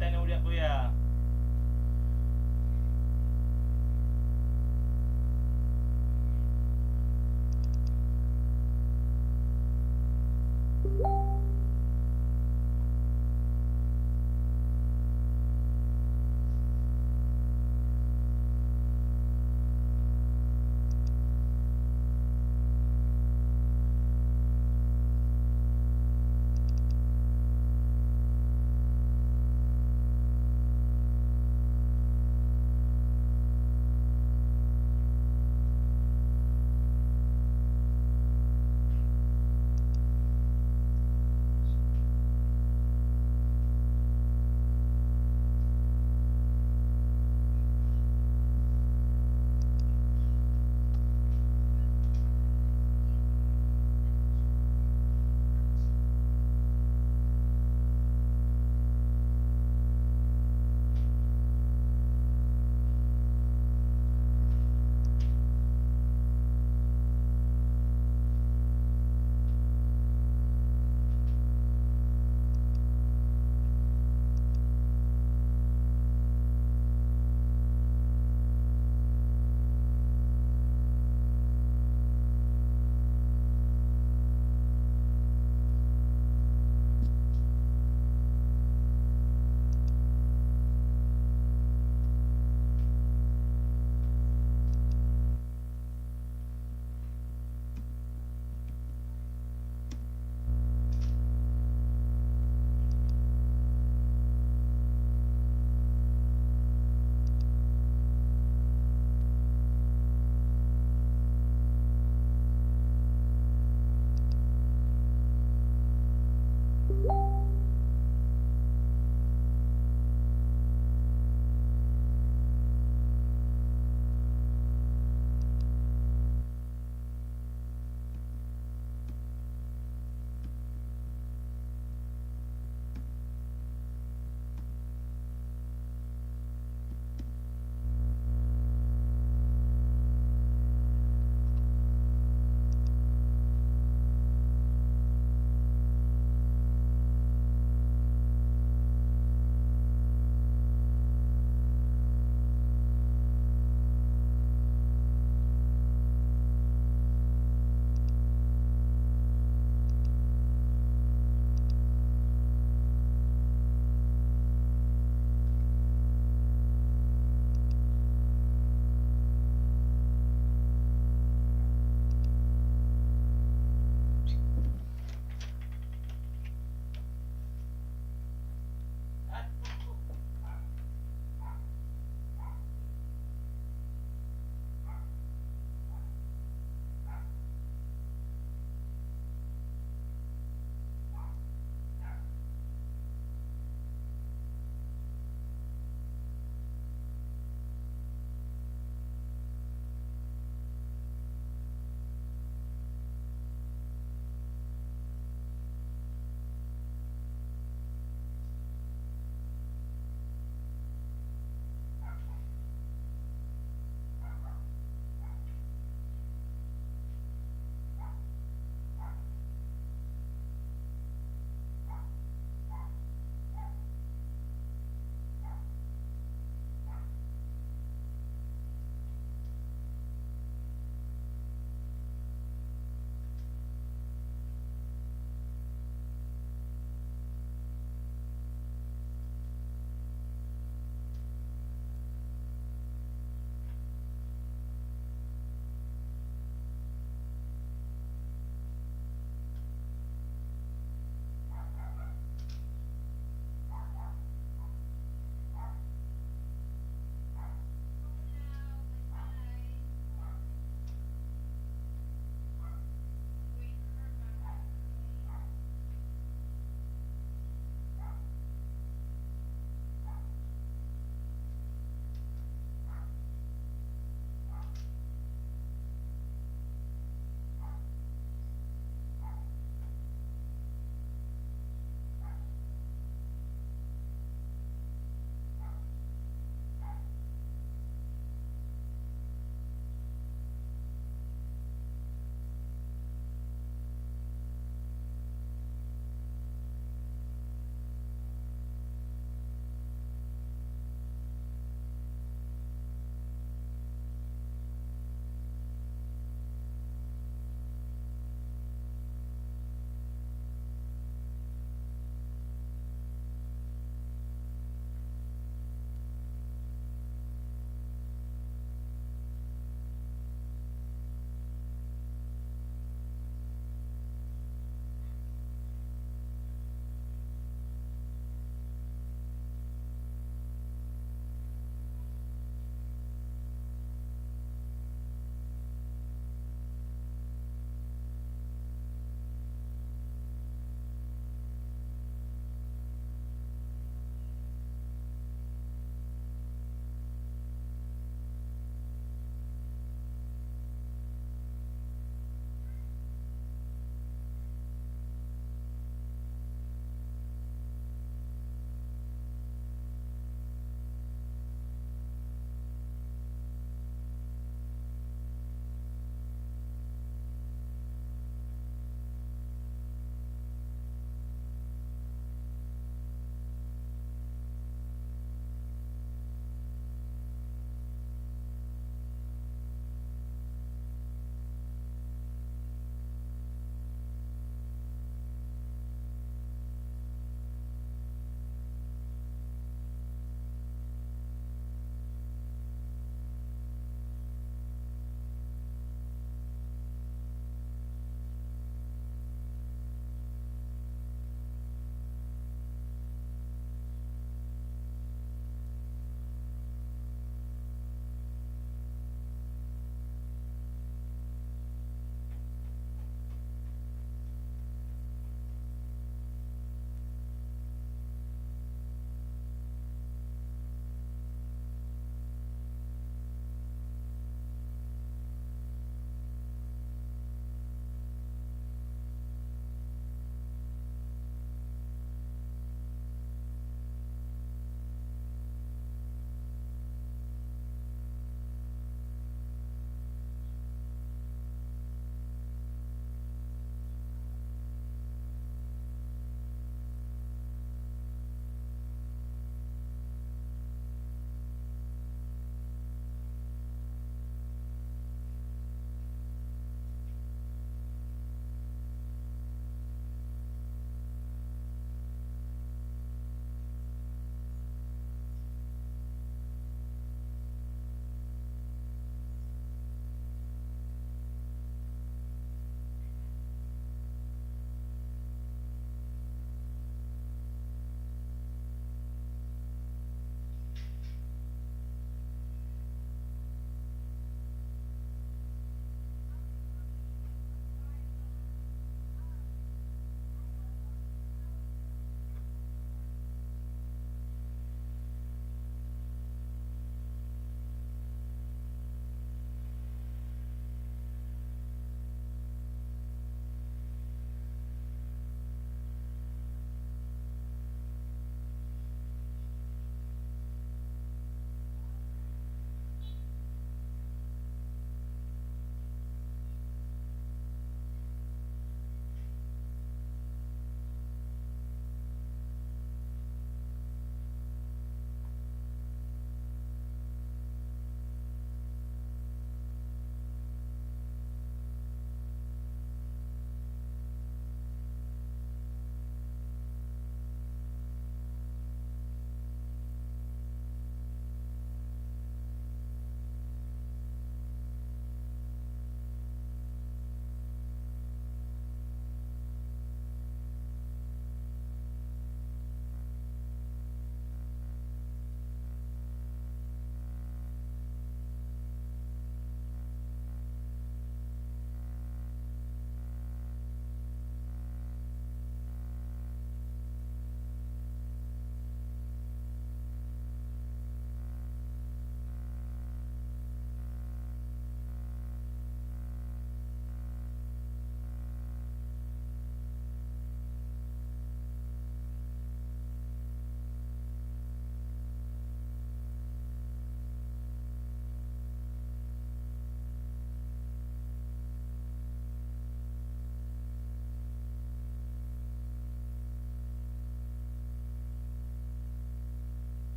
Kita na ulit kuya.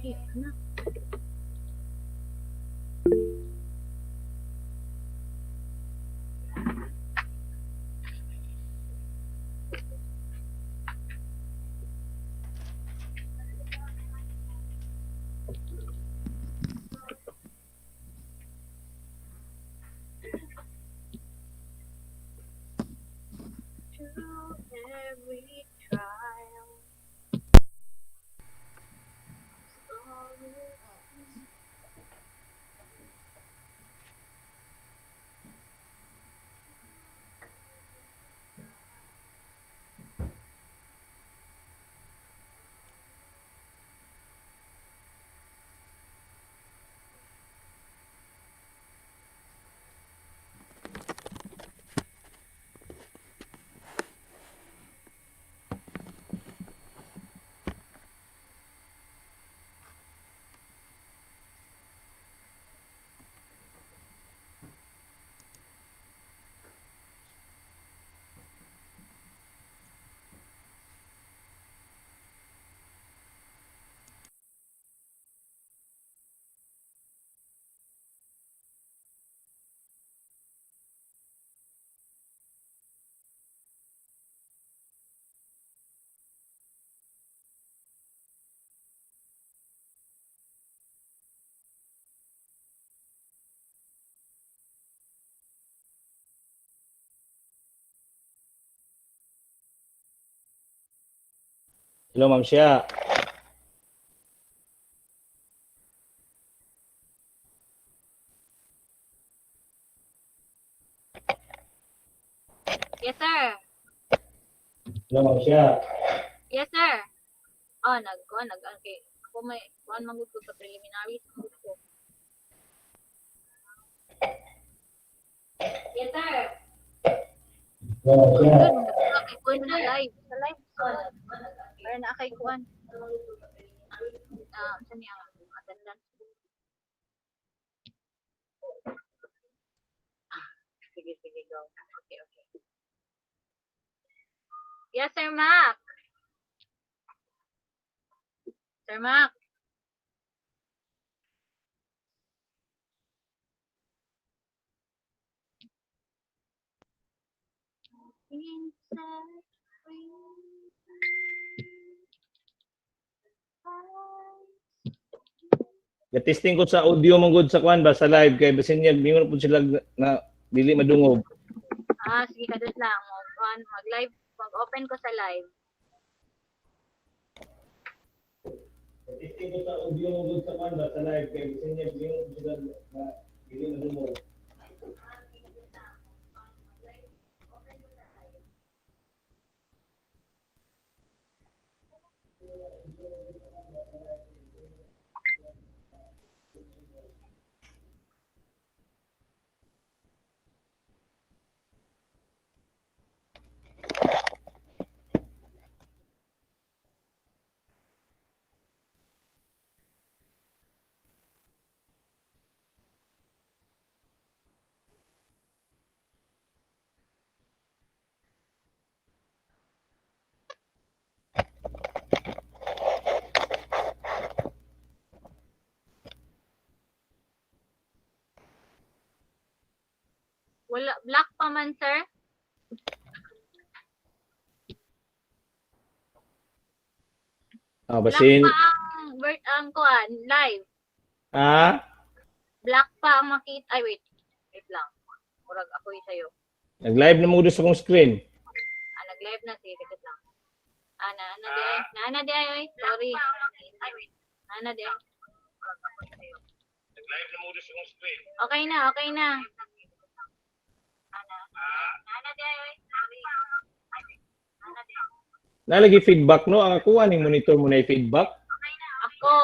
Ano? Through every trial. Hello, Ma'am Shia. Yes, sir. Hello, Ma'am Shia. Yes, sir. Oh, okay. Ako may, kuhan manggod ko sa preliminary. Manggod ko. Yes, sir. Hello, Ma'am Shia. Good. Okay, kuhan na live. Sa live. Para na kay kuhan. Saan niya? Attendance. Sige, go. Okay. Yes, Sir Mac. Sir Mac. Testing ko sa audio manggod sa kwan ba sa live kay basin niya mingon pud sila na dili madungog. Sige kadot lang. Mag-live. Mag-open ko sa live. Testing ko sa audio manggod sa kwan ba sa live kay basin niya mingon pud sila na dili madungog. Wala, black pa man, sir. Basin. Black pa ang kuan, live. Black pa ang makita. Ay, wait. Wait lang. Murag ako sa'yo. Nag-live na mo sa kong screen. Nag-live na. Sige, kadot lang. Naana di ay. Sorry. Ay, wait. Naana di ay. Nag-live na mo sa kong screen. Okay na. Naana di ay. Sorry. Naana di ay. Nalagi feedback no ang ako aning monitor mo na feedback. Okay na. Ako.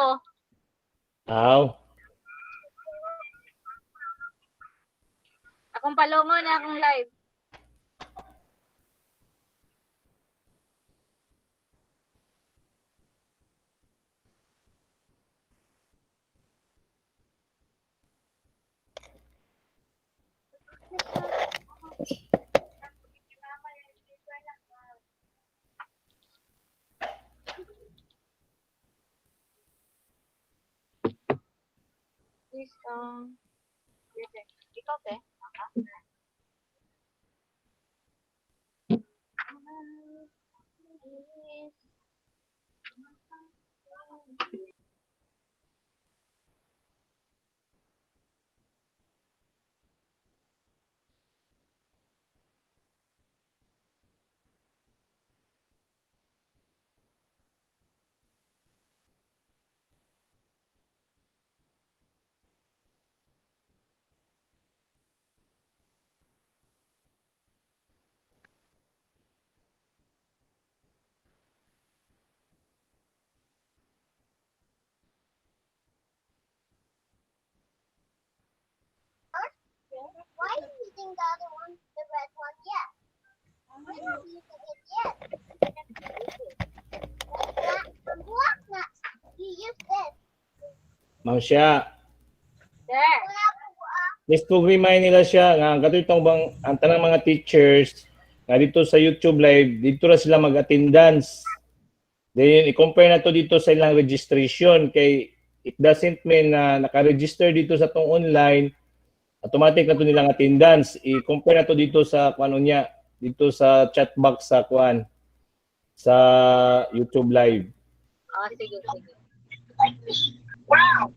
Akong palungo na akong live. Ikaw, te? Why are you using the other one, the red one? Yeah. Why are you using it yet? Black nut. You use this. Ma'am siya, Sir. please po remind nila siya nga kato itong bang ang tanang mga teachers nga dito sa YouTube live, dito na sila mag-attendance. Then i-compare na to dito sa ilang registration kay it doesn't mean na naka-register dito sa tong online automatic na to nilang attendance. I-compare na to dito sa kuno niya, dito sa chat box sa kuan sa YouTube live. Oh, sige, sige. Wow.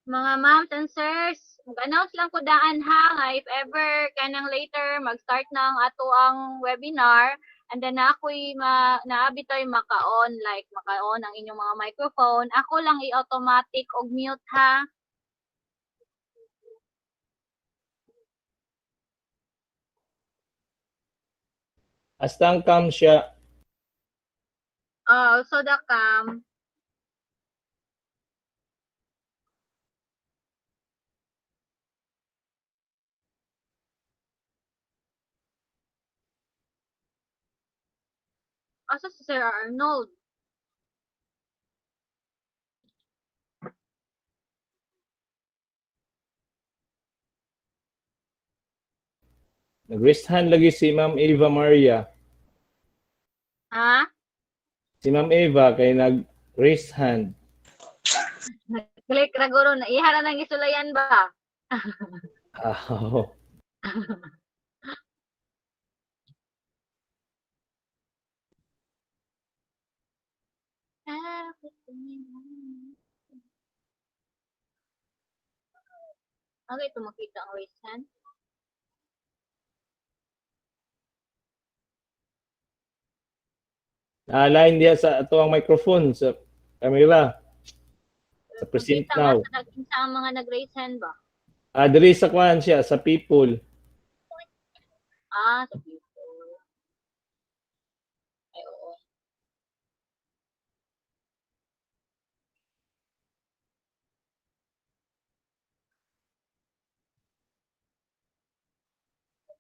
Mga moms and sirs, mag-announce lang ko daan ha, nga if ever kanang later mag-start na ang ato ang webinar, and then ako'y naabi tayo maka-on, like maka-on ang inyong mga microphone, ako lang i-automatic og mute ha. Astang kam siya. Oh, so the cam. Asa si Sir Arnold? Nag-raise hand lagi si Ma'am Eva Maria. Ha? Si Ma'am Eva kay nag-raise hand. Click ra guro na ihara nang isulayan ba? Oh. Okay, tumakita ang raise hand. Line diya sa ato ang microphone sa camera. Sa present Makita now. nga sa ang mga nag-raise hand ba? Diri sa kuan siya sa people. Ah, sa people. Ay, oo.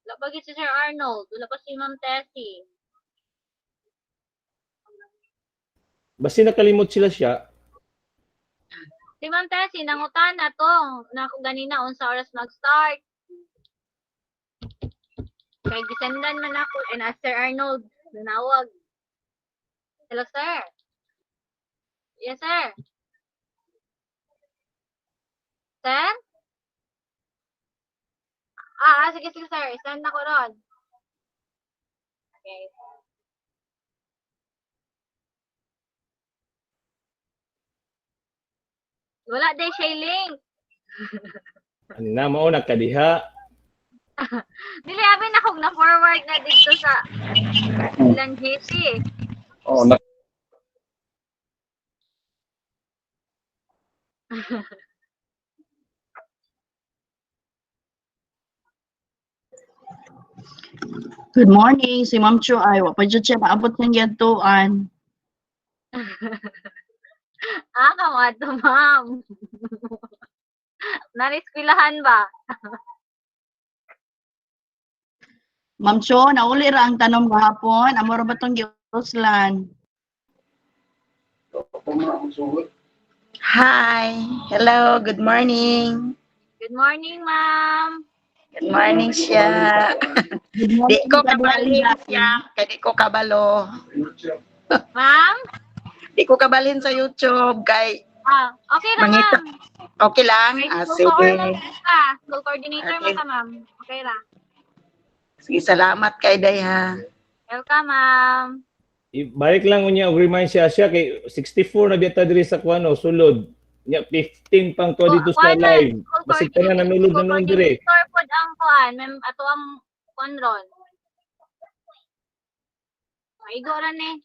Wala pa si Sir Arnold. Wala pa si Ma'am Tessie. Basta nakalimot sila siya. Si Ma'am Tessie, nangutan na to. Na kung ganina, unsa oras mag-start. Kay gisendan man ako. And as Sir Arnold, nanawag. Hello, sir. Yes, sir. Sir? Sige, sige, sir. Send ako ron. Okay. Wala day siya link. Ano na mao nagkadiha. Dili abi na kog na-forward na dito sa ilang GC. Oh, na Good morning, si Ma'am Chu ay wa pa jud siya maabot ng yadtuan. Kamo ato, ma'am. Nariskwelahan ba? Ma'am Chu, nauli ra ang tanom gahapon, amo ra ba tong giuslan? Hi. Hello. Good morning. Good morning, ma'am. Good morning siya. Good Di morning, ko Daddy kabalhin Alda. siya. Kaya di ko kabalo. Ma'am? Di ko kabalhin sa YouTube. Kay Okay ra, mangita. ma'am. Okay lang? Kay Ah, school sige. ka. School coordinator Okay. man ka, ma'am. Okay ra. Sige, salamat kay Day ha. Welcome, ma'am. Balik lang unya og remind siya kay 64 na biyata diri sa kuano sulod. Nya 15 pang to dito sa live. Basig ka na nanulog na noon dire. Coordinator pod ang kuan, ma'am, ato ang konron. Maigo ra ni.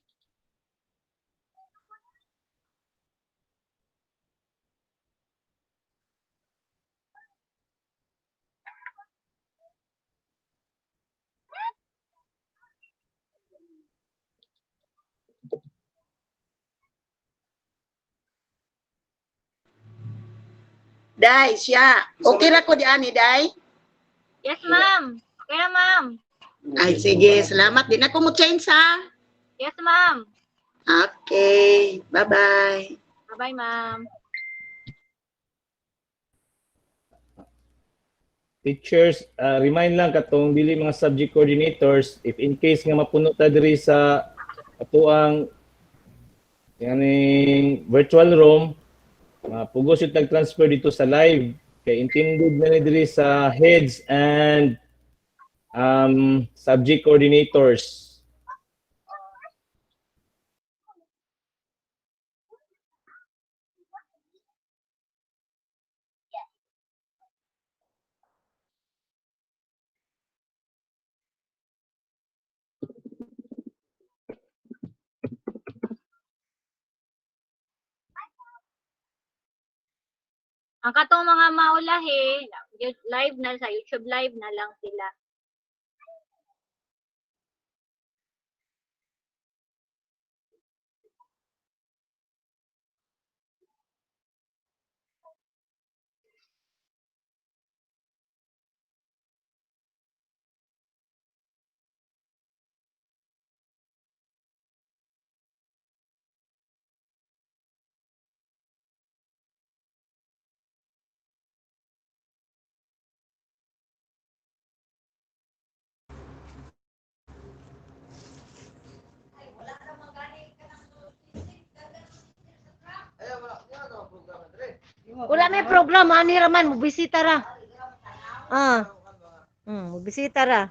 Day, siya. Okay ra ko di ani, Day? Yes, ma'am. Okay ra, ma'am. Ay, sige. Salamat. Di na ko mo change ha. Yes, ma'am. Okay. Bye-bye. Bye-bye, ma'am. Teachers, remind lang katong dili mga subject coordinators if in case nga mapuno ta diri sa atuang yaning virtual room, pugos yung tag-transfer dito sa live kay intended na ni diri sa heads and subject coordinators. Ang katong mga maulahi, live na sa YouTube live na lang sila. Wala may program, ani raman, mubisita ra. Mubisita ra.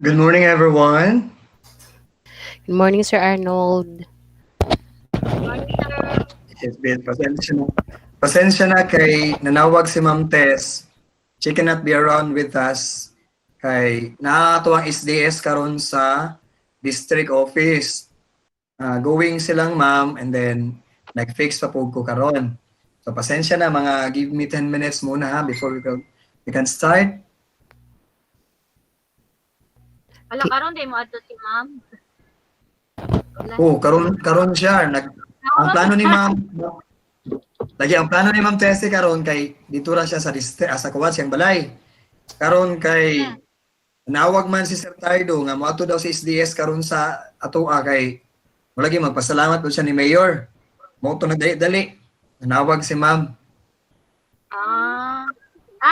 Good morning, everyone. Good morning, Sir Arnold. Morning, sir. It's been pasensya na kay nanawag si Ma'am Tess. She cannot be around with us. Kay nakakatuwang SDS karon sa district office. Going silang ma'am and then nag-fix pa po ko karon. So pasensya na, mga give me 10 minutes muna ha before we can start. Wala karon day mo adto si ma'am. Oh, karon siya ang plano ni Ma'am ang plano ni Ma'am Tessie karon kay dito ra siya sa sa kuwat siyang balay. Karon kay nawag man si Sir Tardo nga moadto daw sa SDS karon sa atoa kay malagi magpasalamat po siya ni Mayor. Mo to nagdali. Nawag si Ma'am.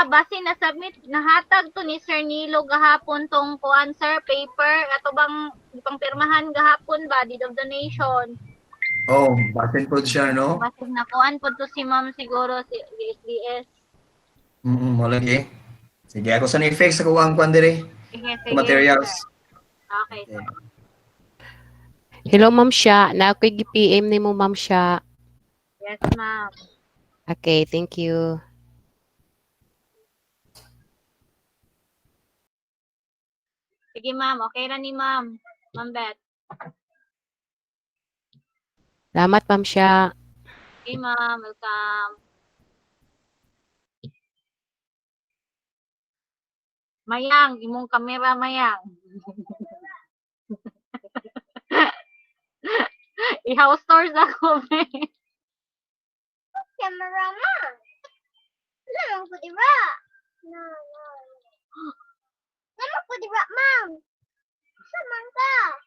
Base na submit nahatag to ni Sir Nilo gahapon tong kuan sir paper ato bang ipangpirmahan gahapon ba deed of donation. Oh, batin po siya, no? Base na kuan po to si ma'am siguro si SDS. Malagi. Sige, ako sa ni-fix ako ang kwan dire. Sige, to materials. sir. Okay, sir. Hello, Ma'am Sha. Na ako'y gi-PM ni mo, Ma'am Sha. Yes, ma'am. Okay, thank you. Sige, ma'am. Okay na ni ma'am. Ma'am Beth. Salamat, Ma'am Sha. Okay, ma'am. Welcome. Mayang, imong kamera, Mayang. I-house tours ako, be. Cameraman. No, put it right. No, no. No, put it right, Mom. Samantha.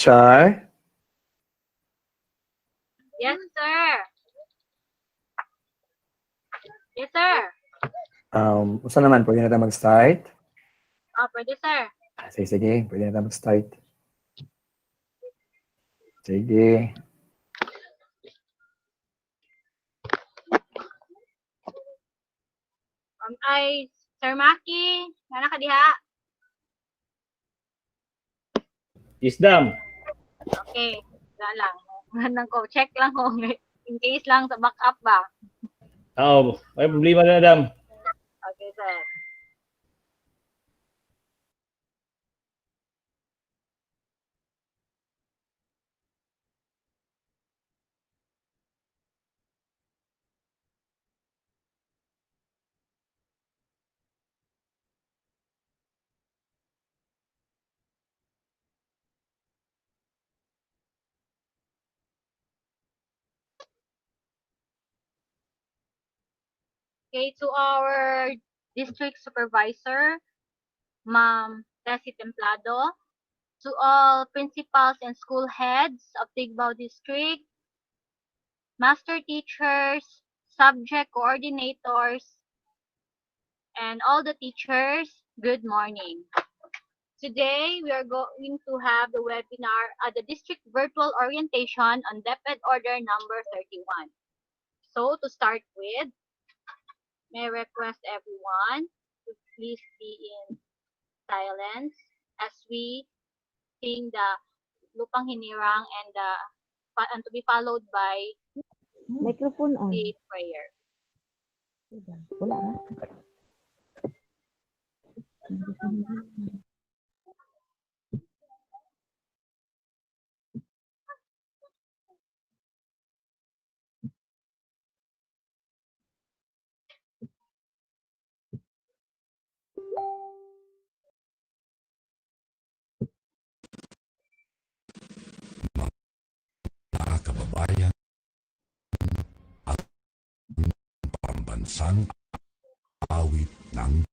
Char. Yes, sir. Yes, sir. Usa naman, pwede na tayo mag-start? Pwede, sir. Sige, pwede na tayo mag-start. Sige. Ay, Sir Maki, nana ka diha? Isdam. Okay, wala lang. Nang ko, check lang kung in case lang sa backup ba. Oo, may problema na, Dam. Okay, sir. Okay, to our district supervisor, Ma'am Tessie Templado, to all principals and school heads of Tigbao District, master teachers, subject coordinators, and all the teachers, good morning. Today, we are going to have the webinar at the District Virtual Orientation on DepEd Order number 31. So, to start with, may I request everyone to please be in silence as we sing the Lupang Hinirang and to be followed by Microphone on. the prayer. Wala na. Mga kababayan, ang pambansang awit ng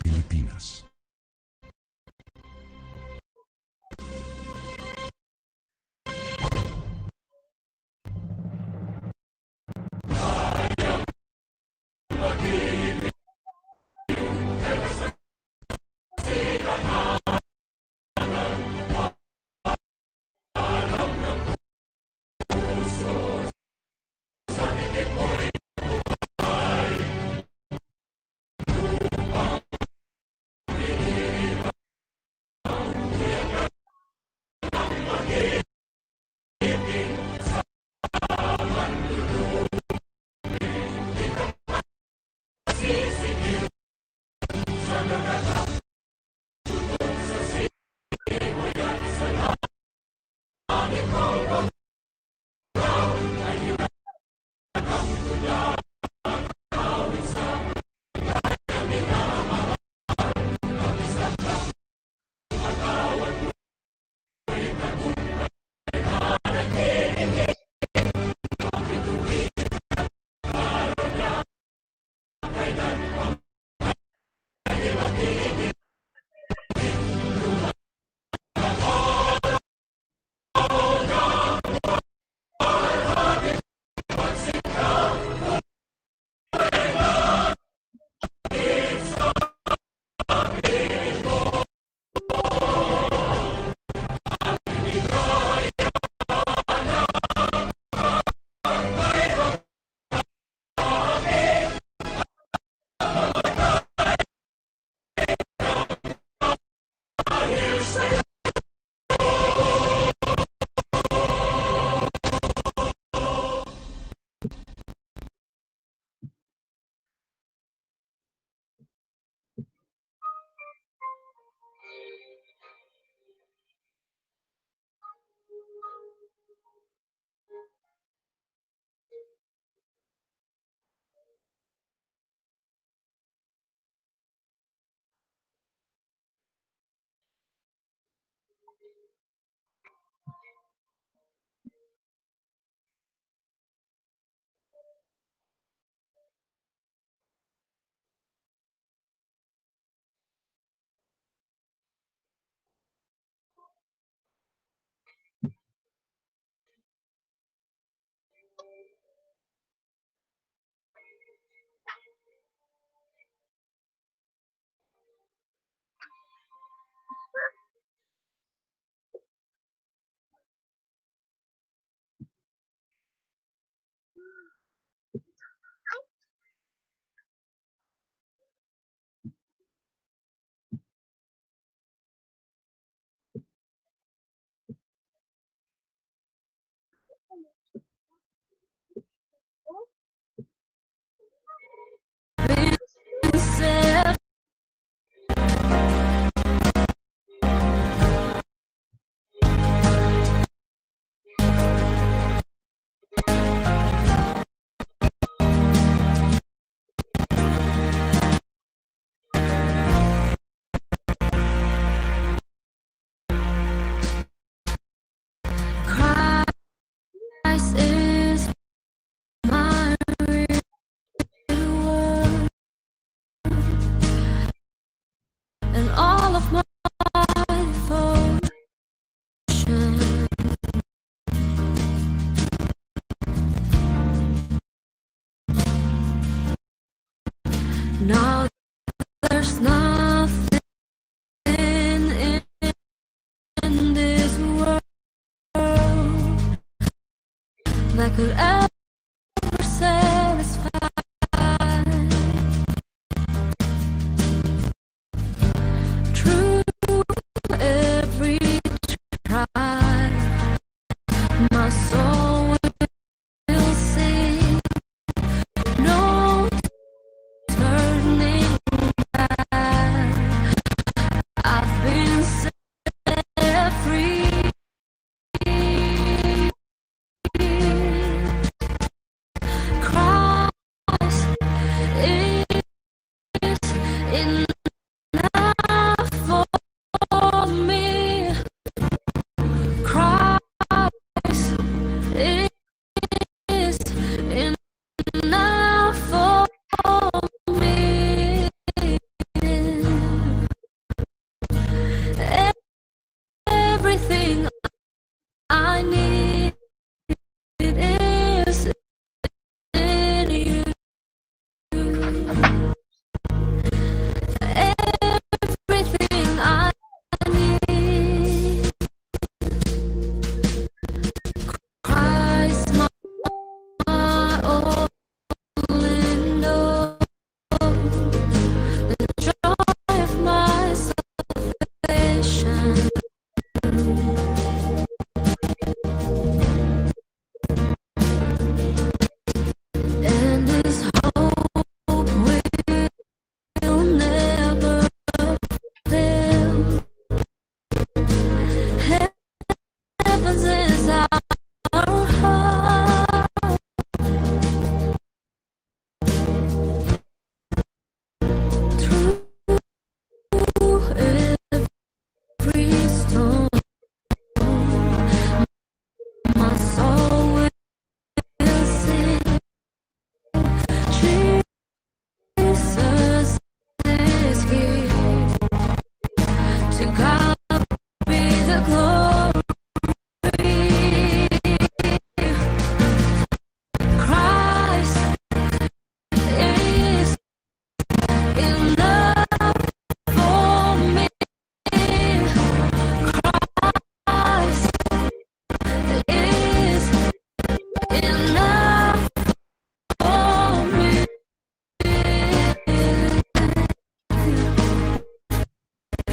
Pilipinas. set Christ is my reward and all of my devotion. Now there's nothing in this world that could ever satisfy. True, every try, my soul will sing. No turning back. I've been set free. Christ is enough for me. Christ is enough for me. Everything I need is in you. Everything I need. Christ, my all in all. The joy of my salvation. And His hope will never fail. Heaven's is our heart. Through every storm, my soul will sing. Jesus is here. To God be the glory. Christ is enough for me. Christ is enough for me.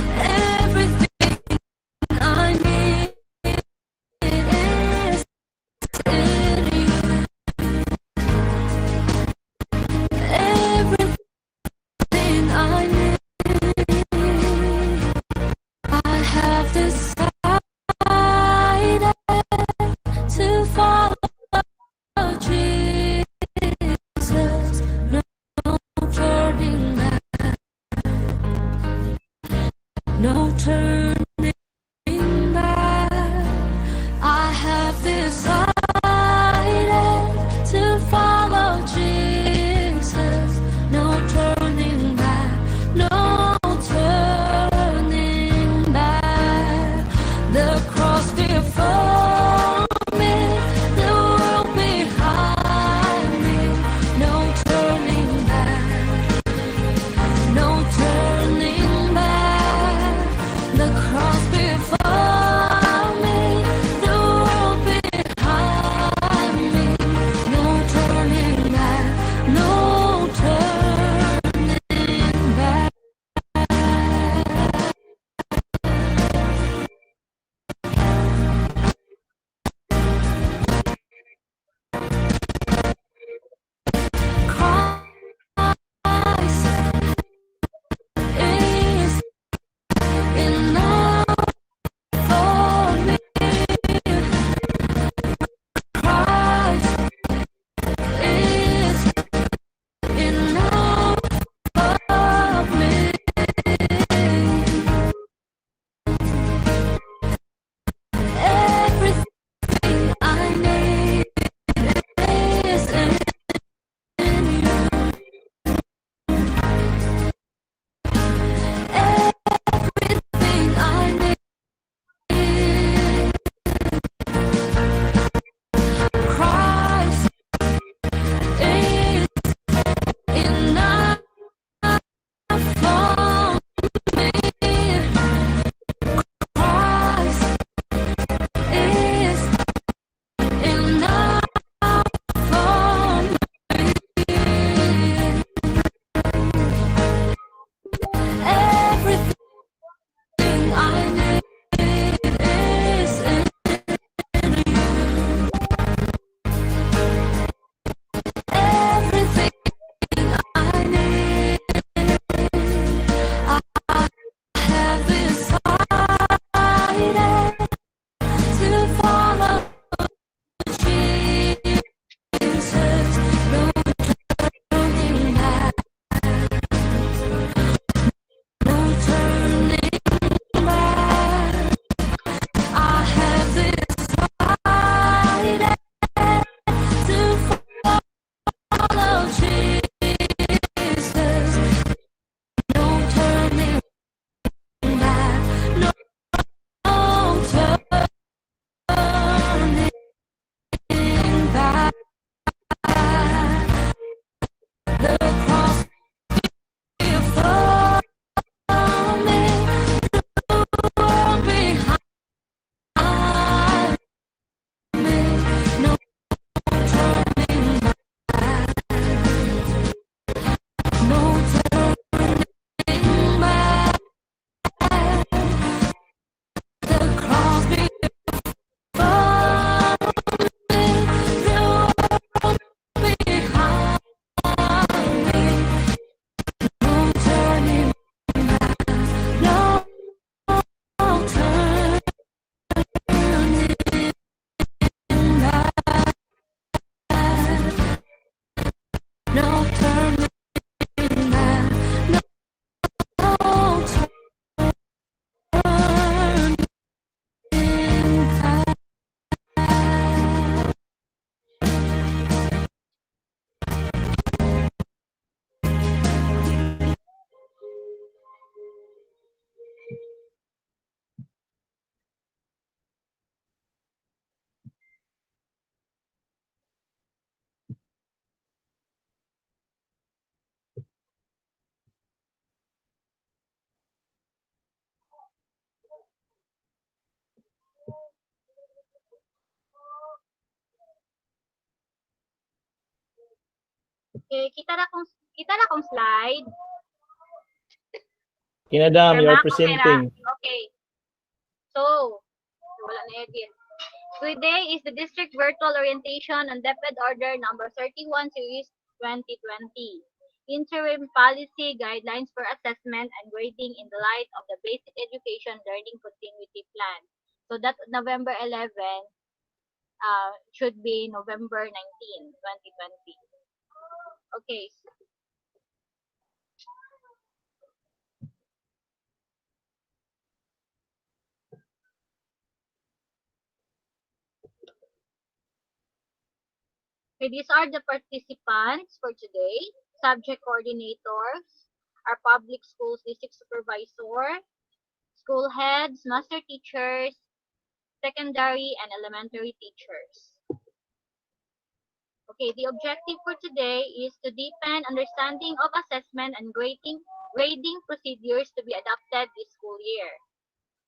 Everything I need is in you. Everything I need, I have decided to follow Jesus. No turning back. No turning back. I have decided to follow Jesus. No turning back. No turning back. The cross before me, the world behind me. No turning back. No turning back. The cross before me, the world behind me. No turning back. No turning back. Christ Okay, kita na kong slide. Kinadam, you are Sir Mac, okay ra? presenting. Okay. So, wala na edit. Today is the District Virtual Orientation on DepEd Order number 31 Series 2020. Interim Policy Guidelines for Assessment and Grading in the Light of the Basic Education Learning Continuity Plan. So that November 11 should be November 19, 2020. Okay. Okay, these are the participants for today. Subject coordinators, our public schools district supervisor, school heads, master teachers, secondary and elementary teachers. Okay, the objective for today is to deepen understanding of assessment and grading procedures to be adopted this school year.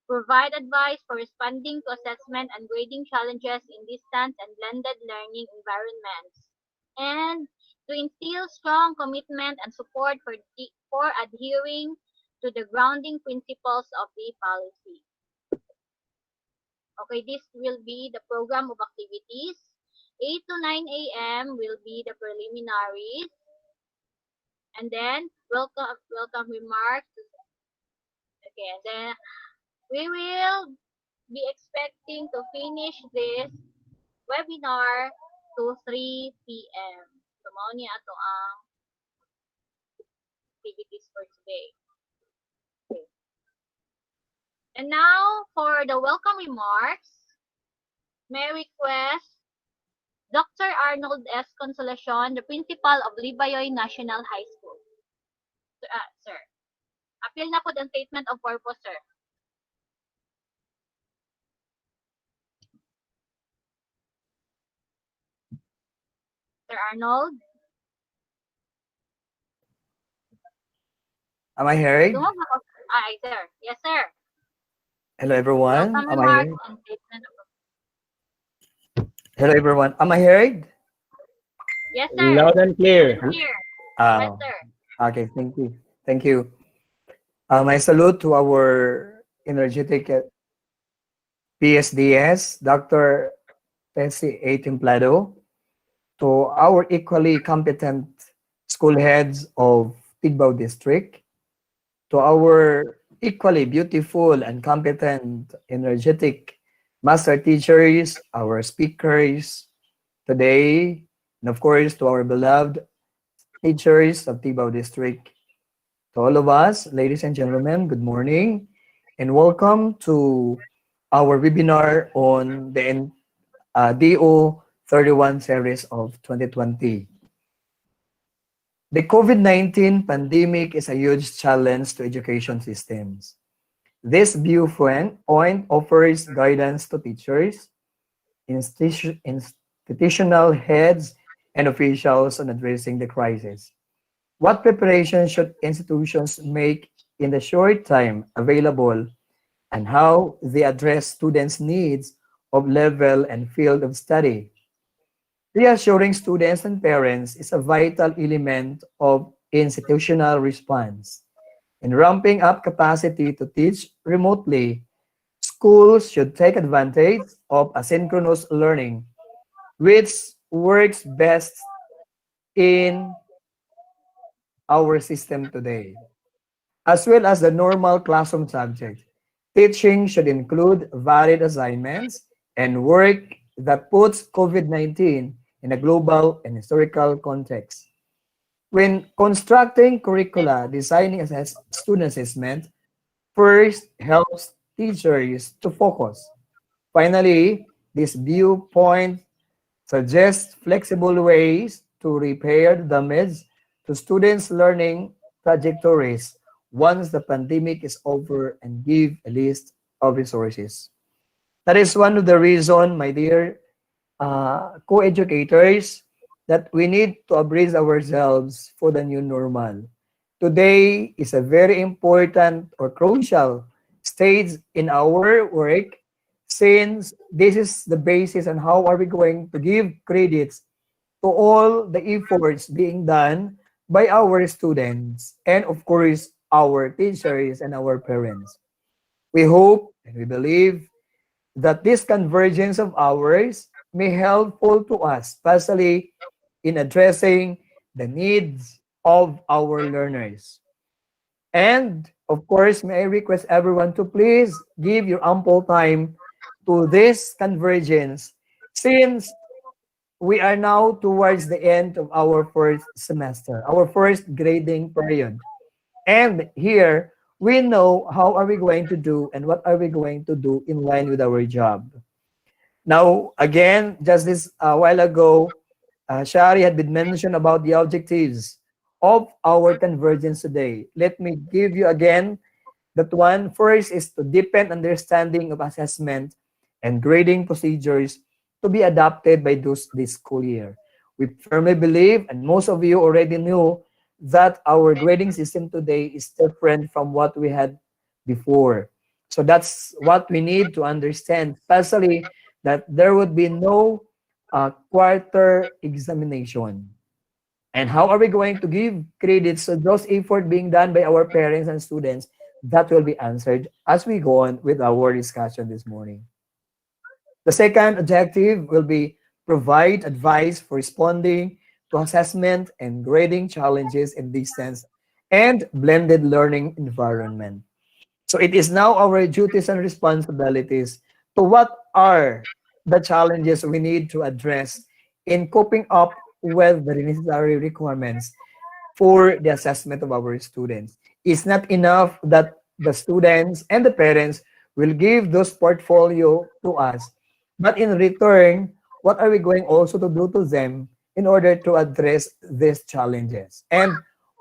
Provide advice for responding to assessment and grading challenges in distance and blended learning environments. And to instill strong commitment and support for adhering to the grounding principles of the policy. Okay, this will be the program of activities. 8 to 9 a.m. will be the preliminaries. And then welcome remarks. Okay, and then we will be expecting to finish this webinar to 3 p.m. So, mao ni ato ang activities for today. Okay. And now, for the welcome remarks, may I request Dr. Arnold S. Consolacion, the principal of Libayoy National High School. Sir, appeal na po ang statement of purpose, sir. Sir Arnold? Am I heard? Sir. Yes, sir. Hello, everyone. Welcome Am I remarks heard? and statement of Hello, everyone. Am I heard? Yes, sir. Loud and clear. Here. Yes, sir. Okay, thank you. Thank you. I salute to our energetic PSDS, Dr. Tessie A. Templado, to our equally competent school heads of Tigbao District, to our equally beautiful and competent, energetic master teachers, our speakers today, and of course to our beloved teachers of Tigbao District. To all of us, ladies and gentlemen, good morning and welcome to our webinar on the DO 31 series of 2020. The COVID-19 pandemic is a huge challenge to education systems. This viewpoint offers guidance to teachers, institutional heads, and officials on addressing the crisis. What preparation should institutions make in the short time available, and how they address students' needs of level and field of study? Reassuring students and parents is a vital element of institutional response. In ramping up capacity to teach remotely, schools should take advantage of asynchronous learning, which works best in our system today, as well as the normal classroom subject. Teaching should include varied assignments and work that puts COVID-19 in a global and historical context. When constructing curricula, designing student assessment first helps teachers to focus. Finally, this viewpoint suggests flexible ways to repair the damage to students' learning trajectories once the pandemic is over and give a list of resources. That is one of the reasons, my dear co-educators, that we need to brace ourselves for the new normal. Today is a very important or crucial stage in our work, since this is the basis on how are we going to give credits to all the efforts being done by our students and, of course, our teachers and our parents. We hope and we believe that this convergence of ours may helpful to us, especially in addressing the needs of our learners. And of course, may I request everyone to please give your ample time to this convergence since we are now towards the end of our first semester, our first grading period. And here, we know how are we going to do and what are we going to do in line with our job. Now, again, just this a while ago, Shari had been mentioned about the objectives of our convergence today. Let me give you again that one. First is to deepen understanding of assessment and grading procedures to be adopted by this school year. We firmly believe, and most of you already knew, that our grading system today is different from what we had before. So that's what we need to understand, especially that there would be no quarter examination. And how are we going to give credits to those effort being done by our parents and students? That will be answered as we go on with our discussion this morning. The second objective will be provide advice for responding to assessment and grading challenges in distance and blended learning environment. So it is now our duties and responsibilities to what are the challenges we need to address in coping up with the necessary requirements for the assessment of our students. It's not enough that the students and the parents will give those portfolio to us, but in return, what are we going also to do to them in order to address these challenges? And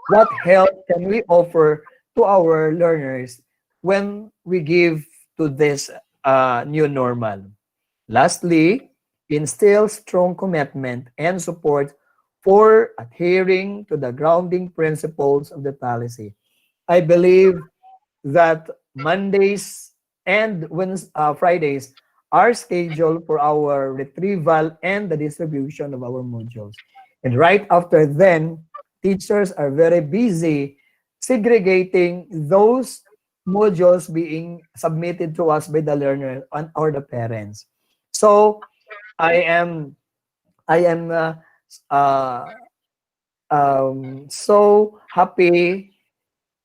what help can we offer to our learners when we give to this new normal? Lastly, instill strong commitment and support for adhering to the grounding principles of the policy. I believe that Mondays and Fridays are scheduled for our retrieval and the distribution of our modules. And right after then, teachers are very busy segregating those modules being submitted to us by the learner or the parents. So I am uh, so happy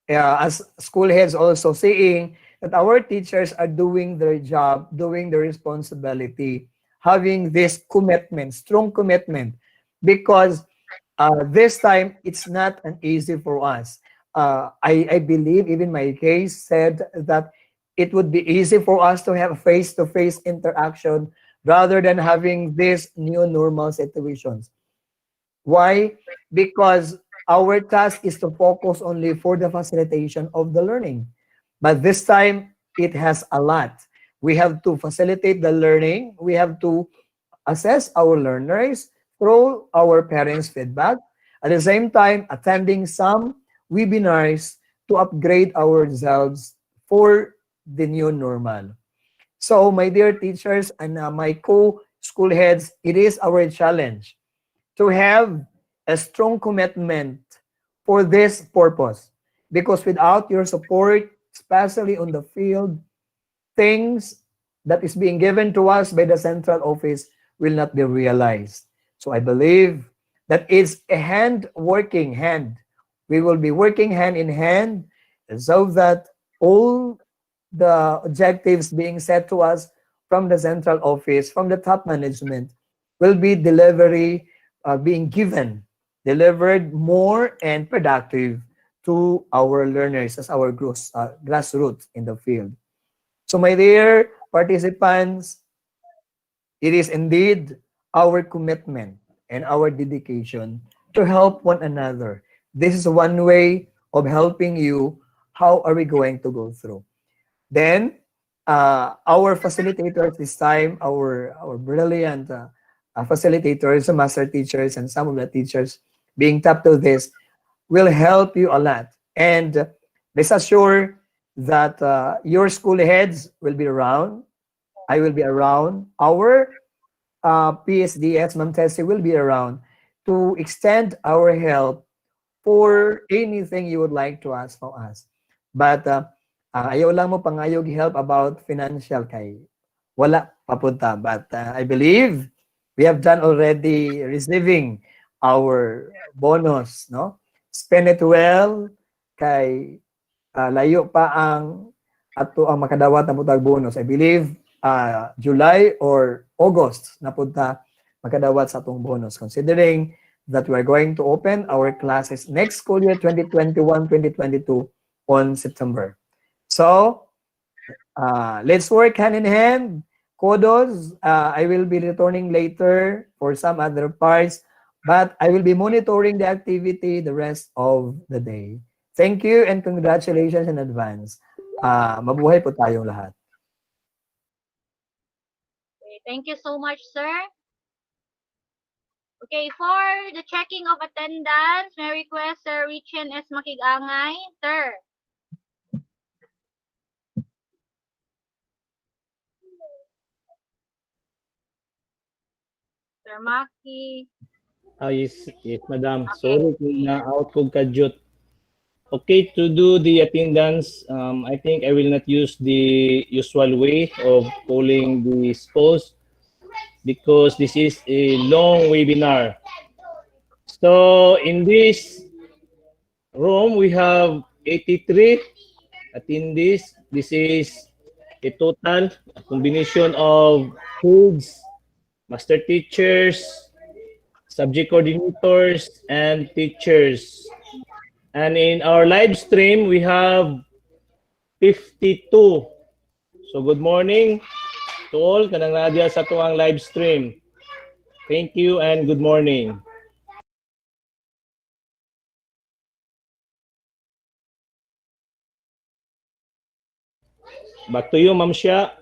as school heads also seeing that our teachers are doing their job, doing their responsibility, having this commitment, strong commitment, because this time it's not an easy for us. I believe even my case said that it would be easy for us to have face-to-face interaction rather than having these new normal situations. Why? Because our task is to focus only for the facilitation of the learning. But this time, it has a lot. We have to facilitate the learning. We have to assess our learners through our parents' feedback. At the same time, attending some webinars to upgrade ourselves for the new normal. So, my dear teachers and my co-school heads, it is our challenge to have a strong commitment for this purpose. Because without your support, especially on the field, things that is being given to us by the central office will not be realized. So I believe that it's a working hand. We will be working hand in hand so that all the objectives being set to us from the central office, from the top management, will be being delivered more and productive to our learners as our grassroots in the field. So my dear participants, it is indeed our commitment and our dedication to help one another. This is one way of helping you. How are we going to go through? Then, our facilitators this time, our brilliant facilitators, master teachers, and some of the teachers being tapped to this will help you a lot. And rest assured that your school heads will be around. I will be around. Our PSDS, Ma'am Tessie, will be around to extend our help for anything you would like to ask from us. But ayaw lang mo pangayog help about financial kay wala papunta. But I believe we have done already receiving our bonus, no? Spend it well kay layo pa ang ato ang makadawat na putag bonus. I believe July or August na punta makadawat sa atong bonus considering that we're going to open our classes next school year 2021-2022 on September. So, let's work hand in hand. Kodos, I will be returning later for some other parts, but I will be monitoring the activity the rest of the day. Thank you and congratulations in advance. Mabuhay po tayong lahat. Okay, thank you so much, sir. Okay, for the checking of attendance, may request Sir Richen S. Makig-angay. Sir. Sir Maki. Yes, madam. Sorry kung na-out kong kadyot. Okay, to do the attendance, I think I will not use the usual way of calling the spouse because this is a long webinar. So in this room, we have 83 attendees. This is a total, a combination of kids, master teachers, subject coordinators, and teachers. And in our live stream, we have 52. So good morning to all kanang nadya sa tuwang live stream. Thank you and good morning. Back to you, Ma'am Shia.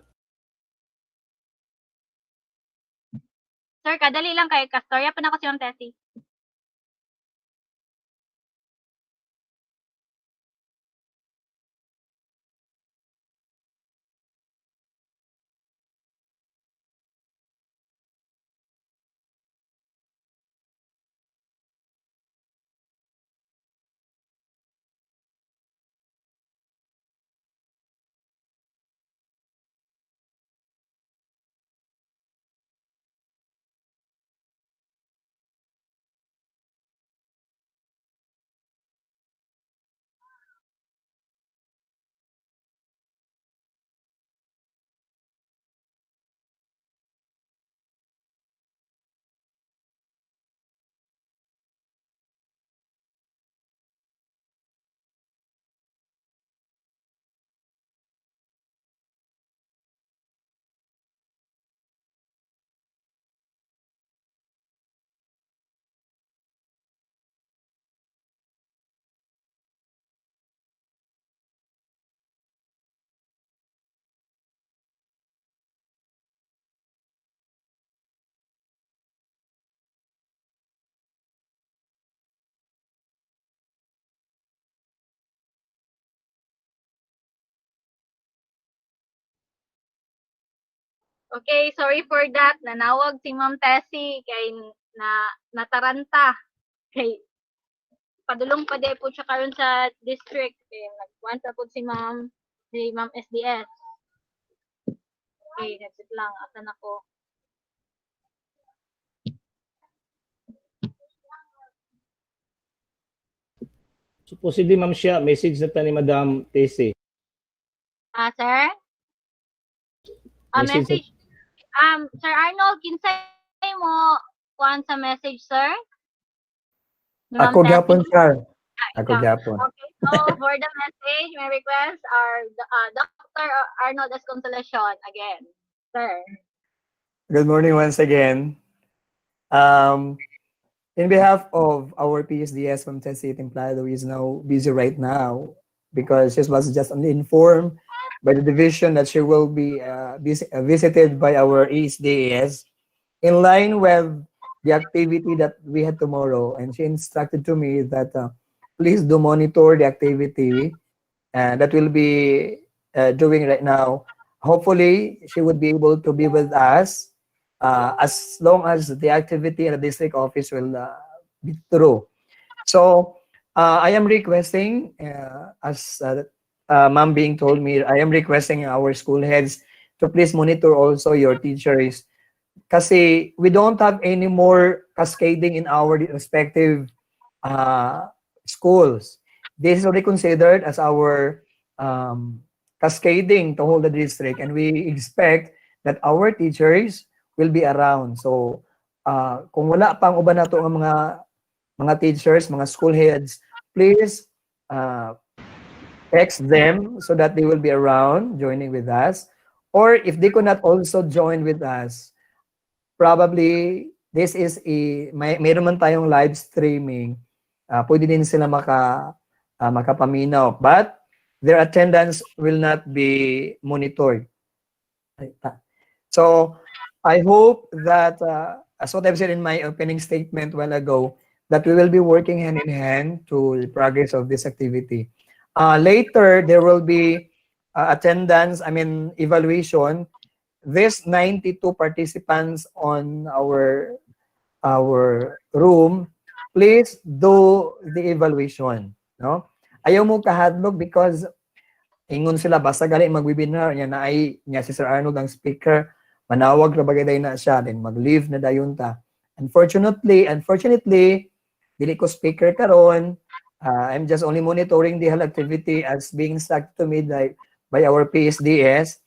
Sir, kadali lang kay Castorya pa na kasi yung Tessie. Okay, sorry for that. Nanawag si Ma'am Tessie kay nataranta. Kay padulong pa de po siya karon sa district. Nagkuhan pa po si Ma'am SDS. Okay, that's it lang. Asan ako? Supposedly, Ma'am Shia, message na ta ni Madam Tessie. Sir? Message. Sir Arnold, kinsay mo kuhan sa message, sir? Ako gyapon, sir. Ako gyapon. Okay, so for the message, may request our Dr. Arnold S. Consolacion again. Sir. Good morning once again. In behalf of our PSDS from Tessie Templado, who is now busy right now because she was just only informed by the division that she will be visited by our ESDAS in line with the activity that we had tomorrow. And she instructed to me that please do monitor the activity that we'll be doing right now. Hopefully, she would be able to be with us as long as the activity in the district office will be true. So, I am requesting, as ma'am being told me, I am requesting our school heads to please monitor also your teachers kasi we don't have any more cascading in our respective uh, schools. This is already considered as our cascading to whole the district, and we expect that our teachers will be around. So, kung wala pang uban nato ang mga teachers, mga school heads, please uh, text them so that they will be around joining with us. Or if they could not also join with us, probably this is mayroon man tayong live streaming, pwede din sila makapaminaw, but their attendance will not be monitored. So I hope that, as what I've said in my opening statement a while ago, that we will be working hand in hand to the progress of this activity. Later, there will be attendance, evaluation. This 92 participants on our room, please do the evaluation. No? Ayaw mo kahadlok because ingon sila basta gali mag-webinar niya si Sir Arnold ang speaker, manawag ra bagay na siya, then mag-leave na dayon ta. Unfortunately, dili ko speaker karon. I'm just only monitoring the whole activity as being instructed to me by our PSDS.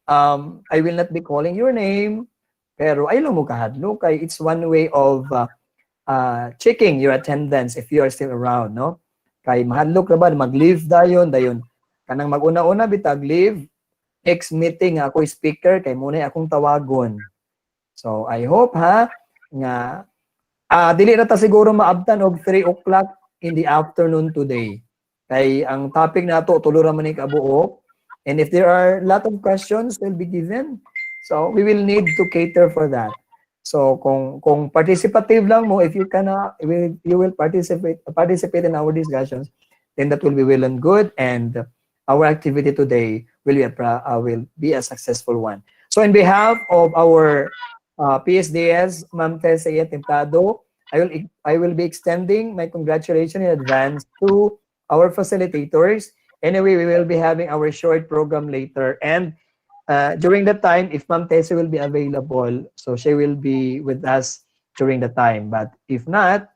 I will not be calling your name, pero ayaw mo kahadlok kay it's one way of checking your attendance if you are still around, no? Kay mahadlok ra ba mag-leave dayon kanang mag-una-una bitag leave, next meeting ako speaker kay muna akong tawagon. So I hope nga dili na ta siguro maabtan og 3 o'clock in the afternoon today. Kay ang topic nato tulo ra man ni kabuok, and if there are a lot of questions will be given. So we will need to cater for that. So kung participative lang mo, if you you will participate in our discussions, then that will be well and good, and our activity today will be a successful one. So in behalf of our PSDS, Ma'am Tessie Templado, I will be extending my congratulations in advance to our facilitators. Anyway, we will be having our short program later, and during that time, if Ma'am Tessie will be available, so she will be with us during the time. But if not,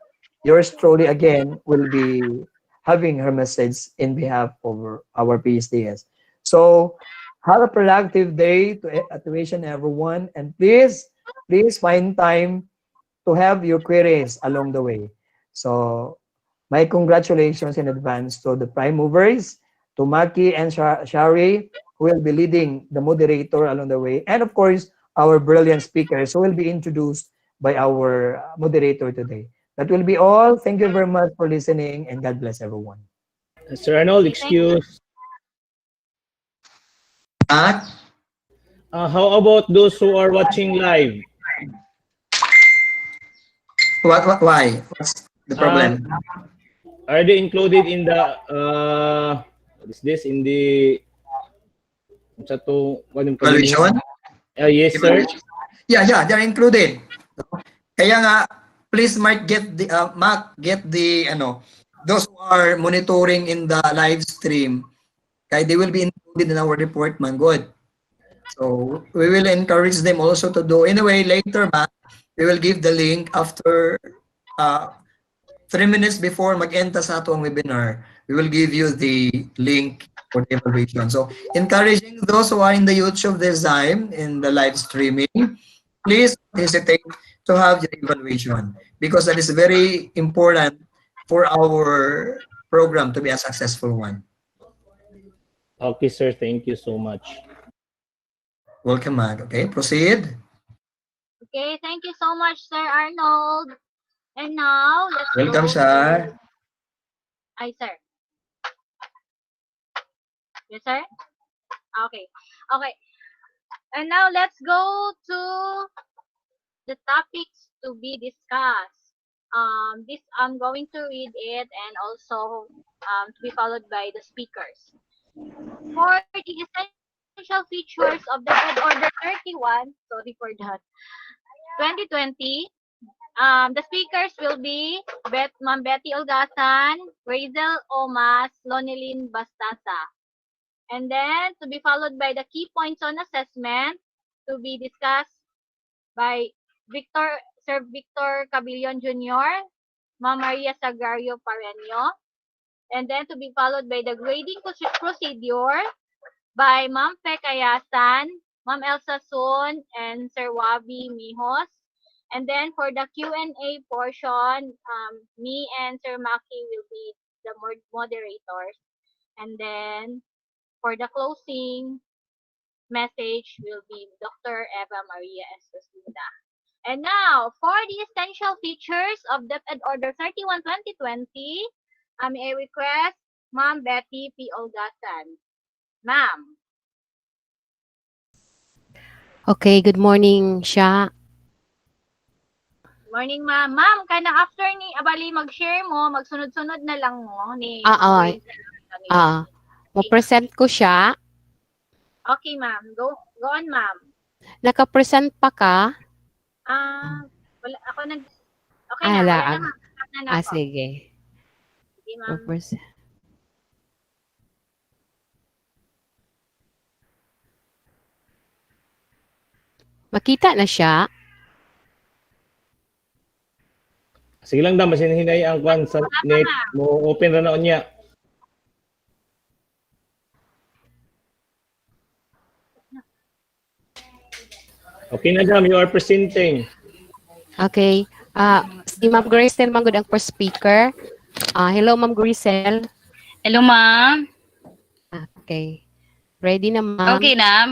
yours truly again will be having her message in behalf of our PSDS. So have a productive day to each and everyone, and please find time to have your queries along the way. So my congratulations in advance to the prime movers, to Maki and Shari, who will be leading the moderator along the way, and of course, our brilliant speakers who will be introduced by our moderator today. That will be all. Thank you very much for listening, and God bless everyone. Sir Arnold, excuse. How about those who are watching live? Why? What's the problem? Are they included in the what is this, in the Evaluation? Yes, sir. Yeah, they're included. Kaya nga, please get the those who are monitoring in the live stream, kaya they will be included in our report, man. Good. So we will encourage them also to do. Anyway, later, we will give the link after 3 minutes before mag-enta sa atong webinar. We will give you the link for the evaluation. So encouraging those who are in the YouTube this time in the live streaming, please don't hesitate to have your evaluation, because that is very important for our program to be a successful one. Okay, sir. Thank you so much. Welcome, Mag. Okay, proceed. Okay, thank you so much, Sir Arnold. And now, let's Welcome, go sir. Hi, sir. Yes, sir? Okay. Okay. And now, let's go to the topics to be discussed. I'm going to read it and also to be followed by the speakers. For the essential features of the Red Order 31, sorry for that, 2020, The speakers will be Ma'am Betty Olgasan, Razel Omas, Lonelyn Bastasa. And then to be followed by the key points on assessment to be discussed by Sir Victor Cabillon Jr., Ma'am Maria Sagrario Pareño, and then to be followed by the grading procedure by Ma'am Pek Ayasan, Ma'am Elsa Sun, and Sir Wabi Mihos. And then for the Q&A portion, me and Sir Maki will be the moderators. And then for the closing message will be Dr. Eva Maria Esposida. And now, for the essential features of DepEd Order 31-2020, may I request Ma'am Betty P. Olgasan. Ma'am. Okay, good morning siya. Morning, ma'am. Ma'am, kana after ni abali mag-share mo, magsunod-sunod na lang mo ni Mo-present ko siya. Okay, ma'am. Go on, ma'am. Naka-present pa ka? Wala ako okay na, wala na, ma'am. Stop na ako. Sige. Sige, ma'am. Makita na siya? Sige lang da, masinhinay ang kwan sa net. Mo open ra na niya. Okay na dam, you are presenting. Okay. Si Ma'am Grisel manggod ang first speaker. Hello, Ma'am Grisel. Hello, ma'am. Okay. Ready na, ma'am? Okay na.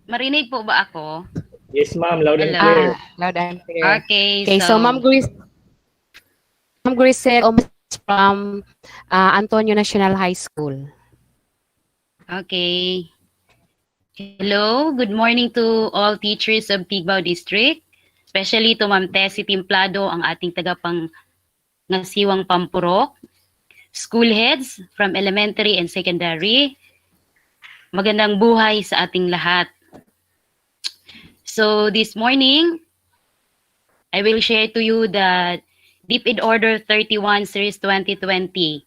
Marinig po ba ako? Yes, ma'am. Loud and clear. Loud and clear. Okay, so Ma'am Grisel from Antonio National High School. Okay. Hello, good morning to all teachers of Tigbao District, especially to Ma'am Tessie Timplado, ang ating ngasiwang Pampurok, school heads from elementary and secondary. Magandang buhay sa ating lahat. So this morning, I will share to you the DepEd Order 31 Series 2020,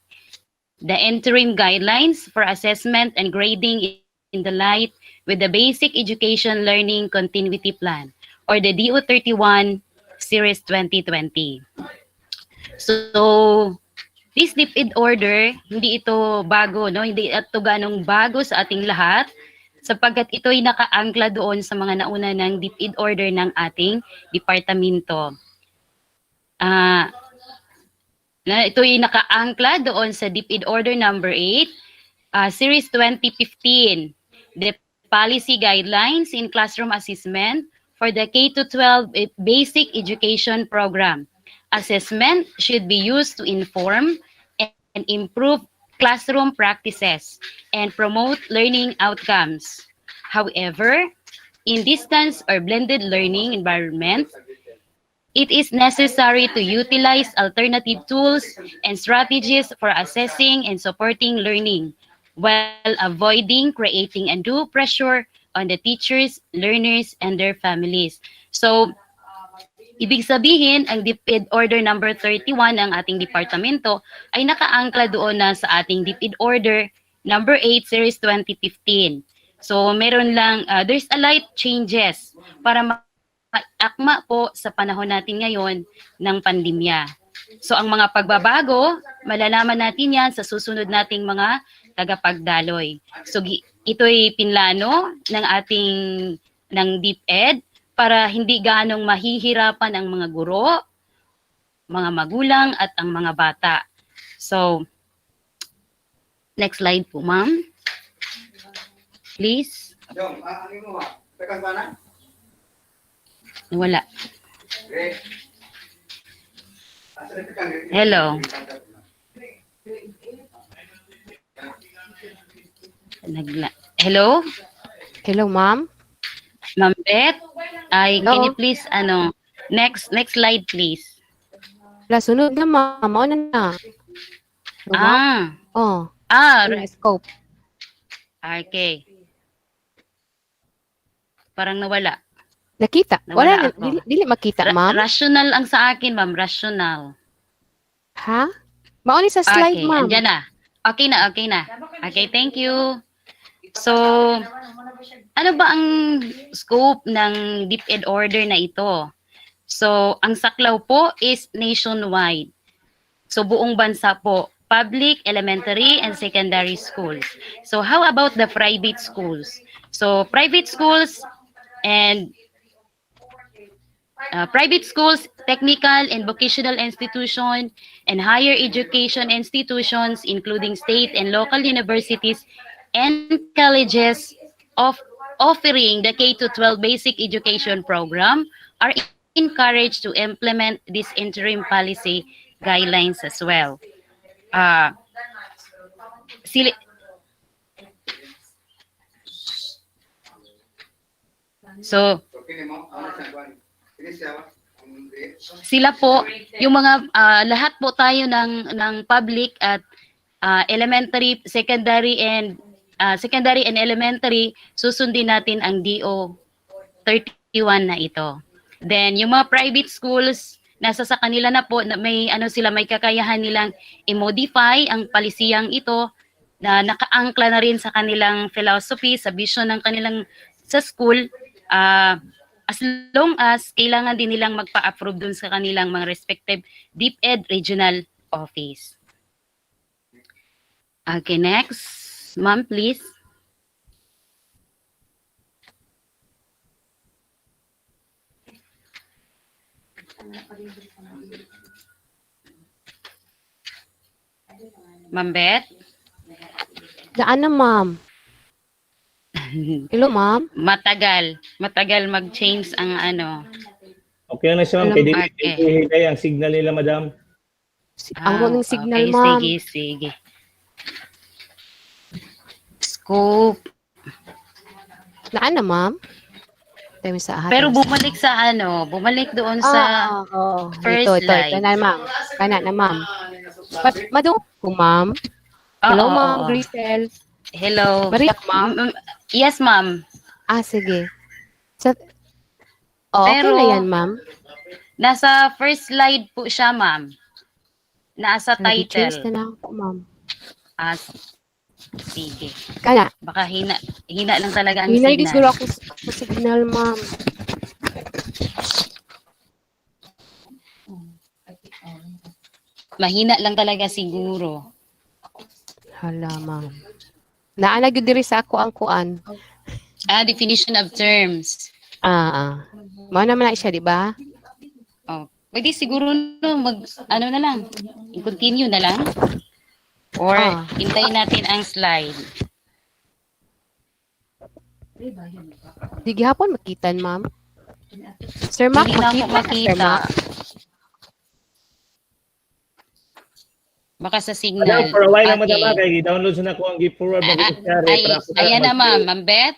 the interim guidelines for assessment and grading in the light with the Basic Education Learning Continuity Plan, or the DO 31 Series 2020. So, this DepEd order, hindi ito bago, no? Hindi ito ganong bago sa ating lahat, sapagkat ito'y nakaangkla doon sa mga nauna ng DepEd order ng ating departamento. Ito'y nakaangkla doon sa DepEd order number 8, Series 2015, the policy guidelines in classroom assessment for the K-12 basic education program. Assessment should be used to inform and improve classroom practices and promote learning outcomes. However, in distance or blended learning environment, it is necessary to utilize alternative tools and strategies for assessing and supporting learning, while avoiding creating undue pressure on the teachers, learners, and their families. So, ibig sabihin, ang DepEd Order number 31 ng ating departamento ay nakaangkla doon na sa ating DepEd Order number 8 Series 2015. So, meron lang, there's a light changes para akma po sa panahon natin ngayon ng pandemya. So, ang mga pagbabago, malalaman natin yan sa susunod nating mga tagapagdaloy. So, ito'y pinlano ng DepEd para hindi ganong mahihirapan ang mga guro, mga magulang, at ang mga bata. So, next slide po, ma'am. Please. Wala. Hello. Hello? Hello, ma'am. Ma'am Beth, can you please, next slide, please. Wala, sunod na, ma'am. Ano na? Scope. Okay. Parang nawala. Nakita. Nawala Wala na, ako. dili makita, ma'am. Rational ang sa akin, ma'am. Rational. Ha? Mauni sa slide, Okay, ma'am. andyan na. Okay na, okay na. Okay, thank you. So, ano ba ang scope ng DepEd order na ito? So, ang saklaw po is nationwide. So, buong bansa po. Public, elementary, and secondary schools. So, how about the private schools? So, private schools and private schools, technical and vocational institution, and higher education institutions, including state and local universities and colleges of offering the K-12 basic education program are encouraged to implement this interim policy guidelines as well. Sili- so, sila po, yung mga lahat po tayo ng public at elementary, secondary and elementary, susundin natin ang DO 31 na ito. Then yung mga private schools, nasa sa kanila na po na may may kakayahan nilang i-modify ang palisiyang ito na nakaangkla na rin sa kanilang philosophy, sa vision ng kanilang sa school, as long as kailangan din nilang magpa-approve dun sa kanilang mga respective DepEd regional office. Okay, next. Ma'am, please. Ma'am Beth? Daan na, ma'am. Hello, ma'am. Matagal mag-change ang Okay na siya, ma'am. Alam- Kaya di ang signal nila, madam. Ang muning signal, okay, ma'am. Sige. Scope. Daan na, ma'am. Tayo sa ahat. Pero bumalik sa bumalik doon sa first ito slide. na, ma'am. Kana na, ma'am. Madung ko, ma'am. Hello, ma'am. Grisel. Hello. Mariak, ma'am. Yes, ma'am. Sige. Okay Pero, na yan, ma'am. Nasa first slide po siya, ma'am. Nasa Nag-change title. na lang po, ma'am. Sige. Kana. Baka hina lang talaga ang Hinay siguro signal. ako sa signal, ma'am. Mahina lang talaga siguro. Hala, ma'am. Naana gyud diri sa ako ang kuan. Definition of terms. Mao naman na siya, di ba? Pwede siguro na lang. I-continue na lang. Or hintayin natin ang slide. Di gihapon makitan, ma'am. Sir Mac, Hindi na ako makita. Sir Mac. Baka sa Madam, signal. for a while lang, Okay. madam, kaya i-download na ko ang give-forward mo. Ayan na, ma'am. Ma'am Beth?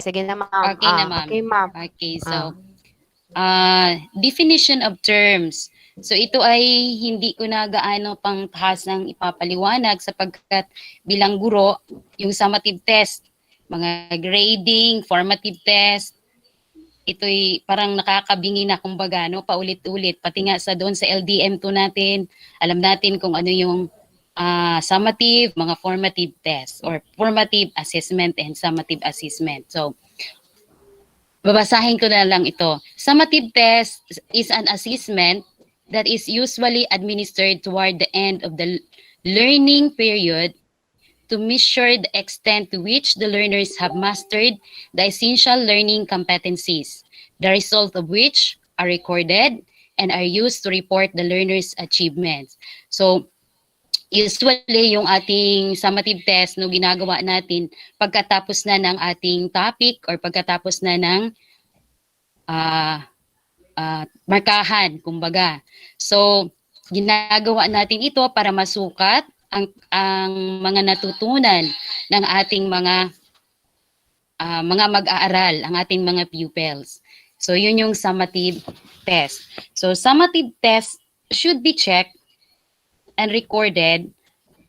Sige na, ma'am. Okay na, ma'am. Okay, ma'am. Okay, so, definition of terms. So, ito ay hindi ko na gaano pang tahas ng ipapaliwanag sapagkat bilang guro, yung summative test, mga grading, formative test, ito'y parang nakakabingi na kumbaga, paulit-ulit. Pati nga doon sa LDM2 natin, alam natin kung ano yung summative, mga formative tests or formative assessment and summative assessment. So, babasahin ko na lang ito. Summative test is an assessment that is usually administered toward the end of the learning period to measure the extent to which the learners have mastered the essential learning competencies, the result of which are recorded and are used to report the learner's achievements. So, usually, yung ating summative test no ginagawa natin pagkatapos na ng ating topic or pagkatapos na ng markahan, kumbaga. So, ginagawa natin ito para masukat ang mga natutunan ng ating mga mag-aaral, ang ating mga pupils. So, yun yung summative test. So, summative test should be checked and recorded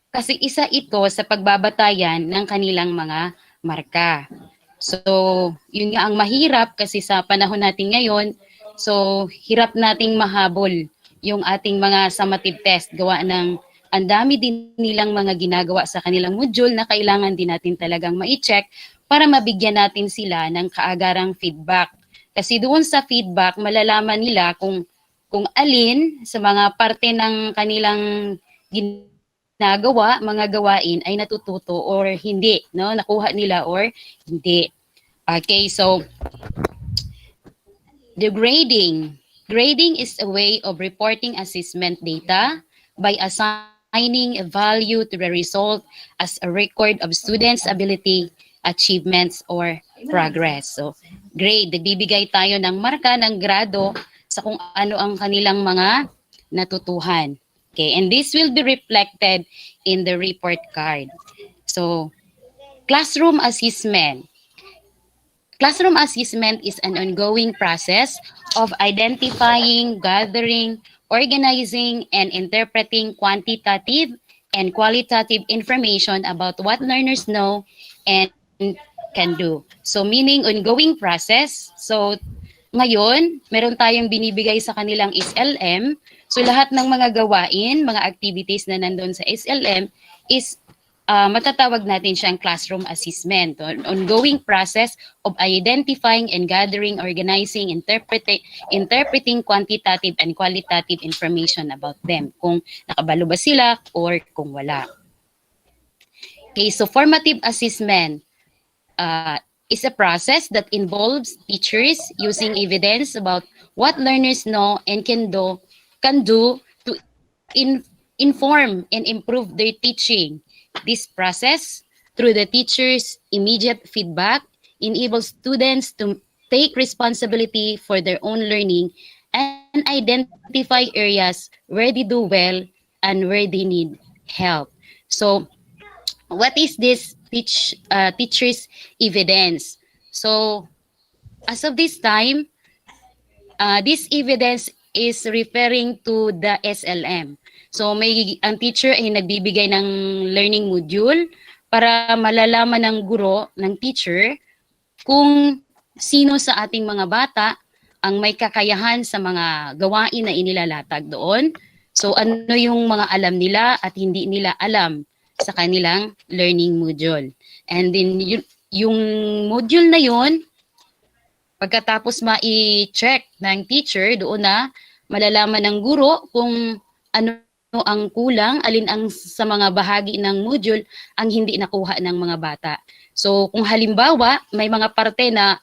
kasi isa ito sa pagbabatayan ng kanilang mga marka. So, yun nga ang mahirap kasi sa panahon natin ngayon, so hirap nating mahabol yung ating mga summative test gawa ng ang dami din nilang mga ginagawa sa kanilang module na kailangan din natin talagang ma-check para mabigyan natin sila ng kaagarang feedback. Kasi doon sa feedback, malalaman nila kung alin sa mga parte ng kanilang ginagawa, mga gawain ay natututo or hindi, no? Nakuha nila or hindi. Okay, so the grading. Grading is a way of reporting assessment data by assigning a value to the result as a record of students' ability, achievements, or progress. So, grade, nagbibigay tayo ng marka, ng grado sa kung ano ang kanilang mga natutuhan. Okay, and this will be reflected in the report card. So, classroom assessment. Classroom assessment is an ongoing process of identifying, gathering, organizing, and interpreting quantitative and qualitative information about what learners know and can do. So meaning ongoing process. So ngayon, meron tayong binibigay sa kanilang SLM. So lahat ng mga gawain, mga activities na nandun sa SLM is matatawag natin siyang classroom assessment. Ongoing process of identifying and gathering, organizing, interpreting quantitative and qualitative information about them. Kung nakabalo ba sila or kung wala. Okay, so formative assessment is a process that involves teachers using evidence about what learners know and can do to inform and improve their teaching. This process, through the teacher's immediate feedback, enables students to take responsibility for their own learning and identify areas where they do well and where they need help. So, what is this teacher's evidence? So, as of this time, this evidence is referring to the SLM. So ang teacher ay nagbibigay ng learning module para malalaman ng guro, ng teacher, kung sino sa ating mga bata ang may kakayahan sa mga gawain na inilalatag doon. So ano yung mga alam nila at hindi nila alam sa kanilang learning module. And then yung module na yun, pagkatapos ma-check ng teacher, doon na malalaman ng guro kung ano ang kulang, alin ang sa mga bahagi ng module ang hindi nakuha ng mga bata. So kung halimbawa, may mga parte na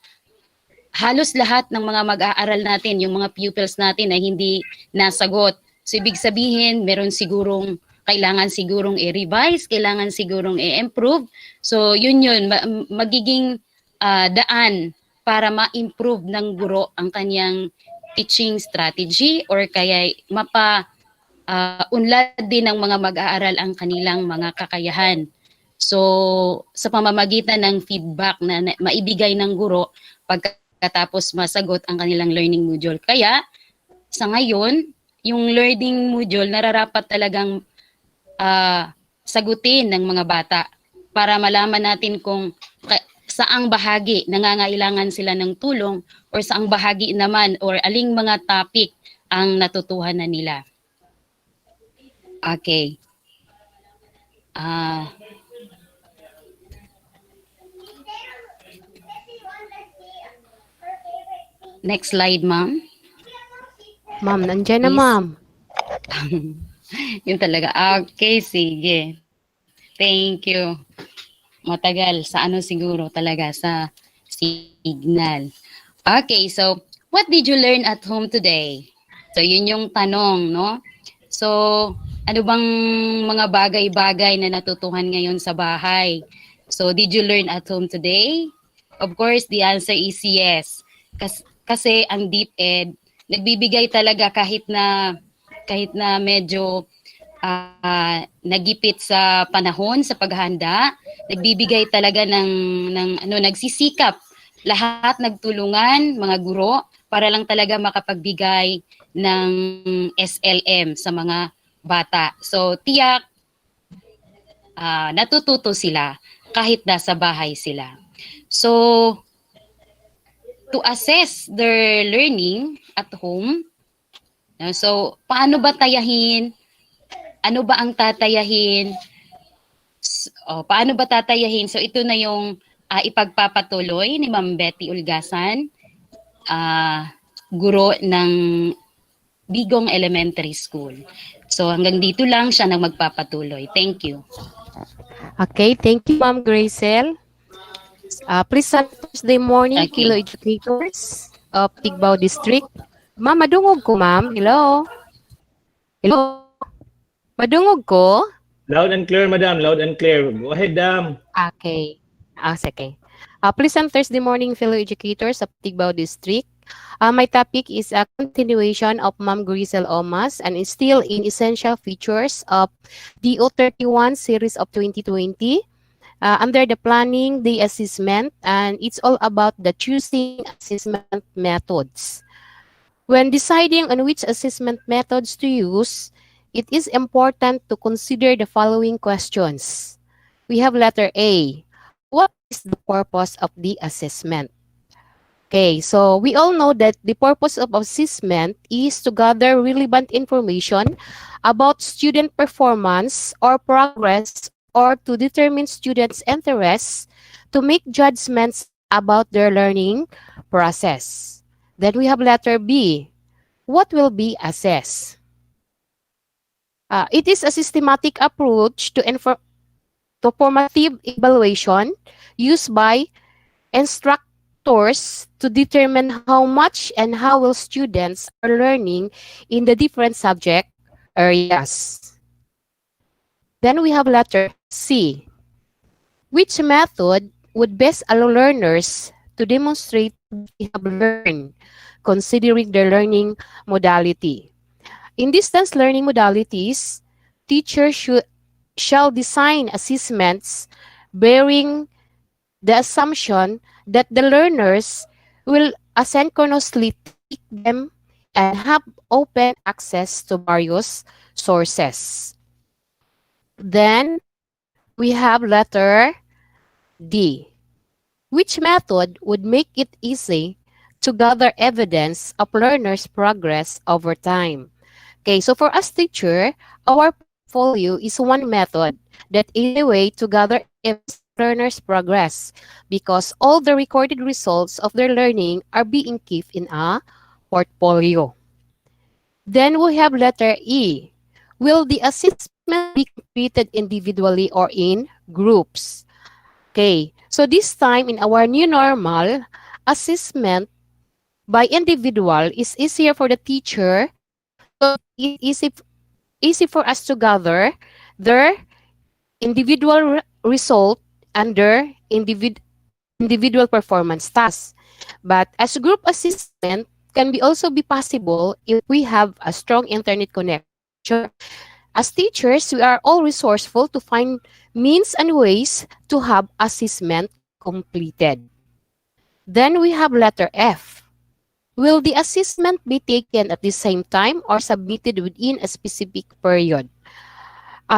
halos lahat ng mga mag-aaral natin, yung mga pupils natin ay hindi nasagot. So ibig sabihin, meron sigurong kailangan sigurong i-revise, kailangan sigurong i-improve. So yun, magiging daan para ma-improve ng guro ang kanyang teaching strategy or kaya unlad din ng mga mag-aaral ang kanilang mga kakayahan. So, sa pamamagitan ng feedback na maibigay ng guro pagkatapos masagot ang kanilang learning module. Kaya, sa ngayon, yung learning module nararapat talagang sagutin ng mga bata para malaman natin kung saang bahagi nangangailangan sila ng tulong or saang bahagi naman or aling mga topic ang natutuhan na nila. Okay. Next slide, ma'am. Ma'am, nandiyan na, ma'am. Yun talaga. Okay, sige. Thank you. Matagal. Sa ano siguro talaga? Sa signal. Okay, so what did you learn at home today? So yun yung tanong, no? So, ano bang mga bagay-bagay na natutuhan ngayon sa bahay? So, did you learn at home today? Of course, the answer is yes. Kasi ang DepEd, nagbibigay talaga kahit na medyo nagipit sa panahon, sa paghahanda, nagbibigay talaga nagsisikap. Lahat nagtulungan, mga guro, para lang talaga makapagbigay ng SLM sa mga bata. So, tiyak, natututo sila kahit nasa bahay sila. So, to assess their learning at home, so paano ba tayahin? Ano ba ang tatayahin? Paano ba tatayahin? So, ito na yung ipagpapatuloy ni Ma'am Betty Ulgasan, guro ng Bigong Elementary School. So, hanggang dito lang siya nang magpapatuloy. Thank you. Okay, thank you, Ma'am Gracel. Please, on Thursday morning, Okay. fellow educators of Tigbao District. Ma'am, madungog ko, ma'am. Hello? Hello? Madungog ko? Loud and clear, madam. Loud and clear. Go ahead, dam. Okay. Sige. Please, on Thursday morning, fellow educators of Tigbao District. My topic is a continuation of Ma'am Grisel Omas and is still in essential features of DO31 series of 2020. Under the planning, the assessment, and it's all about the choosing assessment methods. When deciding on which assessment methods to use, it is important to consider the following questions. We have letter A. What is the purpose of the assessment? Okay, so we all know that the purpose of assessment is to gather relevant information about student performance or progress or to determine students' interests to make judgments about their learning process. Then we have letter B. What will be assessed? It is a systematic approach to formative evaluation used by instructors to determine how much and how well students are learning in the different subject areas. Then we have letter C. Which method would best allow learners to demonstrate they have learned, considering their learning modality? In distance learning modalities, teachers shall design assessments bearing the assumption that the learners will asynchronously take them and have open access to various sources. Then we have letter D. Which method would make it easy to gather evidence of learners' progress over time? Okay, so for us teacher, our portfolio is one method that is a way to gather evidence of learners' progress because all the recorded results of their learning are being kept in a portfolio. Then we have letter E. Will the assessment be completed individually or in groups? Okay, so this time in our new normal, assessment by individual is easier for the teacher. So it's easy for us to gather their individual result and their individual performance tasks. But as group assessment can also be possible if we have a strong internet connection. As teachers, we are all resourceful to find means and ways to have assessment completed. Then we have letter F. Will the assessment be taken at the same time or submitted within a specific period?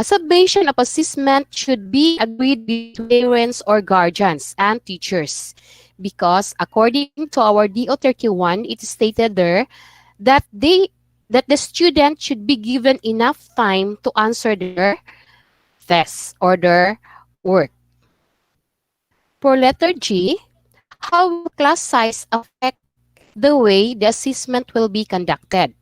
Submission of assessment should be agreed between parents or guardians and teachers because according to our DO31, it is stated there that the student should be given enough time to answer their tests or their work. For letter G, how will class size affect the way the assessment will be conducted?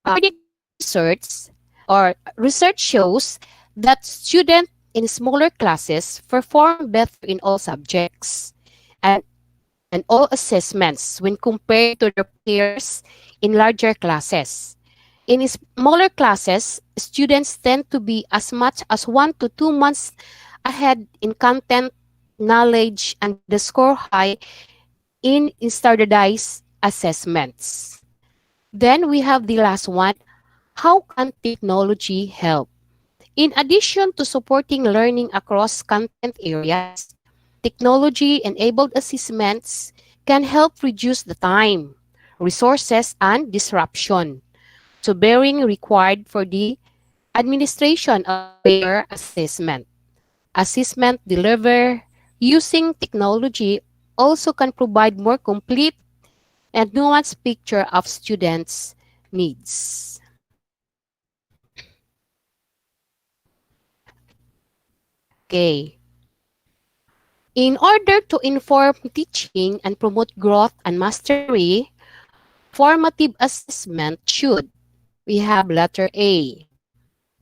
According to research shows that students in smaller classes perform better in all subjects and all assessments when compared to their peers in larger classes. In smaller classes, students tend to be as much as 1 to 2 months ahead in content, knowledge, and the score high in standardized assessments. Then we have the last one. How can technology help? In addition to supporting learning across content areas, technology-enabled assessments can help reduce the time, resources, and disruption to bearing required for the administration of their assessment. Assessment deliver using technology also can provide more complete and nuanced picture of students' needs. Okay. In order to inform teaching and promote growth and mastery, formative assessment should, we have letter A,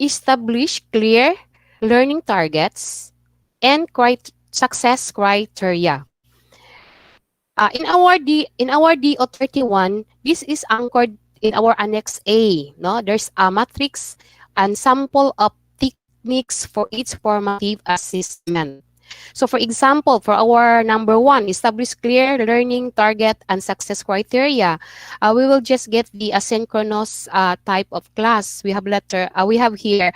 establish clear learning targets and success criteria. In our DO31, this is anchored in our Annex A. No, there's a matrix and sample of techniques for each formative assessment. So, for example, for our number 1, establish clear learning target and success criteria. We will just get the asynchronous type of class. We have here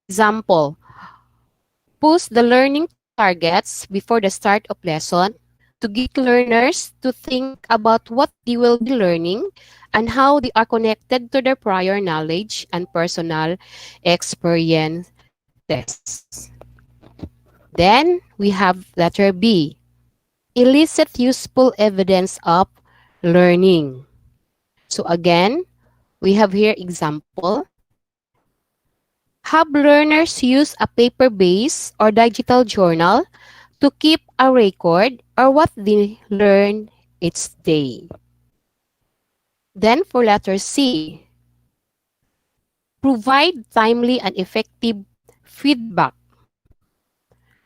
example. Post the learning targets before the start of lesson to get learners to think about what they will be learning and how they are connected to their prior knowledge and personal experiences. Then we have letter B, elicit useful evidence of learning. So again, we have here example. Have learners use a paper-based or digital journal to keep a record or what they learn each day. Then for letter C, provide timely and effective feedback.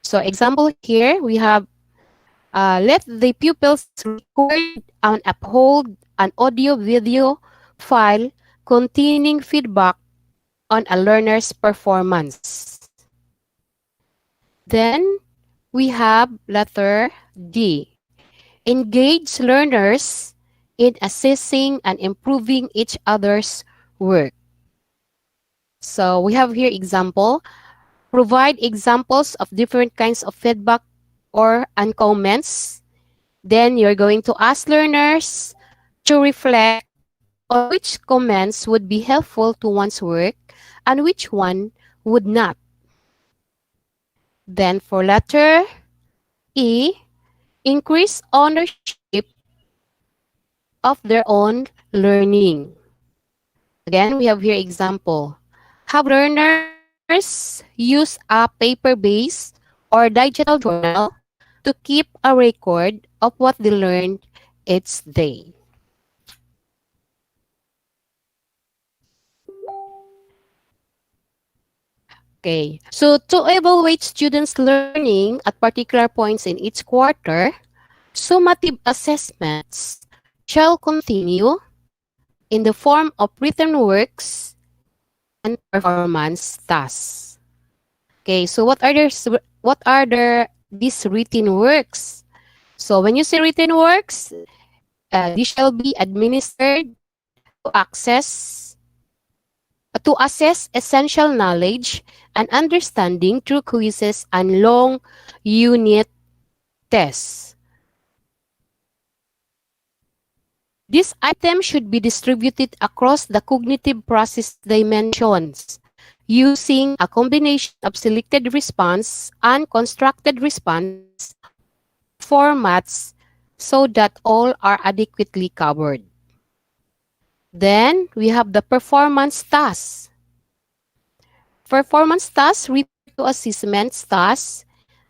So example here, we have let the pupils record and uphold an audio-video file containing feedback on a learner's performance. Then we have letter D. Engage learners in assessing and improving each other's work. So we have here example. Provide examples of different kinds of feedback and comments. Then you're going to ask learners to reflect on which comments would be helpful to one's work and which one would not. Then for letter E, increase ownership of their own learning. Again, we have here example. Have learners use a paper-based or digital journal to keep a record of what they learned each day. Okay, so to evaluate students' learning at particular points in each quarter, summative assessments shall continue in the form of written works and performance tasks. Okay, so these written works? So when you say written works, these shall be administered to assess essential knowledge and understanding through quizzes and long unit tests. This item should be distributed across the cognitive process dimensions using a combination of selected response and constructed response formats so that all are adequately covered. Then we have the performance tasks. Performance tasks refer to assessment tasks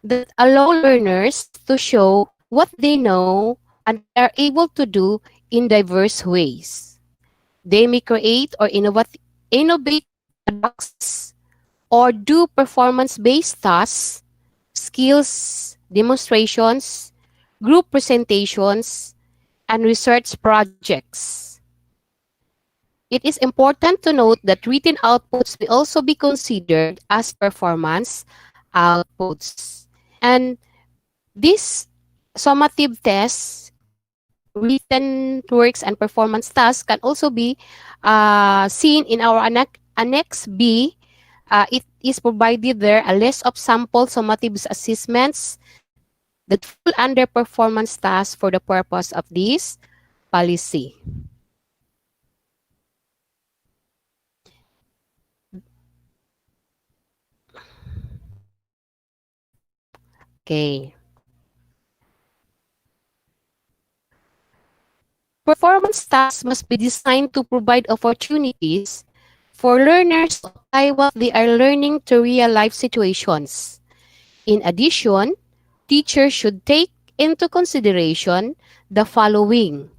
that allow learners to show what they know and are able to do in diverse ways. They may create or innovate products or do performance-based tasks, skills demonstrations, group presentations, and research projects. It is important to note that written outputs may also be considered as performance outputs. And these summative tests, written works, and performance tasks can also be seen in our Annex B. It is provided there a list of sample summative assessments that fall under performance tasks for the purpose of this policy. Okay. Performance tasks must be designed to provide opportunities for learners to apply what they are learning to real-life situations. In addition, teachers should take into consideration the following.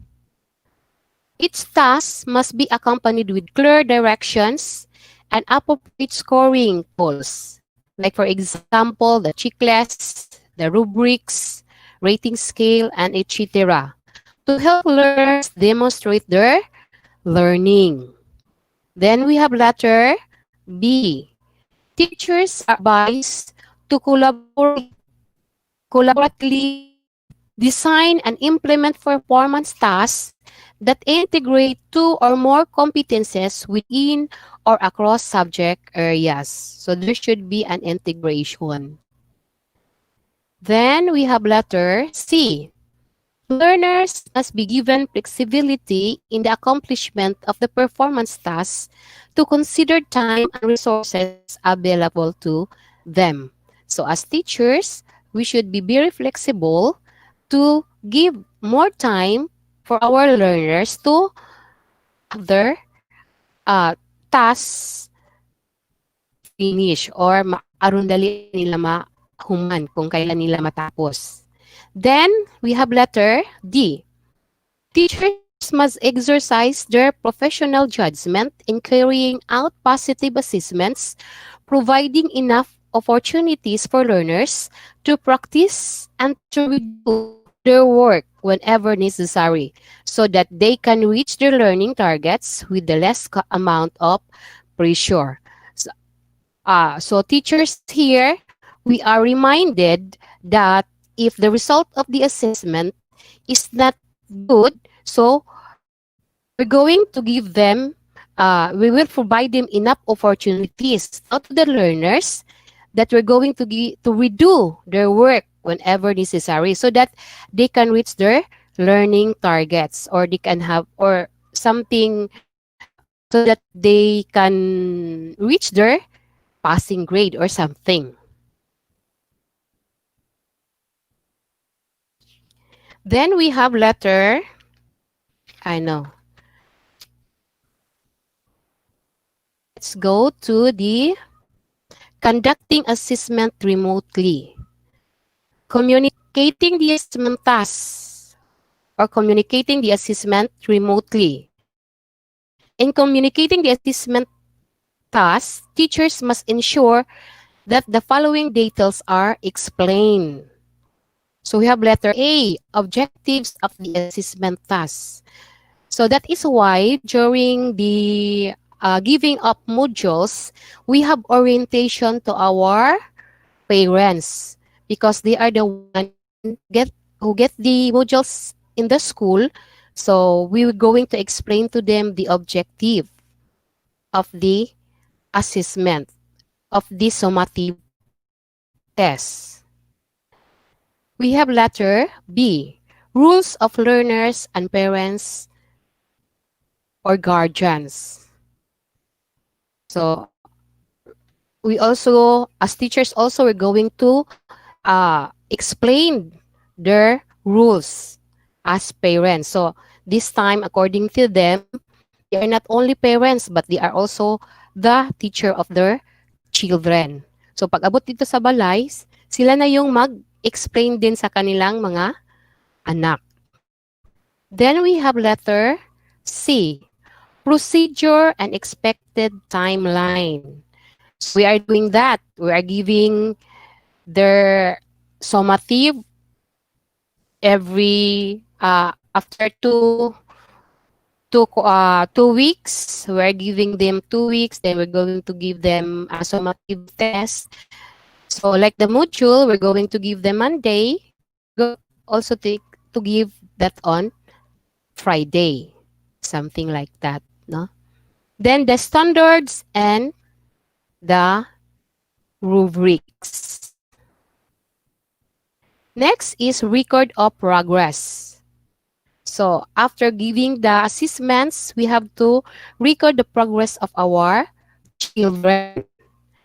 Each task must be accompanied with clear directions and appropriate scoring tools. Like for example, the checklists, the rubrics, rating scale, and etc. to help learners demonstrate their learning. Then we have letter B. Teachers are advised to collaboratively design and implement performance tasks that integrate two or more competences within or across subject areas. So there should be an integration. Then we have letter C. Learners must be given flexibility in the accomplishment of the performance tasks to consider time and resources available to them. So as teachers, we should be very flexible to give more time for our learners to have their tasks finish or aron dali nila mahuman kung kailan nila matapos. Then, we have letter D. Teachers must exercise their professional judgment in carrying out positive assessments, providing enough opportunities for learners to practice and to review their work whenever necessary so that they can reach their learning targets with the less amount of pressure. So teachers here, we are reminded that if the result of the assessment is not good, so we're going to give them, we will provide them enough opportunities, not to the learners, that we're going to redo their work whenever necessary so that they can reach their learning targets or they can have or something so that they can reach their passing grade or something. Then we have letter, I know. Let's go to the conducting assessment remotely. Communicating the assessment tasks or communicating the assessment remotely. In communicating the assessment tasks, teachers must ensure that the following details are explained. So we have letter A, objectives of the assessment tasks. So that is why during the giving up modules, we have orientation to our parents because they are the one who get the modules in the school. So we were going to explain to them the objective of the assessment of the summative test. We have letter B, rules of learners and parents or guardians. So we also, as teachers also, we're going to explain their rules as parents. So this time, according to them, they are not only parents, but they are also the teacher of their children. So pag abot dito sa balay, sila na yung mag-explain din sa kanilang mga anak. Then we have letter C, procedure and expected timeline. So we are doing that. We are giving their summative every after 2 weeks. We are giving them 2 weeks. Then we're going to give them a summative test. So like the module, we're going to give them Monday. Also to give that on Friday, something like that, no? Then the standards and the rubrics. Next is record of progress. So after giving the assessments, we have to record the progress of our children.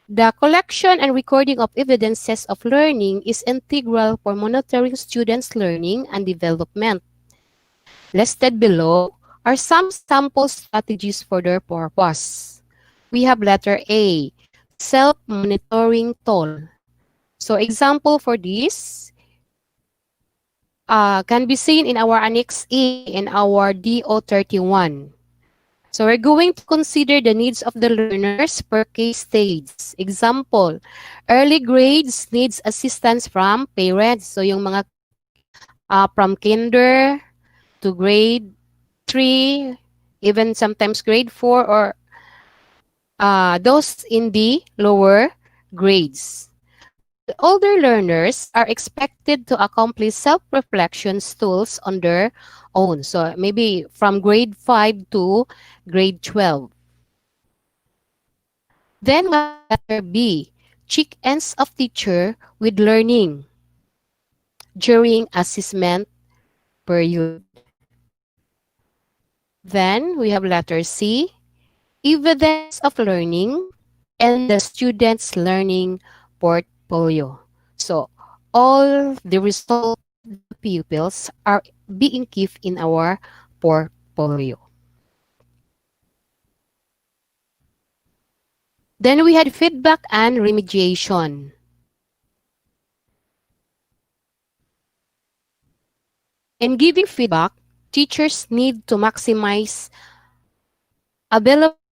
The collection and recording of evidences of learning is integral for monitoring students' learning and development. Listed below are some sample strategies for their purpose. We have letter A, self-monitoring tool. So example for this can be seen in our Annex A in our DO31. So we're going to consider the needs of the learners per case stage. Example, early grades needs assistance from parents. So yung mga from kinder to grade 3, even sometimes grade 4, or those in the lower grades. The older learners are expected to accomplish self-reflection tools on their own. So maybe from grade 5 to grade 12. Then letter B, check-ins of teacher with learning during assessment period. Then we have letter C, evidence of learning and the student's learning portfolio. So all the results of the pupils are being kept in our portfolio. Then we had feedback and remediation. In giving feedback, teachers need to maximize available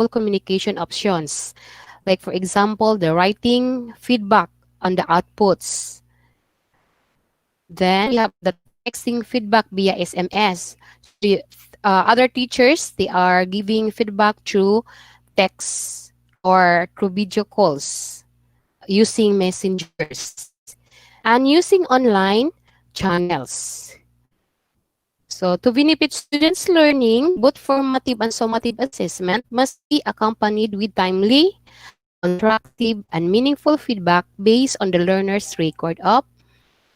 communication options. Like for example, the writing feedback on the outputs. Then we have the texting feedback via SMS. Other teachers, they are giving feedback through text or through video calls using messengers and using online channels. So to benefit students' learning, both formative and summative assessment must be accompanied with timely, constructive, and meaningful feedback based on the learner's record of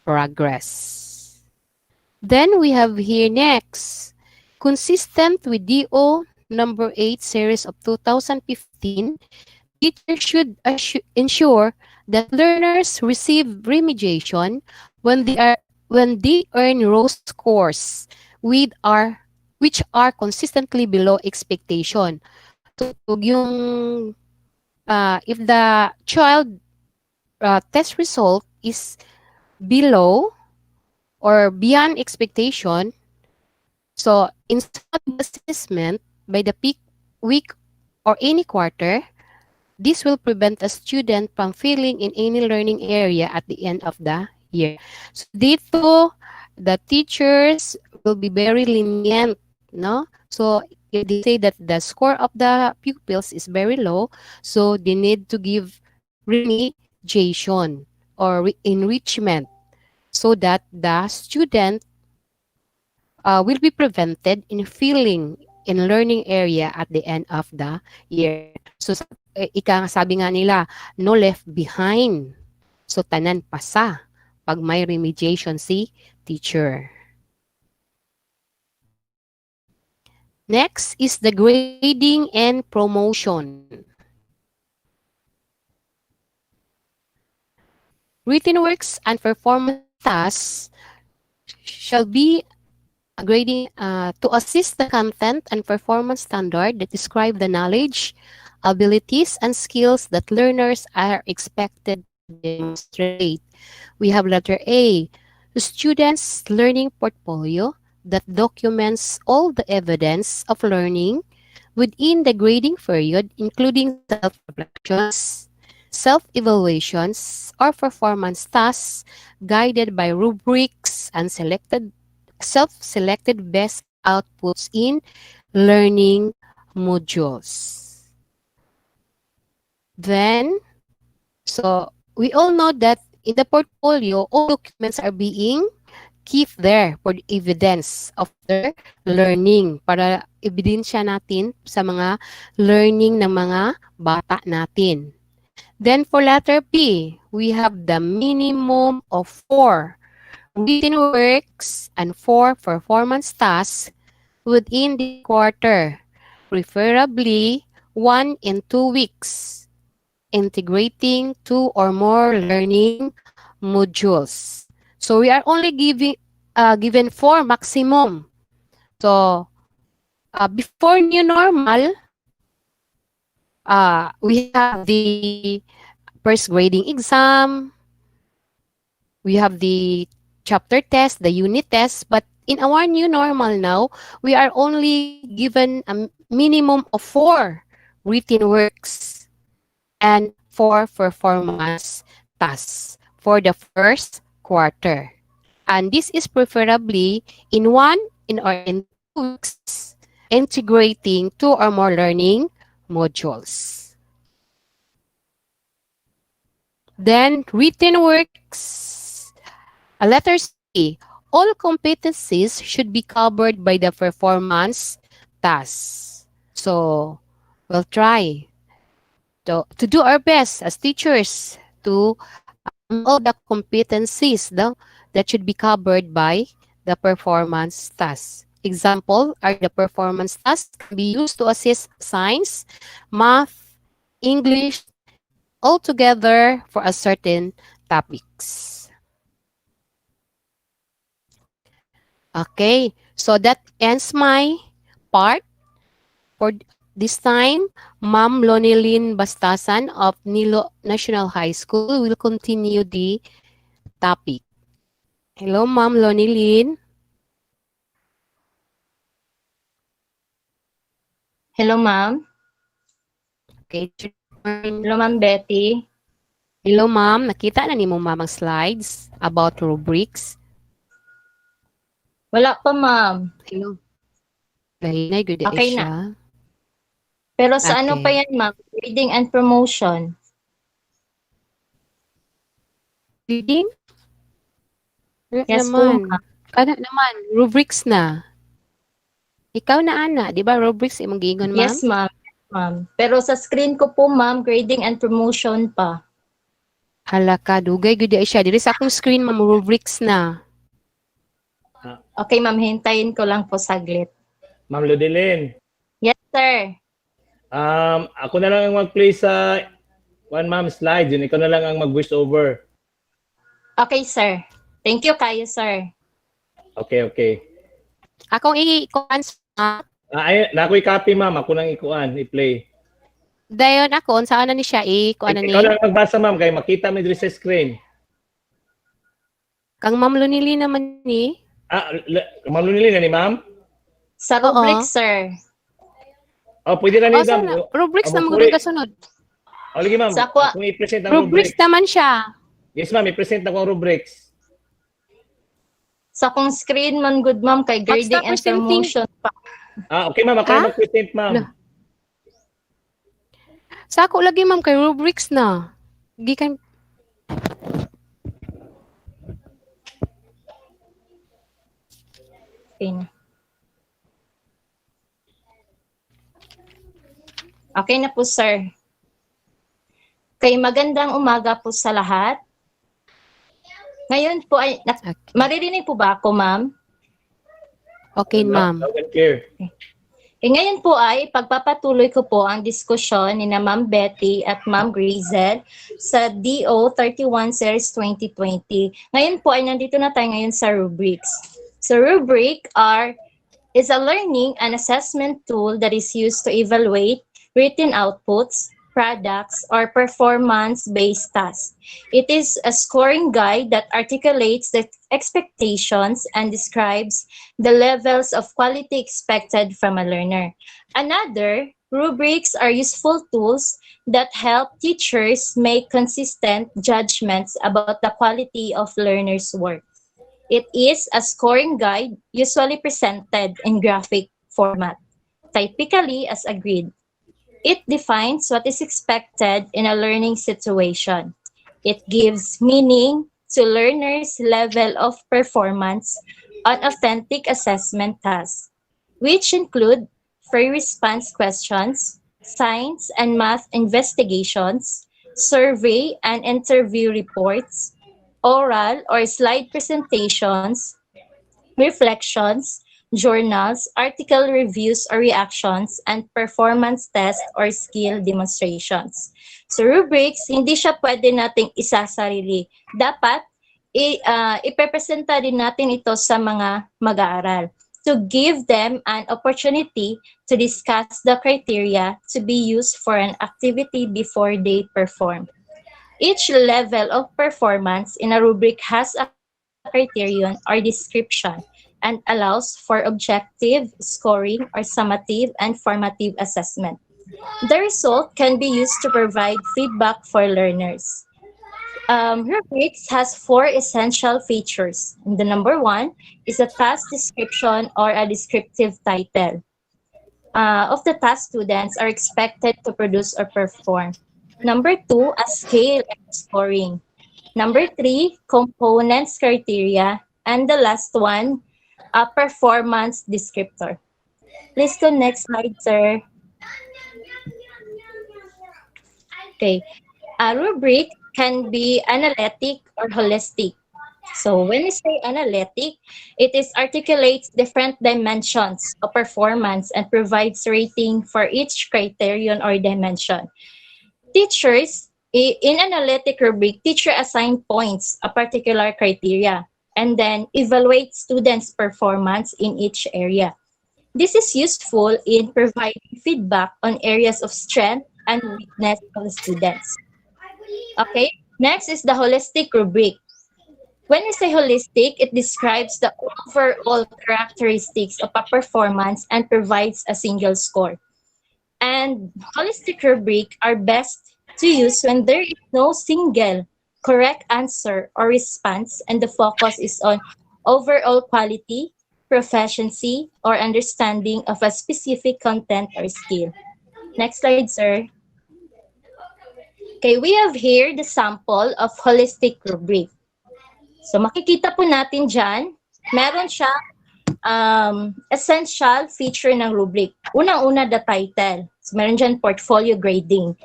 progress. Then we have here next, consistent with DO number 8 series of 2015, teachers should ensure that learners receive remediation when they earn raw scores which are consistently below expectation. So yung if the child test result is below or beyond expectation, so in summative assessment by the peak week or any quarter, this will prevent a student from failing in any learning area at the end of the year. So dito, the teachers will be very lenient, no? So if they say that the score of the pupils is very low, so they need to give remediation or enrichment so that the student will be prevented in failing in learning area at the end of the year. So sabi nga nila, no left behind. So tanan pasa pag may remediation si teacher. Next is the grading and promotion. Written works and performance tasks shall be grading to assist the content and performance standard that describe the knowledge, abilities, and skills that learners are expected to demonstrate. We have letter A, the student's learning portfolio that documents all the evidence of learning within the grading period, including self-reflections, self-evaluations, or performance tasks guided by rubrics and self-selected best outputs in learning modules. Then, so we all know that in the portfolio, all documents are being keep there for the evidence of their learning, para ebidensya natin sa mga learning ng mga bata natin. Then for letter B, we have the minimum of 4 written works and 4 performance tasks within the quarter, preferably 1 in 2 weeks, integrating 2 or more learning modules. So we are only given 4 maximum. So before new normal, we have the first grading exam, we have the chapter test, the unit test, but in our new normal now, we are only given a minimum of 4 written works and 4 performance tasks for the first quarter. And this is preferably in 1 or in 2 weeks, integrating 2 or more learning modules. Then written works. Letter C. All competencies should be covered by the performance tasks. So we'll try to do our best as teachers to all the competencies that should be covered by the performance tasks. Example are the performance tasks can be used to assist science, math, English, all together for a certain topics. Okay, so that ends my part. For this time, Ma'am Lonilyn Bastasan of Nilo National High School will continue the topic. Hello, Ma'am Lonilyn. Hello, ma'am. Okay. Hello, Ma'am Betty. Hello, ma'am. Nakita na ni mo ma'am ang slides about rubrics? Wala pa, ma'am. Hello. Lahinay, good Okay siya. na. Pero sa ano Okay. pa yan, ma'am? Reading and promotion. Reading? Yes po, naman. ma'am. Kana naman, rubrics na. Ikaw na, Ana. Di ba rubrics imong giingon, ma'am? Yes, ma'am. Ma'am. Pero sa screen ko po, ma'am, grading and promotion pa. Hala ka, dugay good siya. Diri sa akong screen, ma'am, rubrics na. Okay, ma'am, hintayin ko lang po saglit. Ma'am Lodelin, Yes, sir. ako na lang ang mag-play sa one ma'am slide. Yun, ikaw na lang ang mag-voice over. Okay, sir. Thank you kayo, sir. Okay. Akong i-kuan Na ako'y copy, ma'am. Ako nang ikuan, i-play. dayon ako, saan na ni siya i-kuan na ni? Ikaw lang magbasa, ma'am, kay makita mo diri sa screen. Kang Ma'am Lunili naman ni? Ma'am Lunili na ni ma'am? Sa rubrics, sir. Pwede na ni ma'am. Sana, rubrics na Amo, magulog kasunod. Lagi, ma'am. Sa kwa- Akong i-present ang Rubrics rubrics. naman siya. Yes, ma'am. I-present ako ang rubrics. Sa kong screen, man, good, ma'am, kay grading Basta and presenting. promotion pa. Okay, ma'am. Ako na mag-present, ma'am. Sa ako lagi, ma'am, kay rubrics na. Gikan. Okay na. Okay na po, sir. Kay magandang umaga po sa lahat. Ngayon po ay, maririnig po ba ako, ma'am? Okay, ma'am. Ngayon po ay pagpapatuloy ko po ang diskusyon ni na Ma'am Betty at Ma'am Grazel sa DO 31 Series 2020. Ngayon po ay nandito na tayo ngayon sa rubrics. So rubric is a learning and assessment tool that is used to evaluate written outputs, products, or performance-based tasks. It is a scoring guide that articulates the expectations and describes the levels of quality expected from a learner. Another, rubrics are useful tools that help teachers make consistent judgments about the quality of learners' work. It is a scoring guide usually presented in graphic format, typically as a grid. It defines what is expected in a learning situation. It gives meaning to learners' level of performance on authentic assessment tasks, which include free response questions, science and math investigations, survey and interview reports, oral or slide presentations, reflections, journals, article reviews or reactions, and performance tests or skill demonstrations. So rubrics, hindi siya pwede nating isasarili. Dapat ipepresenta din natin ito sa mga mag-aaral to give them an opportunity to discuss the criteria to be used for an activity before they perform. Each level of performance in a rubric has a criterion or description and allows for objective, scoring, or summative and formative assessment. The result can be used to provide feedback for learners. Rubrics has 4 essential features. And the number 1 is a task description or a descriptive title of the task students are expected to produce or perform. Number 2, a scale and scoring. Number 3, components criteria. And the last one, a performance descriptor. Please go next slide, sir. Okay. A rubric can be analytic or holistic. So when we say analytic, it is articulates different dimensions of performance and provides rating for each criterion or dimension. Teachers, in analytic rubric, teacher assign points a particular criteria and then evaluate students' performance in each area. This is useful in providing feedback on areas of strength and weakness of the students. Okay, next is the holistic rubric. When we say holistic, it describes the overall characteristics of a performance and provides a single score. And holistic rubric are best to use when there is no single correct answer or response and the focus is on overall quality, proficiency, or understanding of a specific content or skill. Next slide, sir. Okay, we have here the sample of holistic rubric. So makikita po natin dyan, meron siya essential feature ng rubric. Unang-una, the title. So meron dyan portfolio grading.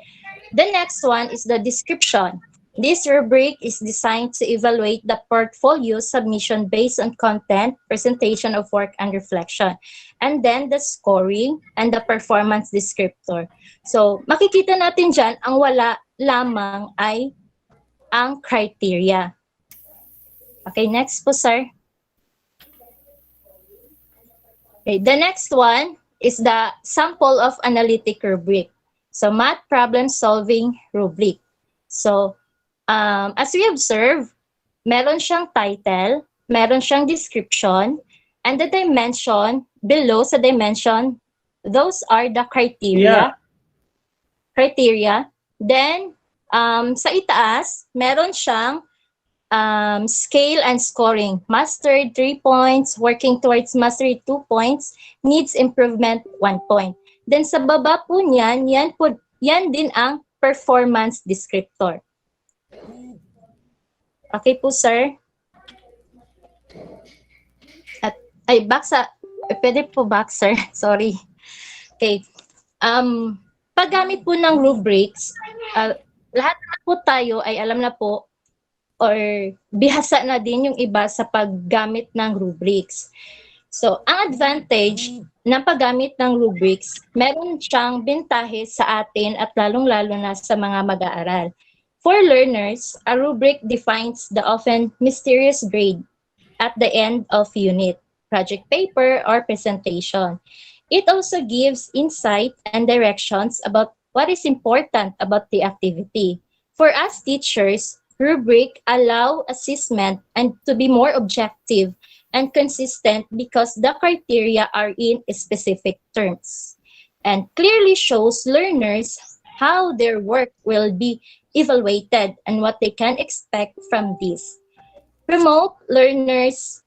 The next one is the description. This rubric is designed to evaluate the portfolio submission based on content, presentation of work, and reflection. And then the scoring and the performance descriptor. So makikita natin dyan, ang wala lamang ay ang criteria. Okay, next po, sir. Okay, the next one is the sample of analytic rubric. So, math problem solving rubric. So, as we observe, meron siyang title, meron siyang description, and the dimension, below sa dimension, those are the criteria. Criteria. Then, sa itaas, meron siyang scale and scoring. Mastered 3 points, working towards mastery 2 points, needs improvement 1 point. Then sa baba po niyan, yan din ang performance descriptor. Okay po, sir. Pwede po back, sir. Sorry. Okay. Paggamit po ng rubrics, lahat na po tayo ay alam na po or bihasa na din yung iba sa paggamit ng rubrics. So, ang advantage ng paggamit ng rubrics, meron siyang bentahe sa atin at lalong-lalo na sa mga mag-aaral. For learners, a rubric defines the often mysterious grade at the end of unit, project paper, or presentation. It also gives insight and directions about what is important about the activity. For us teachers, rubric allow assessment and to be more objective and consistent because the criteria are in specific terms and clearly shows learners how their work will be evaluated and what they can expect from this. Promote learners'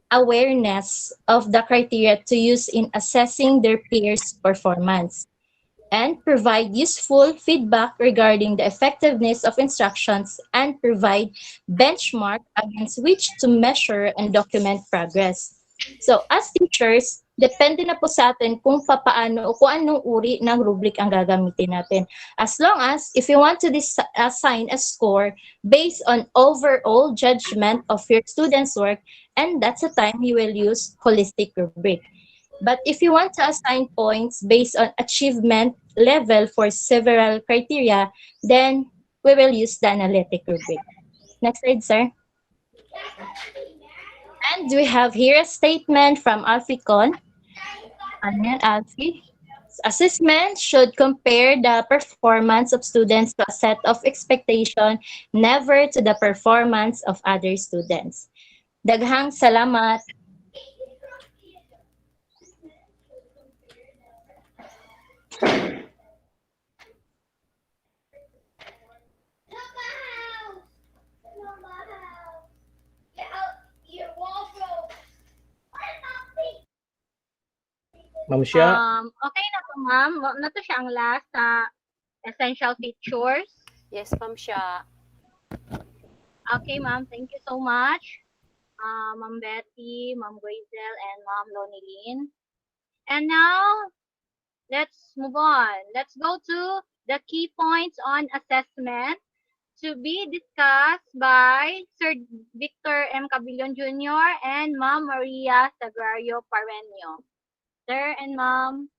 awareness of the criteria to use in assessing their peers' performance and provide useful feedback regarding the effectiveness of instructions and provide benchmark against which to measure and document progress. So as teachers, depende na po sa atin kung papaano o kung anong uri ng rubric ang gagamitin natin. As long as if you want to assign a score based on overall judgment of your students' work, and that's the time you will use holistic rubric. But if you want to assign points based on achievement level for several criteria, then we will use the analytic rubric. Next slide, sir. And we have here a statement from Alficon. Ano yan, Alfie? Assessment should compare the performance of students to a set of expectation, never to the performance of other students. Daghang salamat. Ma'am siya. Okay na to, ma'am. Na to siya ang last sa essential features. Yes, Ma'am Sha. Okay, ma'am. Thank you so much. Ma'am Betty, Ma'am Grazel, and Ma'am Lonilyn. And now, let's move on. Let's go to the key points on assessment to be discussed by Sir Victor M. Cabillon Jr. and Ma'am Maria Sagrario Pareño. Sir and Ma'am.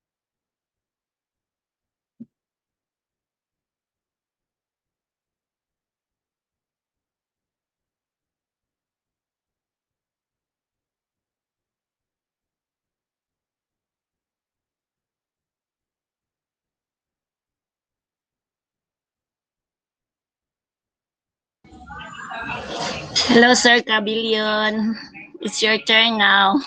Hello, Sir Cabillon. It's your turn now.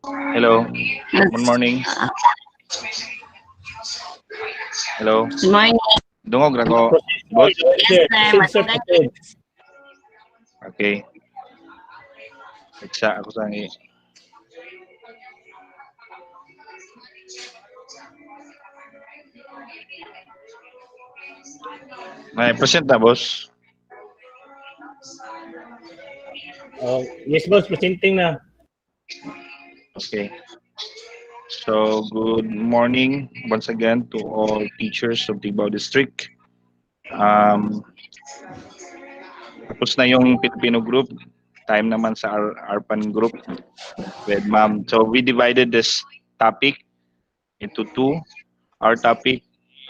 Hello. Good morning. Hello. Good morning. Dungog ra ko, boss. Yes, sir. Okay. Iksa ako sa ngi. May present na, boss. Yes, boss. Presenting na. Okay. So, good morning once again to all teachers of Tibao District. Tapos na yung Filipino group. Time naman sa ARPAN group with ma'am. So, we divided this topic into two. Our topic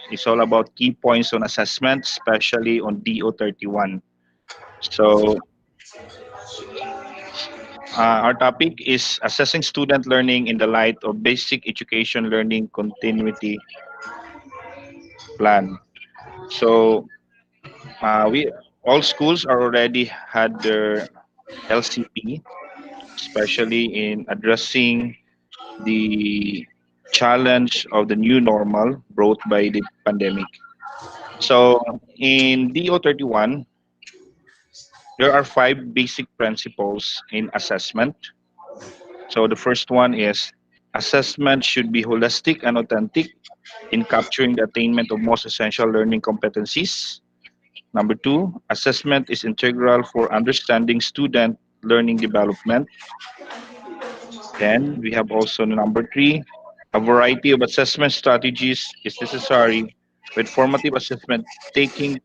is all about key points on assessment, especially on DO31. So, our topic is assessing student learning in the light of basic education learning continuity plan. So, we all schools are already had their LCP, especially in addressing the challenge of the new normal brought by the pandemic. So, in DO31, there are 5 basic principles in assessment. So the first one is assessment should be holistic and authentic in capturing the attainment of most essential learning competencies. Number 2, assessment is integral for understanding student learning development. Then we have also number 3, a variety of assessment strategies is necessary with formative assessment taking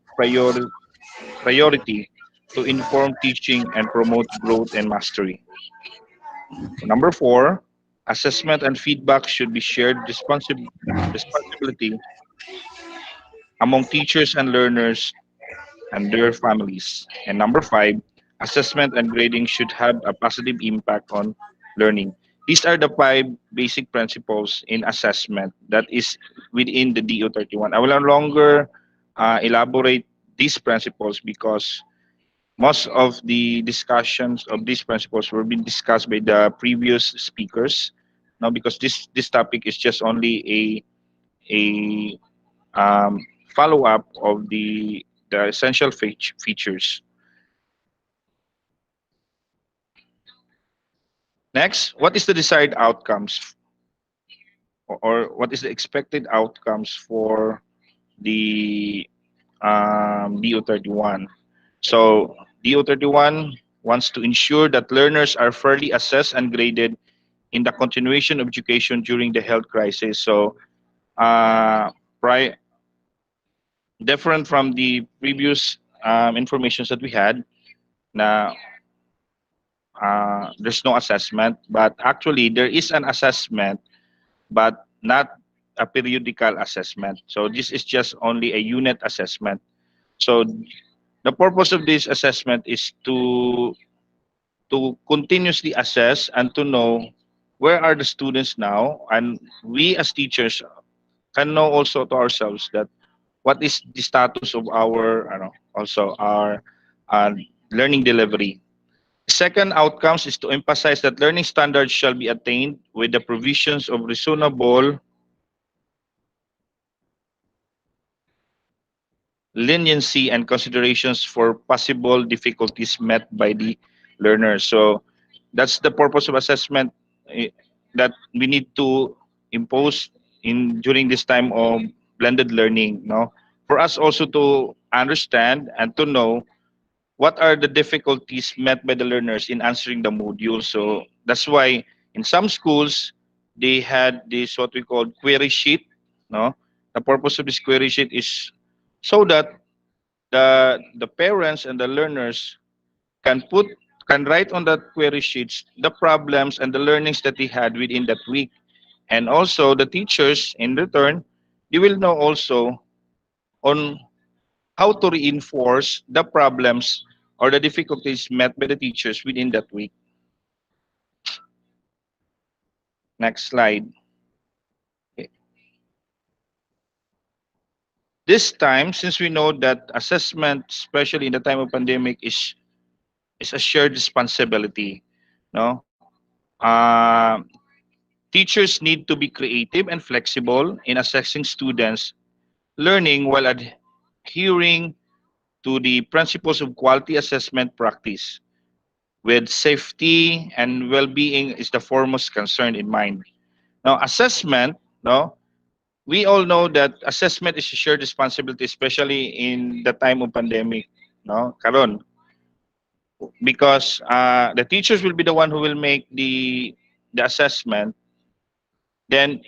priority to inform teaching and promote growth and mastery. Number 4, assessment and feedback should be shared responsibility among teachers and learners and their families. And number 5, assessment and grading should have a positive impact on learning. These are the 5 basic principles in assessment that is within the DO31. I will no longer elaborate these principles because most of the discussions of these principles were being discussed by the previous speakers. Now, because this topic is just only a follow up of the essential features. Next, what is the desired outcomes, or what is the expected outcomes for the DO31? So DO31 wants to ensure that learners are fairly assessed and graded in the continuation of education during the health crisis. So, different from the previous information that we had, na there's no assessment, but actually there is an assessment, but not a periodical assessment. So this is just only a unit assessment. So the purpose of this assessment is to continuously assess and to know where are the students now, and we as teachers can know also to ourselves that what is the status of our also our uh, learning delivery. Second outcomes is to emphasize that learning standards shall be attained with the provisions of reasonable leniency and considerations for possible difficulties met by the learner. So that's the purpose of assessment, that we need to impose in during this time of blended learning, no? For us also to understand and to know what are the difficulties met by the learners in answering the module. So that's why in some schools they had this what we call query sheet, no? The purpose of this query sheet is so that the parents and the learners can write on that query sheets the problems and the learnings that they had within that week, and also the teachers in return, they will know also on how to reinforce the problems or the difficulties met by the teachers within that week. Next slide. Okay. This time, since we know that assessment, especially in the time of pandemic, is a shared responsibility, no? Teachers need to be creative and flexible in assessing students' learning while adhering to the principles of quality assessment practice, with safety and well-being is the foremost concern in mind. Now, assessment, no, we all know that assessment is a shared responsibility, especially in the time of pandemic, no, karon, because the teachers will be the one who will make the assessment. Then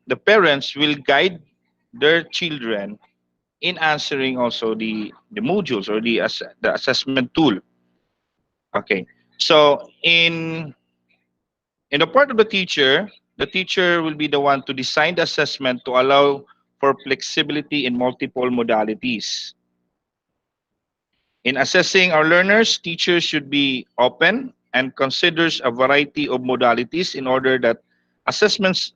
the parents will guide their children in answering also the modules or the assessment tool. Okay, so in the part of the teacher will be the one to design the assessment to allow for flexibility in multiple modalities. In assessing our learners, teachers should be open and considers a variety of modalities in order that assessments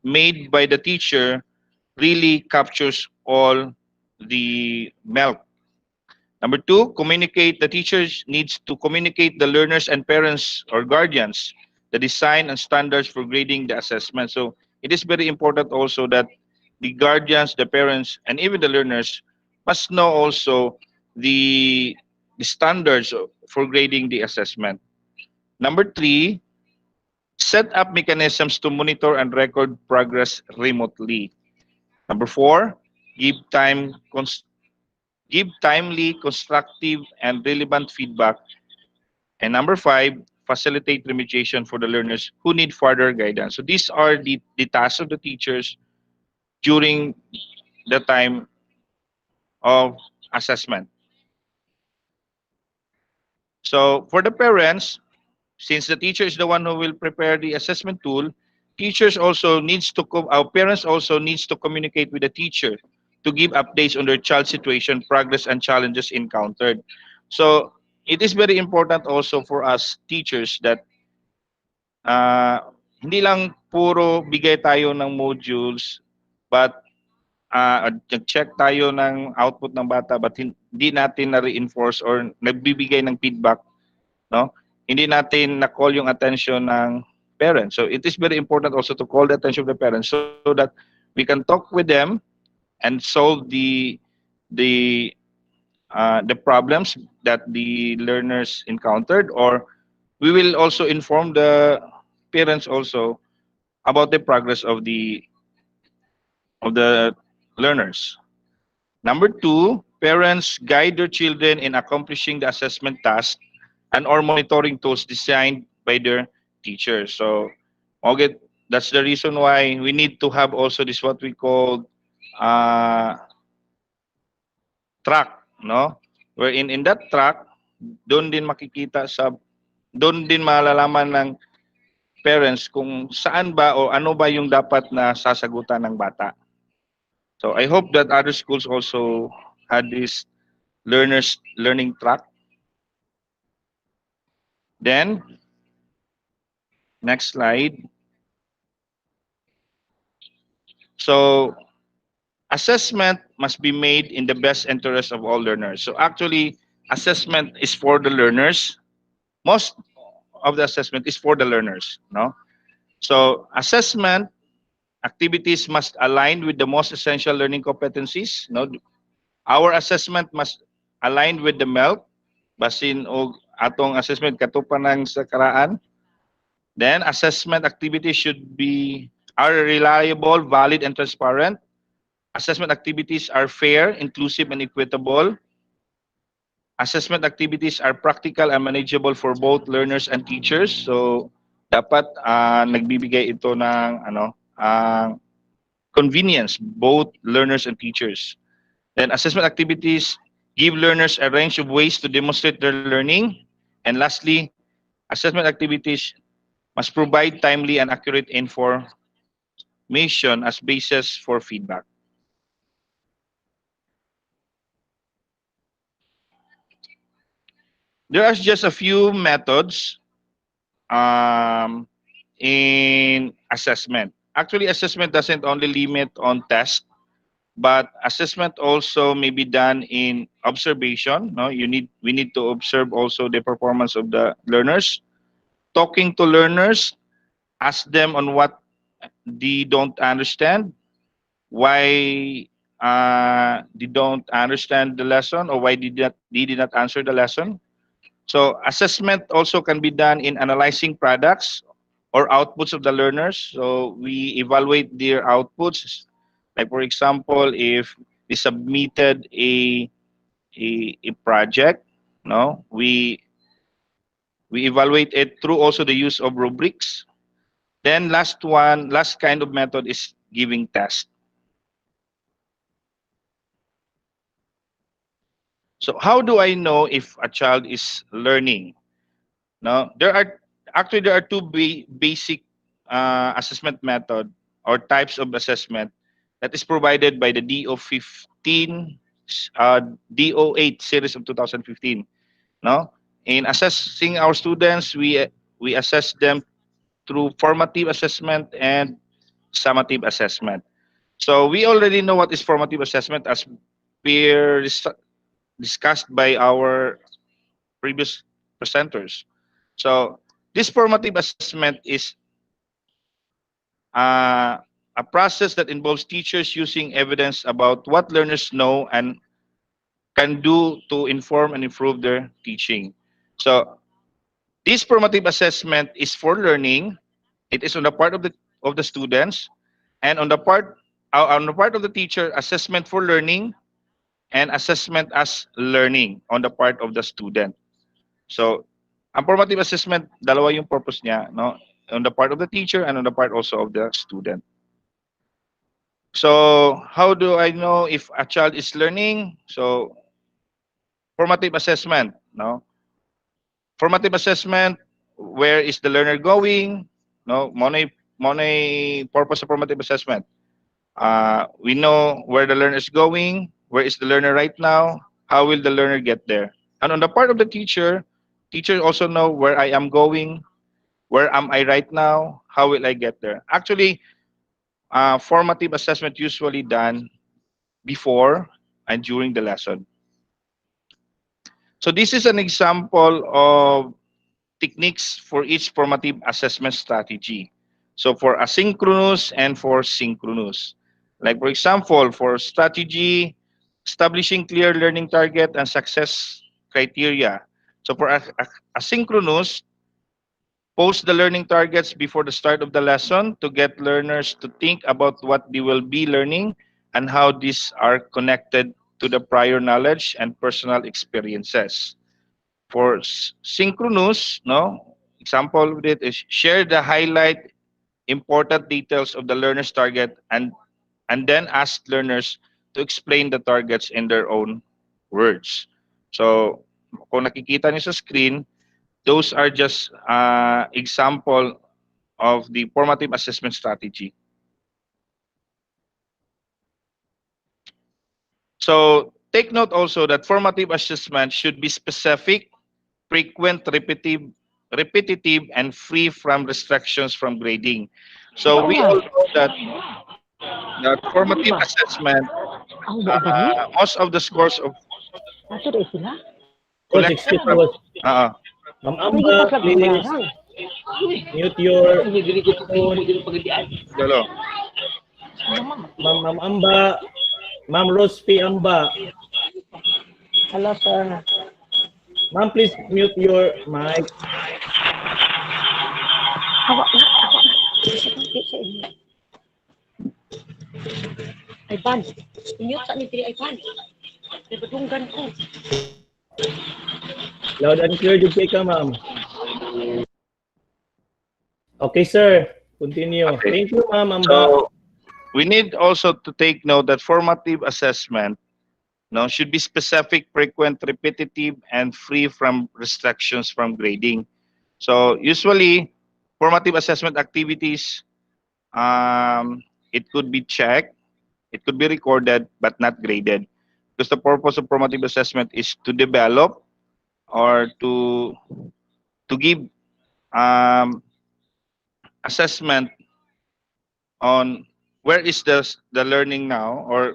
made by the teacher really captures all the milk. Number two, communicate. The teachers needs to communicate the learners and parents or guardians the design and standards for grading the assessment. So it is very important also that the guardians, the parents, and even the learners must know also the the standards for grading the assessment. Number three, set up mechanisms to monitor and record progress remotely. Number four, give time give timely, constructive, and relevant feedback. And number five, facilitate remediation for the learners who need further guidance. So these are the tasks of the teachers during the time of assessment. So for the parents, since the teacher is the one who will prepare the assessment tool, our parents also needs to communicate with the teacher to give updates on their child's situation, progress, and challenges encountered. So it is very important also for us teachers that hindi lang puro bigay tayo ng modules, but check tayo ng output ng bata, but hindi natin na-reinforce or nagbibigay ng feedback, no? Hindi natin na-call yung attention ng parents. So it is very important also to call the attention of the parents so that we can talk with them and solve the the problems that the learners encountered, or we will also inform the parents also about the progress of the learners. Number two, parents guide their children in accomplishing the assessment task and or monitoring tools designed by their teachers. So, okay, that's the reason why we need to have also this what we call uh, track, no? Wherein in that track, doon din makikita sa doon din malalaman ng parents kung saan ba o ano ba yung dapat na sasagutan ng bata. So I hope that other schools also had this learners learning track. Then, next slide. So assessment must be made in the best interest of all learners. So actually, assessment is for the learners. Most of the assessment is for the learners, no? So assessment activities must align with the most essential learning competencies, no? Our assessment must align with the MELC, basin o atong assessment katupan sa karaan. Then assessment activities should be are reliable, valid, and transparent. Assessment activities are fair, inclusive, and equitable. Assessment activities are practical and manageable for both learners and teachers. So dapat nagbibigay ito ng convenience both learners and teachers. Then assessment activities give learners a range of ways to demonstrate their learning. And lastly, assessment activities must provide timely and accurate information as basis for feedback. There are just a few methods in assessment. Actually, assessment doesn't only limit on tests, but assessment also may be done in observation. No, we need to observe also the performance of the learners, talking to learners, ask them on what they don't understand, why they don't understand the lesson, or why they did not answer the lesson. So assessment also can be done in analyzing products or outputs of the learners. So we evaluate their outputs. Like for example, if they submitted a project, no, we evaluate it through also the use of rubrics. Then last kind of method is giving tests. So how do I know if a child is learning? No, there are two basic assessment method or types of assessment that is provided by the DO15 DO8 series of 2015. No, in assessing our students, we assess them through formative assessment and summative assessment. So we already know what is formative assessment as peer discussed by our previous presenters. So this formative assessment is a process that involves teachers using evidence about what learners know and can do to inform and improve their teaching. So this formative assessment is for learning. It is on the part of the students, and on the part of the teacher, assessment for learning and assessment as learning on the part of the student. So, ang formative assessment, dalawa yung purpose niya, no? On the part of the teacher and on the part also of the student. So, how do I know if a child is learning? So, formative assessment, no? Formative assessment, where is the learner going? No, money purpose of formative assessment. We know where the learner is going, where is the learner right now, how will the learner get there? And on the part of the teacher, teachers also know where I am going, where am I right now, how will I get there? Actually, formative assessment usually done before and during the lesson. So this is an example of techniques for each formative assessment strategy. So for asynchronous and for synchronous. Like for example, for strategy, establishing clear learning target and success criteria. So for asynchronous, post the learning targets before the start of the lesson to get learners to think about what they will be learning and how these are connected to the prior knowledge and personal experiences. For synchronous, no, example of it is share the highlight important details of the learner's target and then ask learners to explain the targets in their own words. So, kung nakikita niyo sa screen, those are just example of the formative assessment strategy. So take note also that formative assessment should be specific, frequent, repetitive, and free from restrictions from grading. So we all know that formative assessment, most of the scores of Boss, collected excuse me, from, boss. uh, Ma'am Amba, please mute your phone. Lolo. Ma'am Amba, Ma'am Rose P. Amba. Hello, sir. Ma'am, please mute your mic. Ay, Ban. Inyot sa ni Ay, Ban. Nabadunggan ko. Loud and clear, jud kay ka, ma'am. Okay, sir. Continue. Okay. Thank you, Ma'am Amba. So we need also to take note that formative assessment should be specific, frequent, repetitive, and free from restrictions from grading. So usually, formative assessment activities, it could be checked, it could be recorded, but not graded. Because the purpose of formative assessment is to develop or to give assessment on where is the learning now, or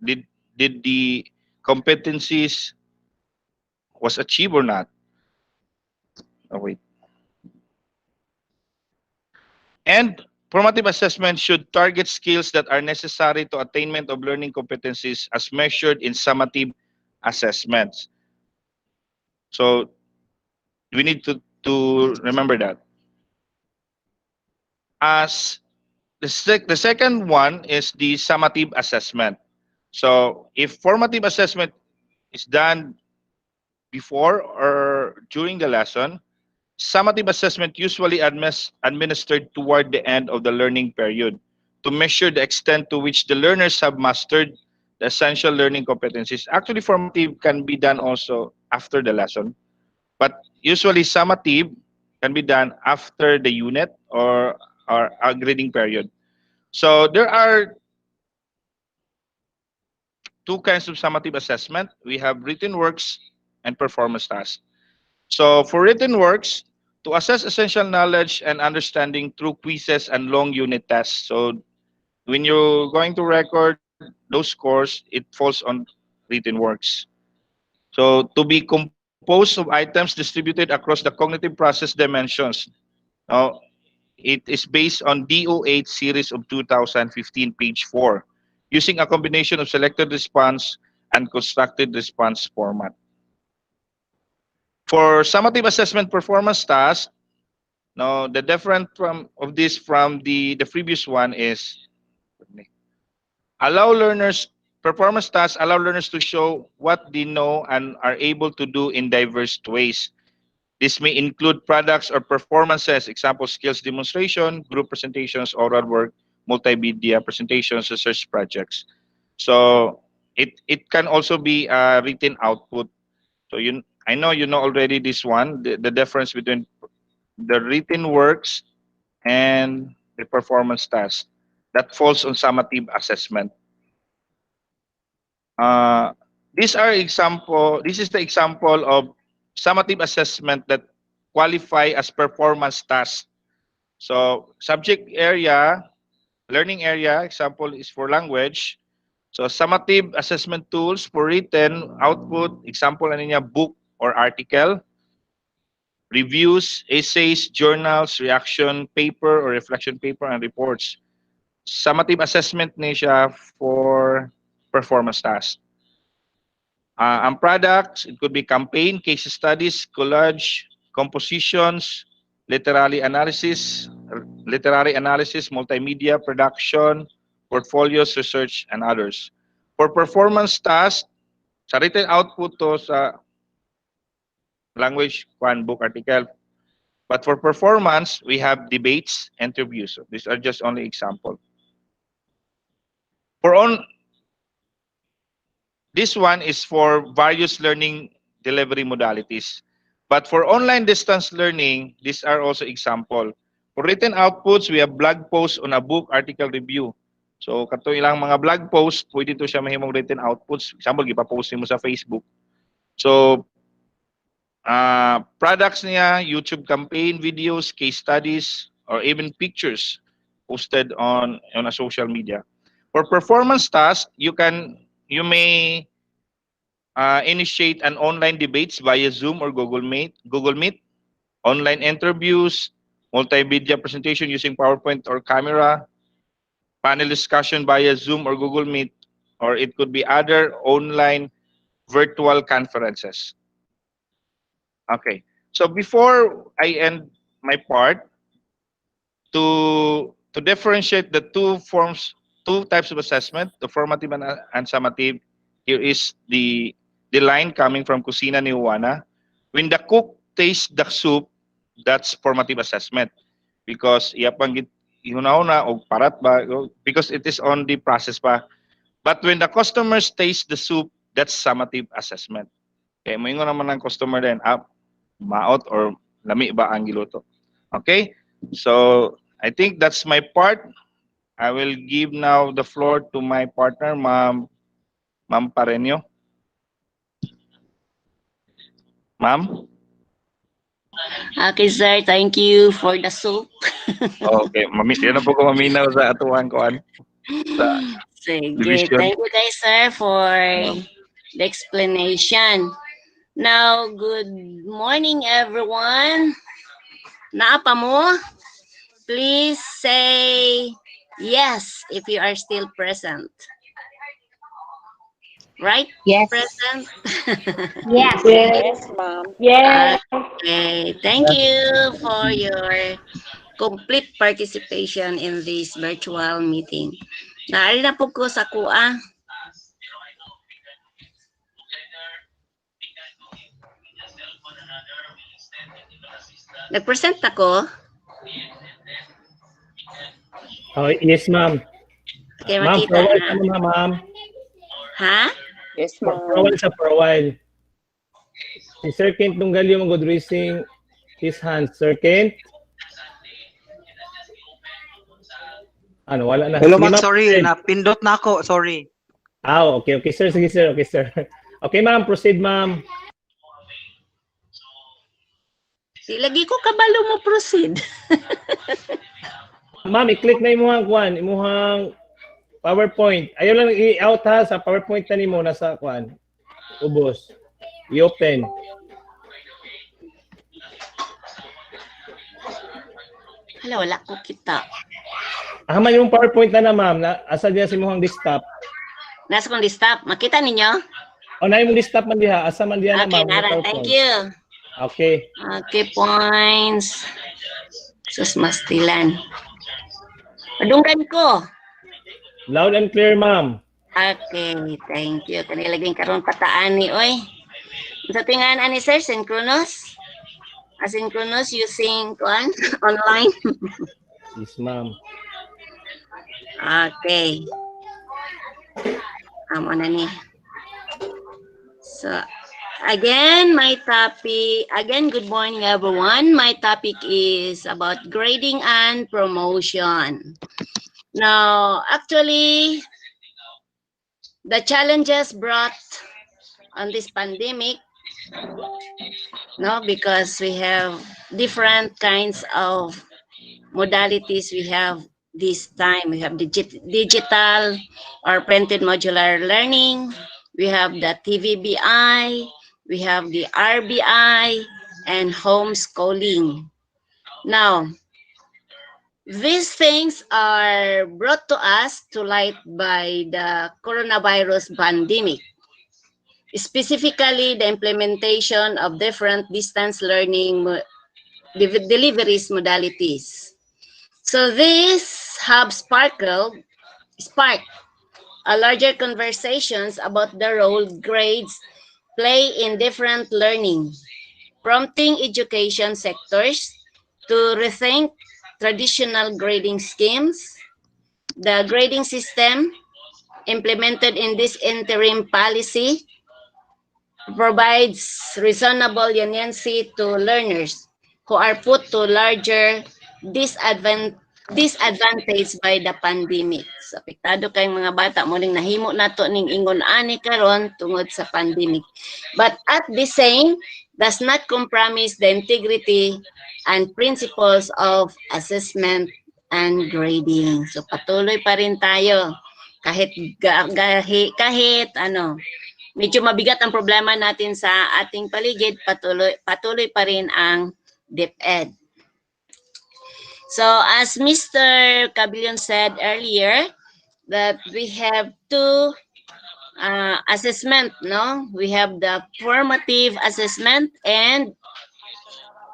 did the competencies was achieved or not. Oh, wait. And formative assessment should target skills that are necessary to attainment of learning competencies as measured in summative assessments. So we need to remember that. As the second one is the summative assessment. So if formative assessment is done before or during the lesson, summative assessment usually administered toward the end of the learning period to measure the extent to which the learners have mastered the essential learning competencies. Actually, formative can be done also after the lesson, but usually summative can be done after the unit or a grading period. So there are two kinds of summative assessment. We have written works and performance tasks. So for written works, to assess essential knowledge and understanding through quizzes and long unit tests. So when you're going to record those scores, it falls on written works. So to be composed of items distributed across the cognitive process dimensions. Now, it is based on DO8 series of 2015, page 4, using a combination of selected response and constructed response format. For summative assessment performance tasks, now the different of this from the previous one is allow learners performance tasks allow learners to show what they know and are able to do in diverse ways. This may include products or performances, example skills demonstration, group presentations, oral work, multimedia presentations, research projects. So it can also be a written output. So I know you know already this one, the difference between the written works and the performance task that falls on summative assessment. Uh, This is the example of summative assessment that qualify as performance tasks. So subject area, learning area, example is for language. So summative assessment tools for written output, example ano niya, book or article. Reviews, essays, journals, reaction paper or reflection paper, and reports. Summative assessment na siya for performance tasks. Ang products, it could be campaign, case studies, collage, compositions, literary analysis, multimedia, production, portfolios, research, and others. For performance tasks, sa written output to sa language, book, article. But for performance, we have debates, interviews. So these are just only example. This one is for various learning delivery modalities. But for online distance learning, these are also example. For written outputs, we have blog posts on a book article review. So kato ilang mga blog post, pwede to siya mahimong written outputs. Example, gipa-post mo sa Facebook. So products niya, YouTube campaign videos, case studies, or even pictures posted on a social media. For performance tasks, you may initiate an online debates via Zoom or Google Meet, online interviews, multimedia presentation using PowerPoint or camera, panel discussion via Zoom or Google Meet, or it could be other online virtual conferences. Okay. So before I end my part, to differentiate the two types of assessment, the formative and summative, here is the line coming from Kusina ni Juana. When the cook tastes the soup, that's formative assessment because iyapanggit ihuna-una o parat ba because it is on the process pa. But when the customers taste the soup, that's summative assessment. Kaya moingon naman ng customer din, maot or lami ba ang giluto. Okay? So, I think that's my part. I will give now the floor to my partner, Ma'am Pareño. Ma'am? Okay, sir. Thank you for the soup. Okay, yan na po ko maminaw sa atuan ko sa Sige. division. Thank you guys, sir, for the explanation. Now, good morning, everyone. Naapa mo? Please say yes if you are still present. Right? Yes. Present? Yes. Yes, ma'am. Yes. Okay. Thank you for your complete participation in this virtual meeting. Naari na po ko sa kuha. Nag-present ako. Oh, yes, ma'am. Okay, Ma'am, makita for a while na. ka muna, ma'am. Ha? Yes, For a while sa for a while. Si Sir Kent Tunggalio mag raising his hand. Sir Kent? Ano, wala na. Hello, Sige, Max. ma'am. Sorry, napindot na ako. Sorry. Okay, okay, sir. Sige, sir. Okay, sir. Okay, ma'am. Proceed, ma'am. Di lagi ko kabalo mo proceed. Ma'am, i-click na imuhang kuan, imuhang PowerPoint. Ayaw lang i-out ha sa PowerPoint na nimo nasa kuan. Ubos. I-open. Hala, wala ko kita. Haman yung PowerPoint na ma'am. Asa diya si imuhang desktop. Nasa kong desktop. Makita ninyo? O na yung desktop man diha. Asa man diha na Okay, ma'am. Nara. Thank you. Okay. Okay, points. Sus, mastilan. Padunggan ko. Loud and clear, ma'am. Okay, thank you. Kanilaging karon pataan ni oy. Sa tingan ani sir, synchronous? Asynchronous using kuan online? Yes, ma'am. Okay. Amo na ni. So, again, good morning everyone. My topic is about grading and promotion. Now, actually, the challenges brought on this pandemic, because we have different kinds of modalities we have this time. We have digital or printed modular learning. We have the TVBI, we have the RBI, and homeschooling. Now, these things are brought to us to light by the coronavirus pandemic, specifically the implementation of different distance learning deliveries modalities. So this have sparked a larger conversations about the role grades play in different learning, prompting education sectors to rethink traditional grading schemes. The grading system implemented in this interim policy provides reasonable leniency to learners who are put to larger disadvantage by the pandemic. So, apektado kayong mga bata mo ning nahimo nato ning ingon ani karon tungod sa pandemic. But at the same, does not compromise the integrity and principles of assessment and grading. So patuloy pa rin tayo kahit kahit ano, medyo mabigat ang problema natin sa ating paligid, patuloy pa rin ang DepEd. So as Mr. Cabillon said earlier, that we have two assessment, no? We have the formative assessment and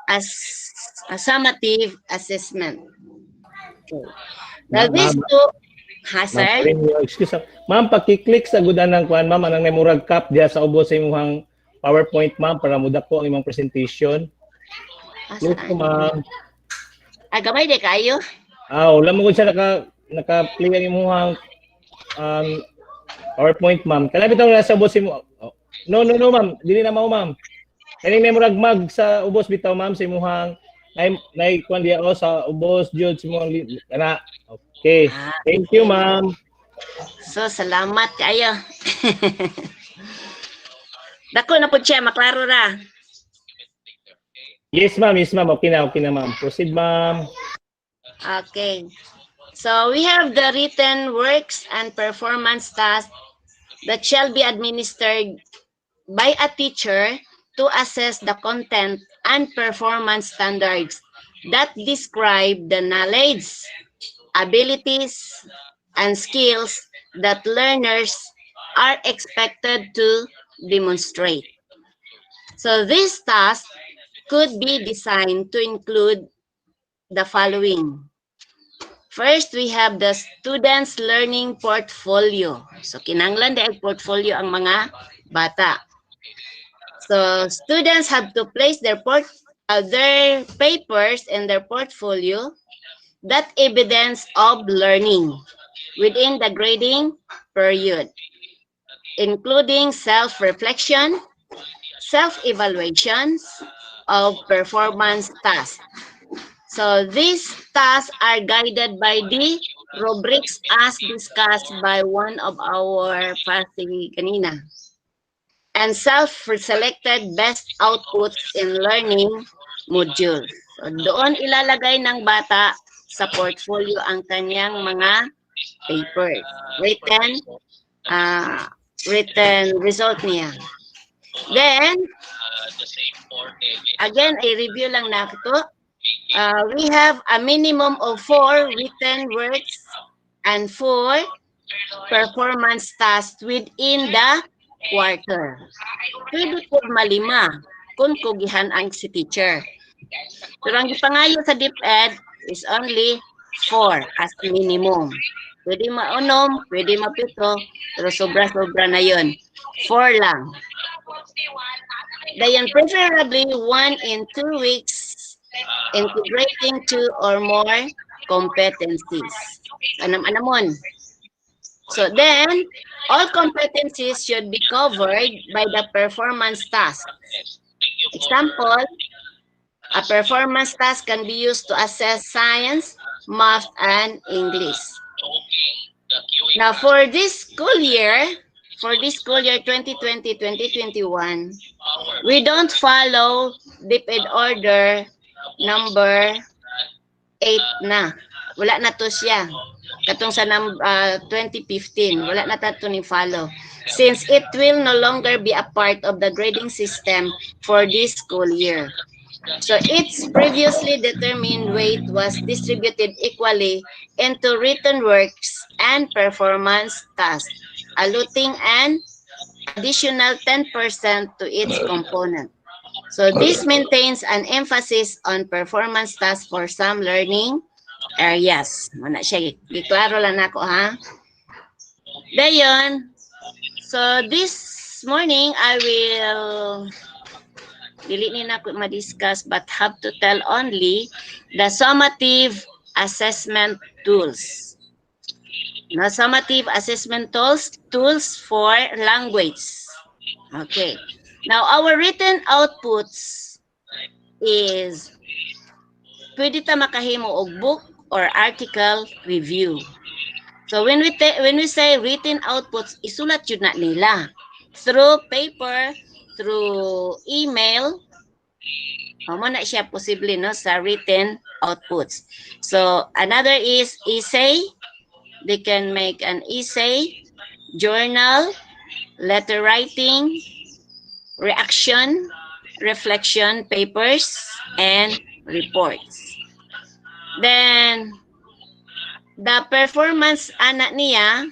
a summative assessment. Okay. Now these two, sir? Excuse me. Ma'am, paki-click sa gudan ng kuan, ma'am, anang memorag cap diya sa ubos sa imong PowerPoint, ma'am, para mudako ang imong presentation. Click ko, ma'am. Gamay de kayo? Wala mo ko siya naka-play ang imong PowerPoint, ma'am. Kaya bitaw na sa ubos mo. No, ma'am. Dili na mao, ma'am. Kani memorag mag sa ubos bitaw, ma'am, sa imong nay kuan diya sa ubos jud sa imong kana. Okay. Thank you, ma'am. So, salamat kayo. Dako na po siya, maklaro ra. Yes, ma'am. Okay na, ma'am. Proceed, ma'am. Okay. So, we have the written works and performance tasks that shall be administered by a teacher to assess the content and performance standards that describe the knowledge, abilities, and skills that learners are expected to demonstrate. So this task could be designed to include the following. First, we have the student's learning portfolio. So kinahanglan dahil portfolio ang mga bata. So students have to place their papers in their portfolio that evidence of learning within the grading period, including self-reflection, self-evaluations of performance tasks. So these tasks are guided by the rubrics as discussed by one of our faculty kanina, and self-selected best outputs in learning modules. So doon ilalagay ng bata sa portfolio ang kanyang mga papers, written result niya. Then, again, i-review lang na ito. We have a minimum of 4 written works and 4 performance tasks within the quarter. Pwede po malima kung kugihan ang si teacher. Pero ang ipangayo sa DepEd is only 4 as minimum. Pwede maunom, pwede mapito, pero sobra-sobra na yun. 4 lang. Dayan, preferably 1 in 2 weeks, integrating 2 or more competencies. Anam-anamon. So then, all competencies should be covered by the performance task. Example, a performance task can be used to assess science, math, and English. Now, for this school year 2020-2021, we don't follow DepEd order number 8 na. Wala na to siya. Katong sa 2015, wala na tato ni follow. Since it will no longer be a part of the grading system for this school year. So its previously determined weight was distributed equally into written works and performance tasks, allotting an additional 10% to each component. So this maintains an emphasis on performance tasks for some learning areas. Mana siya, iklaro lang ako ha. Dayon, so this morning I will dili ni na ko ma-discuss but have to tell only the summative assessment tools. No, summative assessment tools for language. Okay. Now, our written outputs is pwede ta makahimo og book or article review. So when we say written outputs, isulat yun na nila through paper, through email. Mo na siya posible no sa written outputs. So another is essay. They can make an essay, journal, letter writing, reaction, reflection papers, and reports. Then the performance anak niya,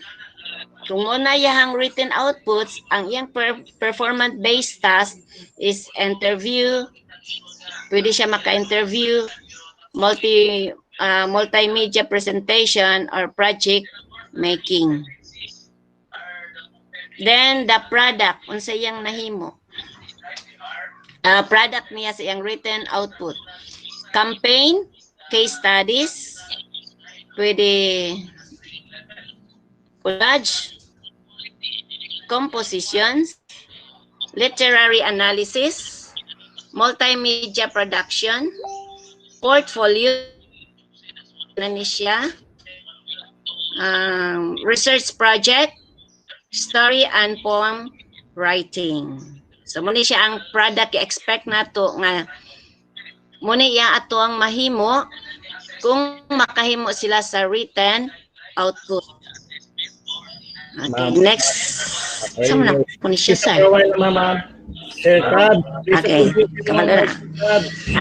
kung una yahang written outputs, ang iyang performance-based task is interview. Pwede siya maka-interview, multimedia presentation or project making. Then the product, unsa iyang nahimo. Product niya sa iyang written output. Campaign, case studies, pwede collage, compositions, literary analysis, multimedia production, portfolio, research project, story and poem writing. So muna siya ang product i-expect nato nga muna iya ato ang mahimo kung makahimo sila sa written output. Okay, next. Saan mo na po siya, sir? Sir Tab, okay, kamala na.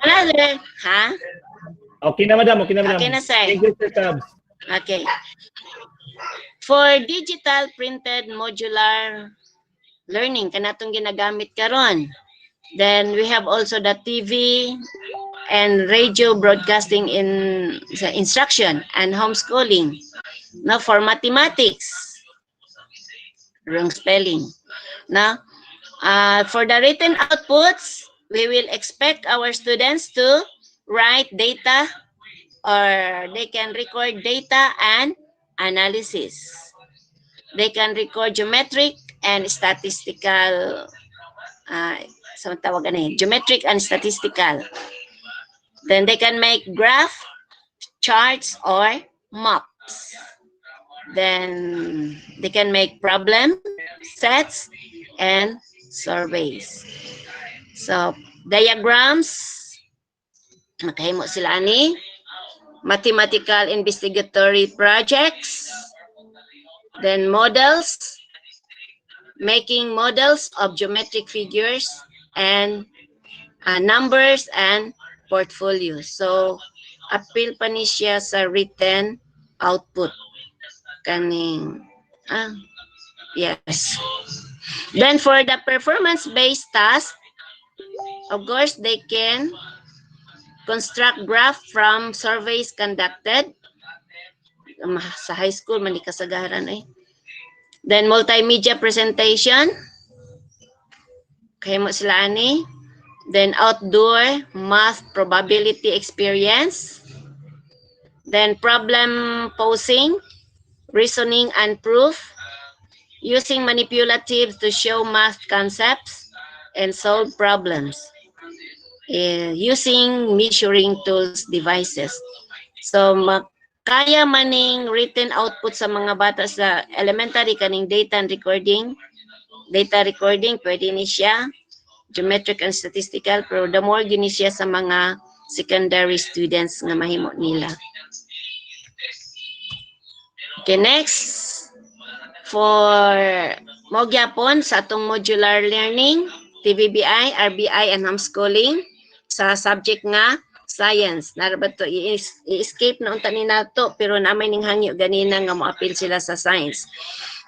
Another, ha? Okay na, madam. Okay na, madam. Okay na, sir. Thank you, Sir Tab. Okay. For digital printed modular learning, kanatong ginagamit karon. Then we have also the TV and radio broadcasting in instruction and homeschooling. Now for mathematics, wrong spelling. Now for the written outputs, we will expect our students to write data or they can record data and analysis. They can record geometric and statistical, geometric and statistical. Then they can make graph, charts, or maps. Then they can make problem sets and surveys. So diagrams, makahimo sila ani. Mathematical investigatory projects, then models, making models of geometric figures and numbers and portfolios. So, appeal pa ni siya sa written output. Kaning, yes. Then for the performance-based task, of course, they can construct graph from surveys conducted. Sa high school, mali kasagaran eh. Then multimedia presentation. Kaya mo sila ani. Then outdoor math probability experience. Then problem posing, reasoning and proof. Using manipulatives to show math concepts and solve problems. Using measuring tools devices. So, kaya maning written output sa mga bata sa elementary kaning data recording, pwede ni siya, geometric and statistical, pero the more gini siya sa mga secondary students nga mahimo nila. Okay, next. For mo gyapon sa atong modular learning, TVBI, RBI, and homeschooling sa subject nga science. Narabat to i-escape na unta ni nato pero namay ning hangyo ganina nga mo-appeal sila sa science.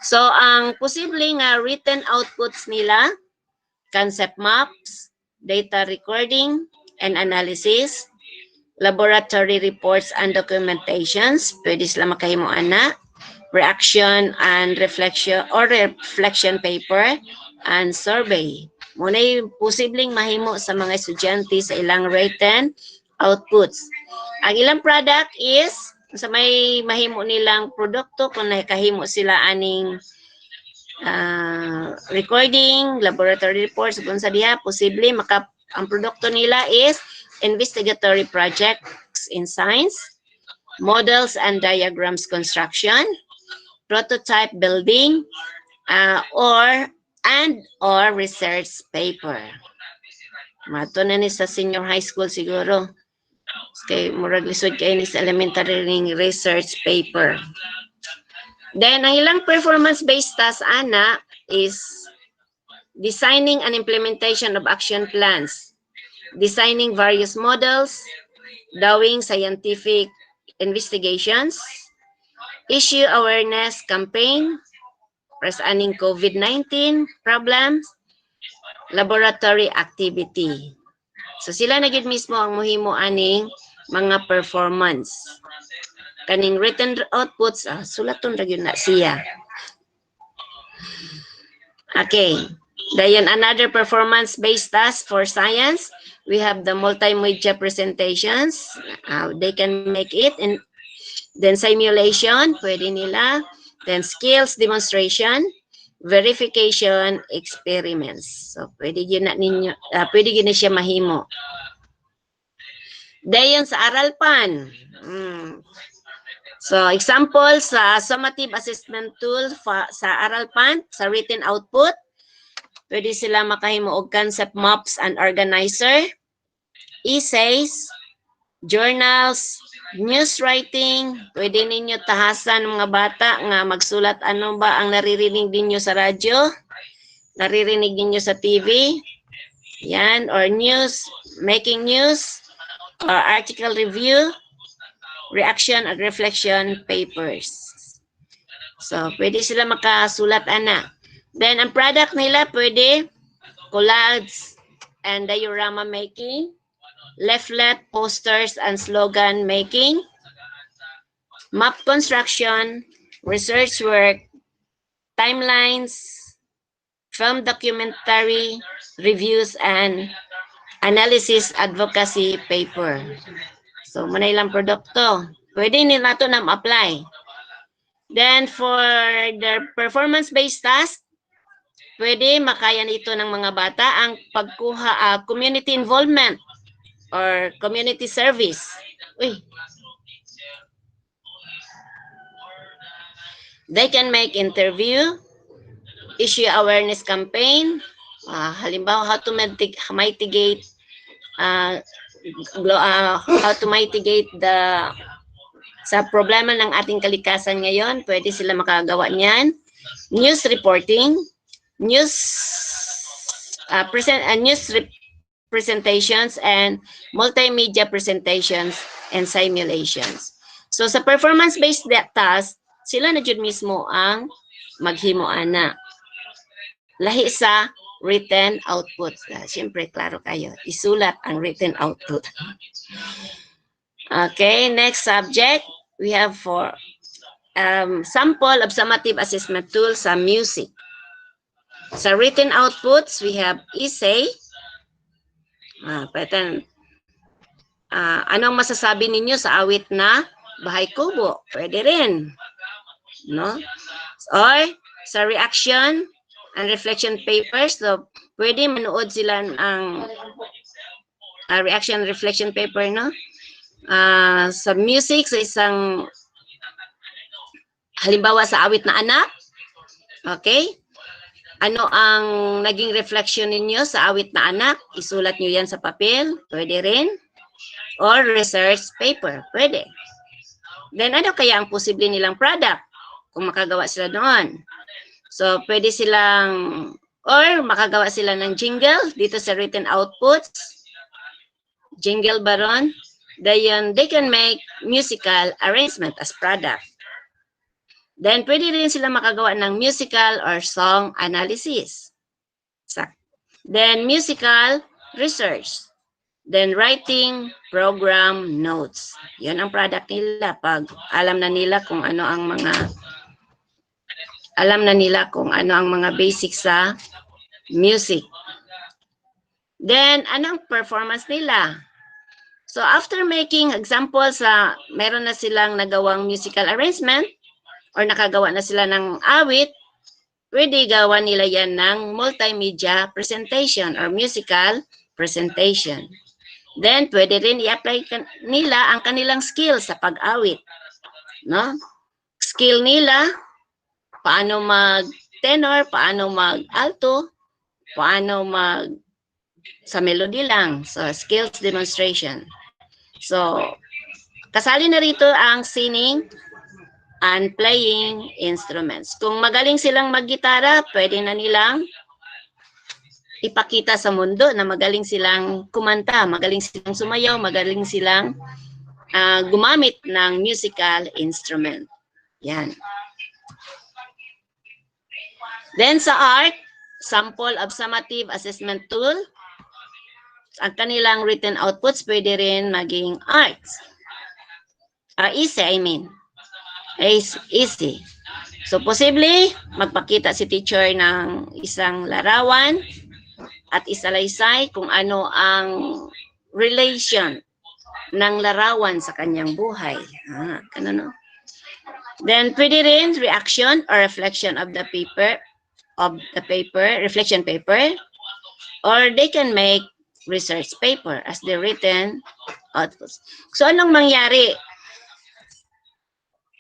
So ang posible nga written outputs nila, concept maps, data recording and analysis, laboratory reports and documentations, pwede sila makahimo ana, reaction and reflection paper and survey. Muna'y posibleng mahimo sa mga estudyante sa ilang written outputs. Ang ilang product is sa may mahimo nilang produkto kung nakahimo sila aning recording, laboratory reports, kung sa diha, posible ang produkto nila is investigatory projects in science, models and diagrams construction, prototype building, or research paper. Mato na ni sa senior high school siguro. Kay murag lisod kay ni sa elementary ring research paper. Then ang ilang performance-based task ana is designing and implementation of action plans, designing various models, doing scientific investigations, issue awareness campaign, presenting COVID-19 problems, laboratory activity. So sila na gyud mismo ang mohimo aning mga performance. Kaning written outputs, sulaton ra gyud na siya. Okay. Then another performance-based task for science, we have the multimedia presentations. They can make it. And then simulation, pwede nila. Then skills demonstration, verification, experiments. So pwede yun na ninyo, pwede yun na siya mahimo. Dayon sa aralpan. So example sa summative assessment tool sa aralpan, sa written output, pwede sila makahimo og concept maps and organizer, essays, journals, news writing, pwede ninyo tahasan mga bata nga magsulat ano ba ang naririnig ninyo sa radyo, naririnig ninyo sa TV, yan, or news, making news, or article review, reaction and reflection papers. So, pwede sila makasulat ana. Then, ang product nila pwede collage and diorama making, leaflet, posters, and slogan making, map construction, research work, timelines, film documentary, reviews, and analysis advocacy paper. So, manay lang produkto. Pwede nila ito na ma-apply. Then, for the performance-based task, pwede makaya nito ng mga bata ang pagkuha, community involvement or community service. Uy. They can make interview, issue awareness campaign, halimbawa how to mitigate sa problema ng ating kalikasan ngayon, pwede sila makagawa niyan. News reporting, news presentations, and multimedia presentations and simulations. So sa performance-based task, sila na jud mismo ang maghimo ana. Lahi sa written output. Siyempre, klaro kayo. Isulat ang written output. Okay, next subject. We have for sample of summative assessment tool sa music. Sa written outputs, we have essay. Anong masasabi ninyo sa awit na Bahay Kubo? Pwede rin. No? Or sa reaction and reflection papers, so pwede manood sila ang reaction and reflection paper, no? Sa music, sa isang halimbawa sa awit na Anak, okay? Ano ang naging reflection ninyo sa awit na Anak? Isulat nyo yan sa papel, pwede rin. Or research paper, pwede. Then ano kaya ang posible nilang product kung makagawa sila doon? So, pwede silang, or makagawa sila ng jingle dito sa written outputs. Jingle ba ron? Then, they can make musical arrangement as product. Then, pwede rin sila makagawa ng musical or song analysis. Then, musical research. Then, writing program notes. Yan ang product nila pag alam na nila kung ano ang mga basics sa music. Then, anong performance nila? So, after making examples, meron na silang nagawang musical arrangement or nakagawa na sila ng awit, pwede gawa nila yan ng multimedia presentation or musical presentation. Then, pwede rin i-apply nila ang kanilang skill sa pag-awit. No? Skill nila, paano mag-tenor, paano mag-alto, paano sa melody lang. So, skills demonstration. So, kasali na rito ang singing and playing instruments. Kung magaling silang maggitara, pwede na nilang ipakita sa mundo na magaling silang kumanta, magaling silang sumayaw, magaling silang gumamit ng musical instrument. Yan. Then sa art, sample of summative assessment tool. Ang kanilang written outputs pwede rin maging arts. Easy, I mean. Easy. So, posible, magpakita si teacher ng isang larawan at isalaysay kung ano ang relation ng larawan sa kanyang buhay. Ganun, no? Then, pwede rin reaction or reflection of the paper, reflection paper, or they can make research paper as the written outputs. So, anong mangyari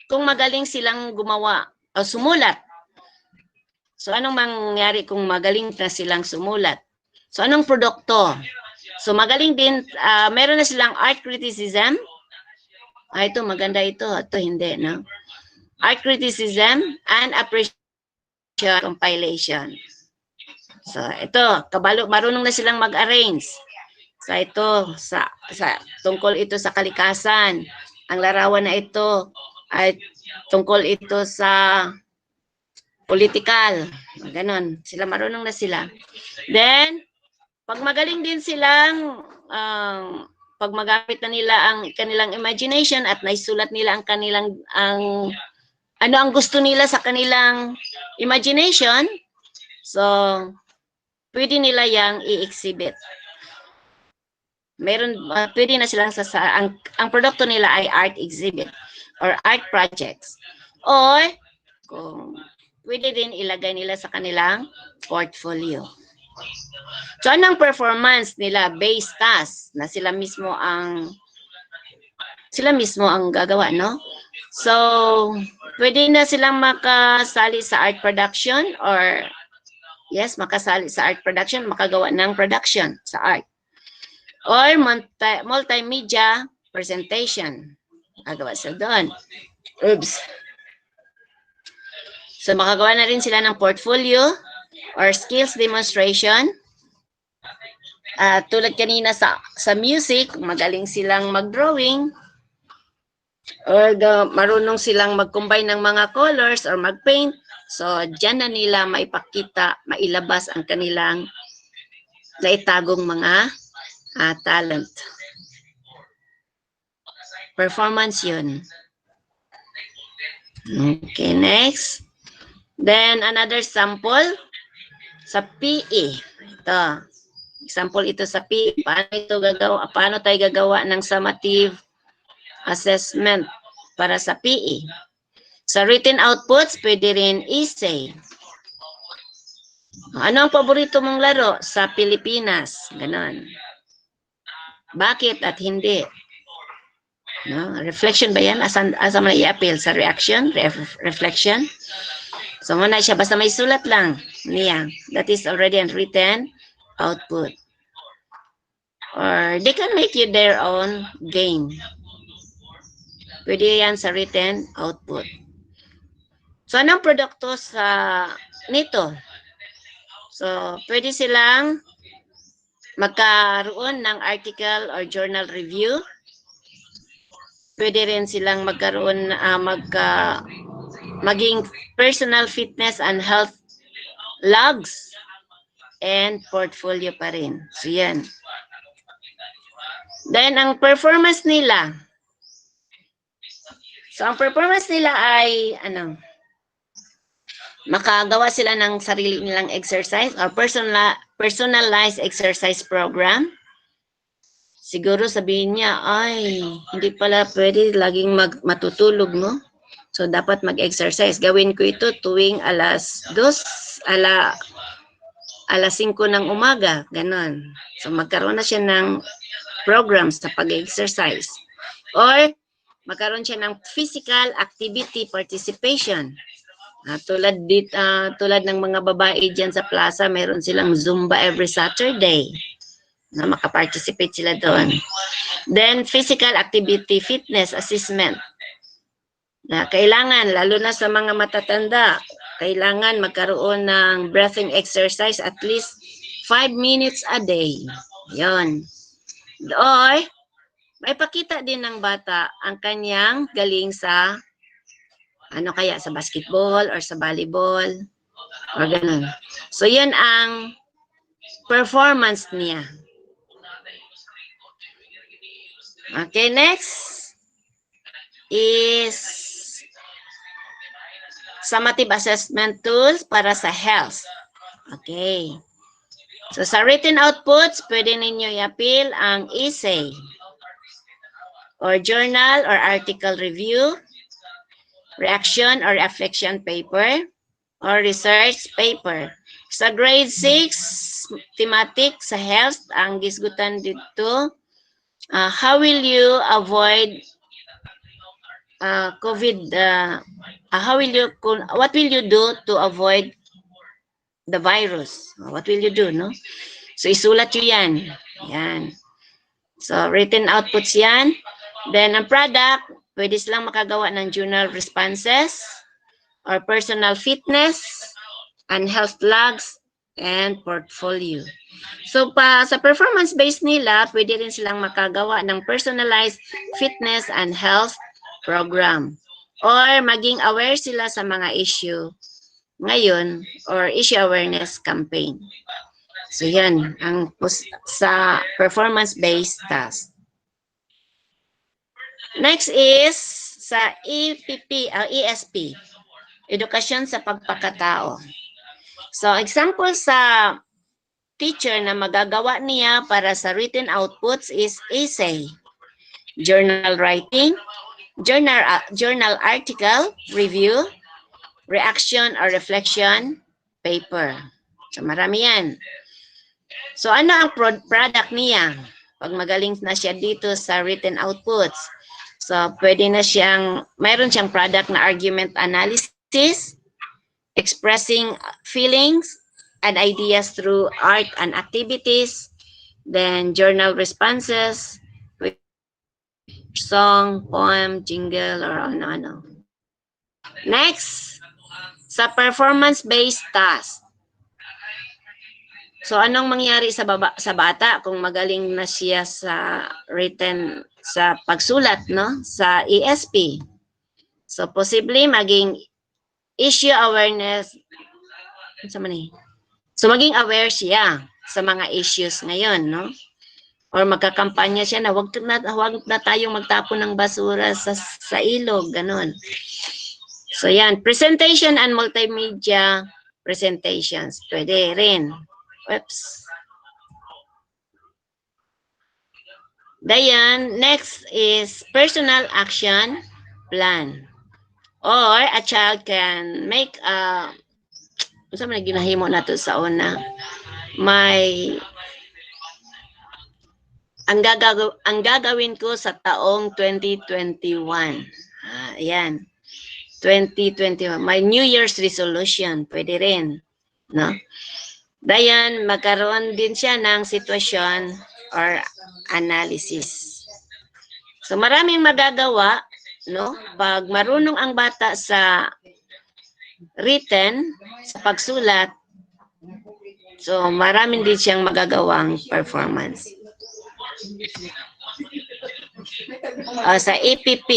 kung magaling silang gumawa o sumulat? So, anong mangyari kung magaling na silang sumulat? So, anong produkto? So, magaling din, meron na silang art criticism. Ito, maganda ito. Ito, hindi, no? Art criticism and appreciation compilation. So, ito, marunong na silang mag-arrange. So, ito, tungkol ito sa kalikasan. Ang larawan na ito ay tungkol ito sa political. Ganon. Sila, marunong na sila. Then, pag magaling din silang, pag magamit na nila ang kanilang imagination at naisulat nila ang kanilang, ano ang gusto nila sa kanilang imagination, so, pwede nila yang i-exhibit. Pwede na silang ang produkto nila ay art exhibit or art projects. Or, pwede din ilagay nila sa kanilang portfolio. So, anong performance nila? Base task na sila mismo ang gagawa, no? So, pwede na silang makasali sa art production or makasali sa art production, makagawa ng production sa art. Or multimedia presentation. Magawa sila doon. Oops. So, makagawa na rin sila ng portfolio or skills demonstration. Tulad kanina sa music, magaling silang mag-drawing or marunong silang mag-combine ng mga colors or mag-paint. So, dyan na nila maipakita, mailabas ang kanilang naitagong mga talent. Performance yun. Okay, next. Then, another sample sa PE. Ito. Example ito sa PE. Paano tayo gagawa ng summative assessment para sa PE? Sa written outputs, pwede rin essay. Ano ang paborito mong laro sa Pilipinas? Ganon. Bakit at hindi? No? Reflection ba yan? Asa man i-appeal? Sa reaction? Reflection? So, muna siya. Basta may sulat lang niya. That is already a written output. Or they can make you their own game. Pwede yan sa written output. So, anong produkto nito? So, pwede silang magkaroon ng article or journal review. Pwede rin silang magkaroon, maging personal fitness and health logs and portfolio pa rin. So, yan. Then, ang performance nila. So, ang performance nila ay, makagawa sila ng sarili nilang exercise or personalized exercise program. Siguro sabihin niya, ay, hindi pala pwede laging matutulog, no? So, dapat mag-exercise. Gawin ko ito tuwing alas 5 ng umaga. Ganon. So, magkaroon na siya ng programs sa pag-exercise. Or, magkaroon siya ng physical activity participation. Tulad ng mga babae dyan sa plaza, meron silang Zumba every Saturday na makaparticipate sila doon. Then, physical activity fitness assessment. Na kailangan, lalo na sa mga matatanda, kailangan magkaroon ng breathing exercise at least 5 minutes a day. Yon. Or, may pakita din ng bata ang kanyang galing sa sa basketball or sa volleyball or ganun. So, yun ang performance niya. Okay, next is summative assessment tools para sa health. Okay. So, sa written outputs, pwede ninyo i-appeal ang essay or journal or article review, reaction or reflection paper, or research paper. Sa grade 6, thematic sa health, ang gisgutan dito, what will you do to avoid the virus? What will you do, no? So, isulat nyo yan. Yan. So, written outputs yan. Then, ang product, pwede silang makagawa ng journal responses or personal fitness and health logs and portfolio. So, sa performance-based nila, pwede rin silang makagawa ng personalized fitness and health program. Or maging aware sila sa mga issue ngayon or issue awareness campaign. So, yan ang sa performance-based task. Next is sa ESP, Edukasyon sa Pagpakatao. So, example sa teacher na magagawa niya para sa written outputs is essay, journal writing, journal article review, reaction or reflection paper. So, marami yan. So, ano ang product niya? Pag magaling na siya dito sa written outputs. So, mayroon siyang product na argument analysis, expressing feelings and ideas through art and activities, then journal responses, song, poem, jingle, or ano-ano. Next, sa performance-based task. So, anong mangyari sa bata kung magaling na siya sa written, sa pagsulat, no? Sa ESP. So, possibly maging issue awareness. So, maging aware siya sa mga issues ngayon, no? Or magkakampanya siya na wag na tayong magtapon ng basura sa ilog, ganun. So, yan. Presentation and multimedia presentations. Pwede rin. Oops. Then, next is personal action plan. Or a child can make saan man ginahimo nato sa una? Ang gagawin ko sa taong 2021. Ayan. 2021. My New Year's resolution. Pwede rin. No? Dayan, magkaroon din siya ng sitwasyon or analysis. So, maraming magagawa, no? Pag marunong ang bata sa written, sa pagsulat, so, maraming din siyang magagawang performance. Sa EPP.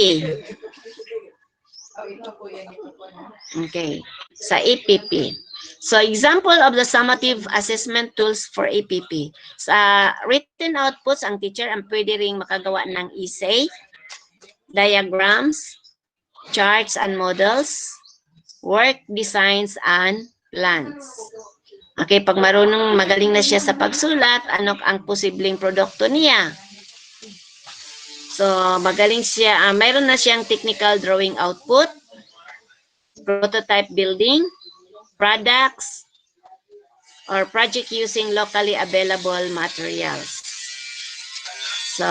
Okay. Sa EPP. So, example of the summative assessment tools for EPP. Sa written outputs, ang teacher ang pwede ring makagawa ng essay, diagrams, charts and models, work designs and plans. Okay, pag magaling na siya sa pagsulat, ano ang posibleng produkto niya? So, magaling siya, mayroon na siyang technical drawing output, prototype building, products, or project using locally available materials. So,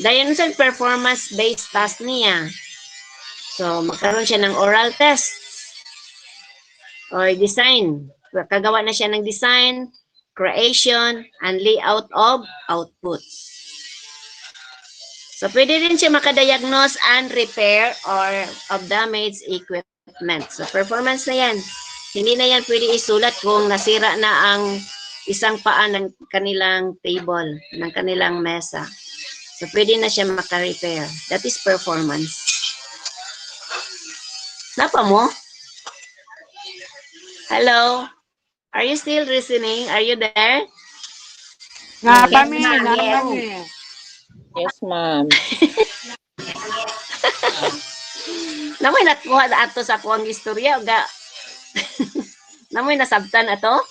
dayon sa performance-based task niya. So, magkaroon siya ng oral test or design. Kagawa na siya ng design, creation, and layout of outputs. So, pwede rin siya makadiagnose and repair or of damaged equipment. So, performance na yan. Hindi na yan pwede isulat kung nasira na ang isang paa ng kanilang table, ng kanilang mesa. So, pwede na siya maka-repair. That is performance. Napa mo? Hello? Are you still listening? Are you there? Nga Yes, kami, ma'am. nga Yes. kami. Yes, ma'am. Namoy nakuha na ato sa akong istorya. Ga. Namoy nasabtan ato?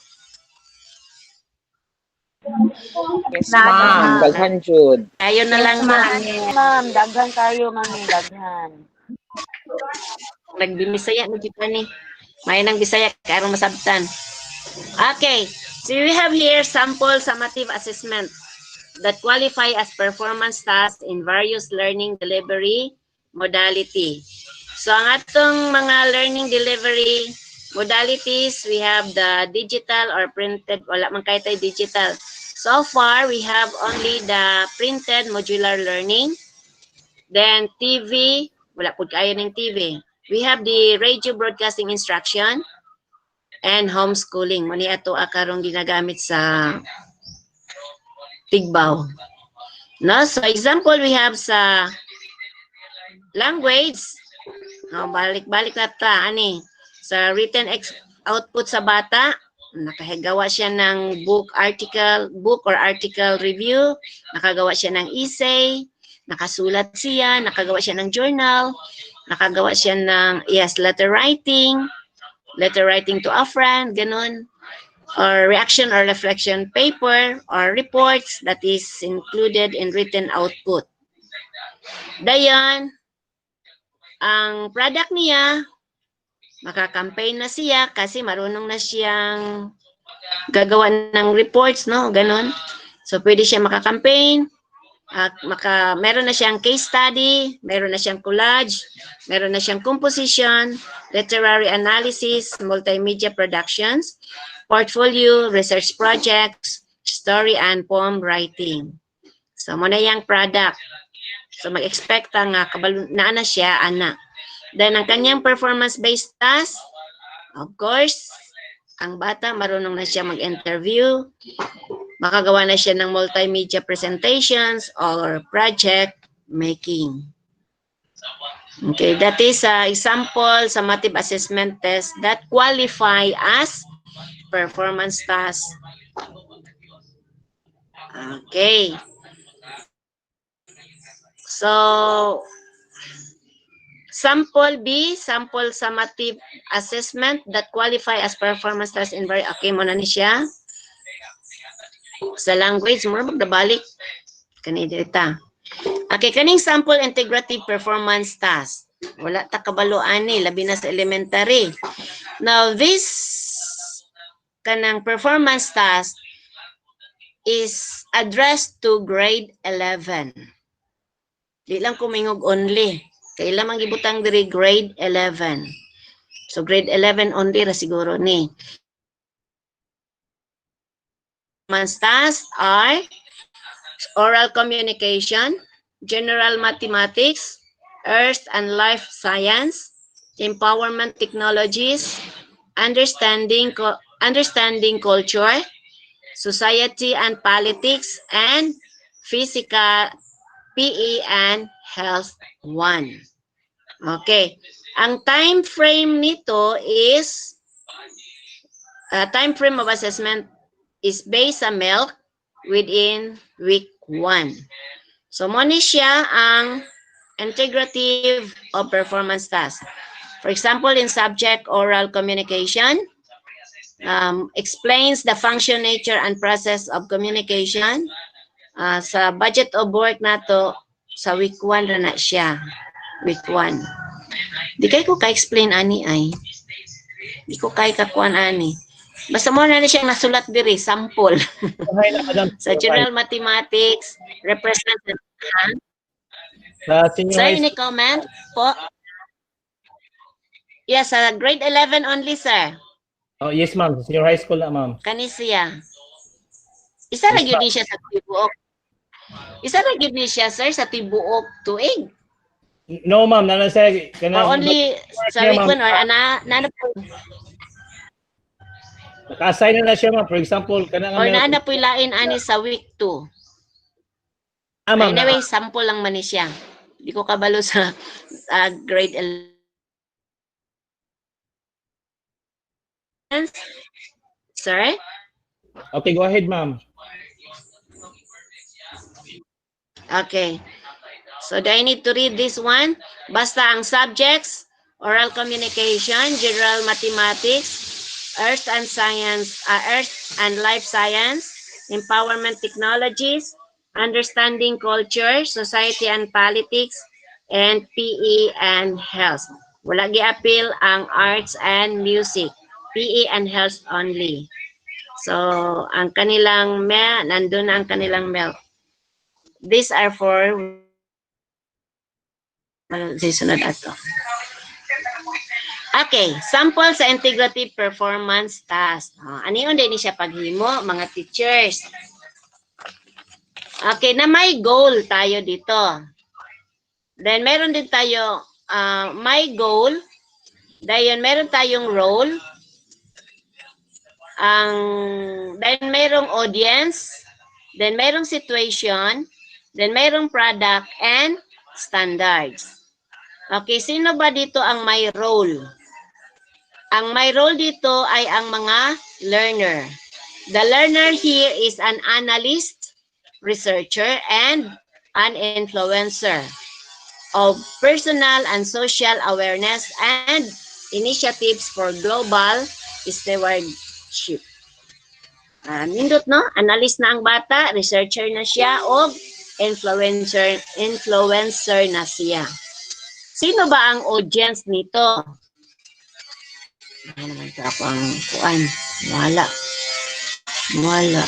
Yes, ma'am. Daghan jud. Ayun na lang, ma'am. Ma'am, daghan kayo, mami, daghan. Nagbimisaya mo kita ni. May nang Bisaya kaya masabtan. Okay. So we have here sample summative assessment that qualify as performance tasks in various learning delivery modality. So ang atong mga learning delivery modalities, we have the digital or printed, wala man kayo tayo digital. So far, we have only the printed modular learning. Then TV, wala po kayo ng TV. We have the radio broadcasting instruction and homeschooling. Mani ato akarong ginagamit sa Tigbaw. No? So example, we have sa language. No, balik-balik na ta, ani. Sa written output sa bata, nakagawa siya ng book or article review, nakagawa siya ng essay, nakasulat siya, nakagawa siya ng journal, nakagawa siya ng, letter writing to a friend, ganun, or reaction or reflection paper, or reports that is included in written output. Dayon, ang product niya, maka-campaign na siya kasi marunong na siyang gagawa ng reports, no? Ganon. So, pwede siya maka-campaign, meron na siyang case study, meron na siyang collage, meron na siyang composition, literary analysis, multimedia productions, portfolio, research projects, story and poem writing. So, muna yung product. So, mag-expect nga na siya, ana. Then, ang kanyang performance-based task, of course, ang bata, marunong na siya mag-interview, makagawa na siya ng multimedia presentations or project making. Okay, that is example summative assessment test that qualify as performance task. Okay. So, sample B, sample summative assessment that qualify as performance task in okay mo na ni siya. Sa language, mo magdabalik. Kanidita. Okay, kaning sample integrative performance task. Wala ta kabaluan ni, labi na sa elementary. Now, this kanang performance task is addressed to grade 11. Di lang kumingog only. Kailan mang gibutang diri grade 11. So grade 11 only ra siguro ni. Performance tasks are oral communication, general mathematics, earth and life science, empowerment technologies, understanding culture, society and politics, and physical, PE and health 1. Okay. Ang time frame nito is, time frame of assessment is based sa MELC within week 1. So, muna siya ang integrative of performance task. For example, in subject oral communication, explains the function, nature, and process of communication. Sa budget of work nato, sa week 1 na siya. Week 1. Di kay ko ka-explain ani ay. Di ko kay kakuan ani. Basta mo na siya nasulat diri, sample. Hi na, madam. Sa general mathematics, representative. Ha? Sa senior Sir, high any school. comment po? Yes, sa grade 11 only, sir. Oh, yes, ma'am. Sa senior high school na, ma'am. Kani siya. Isa ra Yes, gyud ma'am. ni siya sa tibuok. Isa ra gyud ni siya, sir, sa tibuok tuig. No, ma'am. Nana sa Or kanang only sa siya, week ma'am. 1 or ana po Naka-assign na siya, ma'am. For example, kanang or naana po lain ani sa week 2. ma'am, Anyway, sample lang man ni siya. Di ko kabalo sa grade 11. Sir? Okay, go ahead, ma'am. Okay. So, do I need to read this one? Basta ang subjects, oral communication, general mathematics, earth and science, earth and life science, empowerment technologies, understanding culture, society and politics, and PE and health. Wala gi-appeal ang arts and music. PE and health only. So, ang kanilang nandun ang kanilang milk. These are for sunod ato. Okay, sample sa integrative performance task. Ano yun din siya paghimo, mga teachers? Okay, na may goal tayo dito. Then, meron din tayo may goal. Then, meron tayong role. Then, merong audience. Then, merong situation. Then, merong product and standards. Okay, sino ba dito ang may role? Ang may role dito ay ang mga learner. The learner here is an analyst, researcher, and an influencer of personal and social awareness and initiatives for global stewardship. Nindot, no? Analyst na ang bata, researcher na siya, o influencer na siya. Sino ba ang audience nito? Ano naman sa ako ang kuan? Wala. Wala.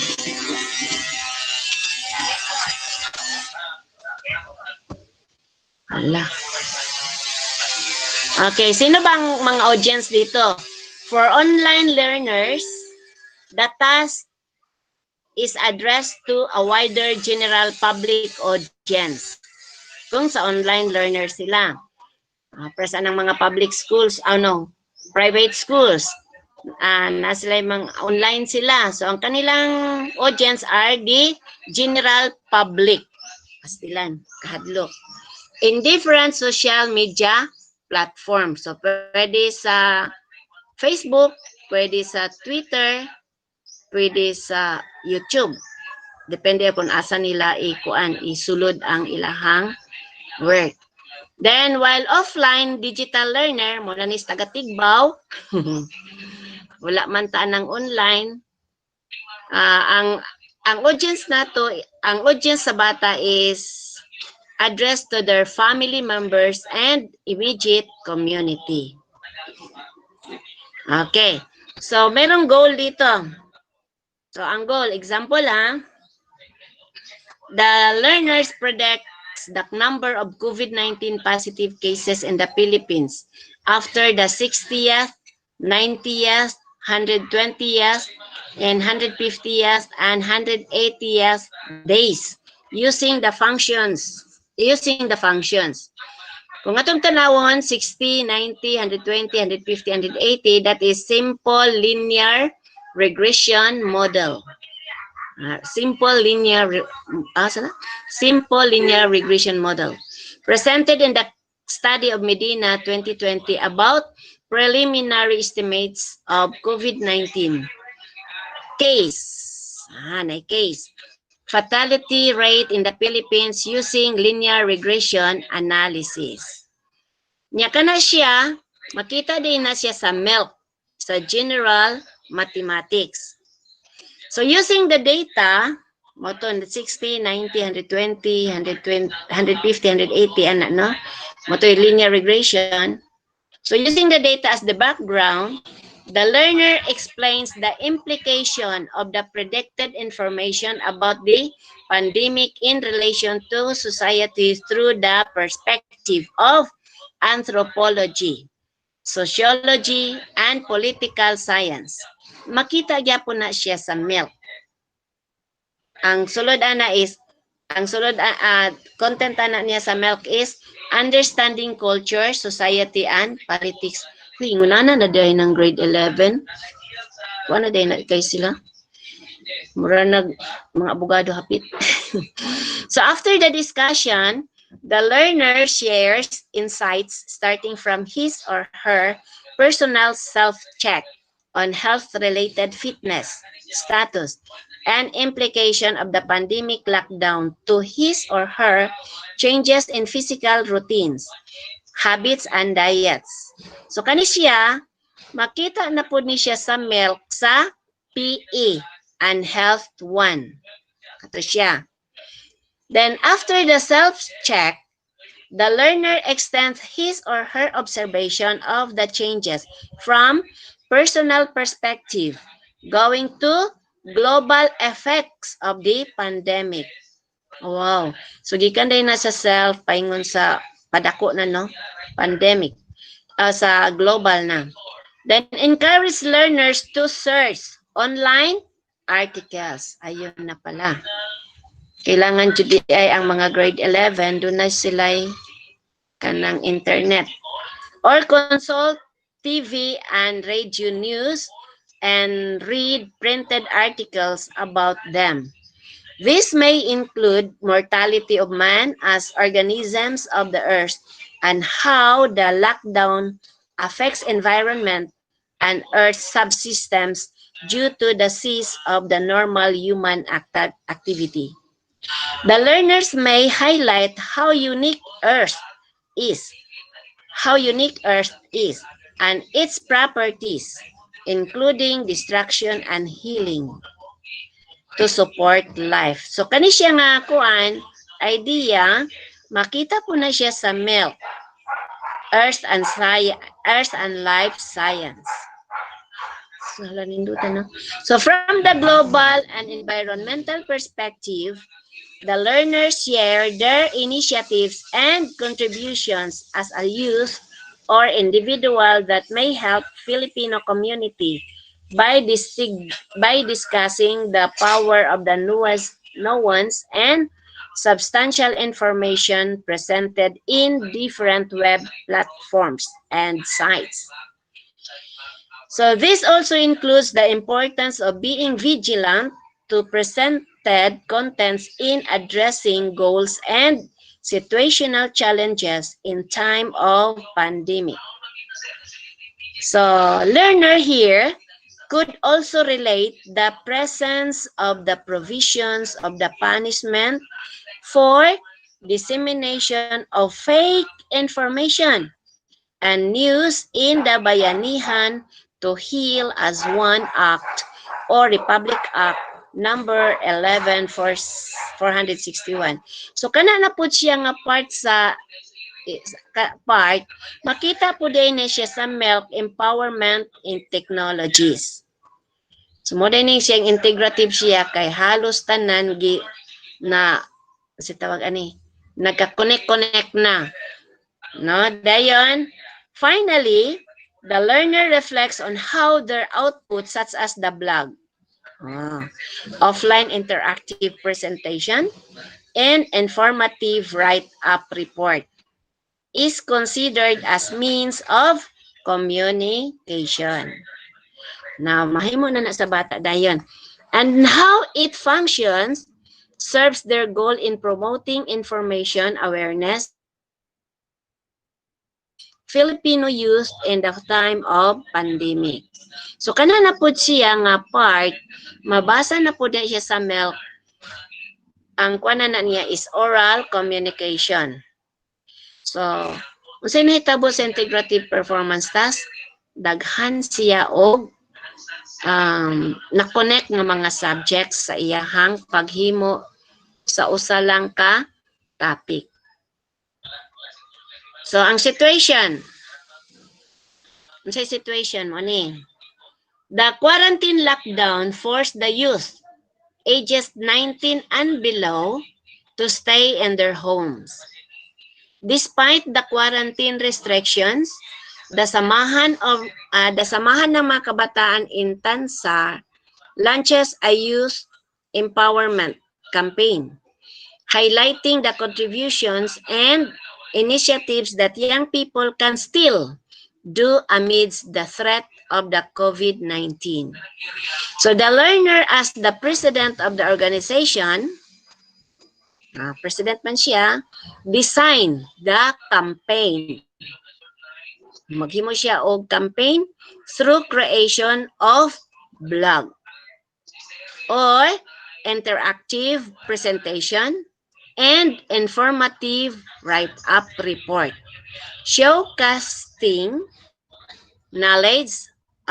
Okay, sino ba ang mga audience dito? For online learners, the task is addressed to a wider general public audience. Kung sa online learners sila. Presa ng mga public schools, private schools. Na sila mga online sila. So, ang kanilang audience are the general public. Pastilan, kahadlo. In different social media platforms. So, pwede sa Facebook, pwede sa Twitter, pwede sa YouTube. Depende kung asa nila isulod ang ilahang work. Then, while offline digital learner, muna ni taga-Tigbaw, wala man taan ng online, ang audience nato, ang audience sa bata is addressed to their family members and immediate community. Okay. So, merong goal dito. So, ang goal, example the learners predict the number of COVID-19 positive cases in the Philippines after the 60th, 90th, 120th, and 150th, and 180th days using the functions. Kung atong tanawon, 60, 90, 120, 150, 180, that is simple linear regression model. Simple linear regression model presented in the study of Medina 2020 about preliminary estimates of COVID-19 case fatality rate in the Philippines using linear regression analysis. Nya kana siya, makita din na siya sa MELC, sa general mathematics. So using the data, moto 60, 90, 120, 150, 180, moto linear regression, So using the data as the background, the learner explains the implication of the predicted information about the pandemic in relation to society through the perspective of anthropology, sociology, and political science. Makita gyapon na siya sa milk. Ang sulod ana is content ana niya sa milk is understanding culture, society, and politics. Huy, ngunana na dahil ng grade 11. Wala dahil na kay sila. Mura nag mga abogado hapit. So after the discussion, the learner shares insights starting from his or her personal self-check on health-related fitness, status, and implication of the pandemic lockdown to his or her changes in physical routines, habits, and diets. So kani siya, makita na po ni siya sa milk sa PE and Health 1. Kato siya. Then after the self-check, the learner extends his or her observation of the changes from personal perspective, going to global effects of the pandemic. Wow. So gikan day na sa self, paingon sa padako na no, pandemic. Sa global na. Then encourage learners to search online articles. Ayun na pala. Kailangan jud ay ang mga grade 11 doon na sila kanang internet or consult TV and radio news and read printed articles about them. This may include mortality of man as organisms of the earth and how the lockdown affects environment and earth subsystems due to the cease of the normal human activity. The learners may highlight how unique Earth is, and its properties, including destruction and healing, to support life. So kani siya nga kuan idea, makita po na siya sa milk, Earth and Life Science. So from the global and environmental perspective, the learners share their initiatives and contributions as a youth or individual that may help Filipino community by discussing the power of the nuance and substantial information presented in different web platforms and sites. So this also includes the importance of being vigilant to presented contents in addressing goals and situational challenges in time of pandemic. So learner here could also relate the presence of the provisions of the punishment for dissemination of fake information and news in the Bayanihan to Heal as One Act or Republic Act number 11 for 461. So kana na po siya nga part sa makita po din siya sa milk empowerment in technologies. So mo din siyang integrative siya kay halos tanan na si tawag ani nagka-connect na. No, dayon finally, the learner reflects on how their output, such as the blog, offline interactive presentation, and informative write-up report, is considered as means of communication. Now, mahimo na sa bata dayon. And how it functions serves their goal in promoting information awareness Filipino youth in the time of pandemic. So kana na po siya nga part, mabasa na po siya sa milk. Ang kuana na niya is oral communication. So, unsay nahitabo sa integrative performance task? Daghan siya og na-connect nga mga subjects sa iyahang paghimo sa usa lang ka topic. So, ang situation, Unsay situation mo ni? The quarantine lockdown forced the youth ages 19 and below to stay in their homes. Despite the quarantine restrictions, the Samahan ng mga kabataan in Tansa launches a youth empowerment campaign, highlighting the contributions and initiatives that young people can still do amidst the threat of the COVID-19. So the learner, as the president of the organization, president man siya, design the campaign. Maghimo siya og campaign through creation of blog or interactive presentation and informative write-up report, showcasing knowledge,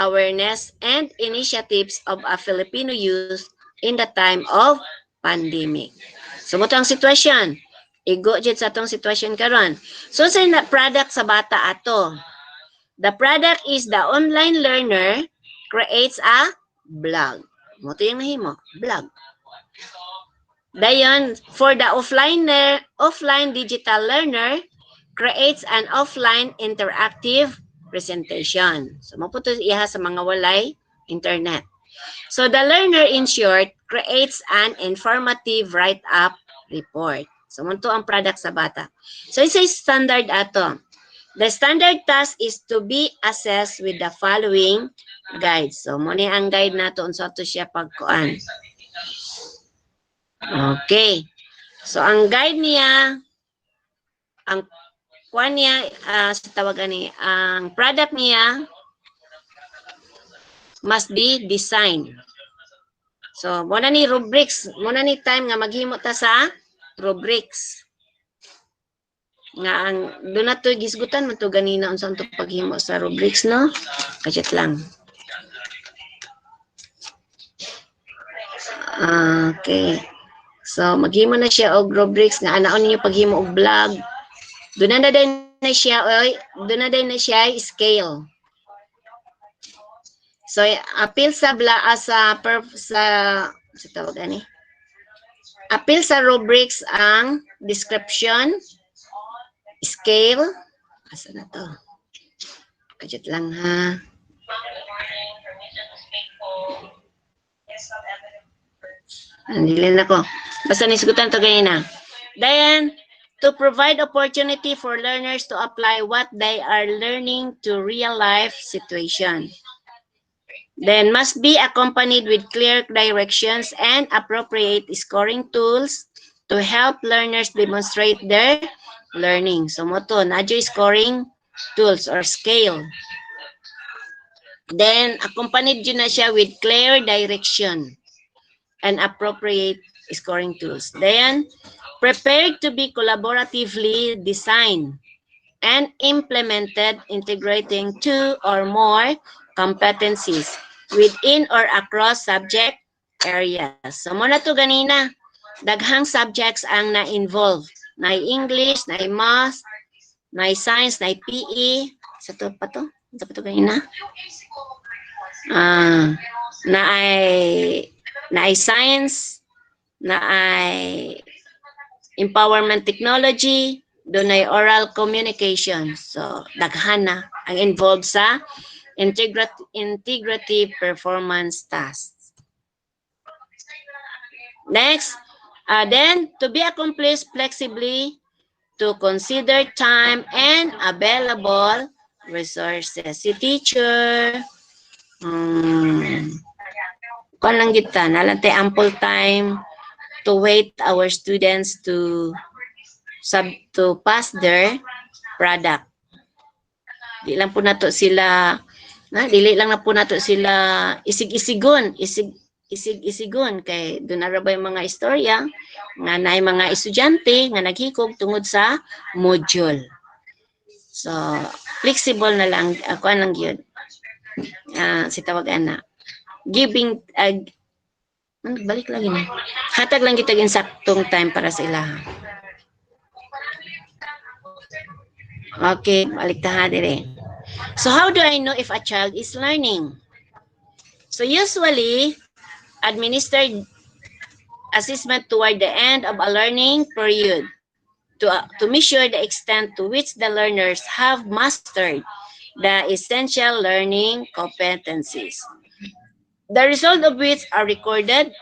awareness, and initiatives of a Filipino youth in the time of pandemic. So, mo ang sitwasyon. Igo dyan sa itong sitwasyon karon. So, sa product sa bata ato. The product is the online learner creates a blog. Mo ito yung nahimo, blog. Dayon, for the offline digital learner, creates an offline interactive presentation. So, maputo iha sa mga walay internet. So, the learner, in short, creates an informative write-up report. So, munto ang product sa bata. So, it's a standard ato. The standard task is to be assessed with the following guides. So, muna ang guide nato unsa to siya pagkuan. Okay. So, ang guide niya, ang kuan niya, sa tawagan niya, ang product niya must be designed. So, muna ni rubrics, muna ni time nga maghimo ta sa rubrics. Nga ang doon na to gisgutan man to ganina unsang to paghimo sa rubrics, no? Kachet lang. Okay. So, maghimo na siya og rubrics nga anaon niyo paghimo og vlog. Doon na din na siya, scale. So, appeal sa tawag ani. Appeal sa rubrics ang description, scale. Asa na to? Kajut lang ha. Andilin ako. Basta nisgutan to ganyan na. Then, to provide opportunity for learners to apply what they are learning to real-life situation. Then must be accompanied with clear directions and appropriate scoring tools to help learners demonstrate their learning. So mo to, nadyo scoring tools or scale. Then accompanied yun na siya with clear direction and appropriate scoring tools. Then prepared to be collaboratively designed and implemented, integrating two or more competencies within or across subject areas. So, muna to ganina, daghang subjects ang na-involve. Na-English, na-Math, na-Science, na-PE. Sa to pa to? Sa pa to ganina? Na-Science, na-ay empowerment technology, doon ay oral communication. So, daghan na ang involved sa integrative performance tasks. Next, then to be accomplished flexibly to consider time and available resources. Si teacher, kung lang kita, nalante ample time to wait our students to pass their product. Dili lang po nato sila isig-isigon kay doon na rabay mga istorya nga naay mga estudyante nga naghikog tungod sa module. So, flexible na lang ako anang gyud. Si tawagan na giving balik lagi na. Hatag lang kita insaktong time para sa ilaha. Okay, balik ta ha dire. So how do I know if a child is learning? So usually, administered assessment toward the end of a learning period to measure the extent to which the learners have mastered the essential learning competencies. The result of which are recorded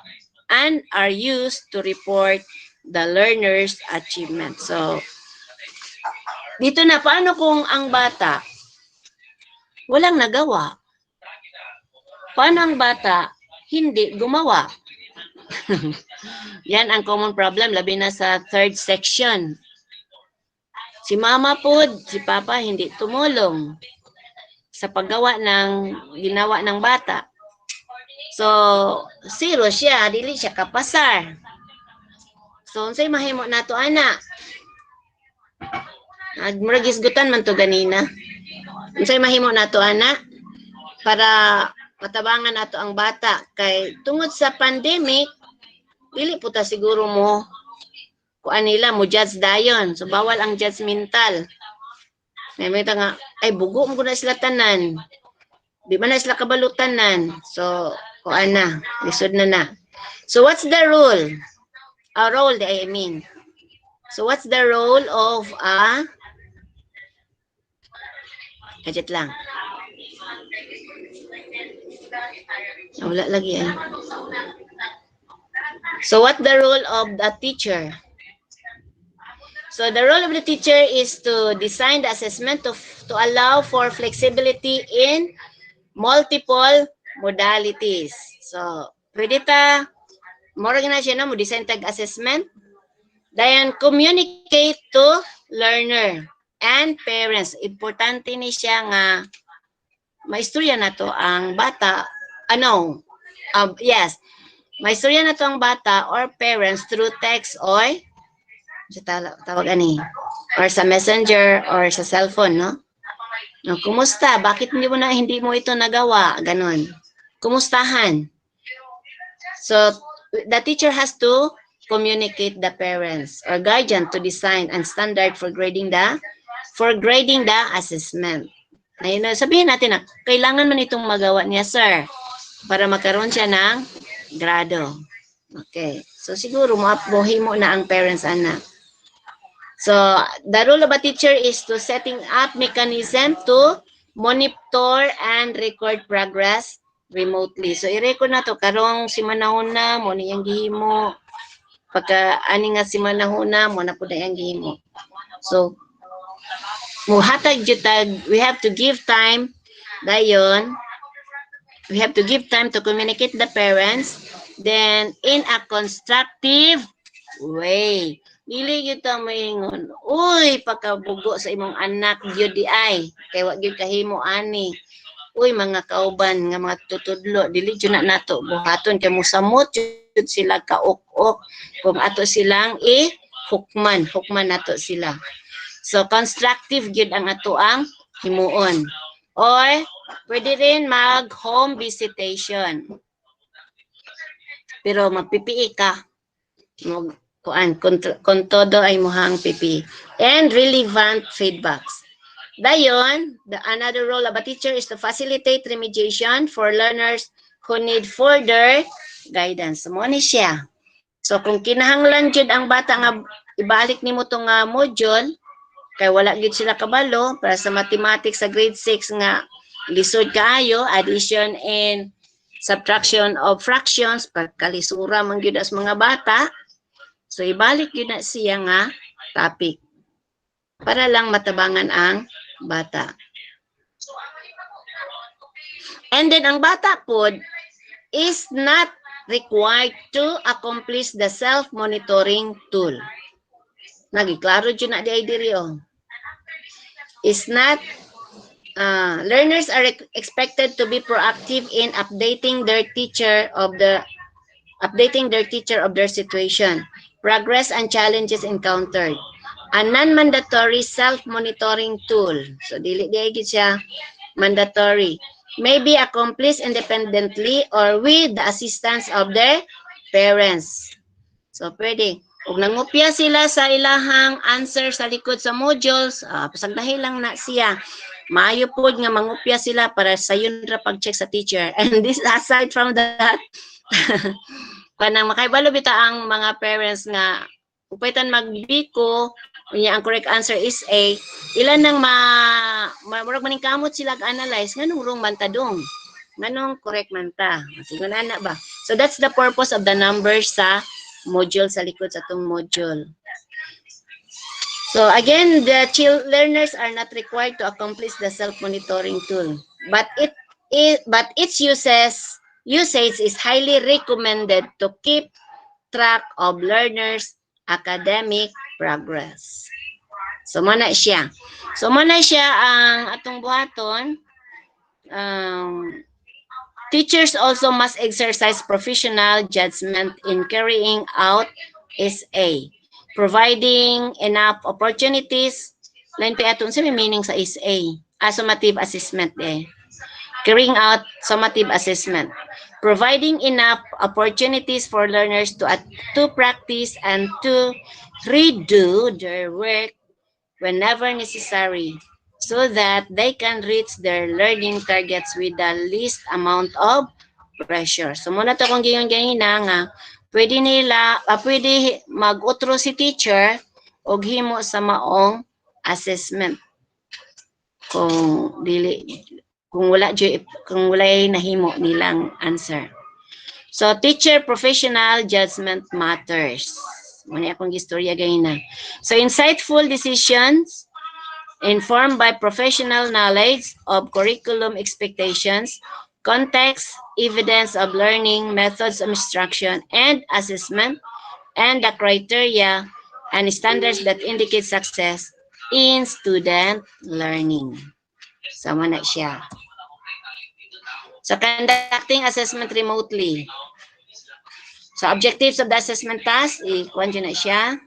and are used to report the learner's achievement. So, dito na, paano kung ang bata walang nagawa? Paano ang bata hindi gumawa? Yan ang common problem, labi na sa third section. Si mama po, si papa hindi tumulong sa paggawa ng ginawa ng bata. So, zero siya, dili siya kapasar. So, unsay mahimo nato ana? Murag isgutan man to ganina. Unsay mahimo nato ana? Para matabangan nato ang bata kay tungod sa pandemic, dili po ta siguro mo kuan nila mo judge dayon. So bawal ang judgmental. May nga ay bugo mo na sila tanan. Di man na sila kabalutanan. So kuan na, lisod na. So what's the role? A role, I mean. So what's the role of a gadget lang. Wala lagi eh. So what the role of the teacher? So the role of the teacher is to design the assessment to allow for flexibility in multiple modalities. So pwede ta, more na siya na mo design tag assessment. Then communicate to learner and parents. Importante ni siya nga maistorya na to ang bata. Yes. Maistorya na to ang bata or parents through text or tawag ani or sa messenger or sa cellphone, no? No, kumusta? Bakit hindi mo ito nagawa? Ganon. Kumustahan? So the teacher has to communicate the parents or guardian to design and standard for grading the assessment. Ayun, sabihin natin na kailangan man itong magawa niya, sir, para magkaroon siya ng grado. Okay. So siguro mo na ang parents anak. So the role of a teacher is to setting up mechanism to monitor and record progress remotely. So i-record na to karong si manahon na mo niyang gihimo. Pagka ani nga si manahon na mo na pud ang gihimo. So muhatag jutag, we have to give time dayon. We have to give time to communicate the parents then in a constructive way. Dili gyud ta moingon, uy pagkabugo sa imong anak gyud di ay kay wa gyud kahimo ani. Uy mga kauban nga mga tutudlo, dili gyud na nato buhaton kay musamot gyud sila kaok-ok kung ato silang hukman nato sila. So constructive gyud ang ato ang himuon. Or pwede rin mag home visitation. Pero magpipii ka. Kung todo ay muhang pipi. And relevant feedbacks. Dayon, another role of a teacher is to facilitate remediation for learners who need further guidance. Mo ni siya. So kung kinahanglan jud ang bata nga ibalik nimo tong module kay wala gid sila kabalo para sa mathematics sa grade 6 nga lisod kaayo, addition and subtraction of fractions, pagkalisura man gyud as mga bata. So ibalik yun na siya nga topic para lang matabangan ang bata. And then ang bata po is not required to accomplish the self-monitoring tool. Nagiklaro dyan na di ay diri o. Is not, learners are expected to be proactive in updating their teacher of their situation, progress and challenges encountered. A non-mandatory self-monitoring tool. So dili siya mandatory. May be accomplished independently or with the assistance of their parents. So pwede. Kung nangupya sila sa ilahang answer sa likod sa modules, pasagdahi lang na siya. maayo po nga mangupya sila para sayon ra pag-check sa teacher. And this, aside from that, kanang makaibalo bita ang mga parents nga upaytan magbiko, unya ang correct answer is A, ilan nang murag maning kamot sila analyze nganong wrong man ta dong, nganong correct man ta, sigon ana ba. So that's the purpose of the numbers sa module, sa likod sa itong module. So again, the learners are not required to accomplish the self-monitoring tool, but its usage is highly recommended to keep track of learners' academic progress. So muna siya. Ang atong buhaton. Teachers also must exercise professional judgment in carrying out SA, providing enough opportunities. Lain pa atong sa meaning sa SA, summative assessment carrying out summative assessment, providing enough opportunities for learners to practice and to redo their work whenever necessary, so that they can reach their learning targets with the least amount of pressure. So muna to kung ganyan nga, pwede mag-utro si teacher og himo sa maong assessment. Kung wala nahimo nilang answer. So teacher professional judgment matters. Muna akong istorya ganyan na. So insightful decisions informed by professional knowledge of curriculum expectations, context, evidence of learning, methods of instruction and assessment, and the criteria and standards that indicate success in student learning. So, na siya. So, conducting assessment remotely. So, objectives of the assessment task, ikuan na siya.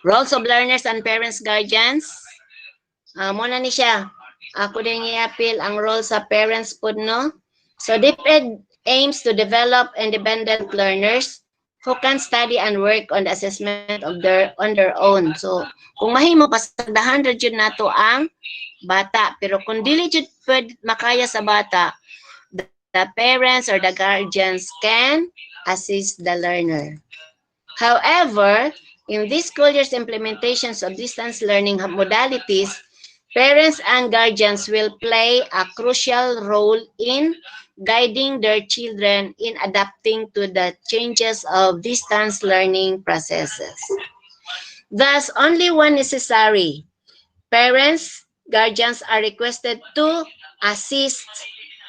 Roles of learners and parents, guardians. Muna ni siya. Ako din i-appeal ang role sa parents po, no? So, DepEd aims to develop independent learners who can study and work on the assessment on their own. So, kung mahimo, pasagdahan rin yun nato ang bata. Pero kung dili jud pwede makaya sa bata, the parents or the guardians can assist the learner. However, in this school year's implementations of distance learning modalities, parents and guardians will play a crucial role in guiding their children in adapting to the changes of distance learning processes. Thus, only when necessary, parents, guardians are requested to assist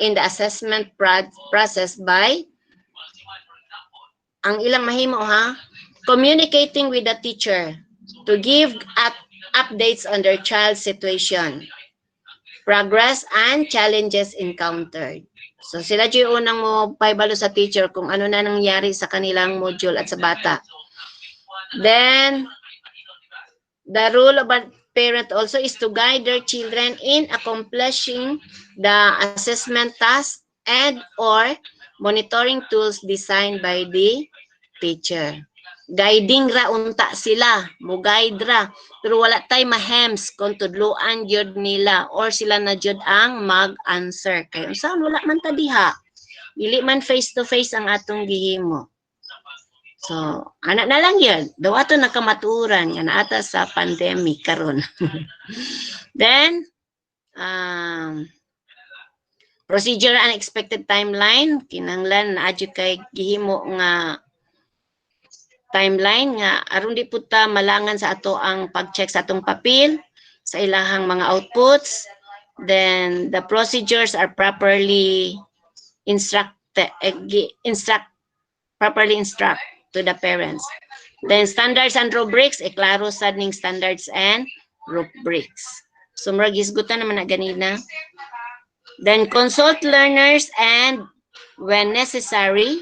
in the assessment process by ang ilang mahimo communicating with the teacher to give updates on their child's situation, progress, and challenges encountered. So sila yung unang mo paibalo sa teacher kung ano na nangyari sa kanilang module at sa bata. Then, the role of a parent also is to guide their children in accomplishing the assessment task and or monitoring tools designed by the teacher. Guiding ra unta sila, mo guide ra, pero wala tay mahems kung tudluan jud nila or sila na jud ang mag-answer. Kaya unsa wala man ta diha. Dili man face to face ang atong gihimo. So, anak na lang yun. Daw ato nakamaturan nga naata sa pandemic karon. Then, procedure and expected timeline, kinahanglan na adyo kay gihimo nga timeline nga aron di puta malangan sa ato ang pag-check sa atong papel sa ilahang mga outputs. Then the procedures are properly instruct to the parents. Then standards and rubrics, klaro sad ning standards and rubrics. So murag gisgutan naman na ganina. Then consult learners and when necessary,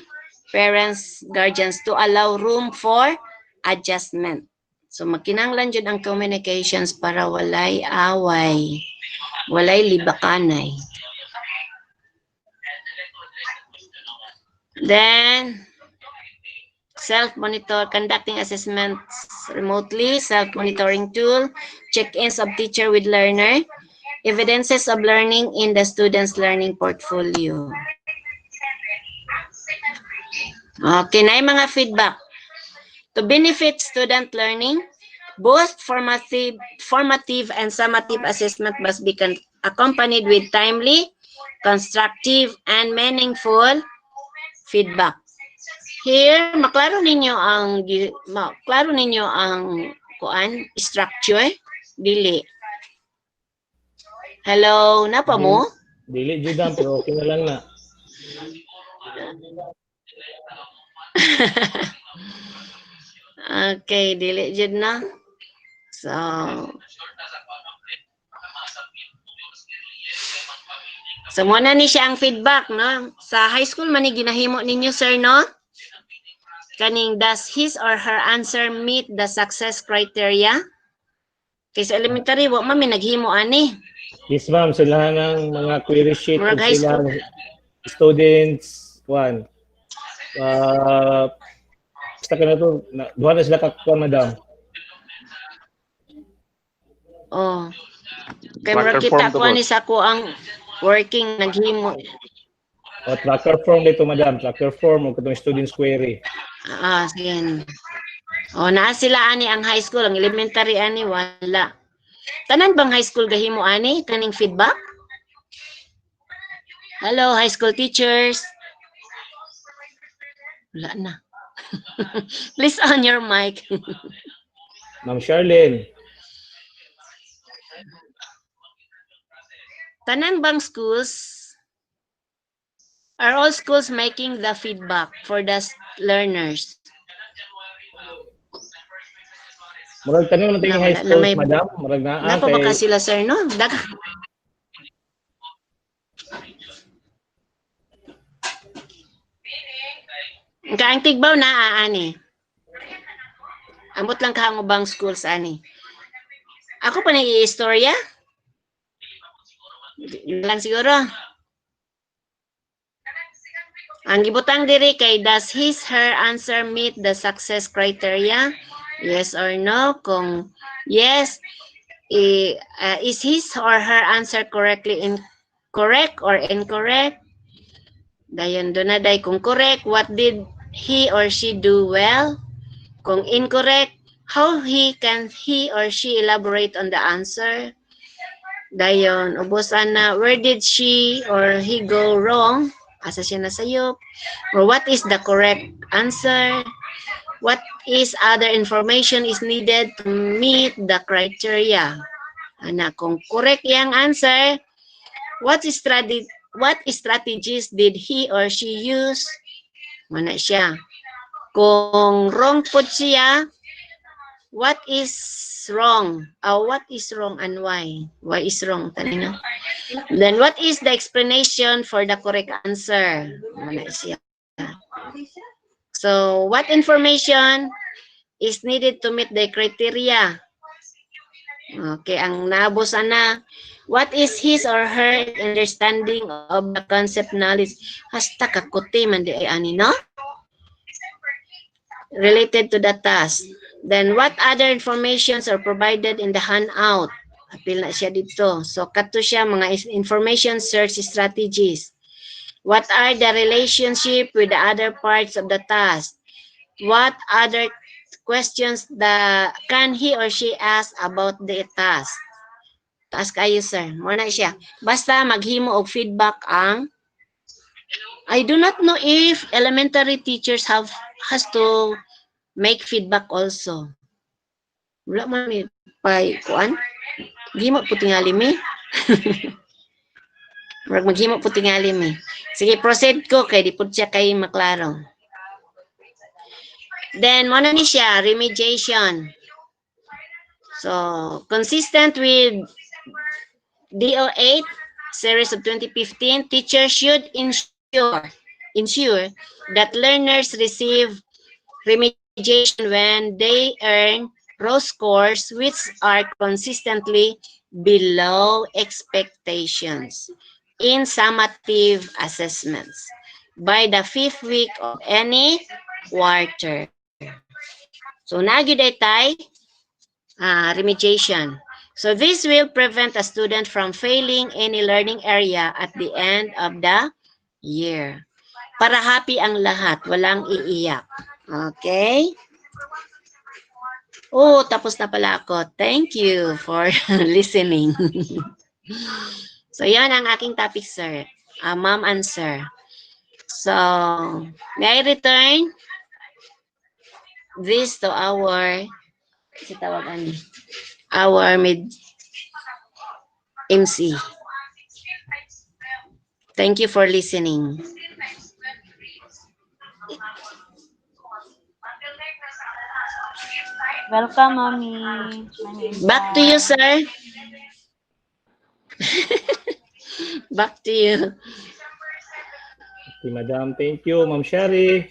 parents, guardians to allow room for adjustment. So magkinahanglan jud ang communications para walay away, walay libakanay. Then self-monitor, conducting assessments remotely, self-monitoring tool, check-ins of teacher with learner. evidences of learning in the student's learning portfolio. Okay, na yung mga feedback. To benefit student learning, both formative and summative assessment must be accompanied with timely, constructive, and meaningful feedback. Here, maklaro ninyo ang structure, dili. Hello, napa mo? Dili jud pero okay na lang na. Okay, dili jud na. So muna ni siya ang feedback, no? Sa high school man ni ginahimo ninyo, sir, no? Kaning does his or her answer meet the success criteria? Kay sa elementary, wa man naghimo ani. Yes, ma'am, sila ng mga query sheet Murag of high sila school. students, basta ka na to, duha na sila kakuha, madam. Oh. Kay Tracker murag form kita to, ko boss. ni sa ko ang working naghimo. O, tracker form dito, madam. Tracker form o katong students query. Sige. Oh, naa sila ani ang high school, ang elementary ani wala. Tanan bang high school gahimo ani kaning feedback? Hello, high school teachers. Wala na. Please on your mic. Ma'am Charlene. Tanan bang schools? Are all schools making the feedback for the learners? Murag tanong natin yung high Wala na school, may- madam. Murag na Napa ba ka sila, sir, no? Kaang tigbaw na ani. Ambot lang ka ang ubang schools ani. Ako pa nag-i-istorya? Yun lang siguro. Ang gibutang diri kay does his her answer meet the success criteria? Yes or no? Kung yes, is his or her answer correct or incorrect? Dayon do na day kung correct, what did he or she do well? Kung incorrect, how can he or she elaborate on the answer? Dayon ubusan na where did she or he go wrong? Asa siya nasayop? Or what is the correct answer? What is other information is needed to meet the criteria? Ana, kung correct yang answer, what strategies did he or she use? Mana siya. Kung wrong po siya, what is wrong? What is wrong and why? Why is wrong? Tanino. Then what is the explanation for the correct answer? Mana siya. So, what information is needed to meet the criteria? Okay, ang naabos na. What is his or her understanding of the concept knowledge? Hasta kakuti man di ay ani, no? Related to the task. Then, what other informations are provided in the handout? Apil na siya dito. So, kato siya mga information search strategies. What are the relationship with the other parts of the task? What other questions can he or she ask about the task? Task kayo, sir. Muna siya. Basta maghimo og feedback ang I do not know if elementary teachers has to make feedback also. Wala mo may kuan. Gimo po tingali mi. Maghimo po tingali mi. Sige, proceed ko kay di po siya kay maklaro. Then, muna ni siya, remediation. So, consistent with DO8 series of 2015, teachers should ensure that learners receive remediation when they earn raw scores which are consistently below expectations in summative assessments by the 5th week of any quarter. So, nagyuday tay remediation. So this will prevent a student from failing any learning area at the end of the year. Para happy ang lahat, walang iiyak. Okay? Oh, tapos na pala ako. Thank you for listening. So, yan ang aking topic, sir. Ma'am and sir. So, may I return this to our MC. Thank you for listening. Welcome, Mommy. Back to you, sir. Back to you. Okay, Madam. Thank you, Ma'am Sherry.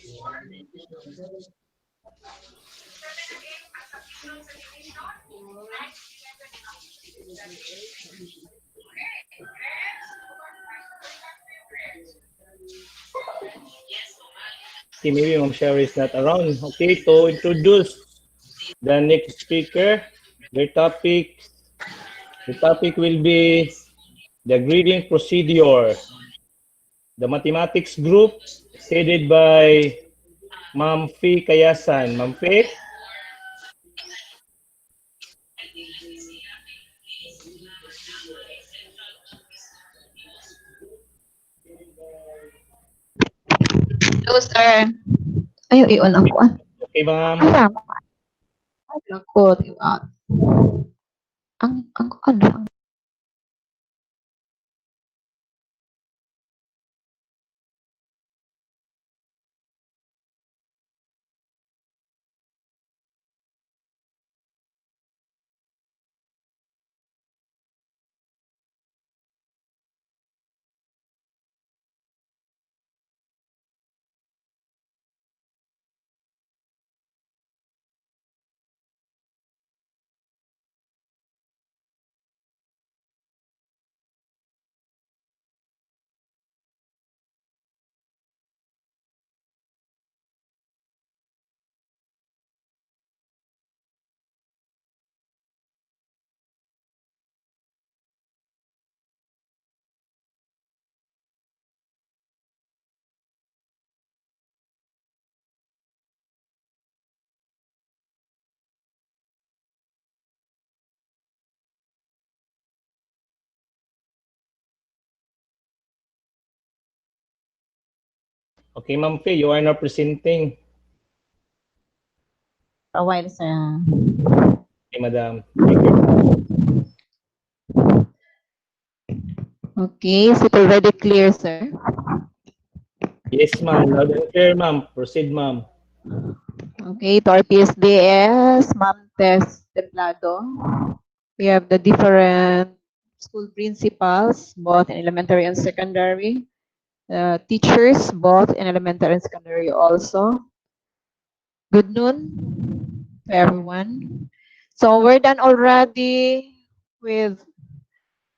Okay, maybe Ma'am Sherry is not around. Okay, to introduce the next speaker, the topic will be the grading procedure. The mathematics group is headed by Ma'am Fee Kayasan. Ma'am Fee? Hello, sir. Ayaw, i-on ako. Okay, ma'am. Ay, ako, diba? Ano? Okay, Ma'am Fee, you are now presenting. A while, sir. Okay, madam. Take your time. Okay, is it already clear, sir? Yes, ma'am. Loud and clear, ma'am. Proceed, ma'am. Okay, to our PSDS, Ma'am Tess Templado. We have the different school principals, both in elementary and secondary. Teachers, both in elementary and secondary also. Good noon to everyone. So we're done already with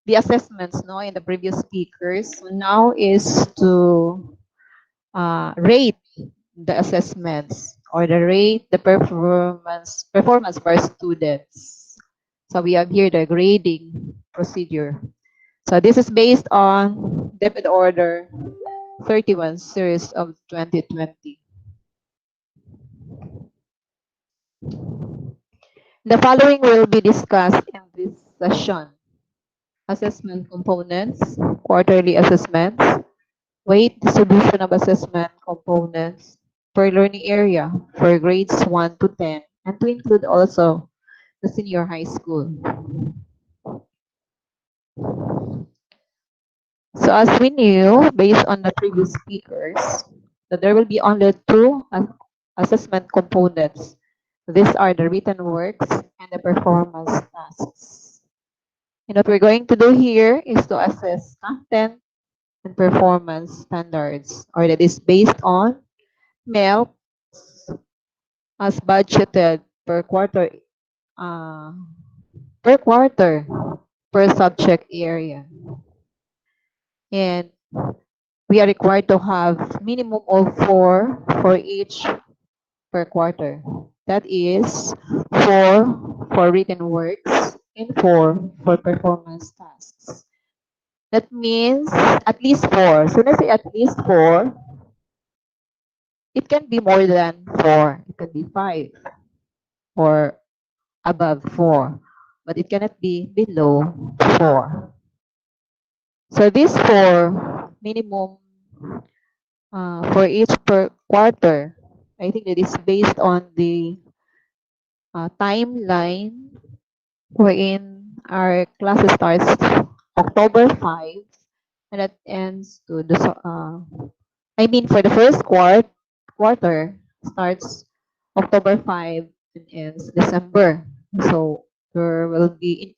the assessments, no, in the previous speakers. So now is to rate the assessments or the rate the performance for students. So we have here the grading procedure. So this is based on Depth Order 31 series of 2020. The following will be discussed in this session. Assessment components, quarterly assessments, weight distribution of assessment components per learning area for grades 1 to 10, and to include also the senior high school. So as we knew, based on the previous speakers, that there will be only two assessment components. These are the written works and the performance tasks. And what we're going to do here is to assess content and performance standards, or that is based on MELP as budgeted per quarter per subject area. And we are required to have minimum of 4 for each per quarter. That is 4 for written works and 4 for performance tasks. That means at least 4. So let's say at least 4. It can be more than 4. It can be 5 or above 4. But it cannot be below 4. So these 4 minimum for each per quarter, I think that is based on the timeline wherein our classes starts October 5 and that ends to the I mean for the first quarter starts October 5 and ends December. So there will be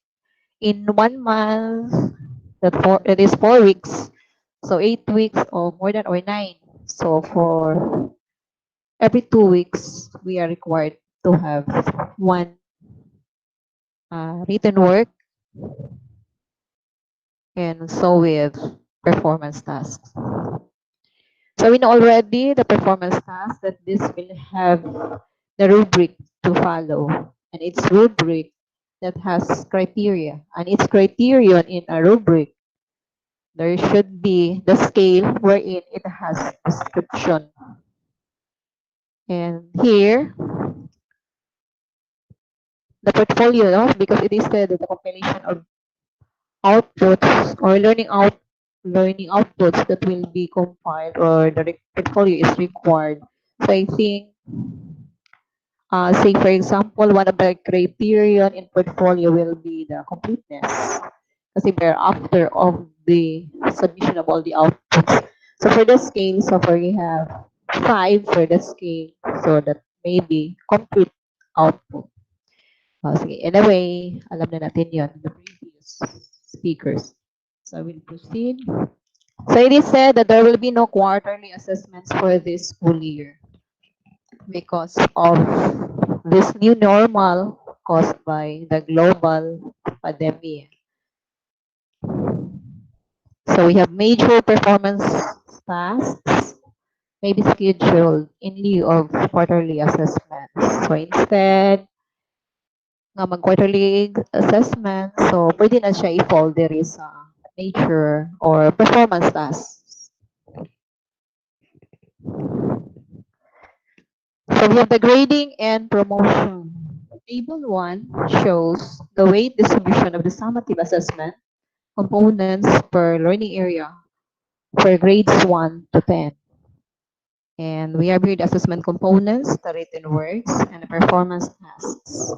in 1 month that is 4 weeks. So 8 weeks or more than or 9. So for every 2 weeks we are required to have one written work and so with performance tasks. So we know already the performance task that this will have the rubric to follow and its rubric that has criteria and its criterion in a rubric there should be the scale wherein it has description. And here the portfolio, no? Because it is said that the compilation of outputs or learning outputs that will be compiled or the portfolio is required. So I think, say for example, one of the criterion in portfolio will be the completeness. Kasi we're after of the submission of all the outputs. So for the scale, so far we have 5 for the scale. So that may be complete output. Sige. Anyway, alam na natin yon the previous speakers. So we'll proceed. So it is said that there will be no quarterly assessments for this school year because of this new normal caused by the global pandemic. So we have major performance tasks may be scheduled in lieu of quarterly assessments. So instead, nga mag-quarterly assessment, so pwede na siya i-fall there is nature or performance tasks. So we have the grading and promotion. Table 1 shows the weight distribution of the summative assessment components per learning area for grades 1 to 10. And we have here the assessment components, the written works, and the performance tasks.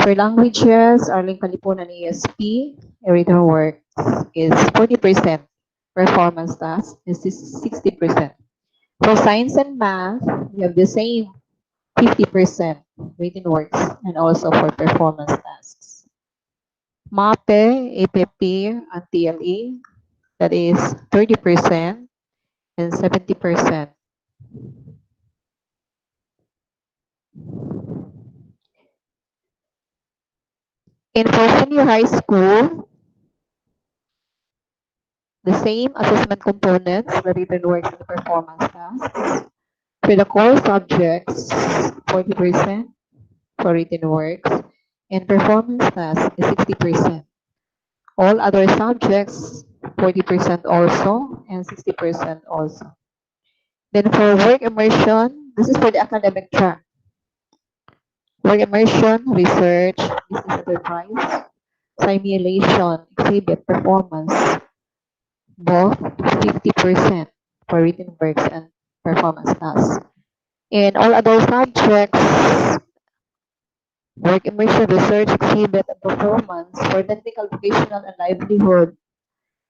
For languages, Arling Kalipunan ESP, a written work is 40%. Performance task is 60%. For science and math, we have the same 50% written works and also for performance tasks. MAPE, APP, and TLE, that is 30% and 70%. In for senior high school, the same assessment components, the written works and the performance tasks. For the core subjects, 40% for written works and performance tasks is 60%. All other subjects, 40% also and 60% also. Then for work immersion, this is for the academic track. Work immersion, research, business enterprise, simulation, exhibit, performance, both 50% for written works and performance tasks. In all other subjects, work immersion, research, exhibit, and performance for technical, vocational, and livelihood,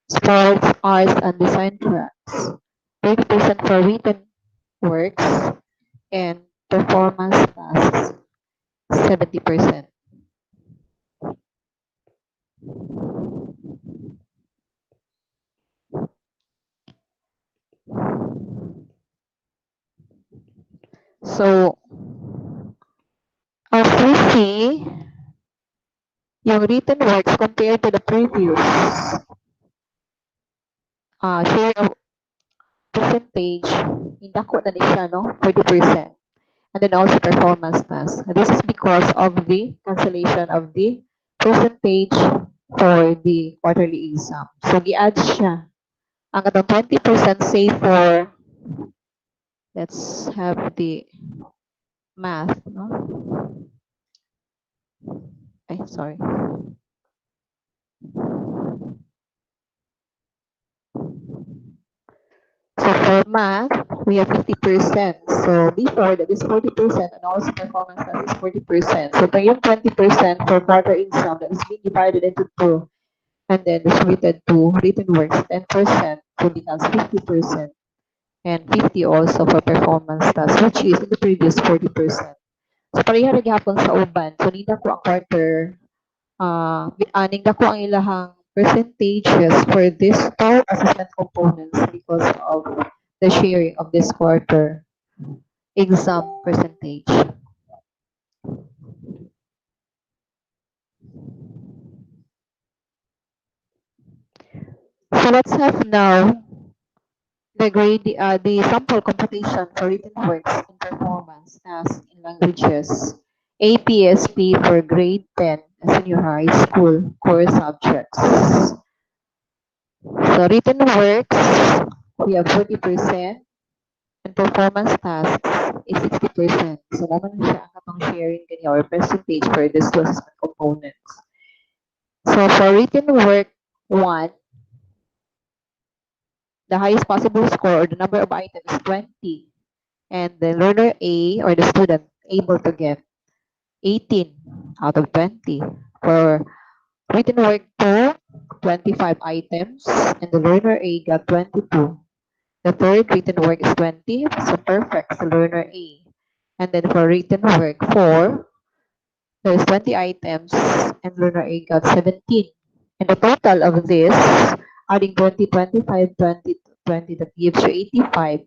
sports, arts, and design tracks. 30% for written works and performance tasks, 70%. So, as we see, yung written works compared to the previous share of percentage, indako na ni siya, no? 40%. And then also performance tasks. This is because of the cancellation of the percentage for the quarterly exam. So, gi-add siya. Ang atong 20% say for, let's have the math, no? Ay, sorry. So for math, we have 50%. So before that is 40% and also performance that is 40%. So yung 20% for quarter exam that is being divided into two and then distributed to written works, 10% so becomes 50% and 50 also for performance task, which is in the previous 40%. So pareha rin hapon sa uban. So nila ko ang quarter, aning na ko ang ilahang percentages for this two assessment components because of the sharing of this quarter exam percentage. So let's have now the grade, the sample computation for written works in performance, tasks, in languages, APSP for grade 10 senior high school core subjects. So written works, we have 40%, and performance tasks is 60%. So naman siya ang katong sharing kanya or percentage for these two assessment components. So for written work 1, the highest possible score or the number of items is 20. And the learner A or the student able to get 18 out of 20. For written work 2, 25 items, and the learner A got 22. The third written work is 20, so perfect sa learner A. And then for written work 4, there's 20 items, and learner A got 17. And the total of this, adding 20, 25, 20, 20, that gives you 85.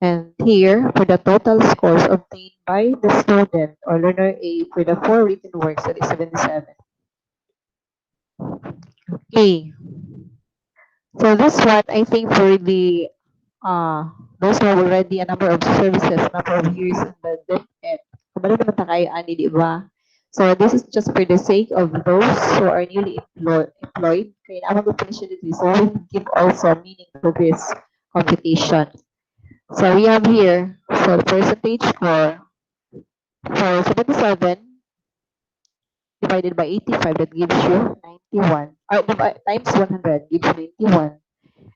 And here, for the total scores obtained by the student or learner A for the 4 written works, that is 77. Okay. So this what I think for the those who have already a number of services, number of years in the DepEd. Kumbaga naman ta kayo ani, di ba? So this is just for the sake of those who are newly employed. Kaya naman opportunity. So we give also meaning to this computation. So we have here, so the percentage score for 77 divided by 85, that gives you 91. Times 100 gives you 91.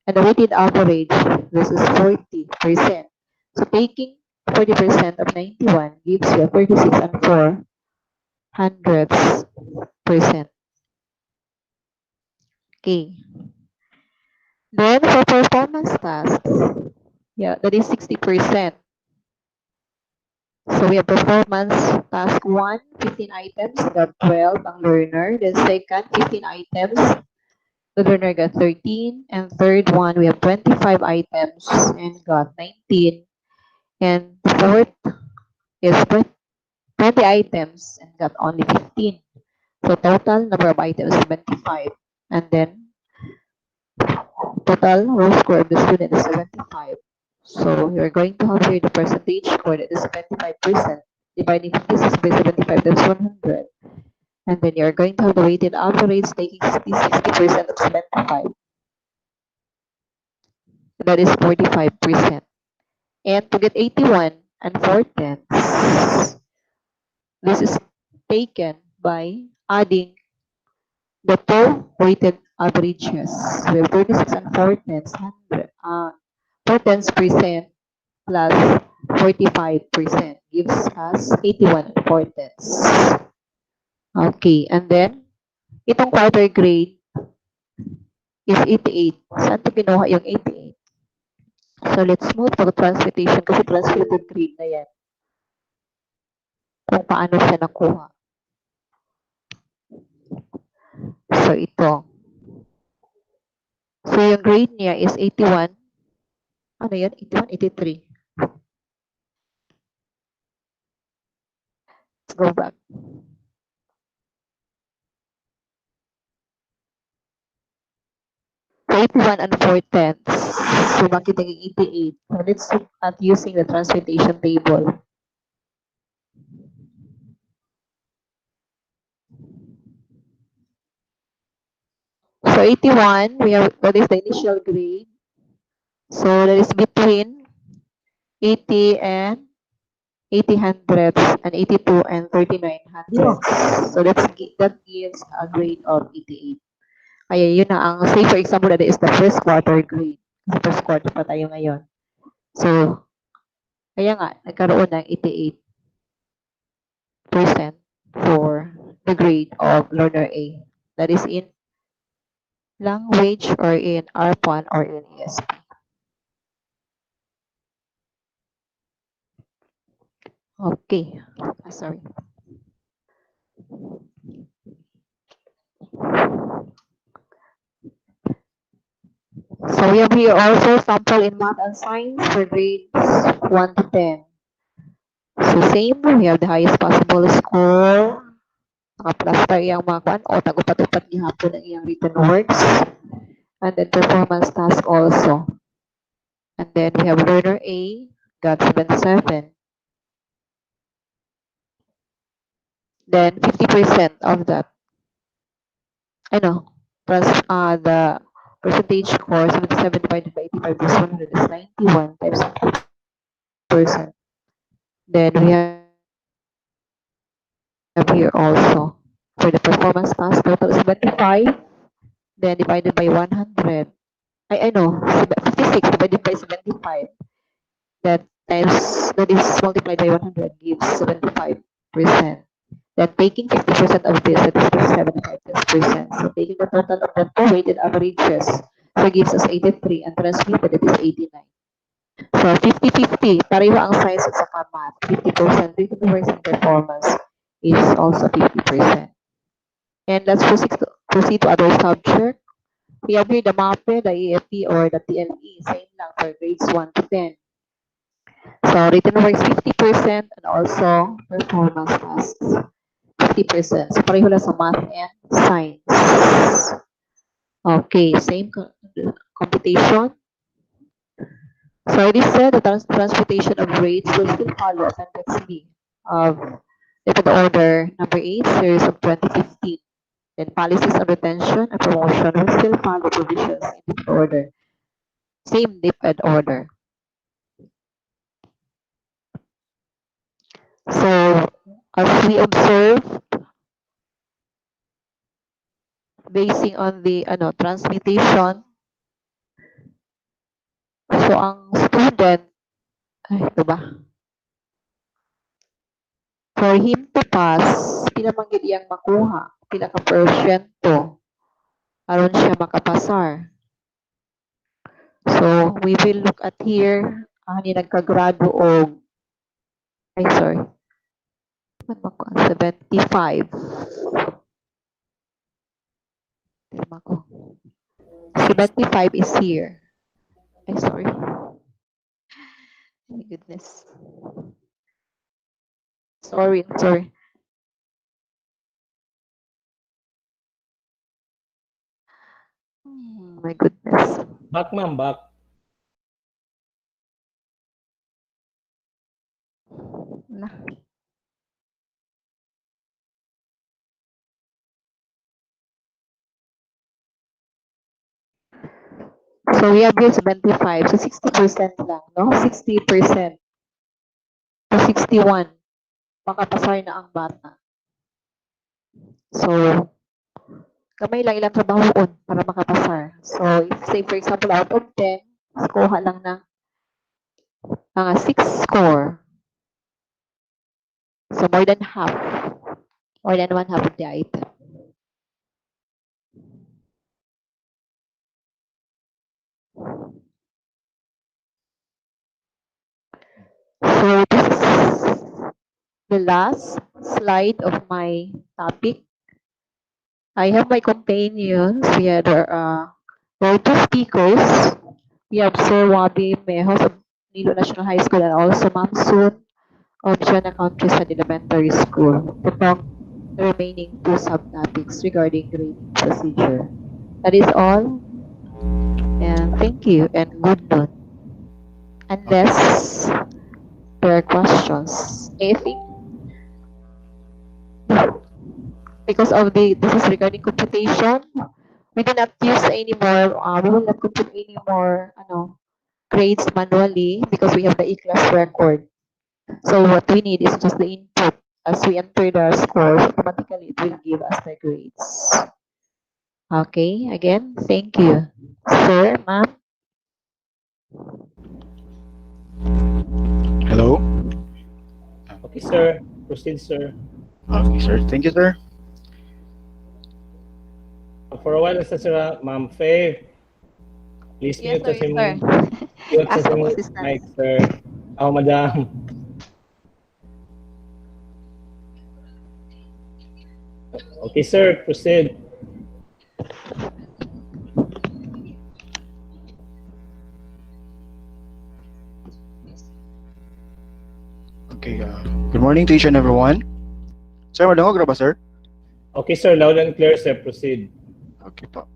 And the weighted average, this is 40%. So taking 40% of 91 gives you 36 and 4 hundredths percent. Okay. Then for performance tasks, yeah, that is 60%. So we have performance task 1, 15 items, got 12 ang learner. Then second, 15 items, the learner got 13. And third one, we have 25 items and got 19. And the fourth is 20 items and got only 15. So total number of items is 25. And then total row score of the student is 75. So you're going to have here the percentage score that is 25%. Dividing 56 by 75, that's 100. And then you're going to have the weighted average taking 60% of 75. That is 45%. And to get 81 and 4 tenths, this is taken by adding the two weighted averages. We have 36 and 4 tenths, 4 tenths percent plus 45% gives us 81 and 4 tenths. Okay, and then itong quarter grade is 88. Saan ito kinuha yung 88? So let's move to transmutation kasi transmuted grade na yan. Kung paano siya nakuha. So ito. So yung grade niya is 81. Ano yan? 81, 83. Let's go back. So 81 and 4 tenths. So bakit naging 88? So let's look at using the transmutation table. So 81, we have, that is the initial grade. So that is between 80 and 80 hundredths and 82 and 39 hundredths. So that gives a grade of 88. Kaya yun na ang, say for example, that is the first quarter grade. Sa first quarter pa tayo ngayon. So, kaya nga, nagkaroon ng 88% for the grade of learner A. That is in language or in R1 or in ESP. Okay. Sorry. So we have here also sample in math and science for grades 1 to 10. So same, we have the highest possible score. Naka-plus tayo yung mga kwan o tagupat-upat gihapon ang iyang written works. And then performance task also. And then we have learner A, got 77. Then 50% of that, the percentage score, 77 divided by 85 plus 100 is 91 times 50%. Then we have here also for the performance task, total is 75, then divided by 100. I know, 56 divided by 75. That is multiplied by 100 gives 75%. Then taking 50% of this, that is 75%. So taking the total of the two weighted averages, so gives us 83 and transmitted it is 89. So 50-50, pareho ang science at saka math. 50% written works and performance is also 50%. And let's proceed to other subject. We have here the MAPE, the EFP, or the TLE, same lang for grades 1 to 10. So written works 50% and also performance tasks 50%. So pareho lang sa math and science. Okay, same computation. So it is said that transportation of grades will still follow Appendix B of the order number 8, series of 2015. Then policies on retention and promotion will still follow provisions in different order. Same different order. So as we observe, basing on the transmutation, so ang student, ito ba? For him to pass, pila man gid iyang makuha, pila ka porsyento aron siya makapasar. So we will look at here ani nagkagrado og 75. 75 is here. Sorry. My goodness. Sorry. My goodness. Back, ma'am, back. So we have here 75. So 60% lang, no? 60% to 61. Makapasar na ang bata. So, kamay lang ilang trabahoon para makapasar. So, if say for example, out of 10, kuha lang ng 6 score. So, more than half. More than one half of the item. So, this is the last slide of my topic. I have my companions. We had our two speakers. We have Sir Wabi Mejos of Nilo National High School and also Ma'am Soon of Jana Countryside Elementary School to talk the remaining two subtopics regarding grading procedure. That is all. And thank you and good noon. Unless there are questions. Anything? Because of this is regarding computation, We do not use anymore, we will not compute any more, grades manually because we have the e-class record. So what we need is just the input. As we enter the scores, automatically it will give us the grades. Okay, again, thank you. Sir, ma'am? Hello? Okay, sir. Proceed, sir. Okay, sir. Thank you, sir. For a while, sir, Ma'am Faye. Please Yes, mute sir, sa yes, imong sir. mute sa Ask of imong mic, assistance. sir. Oh, madam. Okay, sir. Proceed. Okay, good morning to each and everyone. Sir, madungog ra ba, sir? Okay, sir. Loud and clear, sir. Proceed. Okay po.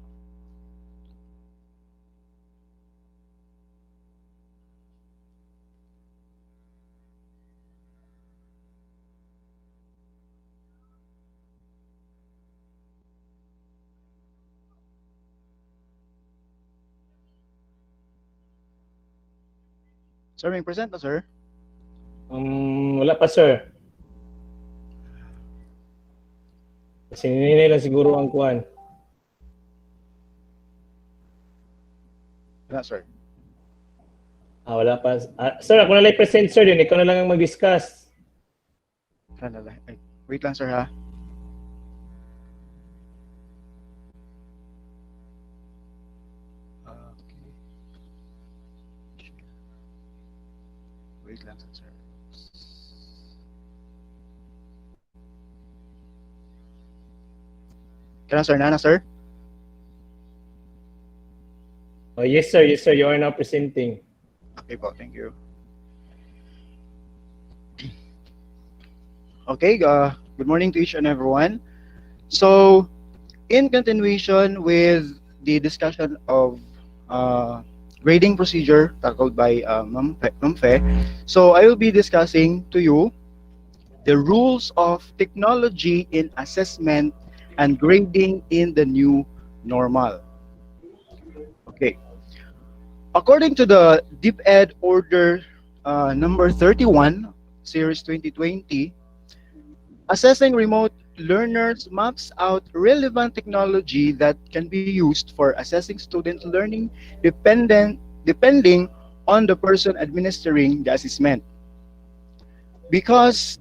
Sir, may present na, sir? Wala pa, sir. Kasi ninay lang siguro ang kuhan. Wala, sir. Wala pa. Sir, ako na lang present, sir. Yun, ikaw na lang ang mag-discuss. Wala. Ay, wait lang, sir, ha? Wait lang, sir. Kaya, sir, nana, sir? Oh, yes, sir. Yes, sir. You are now presenting. Okay po, thank you. Okay, good morning to each and everyone. So, in continuation with the discussion of grading procedure tackled by Ma'am Fe, so I will be discussing to you the rules of technology in assessment and grading in the new normal. Okay. According to the DepEd Order number 31, Series 2020, assessing remote learners maps out relevant technology that can be used for assessing student learning depending on the person administering the assessment. Because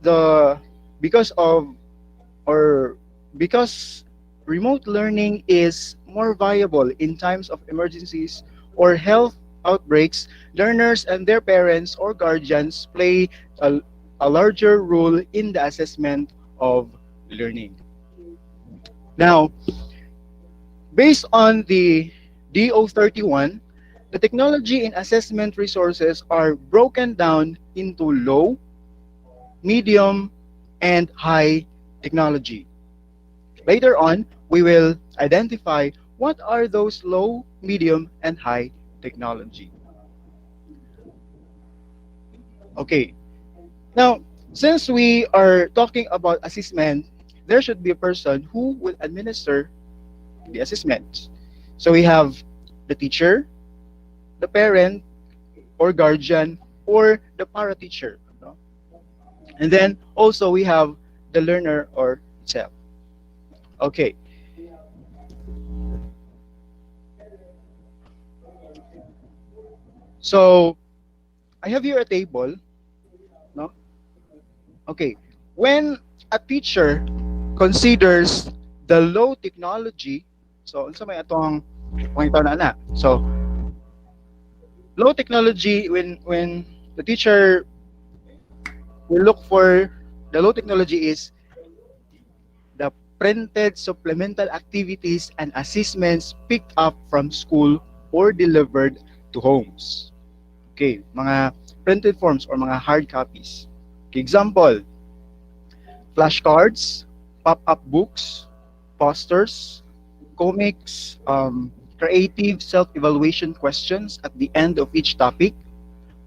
remote learning is more viable in times of emergencies or health outbreaks, learners and their parents or guardians play a larger role in the assessment of learning. Now, based on the DO31, the technology in assessment resources are broken down into low, medium, and high technology. Later on, we will identify what are those low, medium, and high technology. Okay. Now, since we are talking about assessment, there should be a person who will administer the assessment. So we have the teacher, the parent, or guardian, or the para-teacher. No? And then also we have the learner or itself. Okay. So I have here a table. No? Okay. When a teacher considers the low technology, so unsa may atong pangitaw na. So low technology, when the teacher will look for the low technology is the printed supplemental activities and assessments picked up from school or delivered to homes. Okay, mga printed forms or mga hard copies. Example, flashcards, pop-up books, posters, comics, creative self-evaluation questions at the end of each topic,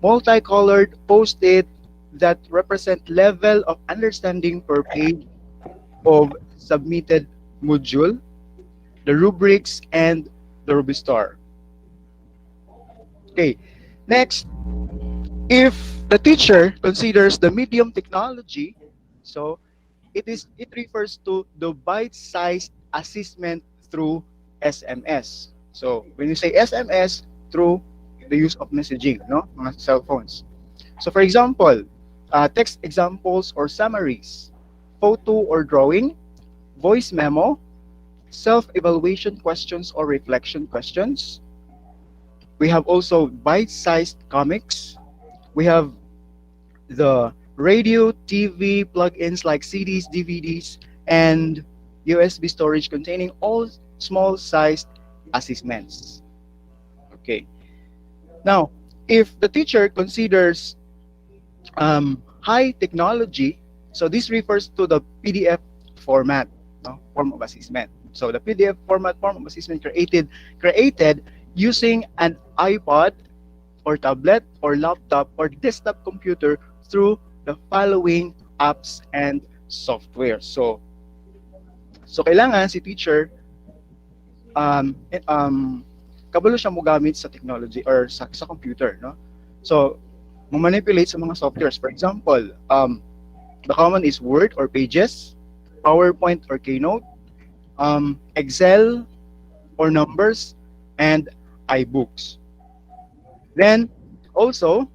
multicolored post-it that represent level of understanding per page of submitted module, the rubrics, and the Rubistar. Okay, next, if the teacher considers the medium technology, so it refers to the bite-sized assessment through SMS. So when you say SMS, through the use of messaging, no, mga cell phones. So for example, text examples or summaries, photo or drawing, voice memo, self-evaluation questions or reflection questions. We have also bite-sized comics. We have the radio, TV plugins like CDs, DVDs, and USB storage containing all small-sized assessments. Okay. Now, if the teacher considers high technology, so this refers to the PDF format, no, form of assessment. So the PDF format form of assessment created using an iPod or tablet or laptop or desktop computer through the following apps and software. So kailangan si teacher kabalo siya mo gamit sa technology or sa computer, no? So manipulate sa mga softwares. For example, the common is Word or Pages, PowerPoint or Keynote, Excel or Numbers, and iBooks. Then also,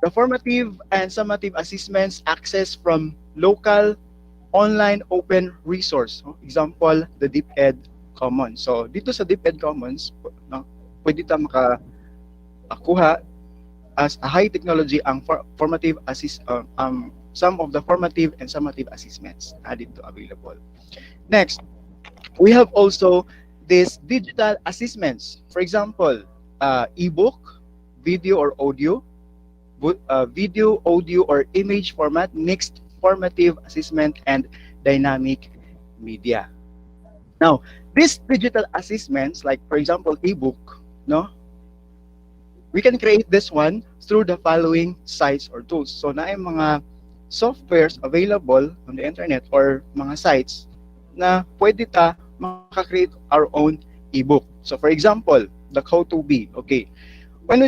the formative and summative assessments access from local online open resource. Example, the DepEd Commons. So dito sa DepEd Commons, no, pwede ta makakuha as a high technology ang formative some of the formative and summative assessments added to available. Next, we have also these digital assessments. For example, ebook, video or audio, video, audio, or image format, mixed formative assessment, and dynamic media. Now, these digital assessments, like for example, ebook, no, we can create this one through the following sites or tools. So, na yung mga softwares available on the internet or mga sites na pwede ta maka-create our own ebook. So, for example, the How2Be. Okay, when we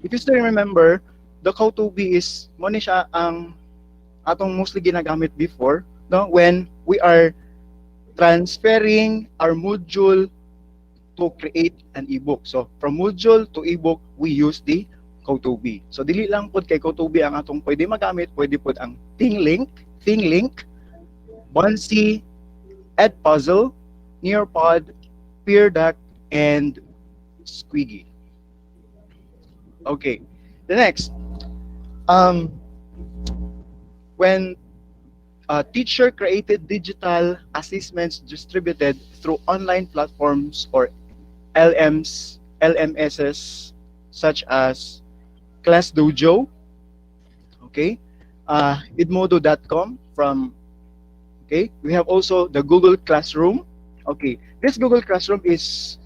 if you still remember, the How2Be is mo ni siya ang atong mostly ginagamit before, no, when we are transferring our module to create an ebook. So from module to ebook, we use the How2Be. So dili lang pod kay How2Be ang atong pwede magamit, pwede pod ang ThingLink, Bunsy, Edpuzzle, Nearpod, PeerDuck, and Squiggy. Okay, the next, when teacher created digital assessments distributed through online platforms or LMSs such as ClassDojo, okay, edmodo.com from, okay, we have also the Google Classroom. Okay, this Google Classroom is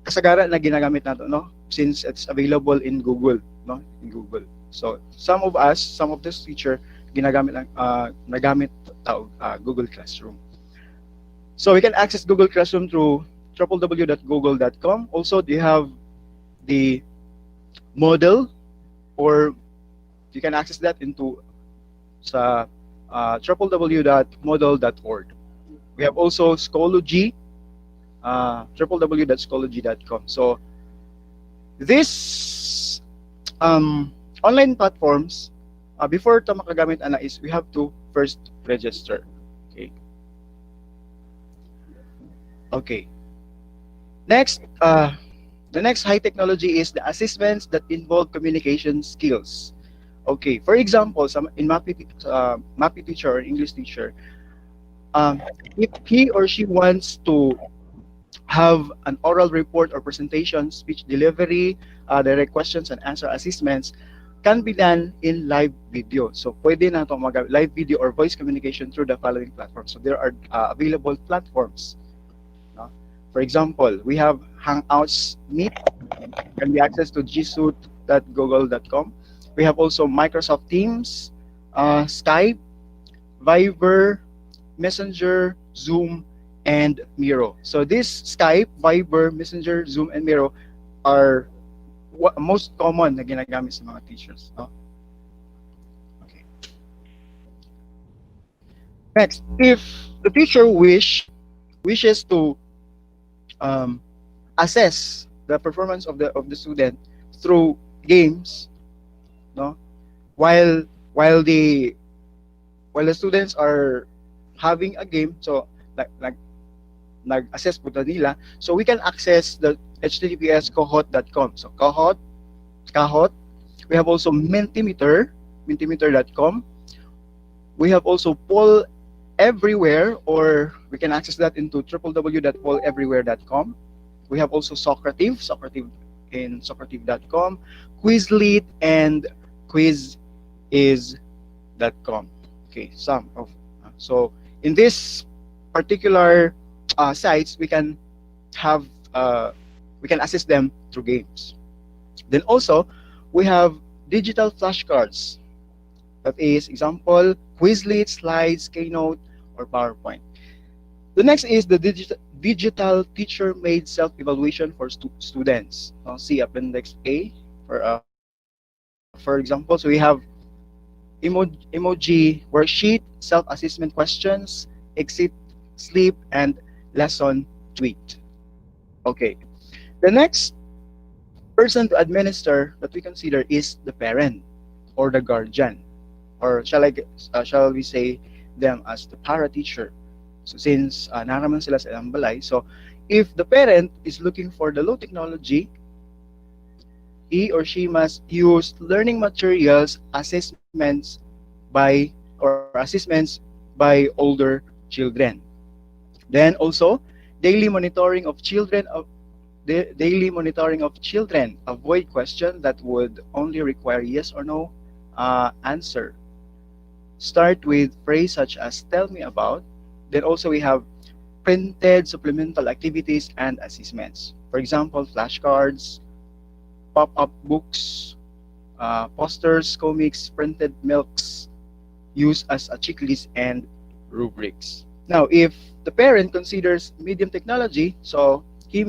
kasagaran na ginagamit nato, no, since it's available in Google, no, in Google. So some of this teacher nagamit Google Classroom. So we can access Google Classroom through www.google.com. Also, they have the model, or you can access that into sa www.model.org. We have also Schoology, www.schoology.com. So this online platforms, before ta makagamit ana is we have to first register. Okay. Okay. Next, the next high technology is the assessments that involve communication skills. Okay. For example, in MAPI teacher or English teacher, if he or she wants to have an oral report or presentation, speech delivery, direct questions and answer assessments, can be done in live video. So pwede na itong live video or voice communication through the following platforms. So there are available platforms. No? For example, we have Hangouts Meet, can be accessed to gsuite.google.com. We have also Microsoft Teams, Skype, Viber, Messenger, Zoom, and Miro. So this Skype, Viber, Messenger, Zoom, and Miro are most common na ginagamit sa mga teachers. No? Okay. Next, if the teacher wishes to assess the performance of the student through games, no, while while the while the students are having a game, so like nag-assess po nila, so we can access the https kahoot.com. So Kahoot. We have also mentimeter.com. We have also Poll Everywhere, or we can access that into www.polleverywhere.com. We have also Socrative in socrative.com, Quizlet, and quiziz.com. Okay, some of so in this particular sites we can have we can access them through games. Then also we have digital flashcards. That is example Quizlet, Slides, Keynote, or PowerPoint. The next is the digital teacher-made self-evaluation for students. See Appendix A for example. So we have emoji worksheet, self-assessment questions, exit, sleep, and lesson tweet. Okay. The next person to administer that we consider is the parent or the guardian, or shall we say them as the para teacher. So since naraman sila sa ilang balay, so if the parent is looking for the low technology, he or she must use learning materials, assessments by older children. Then also daily monitoring of children. Avoid questions that would only require yes or no answer. Start with phrase such as "tell me about." Then also we have printed supplemental activities and assessments. For example, flashcards, pop-up books, posters, comics, printed milks, used as a checklist and rubrics. Now, if the parent considers medium technology, so he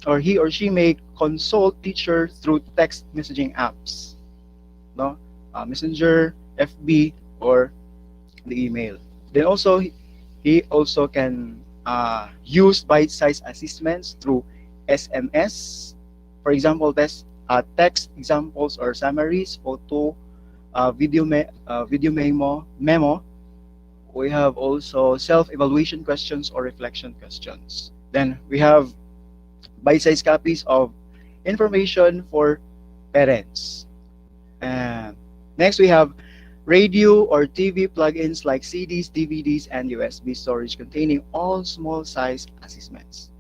or she may consult teacher through text messaging apps, no, Messenger, FB, or the email. Then also he also can use bite-sized assessments through SMS. For example, text examples or summaries, photo, video memo. We have also self-evaluation questions or reflection questions. Then we have bite-sized copies of information for parents. And next we have radio or TV plugins like CDs, DVDs, and USB storage containing all small size assessments.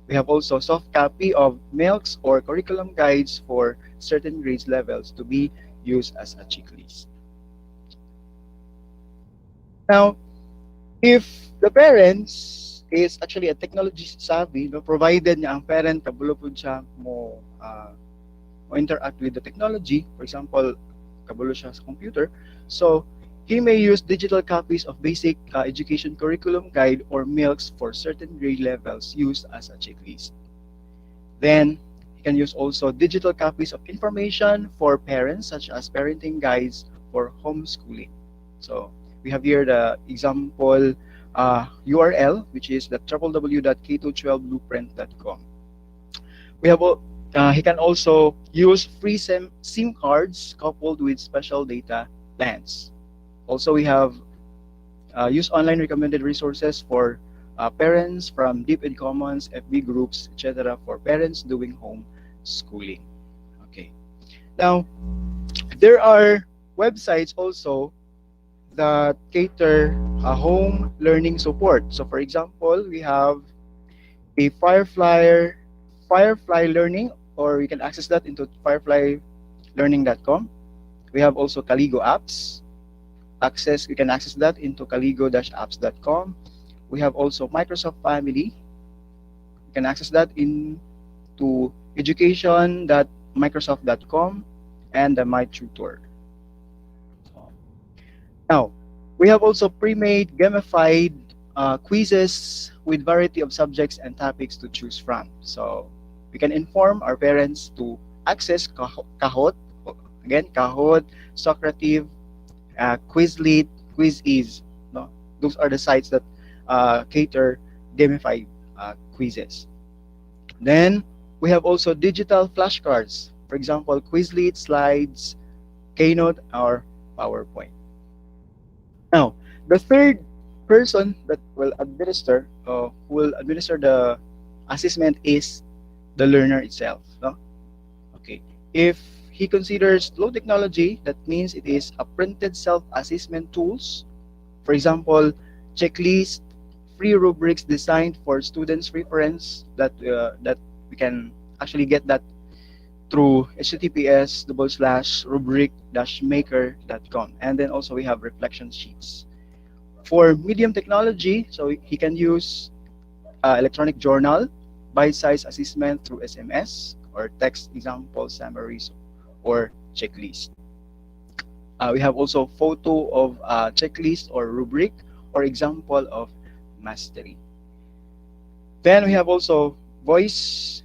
We have also soft copy of milks or curriculum guides for certain grades levels to be used as a checklist. Now, if the parents is actually a technology savvy, no, provided niya ang parent kabulo pud siya mo interact with the technology, for example, kabulo siya sa computer, so he may use digital copies of basic education curriculum guide or milks for certain grade levels used as a checklist. Then he can use also digital copies of information for parents such as parenting guides for homeschooling. So we have here the example URL, which is the www.k12blueprint.com. We have he can also use free SIM cards coupled with special data plans. Also, we have use online recommended resources for parents from Deep Ed Commons, FB groups, etc. for parents doing home schooling. Okay. Now, there are websites also that cater home learning support. So for example, we have a Firefly Learning, or you can access that into fireflylearning.com. We have also Caligo apps. You can access that into caligo-apps.com. We have also Microsoft Family. You can access that into education.microsoft.com and the My Tutor. Now, We have also pre-made gamified quizzes with variety of subjects and topics to choose from. So we can inform our parents to access Kahoot, again, Kahoot, Socrative, Quizlet, Quiziz. No? Those are the sites that cater gamified quizzes. Then we have also digital flashcards. For example, Quizlet, Slides, Keynote, or PowerPoint. Now, the third person that will administer, who will administer the assessment is the learner itself. No? Okay. If he considers low technology, that means it is a printed self-assessment tools. For example, checklist, free rubrics designed for students' reference that we can actually get that through https://rubric-maker.com. And then also we have reflection sheets. For medium technology, so he can use electronic journal, bite-sized assessment through SMS, or text example summaries, or checklist. We have also photo of checklist or rubric or example of mastery. Then we have also voice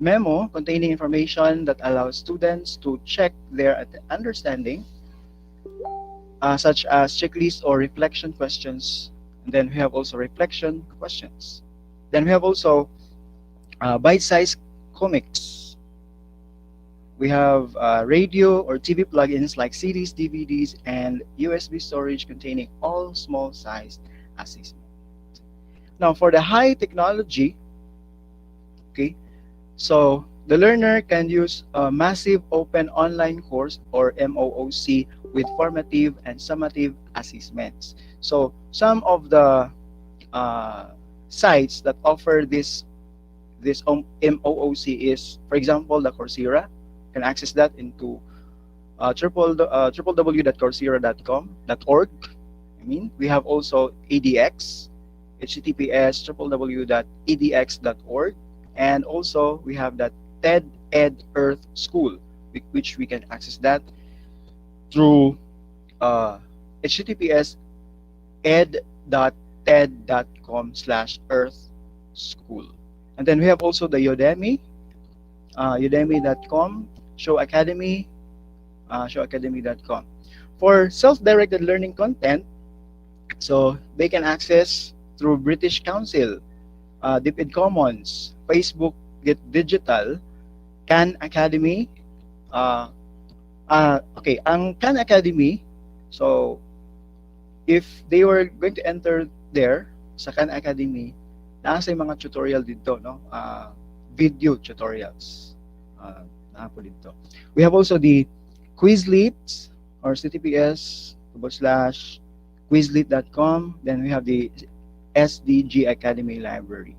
memo containing information that allows students to check their understanding, such as checklist or reflection questions. And then we have also reflection questions. Then we have also bite-sized comics. We have radio or TV plugins like CDs, DVDs, and USB storage containing all small-sized assessments. Now, for the high technology, okay, so the learner can use a massive open online course or MOOC with formative and summative assessments. So some of the sites that offer this MOOC is, for example, the Coursera. You can access that into www.coursera.com.org. We have also EDX, https://www.edx.org, and also we have that TED Ed Earth School, which we can access that through https://ed.ted.com/earth school. And then we have also the Udemy, udemy.com, Show Academy, showacademy.com. For self-directed learning content, so they can access through British Council, DeepEd Commons, Facebook Get Digital, Khan Academy. Okay, ang Khan Academy, so if they were going to enter there sa Khan Academy, nasa yung mga tutorial dito, no? Video tutorials. Nasa dito. We have also the Quizlet, or https://quizlet.com. Then we have the SDG Academy Library.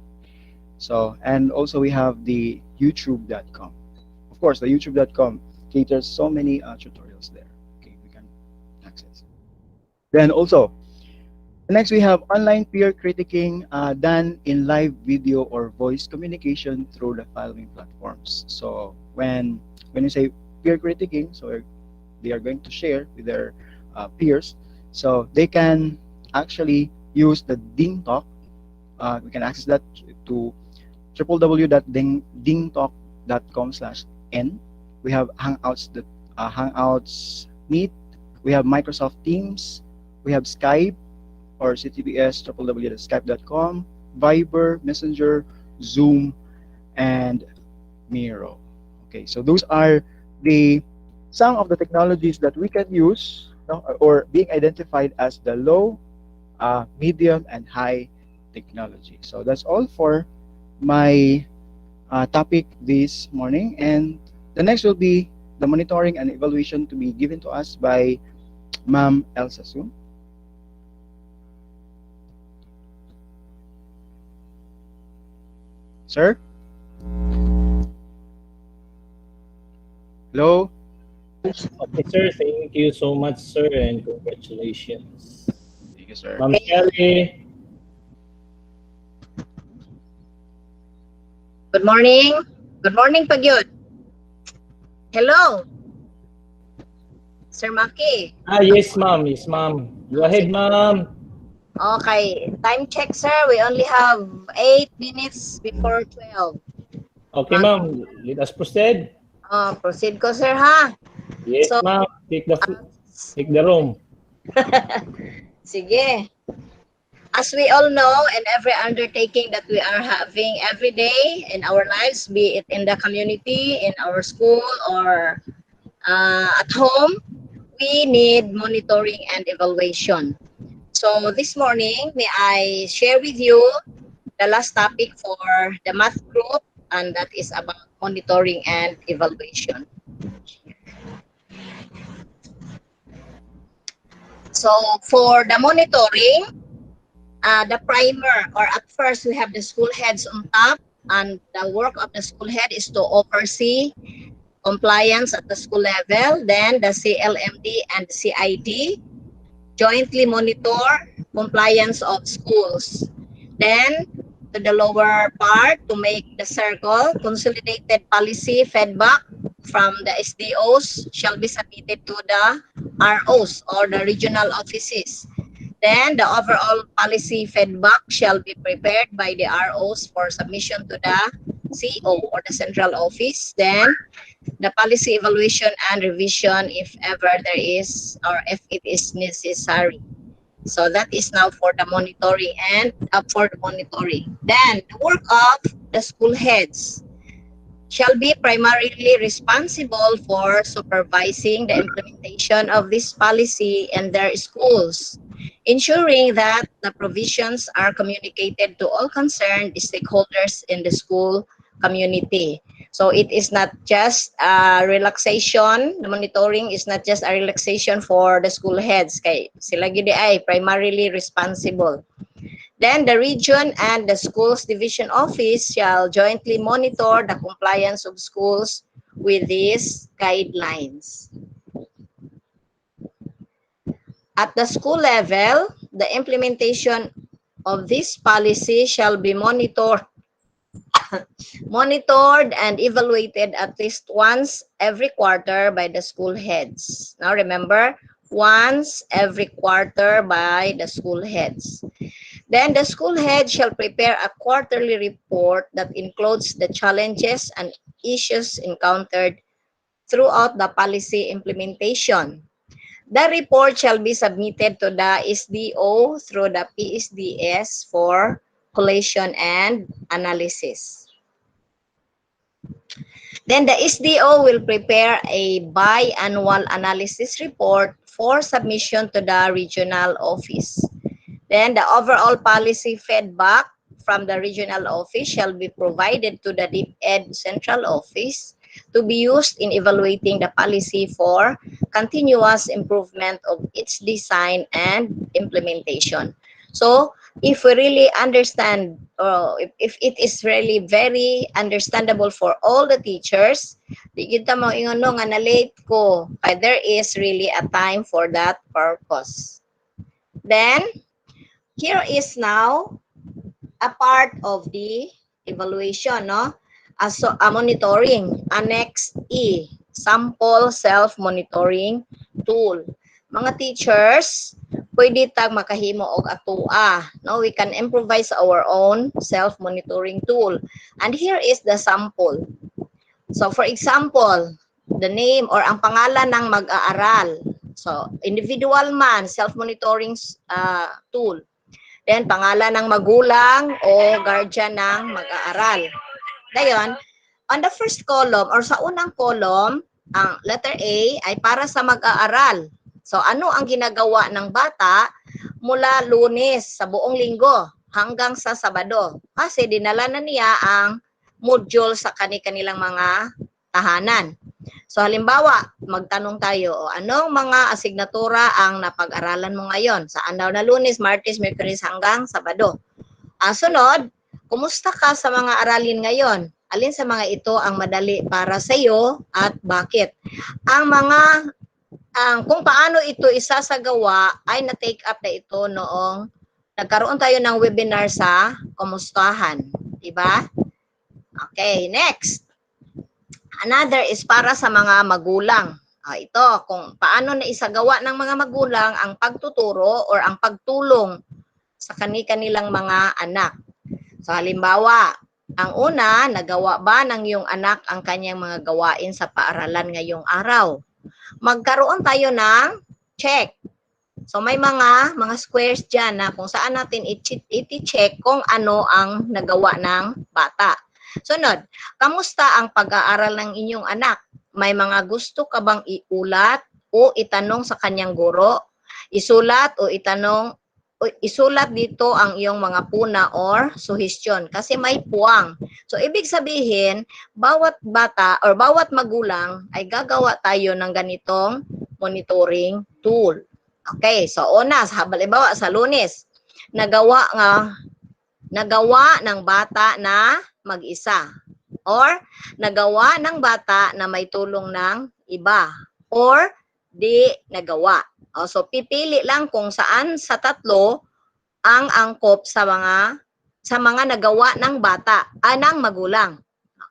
So, and also we have the youtube.com. Of course, the youtube.com caters so many tutorials there. Okay, we can access. Then also, next we have online peer critiquing done in live video or voice communication through the following platforms. So when you say peer critiquing, so they are going to share with their peers. So they can actually use the Ding Talk. We can access that to www.dingtalk.com/n. We have Hangouts, Hangouts Meet. We have Microsoft Teams. We have Skype, or https://www.skype.com, Viber, Messenger, Zoom, and Miro. Okay, so those are some of the technologies that we can use, or being identified as the low, medium, and high technology. So that's all for my topic this morning, and the next will be the monitoring and evaluation to be given to us by Ma'am Elsa Soon. Sir? Hello? Okay, sir. Thank you so much, sir, and congratulations. Thank you, sir. Ma'am Shelly. Good morning. Good morning, Pagyud. Hello. Sir Maki. Yes, ma'am. Yes, ma'am. Go ahead, ma'am. Okay, time check, sir. We only have 8 minutes before 12. Okay, ma'am. Let us proceed. Proceed ko, sir, ha? Yes, So, ma'am. Take the room. sige. As we all know, in every undertaking that we are having every day in our lives, be it in the community, in our school, or at home, we need monitoring and evaluation. So this morning, may I share with you the last topic for the math group, and that is about monitoring and evaluation. So for the monitoring, the primer, or at first we have the school heads on top, and the work of the school head is to oversee compliance at the school level. Then the CLMD and CID jointly monitor compliance of schools. Then to the lower part, to make the circle, consolidated policy feedback from the SDOs shall be submitted to the ROs, or the regional offices. Then the overall policy feedback shall be prepared by the ROs for submission to the CO, or the central office. Then the policy evaluation and revision if ever there is, or if it is necessary. So that is now for the monitoring and for the monitoring. Then the work of the school heads shall be primarily responsible for supervising the implementation of this policy in their schools, ensuring that the provisions are communicated to all concerned stakeholders in the school community. So it is not just a relaxation, the monitoring is not just a relaxation for the school heads, kay sila gid ay primarily responsible. Then the region and the schools division office shall jointly monitor the compliance of schools with these guidelines. At the school level, the implementation of this policy shall be monitored and evaluated at least once every quarter by the school heads. Now remember, once every quarter by the school heads. Then the school head shall prepare a quarterly report that includes the challenges and issues encountered throughout the policy implementation. The report shall be submitted to the SDO through the PSDS for collation and analysis. Then the SDO will prepare a biannual analysis report for submission to the regional office. Then the overall policy feedback from the regional office shall be provided to the DepEd central office to be used in evaluating the policy for continuous improvement of its design and implementation. So if we really understand, if it is really very understandable for all the teachers, di kita mo ingon no nga na late ko, there is really a time for that purpose. Then here is now a part of the evaluation, no? So a monitoring, Annex E, sample self-monitoring tool. Mga teachers, pwede tag makahimo og atua, no? We can improvise our own self-monitoring tool. And here is the sample. So for example, the name or ang pangalan ng mag-aaral. So individual man, self-monitoring tool. Then pangalan ng magulang o guardian ng mag-aaral. Ngayon, on the first column or sa unang column, ang letter A ay para sa mag-aaral. So ano ang ginagawa ng bata mula Lunes sa buong linggo hanggang sa Sabado? Kasi dinala na niya ang module sa kanilang mga tahanan. So halimbawa, magtanong tayo, anong mga asignatura ang napag-aralan mo ngayon? Saan daw na Lunes, Martes, Miyerkules hanggang Sabado? Sunod, kumusta ka sa mga aralin ngayon? Alin sa mga ito ang madali para sa iyo at bakit? Kung paano ito isasagawa ay na-take up na ito noong nagkaroon tayo ng webinar sa Kumustahan. Diba? Okay, next. Another is para sa mga magulang. Ito, kung paano na isagawa ng mga magulang ang pagtuturo or ang pagtulong sa kanilang mga anak. So halimbawa, ang una, nagawa ba ng iyong anak ang kanyang mga gawain sa paaralan ngayong araw? Magkaroon tayo ng check. So may mga squares dyan na kung saan natin iti-check kung ano ang nagawa ng bata. Sunod, kamusta ang pag-aaral ng inyong anak? May mga gusto ka bang iulat o itanong sa kanyang guro? Isulat o itanong isulat dito ang iyong mga puna or suggestion kasi may puwang. So ibig sabihin, bawat bata or bawat magulang ay gagawa tayo ng ganitong monitoring tool. Okay, so una, halimbawa sa Lunes, nagawa ng bata na mag-isa or nagawa ng bata na may tulong ng iba or di nagawa. So pipili lang kung saan sa tatlo ang angkop sa mga nagawa ng bata, ng magulang.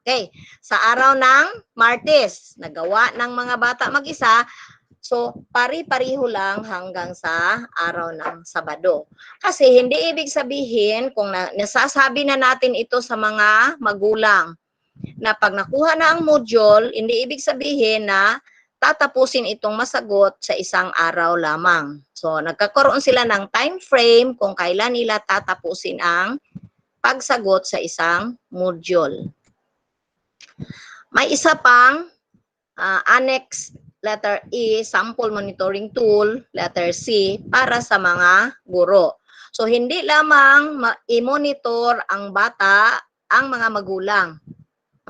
Okay, sa araw ng Martes, nagawa ng mga bata mag-isa. So, pari-pariho lang hanggang sa araw ng Sabado. Kasi hindi ibig sabihin kung nasasabi na natin ito sa mga magulang na pag nakuha na ang module, hindi ibig sabihin na tatapusin itong masagot sa isang araw lamang. So, nagkakaroon sila ng time frame kung kailan nila tatapusin ang pagsagot sa isang module. May isa pang annex letter E, sample monitoring tool, letter C, para sa mga guro. So, hindi lamang i-monitor ang bata, ang mga magulang,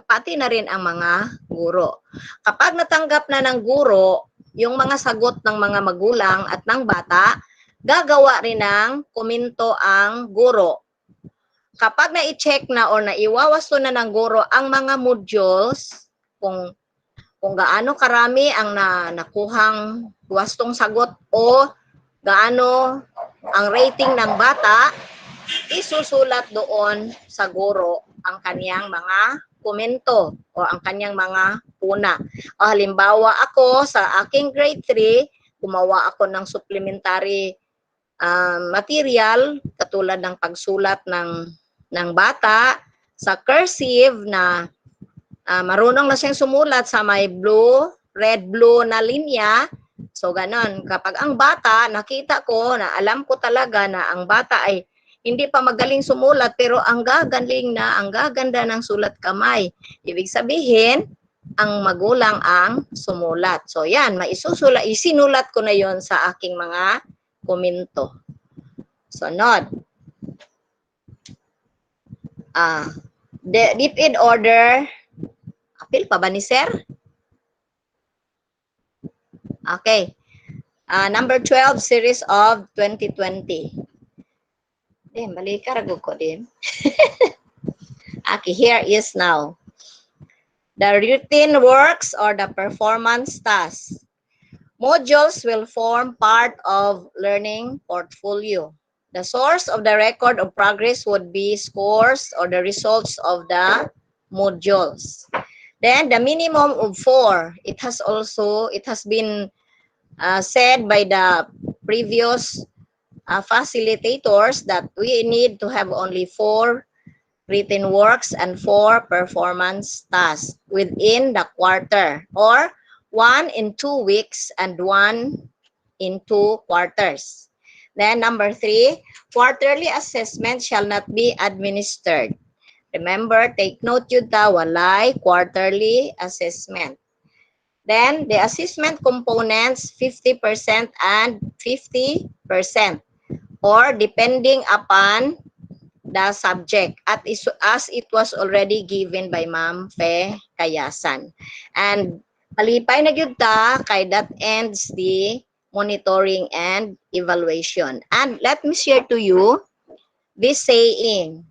pati na rin ang mga guro. Kapag natanggap na ng guro yung mga sagot ng mga magulang at ng bata, gagawa rin ng komento ang guro. Kapag na-check na o naiwawasto na ng guro ang mga modules, kung gaano karami ang nakuhang wastong sagot o gaano ang rating ng bata, isusulat doon sa guro ang kaniyang mga komento o ang kanyang mga puna. O halimbawa ako sa aking grade 3, gumawa ako ng supplementary material katulad ng pagsulat ng bata sa cursive na marunong na siyang sumulat sa may red-blue na linya. So, ganon. Kapag ang bata, nakita ko na alam ko talaga na ang bata ay hindi pa magaling sumulat pero ang gaganda ng sulat kamay. Ibig sabihin, ang magulang ang sumulat. So, yan. Isinulat ko na yon sa aking mga komento. Sunod. DepEd order. Apil pa ba ni sir? Okay. Number 12, series of 2020. Balik ka, rago ko din. Okay, here is now. The routine works or the performance tasks. Modules will form part of learning portfolio. The source of the record of progress would be scores or the results of the modules. Then the minimum of 4. It has been said by the previous facilitators that we need to have only 4 written works and 4 performance tasks within the quarter, or 1 in 2 weeks and 1 in 2 quarters. Then number 3, quarterly assessment shall not be administered. Remember, take note yun walay quarterly assessment. Then, the assessment components, 50% and 50%, or depending upon the subject, as it was already given by Ma'am Fe Kayasan. And palipay na gyud ta, kay that ends the monitoring and evaluation. And let me share to you this saying.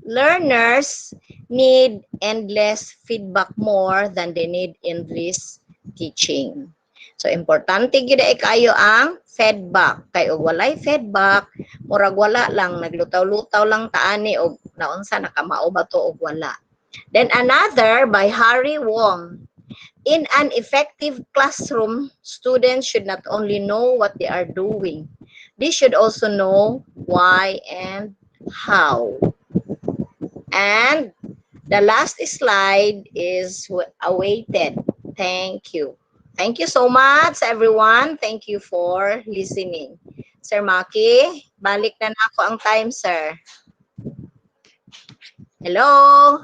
Learners need endless feedback more than they need endless teaching. So, importante gid kayo ang feedback. Kay og walay feedback, murag wala lang, naglutaw-lutaw lang taani og naunsa nakamao ba to og wala. Then another by Harry Wong. In an effective classroom, students should not only know what they are doing, they should also know why and how. And the last slide is awaited. Thank you. Thank you so much, everyone. Thank you for listening. Sir Maki, balik na ako ang time, sir. Hello?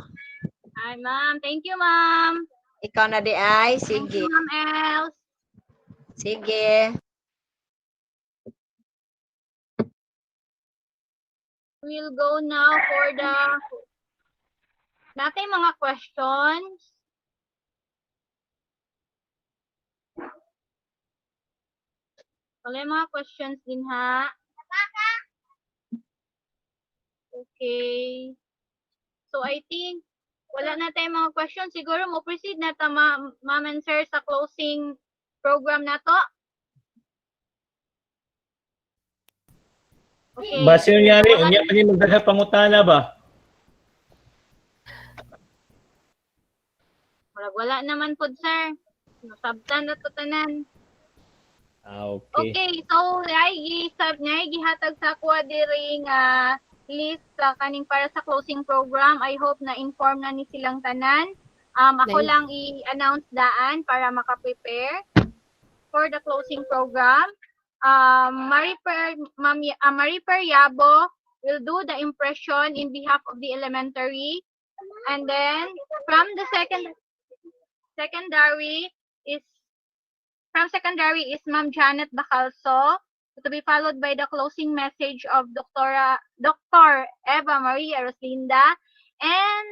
Hi, ma'am. Thank you, ma'am. Ikaw na di ay. Thank Sige. you, ma'am Els. Sige. We'll go now for the nating mga questions. Wala yung mga questions din ha. Okay. So I think wala na tayong mga questions. Siguro mo proceed na ta ma'am and sir sa closing program na to. Okay. Base yun yari, unya pa niya magdagha pangutana ba? Wala naman po, sir. Nasabtan na to tanan. Okay. Okay, so gihatag sa kuha diri nga list sa kaning para sa closing program. I hope na inform na ni silang tanan. Ako Nice. lang i-announce daan para maka-prepare for the closing program. Mariper Yabo will do the impression in behalf of the elementary. And then from the secondary is Ma'am Janet Bacalso, to be followed by the closing message of Dr. Eva Maria Roslinda, and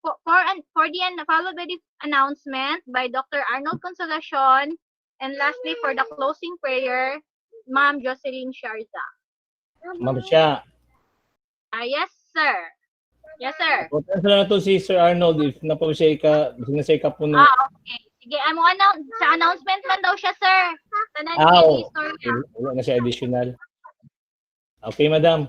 for the end, followed by the announcement by Dr. Arnold Consolacion, and lastly for the closing prayer, Ma'am Jocelyn Sharza. Ma'am siya. Yes, sir. Yes, sir. Ano na to si Sir Arnold if napawsay ka, sinasay ka po na. Okay. Sige, sa announcement man daw siya, sir. Tanan Oo. yung story. Wala na siya additional. Okay, madam.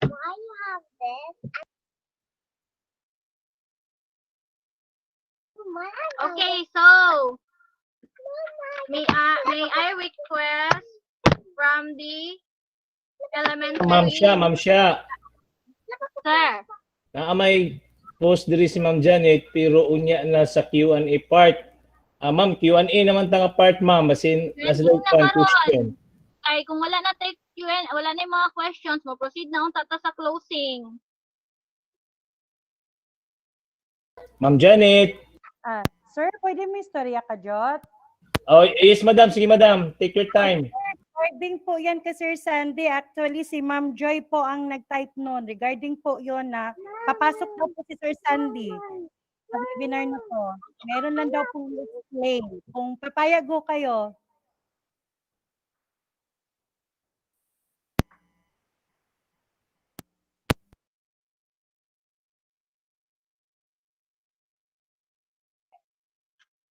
Why you have this? Okay, so may I request from the elementary. Ma'am siya. Sir. May post diri si Ma'am Janet pero unya na sa Q&A part. Ma'am, Q&A naman tanga part, ma'am. Basin nasa question. Ay, kung wala na tayo Q&A, wala na yung mga questions, mo proceed na unta ta sa closing. Ma'am Janet. Sir, pwede mo istorya ka, Jot? Oh, yes, madam. Sige, madam. Take your time. Regarding po yan kay Sir Sandy, actually si Ma'am Joy po ang nag-type noon. Regarding po yon na papasok daw po si Sir Sandy sa webinar na to. Meron lang daw pong explain. Kung papayag ho kayo.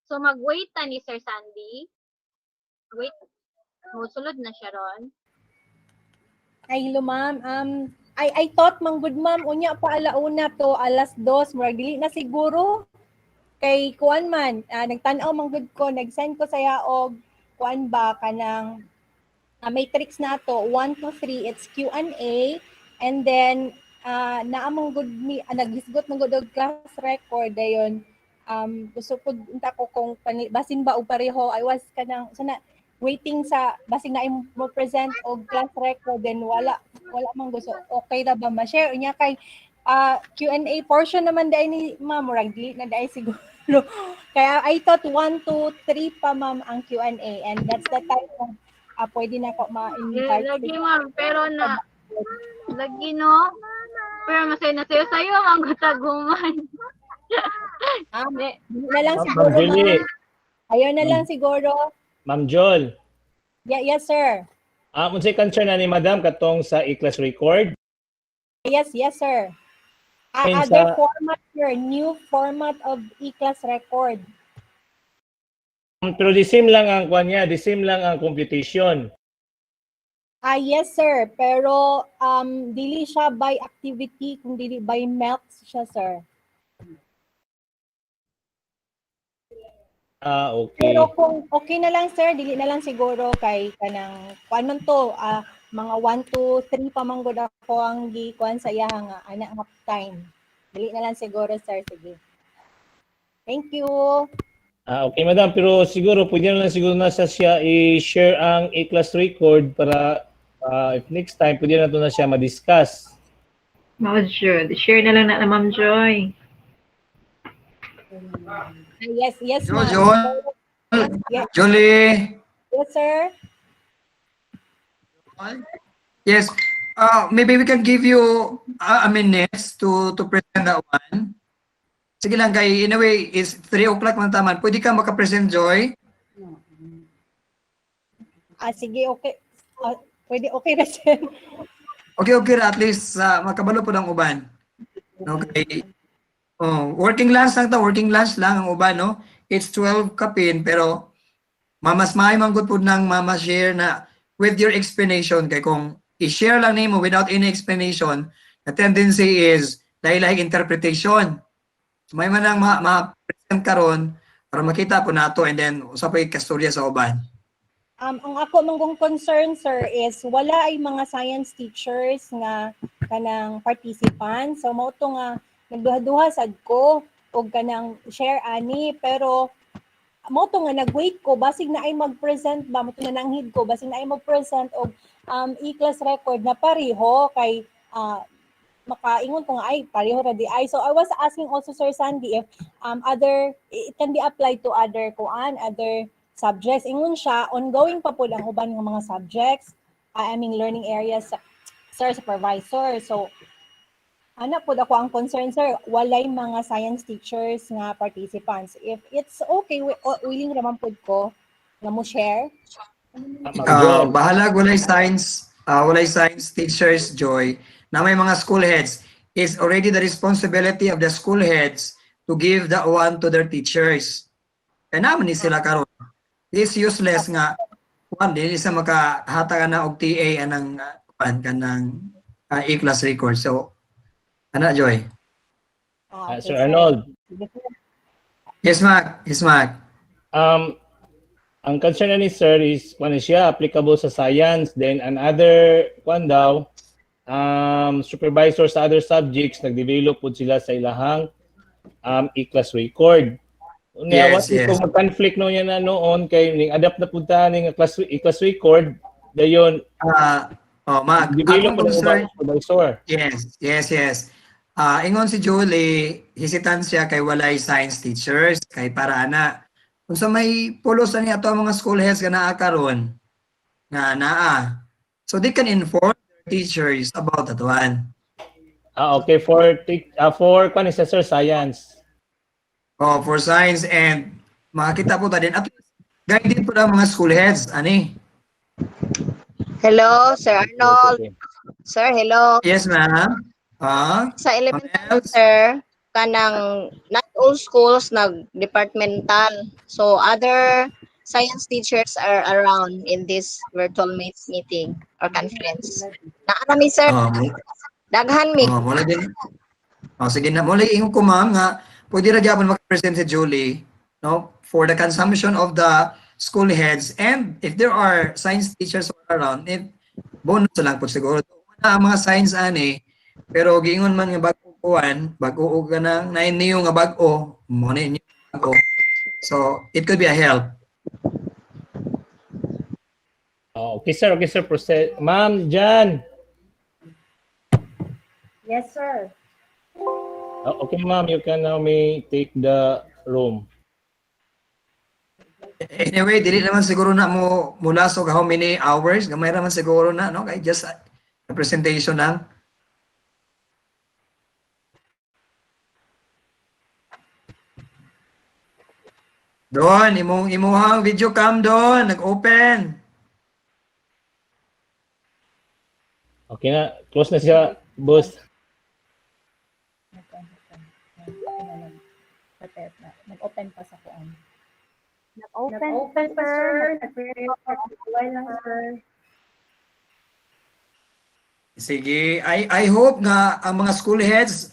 So mag-wait ta ni Sir Sandy. Wait. Musulod na siya ron. Ay, hello ma'am. I thought mang good ma'am unya pa alauna to alas 2 murag dili na siguro kay kuan man nagtan-aw mang good ko nag-send ko saya og kuan ba kanang matrix na to 1 to 3 it's Q&A and then naa mang good mi naghisgot mang good og class record dayon gusto ko unta ko kung basin ba og pareho I was kanang sana waiting sa basig na mo present og class record then wala man gusto okay ra ba ma-share unya kay Q&A portion naman dai ni ma'am murag dili na dai siguro kaya I thought 1 2 3 pa ma'am ang Q&A and that's the time kung pwede na ko ma-invite lagi ma'am pero na lagi no pero masay na sayo ang gutaguman na lang siguro ma'am ayaw na lang siguro. Ma'am Jol. Yes, sir. Unsay concern na ni Madam katong sa e-class record? Yes, sir. Other format, sir. New format of e-class record. Pero the same lang ang kwan niya, the same lang ang computation. Yes sir, pero dili siya by activity kung dili by melts siya sir. Pero Okay. kung okay na lang sir, dili na lang siguro kay kanang kuan man to, mga 1 to 3 pa man gud ako ang gikuan sa iya nga ana half time. Dili na lang siguro sir, sige. Thank you. Okay, madam. Pero siguro, pwede na lang siguro na siya i-share ang e-class record para if next time, pwede na ito na siya ma-discuss. Ma'am Joy, share na lang na Ma'am Joy. Yes, yes Jo, ma'am. Joel, Yes. Jolie. Yes sir. Yes. Maybe we can give you a minutes to present that one. Sige lang kay in a way is 3 o'clock man taman. Pwede ka maka-present Joy? Sige, okay. Pwede okay na sir. Okay ra at least makabalo po ng uban. Okay. Working lunch lang ang uban no. It's 12 kapin pero mamas maay man gud pud nang mama share na with your explanation kay kung i-share lang nimo without any explanation, the tendency is lahi-lahi interpretation. May man ang ma-present karon para makita po nato and then usapay kasturya sa uban. Ang ako manggong concern sir is wala ay mga science teachers nga kanang participants. So mao to nga nagduha-duha sad ko og kanang share ani pero mao to nga nag-wait ko basig na ay mag-present ba mo to nananghid ko basig na ay mag-present og e-class record na pareho kay makaingon ko nga ay pareho ra di ay. So I was asking also Sir Sandy if it can be applied to other subjects. Ingon siya, ongoing pa po ang uban ng mga subjects. Learning areas, sir, supervisor. So, ana po ako ang concern, sir. Walay mga science teachers nga participants. If it's okay, willing naman po ko na mo share. Bahalag walay science teachers Joy na may mga school heads is already the responsibility of the school heads to give that one to their teachers. Kaya naman ni sila karon. It's useless nga kuan dili sa makahatagan na og TA anang kuan kanang e-class record. So ana Joy. Sir Arnold. Yes, Mac. Ang concern na ni sir is kung siya applicable sa science, then another kung daw supervisor sa other subjects nag-develop po sila sa ilahang e-class record. Yes. Kung mag-conflict no yan na noon kay ning adapt na punta ning e-class record dayon Mac, develop akong po concern, supervisor. Yes. Ingon si Julie, hesitant siya kay walay science teachers kay para ana. Kung sa may pulos na niya to ang mga school heads nga naa karon nga naa. So they can inform their teachers about that one. Okay, for kung sa sir science. For science and makita po ta din at least guided po ang mga school heads ani. Hello, Sir Arnold. Sir, hello. Yes, ma'am. Sa elementary, sir, kanang not all schools nag-departmental. So, other science teachers are around in this virtual meeting or conference. Naanami, sir. Daghan mi. Wala din. Sige na. Mula ingon ko, ma'am, nga pwede ra gyapon mag-present si Julie no, for the consumption of the school heads and if there are science teachers around, bonus lang po siguro. Ang mga science ani, pero giingon man nga bago ka na nain niyo nga bago, mo na inyo bago. So, it could be a help. Okay, sir. Proceed. Ma'am, Jan. Yes, sir. Okay, ma'am, you can now take the room. Anyway, dili naman siguro na mo mula so how many hours, gamay naman siguro na, no? Kay just a presentation lang. Doon, imuhang video cam doon, nag-open. Okay na, close na siya, boss. Nag-open pa sa kuan. Nag-open, sir. Nag-open lang, sir. Sige, I hope nga ang mga school heads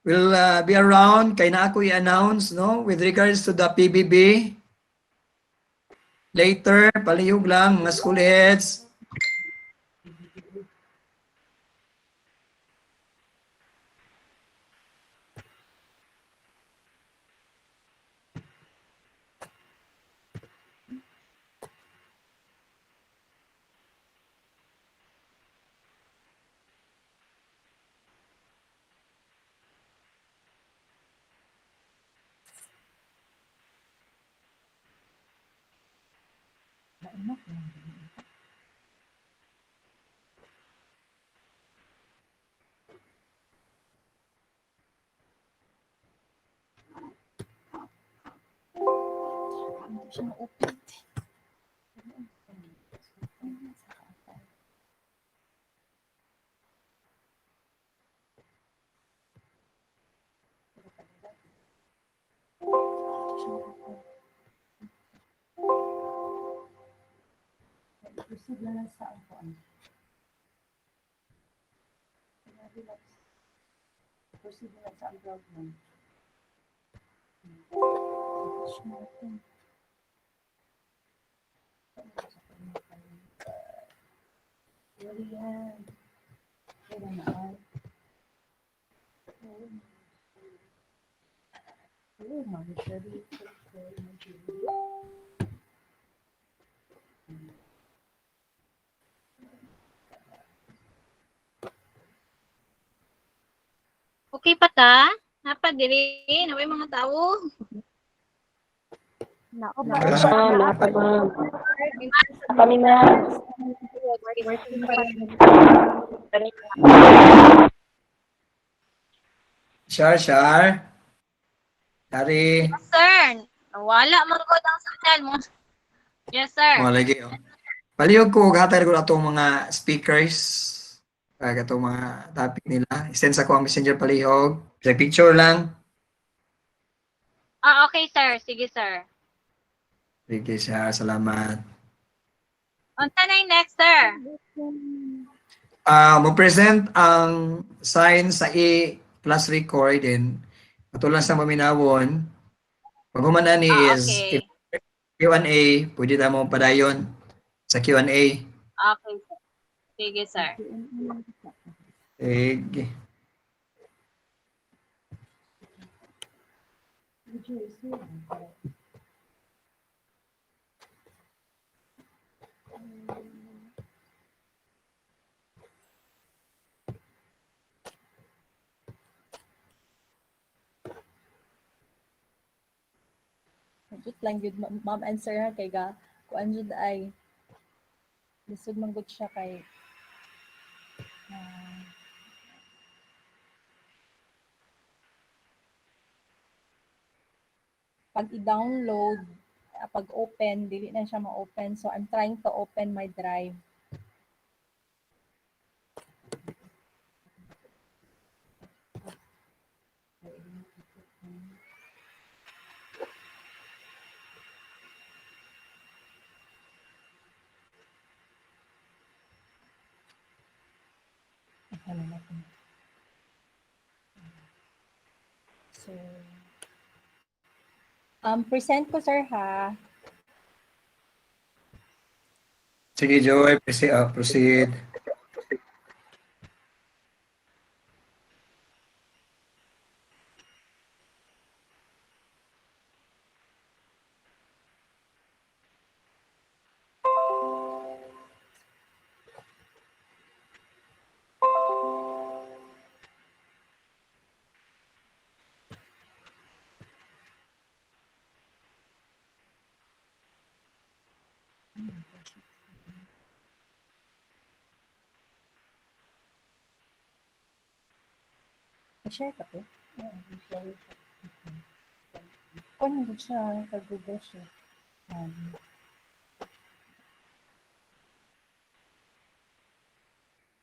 will be around kay na ako i-announce no with regards to the PBB. Later, palihog lang mga school heads. Okay pa ta? Napa diri, naway mga tao. Kami na. Shar. Dari. Yes, sir. Wala man ko ang signal mo. Yes, sir. Lagi. Palihog ko hatay ko atong mga speakers. Katong mga topic nila. I-send sa ko ang messenger palihog. Sa picture lang. Okay, sir. Sige, sir. Sige, Shar. Salamat. Unsa na yung next, sir? Mo-present ang sign sa plus record and katulad sa maminawon. Pag humana ni is Okay. if Q&A, pwede na mo padayon sa Q&A. Okay, sir. Sige, sir. Sige. Jud lang yun, ma'am answer ha kay ga kuan jud ay lisod man gud siya kay pag i-download pag open dili na siya ma-open, so I'm trying to open my drive. So, present ko sir ha. Sige, Joy. Proceed. I-share ka po? Kung hindi siya, kag-google siya.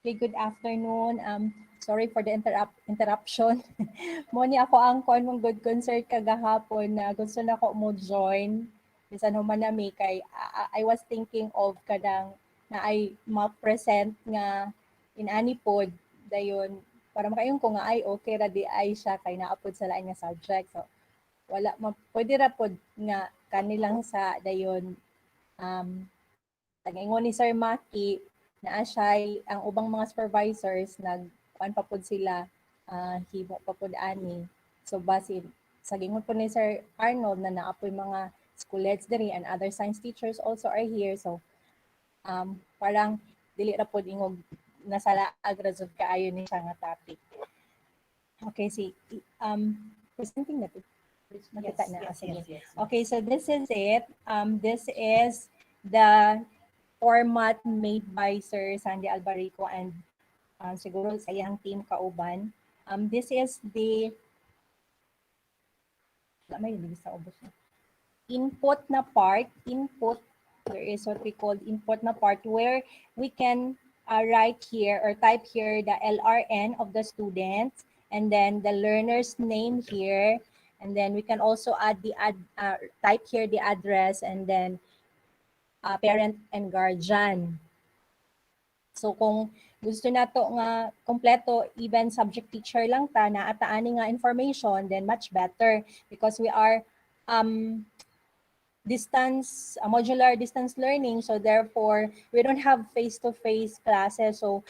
Okay, good afternoon. Sorry for the interruption. Mo ni ako ang kuan mong good concert kagahapon na gusto na ko mo join. Bisan human na may kay I was thinking of kadang na ay ma-present nga inani pod dayon para makayon ko nga ay okay ra di ay siya kay naapod sa lain nga subject. So wala pwede ra pod nga kanilang sa dayon tagaingon ni Sir Maki naa siya ang ubang mga supervisors nagkuan pa pod sila himo pa pod ani. So base sa gingon po ni Sir Arnold na naapoy mga school heads diri and other science teachers also are here. So parang dili ra pod ingog nasalaag ra jud kaayo ni siya nga topic. Okay, presenting na to. Makita na. Sige. Okay, so this is it. This is the format made by Sir Sandy Albarico and siguro sa iyang team kauban. This is the input na part. There is what we call input na part where we can write here or type here the LRN of the students and then the learner's name here. And then we can also add type here the address and then parent and guardian. So kung gusto nato nga kompleto even subject teacher lang ta na ataani nga information, then much better because we are modular distance learning, so therefore we don't have face-to-face classes. So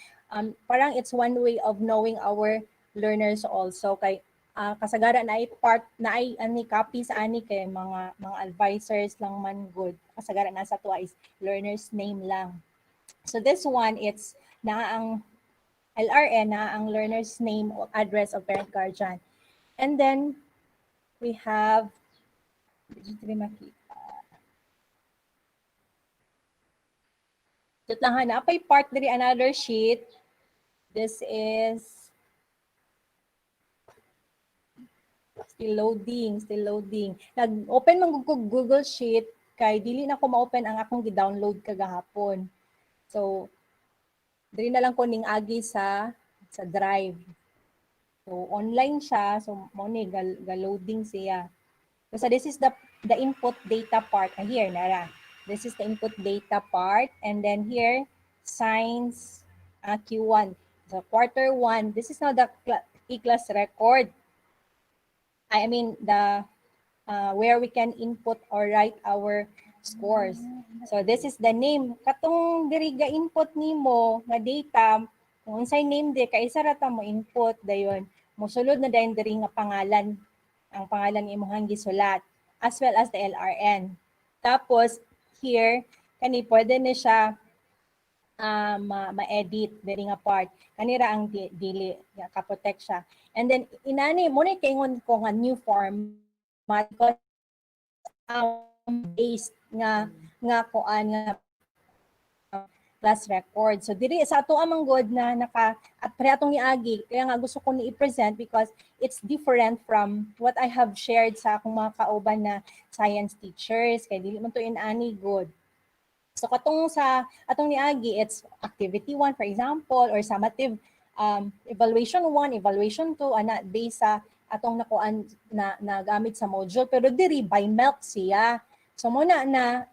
parang it's one way of knowing our learners also kay kasagaran na part na ay ani copy sa ani kay mga advisors lang man good. Kasagaran na sa tuwa is learner's name lang. So this one, it's na ang LRN, na ang learner's name or address of parent guardian. And then we have ito lang ha, napay part diri another sheet. This is still loading. Nag-open man ko Google Sheet kay dili na ko ma-open ang akong gi-download kagahapon. So diri na lang ko ning agi sa Drive. So online siya, so mo ni ga-loading siya. So this is the input data part. Here nara. This is the input data part and then here science Q1. So quarter 1, this is now the e-class record. I mean the where we can input or write our scores. So this is the name. Katong diri ga input nimo nga data, kung unsay name di kay isa ra ta mo input dayon. Mosulod na dayon diri nga pangalan. Ang pangalan ni imong gisulat as well as the LRN. Tapos here kani pwede na siya ma-edit diri nga part. Kanira ang dili ka-protect siya. And then inani mo ni kaingon ko nga new format because based nga kuan nga class record. So diri sa ato amang god na at pre atong niagi kaya nga gusto ko ni i-present because it's different from what I have shared sa akong mga kauban na science teachers kay dili man to inani good. So katong sa atong niagi, it's activity 1 for example or summative evaluation 1, evaluation 2 ana based sa atong nakuan na gamit sa module pero diri by milk siya. So muna na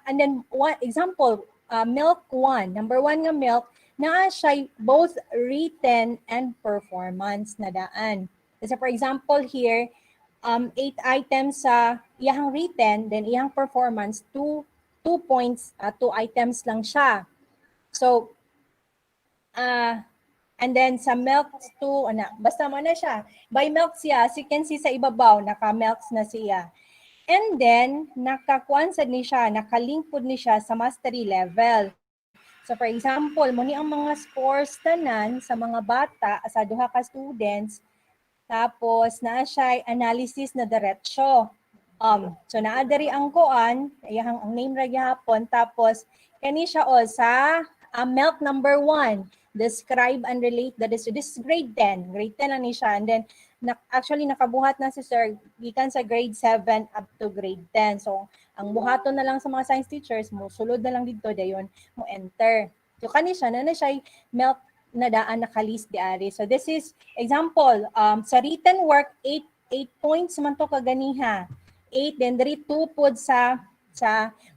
and then one example milk 1, number 1 nga milk naa siya both written and performance na daan. So for example here 8 items sa iyang written then iyang performance 2 points, 2 items lang siya. So, and then sa milk 2, basta mo na siya. By milk siya, as you can see sa ibabaw, naka-milks na siya. And then, nakakuansad ni siya, nakalinkod ni siya sa mastery level. So for example, muni ang mga scores tanan sa mga bata, sa duha ka students, tapos naa siya analysis na diretsyo. So naadari ang kuan, ang name ra gyapon tapos kani siya sa milk number 1, describe and relate this is grade 10. Grade 10 lang ni siya and then actually nakabuhat na si sir gikan sa grade 7 up to grade 10. So ang buhaton na lang sa mga science teachers mo sulod na lang dito dayon mo enter. So kani siya na siya milk na daan nakalist di ari. So this is example sa written work 8 points man to kaganiha. 8 then diri 2 pod sa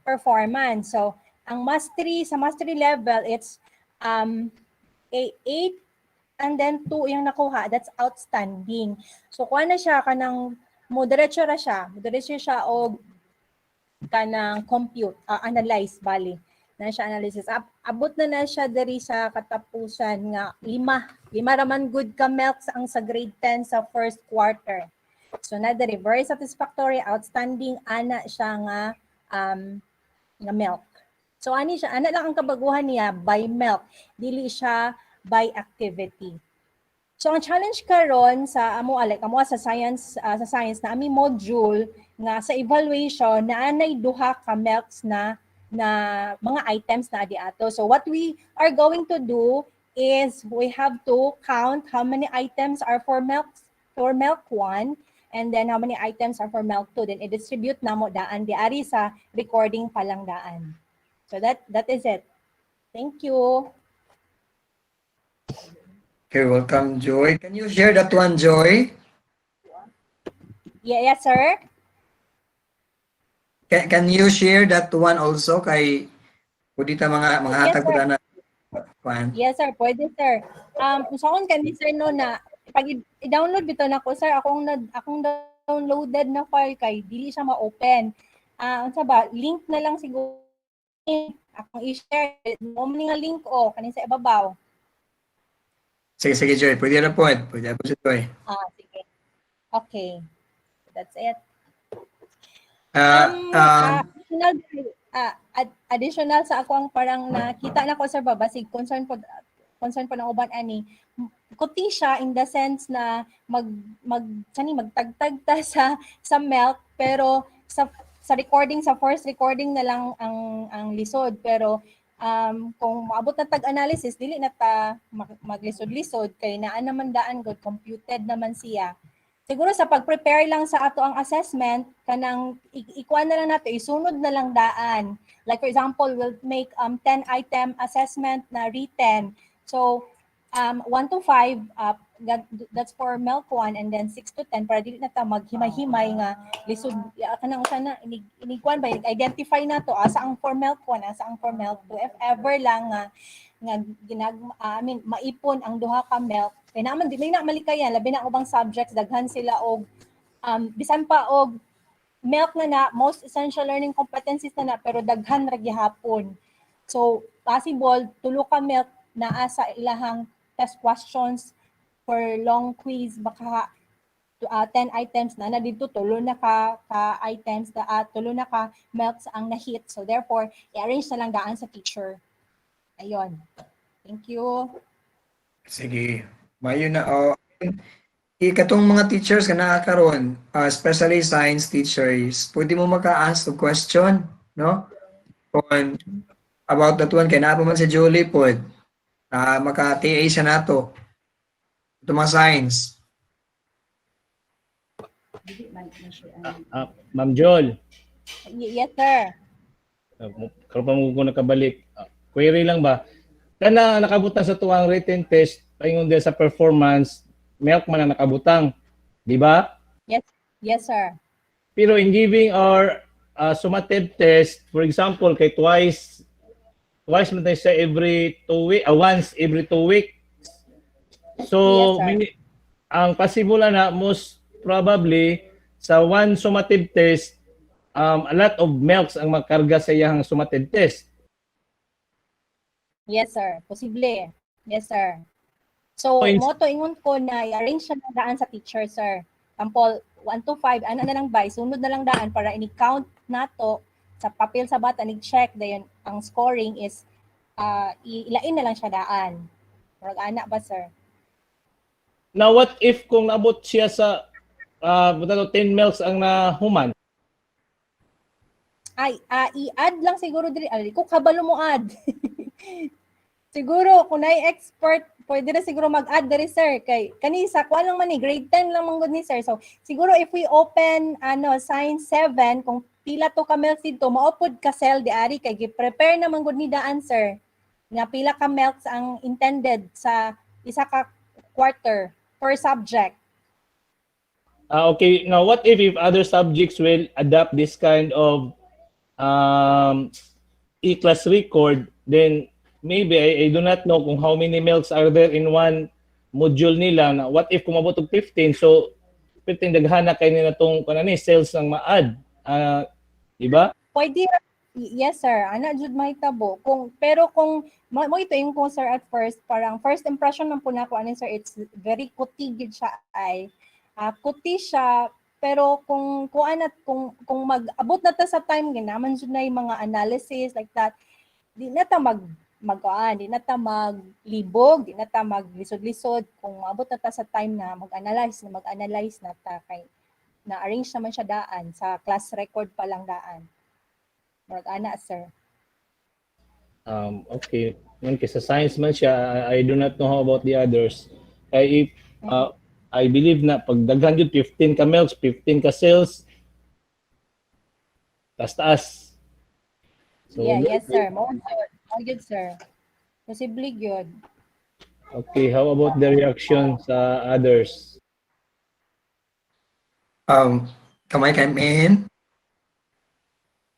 performance. So ang mastery sa mastery level it's 8 and then 2 yung nakuha, that's outstanding. So kuha na siya kanang moderate siya og kanang compute, analyze bali. Na siya analysis. Abot na siya diri sa katapusan nga 5 raman good ka melks ang sa grade 10 sa first quarter. So na diri very satisfactory, outstanding ana siya nga milk. So ani siya, ana lang ang kabaguhan niya by milk, dili siya by activity. So ang challenge karon sa amo sa science na ami module nga sa evaluation na anay duha ka milks na mga items na adi ato. So what we are going to do is we have to count how many items are for milk 1 and then how many items are for milk 2. Then i-distribute namo daan di ari sa recording palang daan. So that is it. Thank you. Okay, welcome, Joy. Can you share that one, Joy? Yeah, yes, sir. Can you share that one also kay pwede ta mga hatag ko na fan? Yes, sir. Pwede, sir. Usaon kani sir no na pag i-download bitaw nako sir, akong downloaded na file kay dili siya ma-open. Unsa ba? Link na lang siguro akong i-share mo nga link kani sa ibabaw. Sige, Joy. Pwede na po. Pwede po si Joy. Sige. Okay. That's it. Additional sa ako ang parang nakita na ko sir babasig concern po ng uban ani kuti siya in the sense na magtagtag ta sa milk pero sa recording sa first recording na lang ang lisod pero kung maabot na tag-analysis dili na ta maglisod-lisod kay naa naman daan good computed naman siya. Siguro sa pag-prepare lang sa ato ang assessment, kanang ikuan na lang nato, isunod na lang daan. Like for example, we'll make 10-item assessment na written. So, 1 to 5, that's for milk 1, and then 6 to 10, para dili na ta maghimay-himay nga lisod, kanang sana, iniguan ba, identify na to, asa ang for milk 1, asa ang for milk 2. If ever lang maipon ang duha ka milk, kaya naman, di na malikayan, labi na ubang subjects, daghan sila og, bisan pa og milk na most essential learning competencies na pero daghan ra gihapon. So, possible, tulo ka milk na sa ilahang test questions for long quiz, baka 10 items na dito, tulo na ka items, tulo na ka milks ang na-hit. So, therefore, i-arrange na lang daan sa teacher. Ayun. Thank you. Sige. Mayo na ikatong mga teachers ka nakakaroon, especially science teachers, pwede mo maka-ask of question, no? On about that one kay naa pa man si Julie pod. Maka-TA siya nato. Ito mga science. Ma'am Jol. Yes, sir. Karon pa mo ko nakabalik. Query lang ba? Kana nakabutan sa tuwang written test paingon din sa performance, milk man ang nakabutang, di ba? Yes, sir. Pero in giving our summative test, for example, kay twice man tayo sa once every 2 weeks. So, yes, ang possible na most probably sa one summative test, a lot of milks ang magkarga sa iyang summative test. Yes, sir. Posible. Yes, sir. So, moto ingon ko na i-arrange siya na daan sa teacher, sir. Example, 1 to 5, ano na lang ba? Sunod na lang daan para ini-count nato sa papel sa bata, ni-check dayon ang scoring is ilain na lang siya daan. Anak ba, sir? Now, what if kung naabot siya sa 10 milks ang nahuman? Ay, i-add lang siguro diri. Kung kabalo mo add. Siguro, kung na-expert, pwede na siguro mag-add diri, sir. Kay, kanisa, kuha lang man grade 10 lang man good ni sir. So, siguro if we open, science 7, kung pila to ka milks dito, maupod ka cell di ari, kay prepare naman good ni daan, sir. Nga pila ka milks ang intended sa isa ka quarter per subject. Okay, now what if other subjects will adopt this kind of e-class record, then maybe I do not know kung how many milks are there in one module nila. Na what if kumabot og 15? So 15 daghana kay nila tong kanani sales ng ma-add. Di ba? Pwede, yes sir, ana jud may tabo. Pero kung mo ito yung kung sir at first, parang first impression man po nako ani sir, it's very kuti gid siya ay. Kuti siya, pero kung kuan at kung mag-abot na ta sa time ginaman jud na yung mga analysis like that, di na ta di na ta maglibog, di na ta maglisod-lisod kung maabot na ta sa time na mag-analyze na ta kay na-arrange naman siya daan sa class record pa lang daan. Ana, sir. Okay. Ngayon, sa science man siya, I do not know how about the others. If I believe na pag daghan yun, 15 ka milks, 15 ka sales, taas. So, yes, sir. More good, sir. Possibly good. Okay, how about the reaction sa others? Can I come in?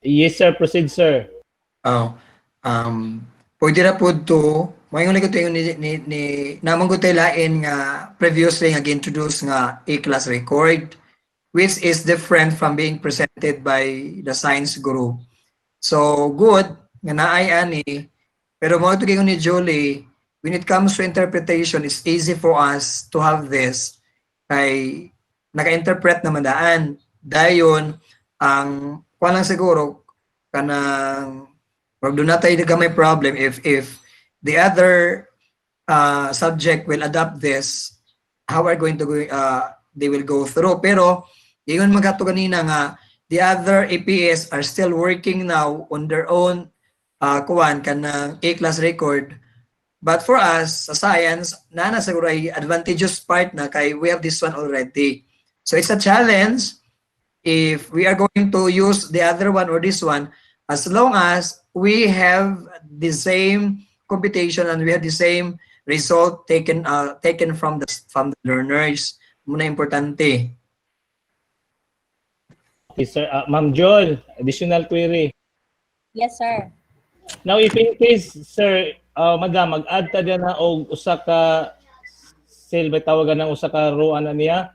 Yes, sir. Proceed, sir. Pwede ra po to, mayong ligot yung ni namang ko lain nga previously nga introduce nga A-class record, which is different from being presented by the science group. So, good, nga naay ani, pero mo ito kayo ni Julie, when it comes to interpretation, it's easy for us to have this, kay naka-interpret naman daan. Dayon, ang kuha lang siguro, kanang wag do not tayo may problem if the other subject will adopt this, how are going to go, they will go through. Pero yun magato kanina nga the other APS are still working now on their own kuwan kanang A-class record. But for us sa science, na siguro ay advantageous part na kay we have this one already. So it's a challenge if we are going to use the other one or this one, as long as we have the same computation and we have the same result taken from the learners. Muna importante. Okay, sir. Ma'am Joel, additional query. Yes, sir. Now, if in case, sir, madam, mag-add ta dyan na o usa ka cell, may tawagan ng usa ka row na niya.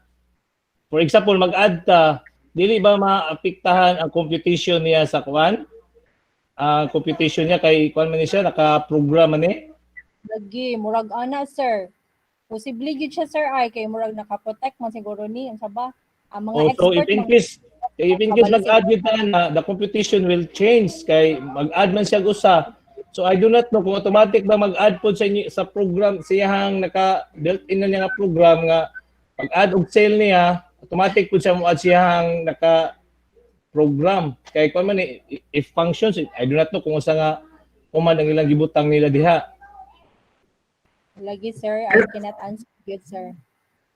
For example, mag-add ta, dili ba maapektahan ang computation niya sa kuan? Computation niya kay kuan man siya naka-program man Lagi murag ana, sir. Possibly gid siya, sir, ay kay murag naka-protect man siguro ni unsa ba? Ang mga expert. So if in case mag-add yun na, the computation will change kay mag-add man siya usa. So I do not know kung automatic ba mag-add po sa program siyang naka-built-in na niya nga program nga pag-add og cell niya, automatic po siya mo-add siyang naka-program. Kay kung man if functions, I do not know kung usa nga command ang ilang gibutang nila diha. Lagi, sir, I cannot answer good, sir.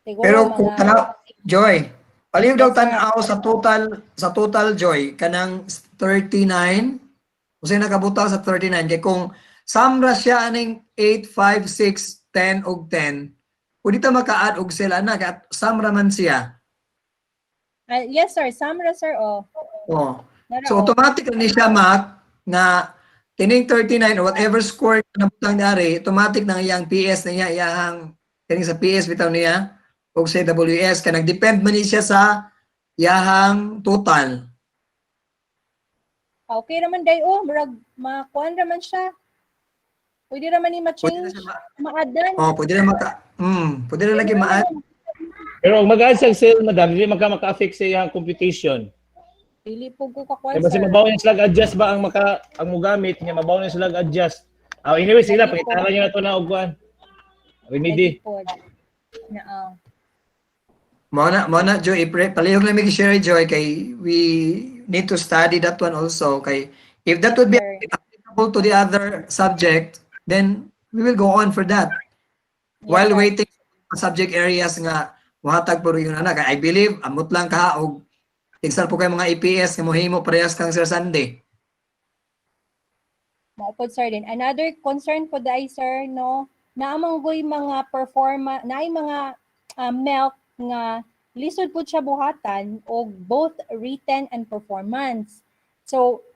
Siguro pero kung Joy, paliw daw tanaw sa total Joy kanang 39 kasi nakabutaw sa 39 kay kung samra siya aning 8 5 6 10 og 10 pwede ta maka-add og sila na kat samra man siya. Yes, sir, samra, sir. So automatic ni siya mat na kining 39 or whatever score na butang dari, automatic nang iyang PS na iyang kining sa PS bitaw niya o sa WS ka nagdepend man siya sa iyang total. Okay naman day murag makuan raman siya. Pwede raman ni ma-change, ma-addan. Pwede na pwede na lagi ma-add. Pero mag-add sa cell, madam, hindi maka-affect sa iyang computation. Dili po ko kakuan, sir. Kasi mabaw yung slag adjust ba ang mugamit niya, mabaw yung slag adjust. Anyway, sila, pakitaran nyo na ito na ugwan. Remedy. Mona, Joy, palihog lang mag-share, Joy, kay we need to study that one also. Kay if that would be applicable to the other subject, then we will go on for that. While waiting for subject areas nga, muhatag po rin yun na. I believe, amot lang ka o tigsal po kayo mga EPS nga mohimo parehas kang Sir Sunday. Maupod, sir, din. Another concern po dahil, sir, no, naamanggoy mga performance, naay mga milk nga lisod po siya buhatan o both written and performance. So,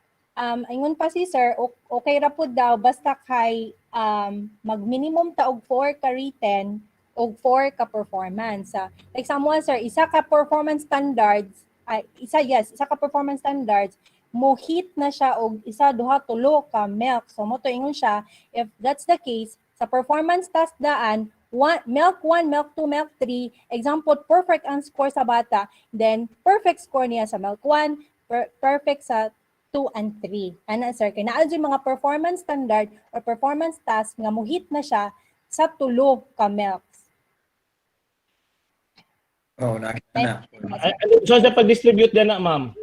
ingon pa si sir, okay ra po daw basta kay mag-minimum ta og 4 ka written og 4 ka performance. Like someone sir, isa ka performance standards, isa ka performance standards mo hit na siya og isa duha tulo ka milk. So mo to ingon siya, if that's the case, sa performance task daan, milk 1, milk 2, milk 3, example, perfect ang score sa bata, then perfect score niya sa milk 1, perfect sa 2 and 3. Ana sir, kay naa jud mga performance standard or performance task nga mohit na siya sa tulo ka milks. Oh, nakita na. So sa pag-distribute din na, ma'am?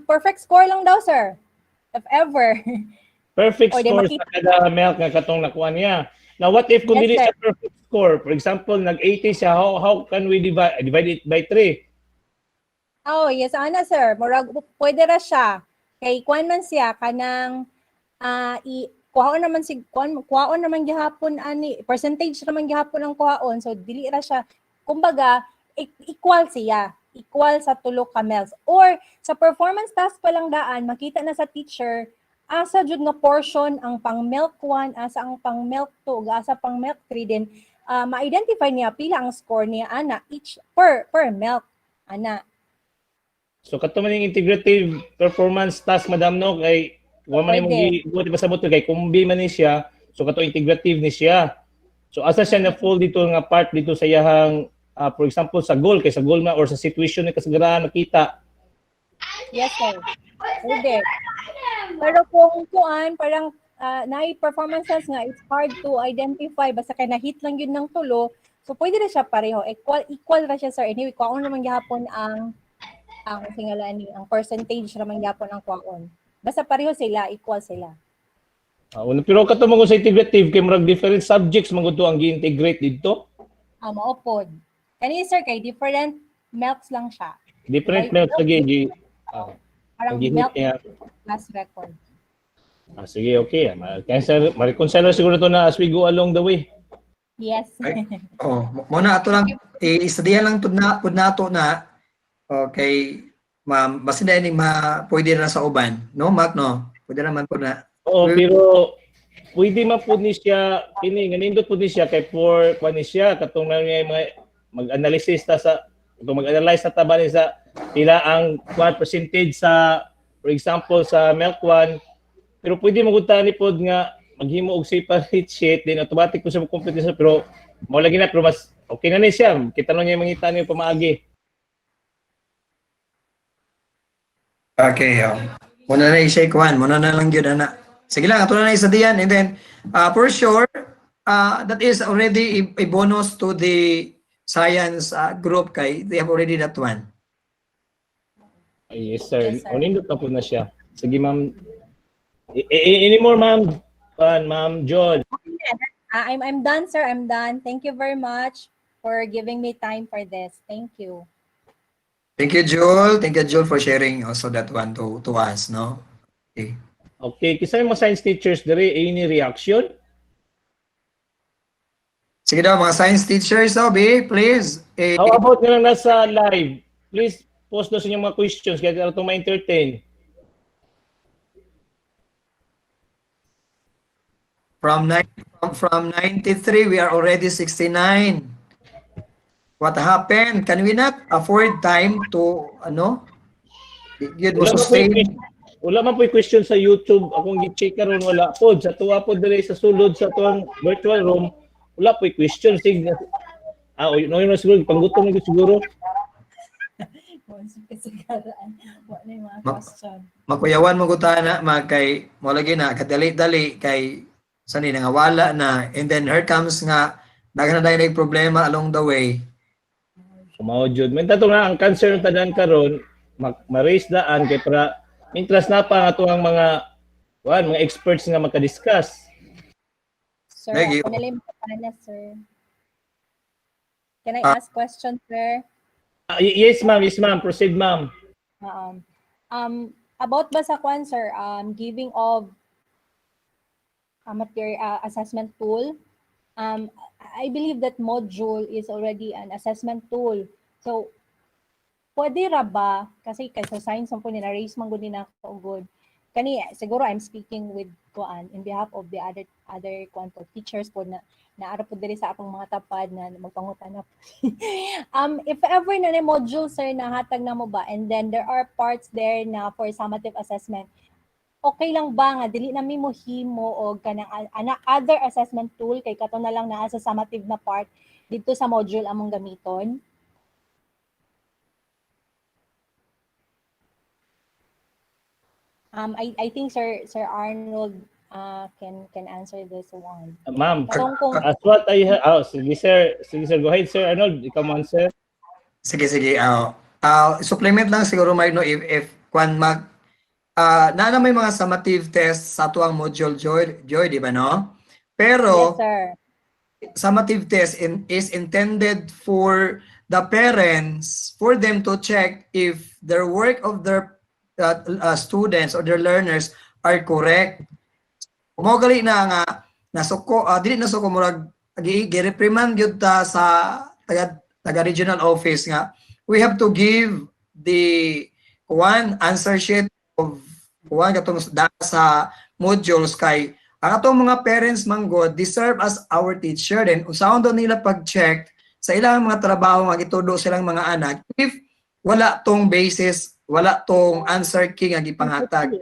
Perfect score lang daw sir. If ever. Perfect Or score sa kada milk nga katong nakuha niya. Now, what if kung dili Yes, sa perfect score? For example, nag-80 siya, how can we divide it by 3? Oh, yes, ana sir. Murag pwede ra siya. Kay kuan man siya kanang kuhaon naman gihapon ani percentage naman gihapon ang kuhaon. So dili ra siya. Kumbaga, equal siya. Equal sa tulo ka milks. Or sa performance task pa lang daan, makita na sa teacher asa jud nga portion ang pang milk 1, asa ang pang milk 2, asa pang milk 3 din ma-identify niya pila ang score niya ana each per milk ana. So kato man yung integrative performance task, madam, no, kay wa man imong gibuti pa sa buto kay kumbi man ni siya, so kato integrative ni siya. So asa siya na fall dito nga part dito sa iyahang for example sa goal, kay sa goal na or sa situation na kasagaran nakita. Yes sir. Pwede. Pero kung kuan parang performances nga it's hard to identify basta kay na-hit lang yun ng tulo, so pwede na siya pareho, equal ra siya sir. Anyway, kuan naman gihapon ang singalan ni ang percentage naman gyapon ang kuwaon. Basta pareho sila, equal sila. Pero kato mo sa integrative kay murag different subjects man gud ang gi-integrate dito. Mao pod. Kani sir kay different milks lang siya. Different milks lagi parang milk class record. Sige, okay. Kaya sir, ma-reconcile siguro to na as we go along the way. Yes. Muna ato lang i-studihan lang pud nato na. Okay, ma'am, basta na pwede na sa uban, no, Mac, no? Pwede naman po na. Oo, pero pwede man po ni siya, nindot po ni siya, kay for, ni siya, katong na niya mag-analysis ta sa, kung mag-analyze na taba ni sa, pila ang percentage sa, for example, sa milk 1, pero pwede magunta ni pod nga, maghimo og separate sheet, then automatic po siya mag-complete siya, pero, maulagi na, pero mas, okay na ni siya, kita na niya mangita niyo pamaagi. Okay, muna na i-shake one. Muna na lang yun, anak. Sige lang, ito na isa diyan. And then, for sure, that is already a bonus to the science group kay they have already that one. Yes, sir. Unindot na po na siya. Sige, ma'am. Any more, ma'am? Ma'am John. I'm done, sir. I'm done. Thank you very much for giving me time for this. Thank you. Thank you, Joel. Thank you, Joel, for sharing also that one to us, no? Okay. Okay, kisa yung mga science teachers dere, any reaction? Sige daw, mga science teachers, Obi, please. How about nga lang nasa live? Please post doon sa inyong mga questions kaya ito ma-entertain. From 93, we are already 69. What happened? Can we not afford time to, Wala man po yung question sa YouTube. Akong gi-check karon wala po. Sa tuwa po dali sa sulod sa tuwang virtual room, wala po yung question. Sige. Yun siguro. Panggutom nyo siguro. Makuyawan mo gutana, kay mo lagi na, kadali-dali, kay sani nga wala na. And then here comes nga, daghan na dahil problema along the way. Mao jud. May tato nga ang cancer ng tanan karon, ma-raise daan kay para interest na pa ato ang mga experts nga maka-discuss. Sir, ako na lang makapana, sir. Can I ask questions, sir? Yes, ma'am. Yes, ma'am. Proceed, ma'am. About ba sa kwan, sir, giving of assessment tool, I believe that module is already an assessment tool. So, pwede ra ba, kasi sa science po nila, raise man gud din ako good, kani siguro I'm speaking with kuan in behalf of the other kuan po teachers po na naara po diri sa akong mga tapad na magpangutan na po. If ever na module sir na hatag na mo ba, and then there are parts there na for summative assessment, okay lang ba nga dili na mi mo himo og kanang other assessment tool kay kato na lang naa sa summative na part dito sa module among gamiton? I think Sir Arnold can answer this one. Ma'am, Katong kung as what I sige sir, go ahead sir Arnold, ikaw man sir. Sige. Supplement lang siguro may no if kwan mag na may mga summative test sa tuang module Joy, di ba no? Pero yes sir. Summative test is intended for the parents for them to check if their work of their students or their learners are correct. Umogali na nga nasuko dili na suko murag gi-reprimand gyud ta sa taga regional office nga we have to give the one answer sheet of one katong sa modules kay ang atong mga parents manggod deserve as our teacher then usaon daw nila pag-check sa ilang mga trabaho nga gitudo silang mga anak if wala tong basis, wala tong answer key nga gipanghatag.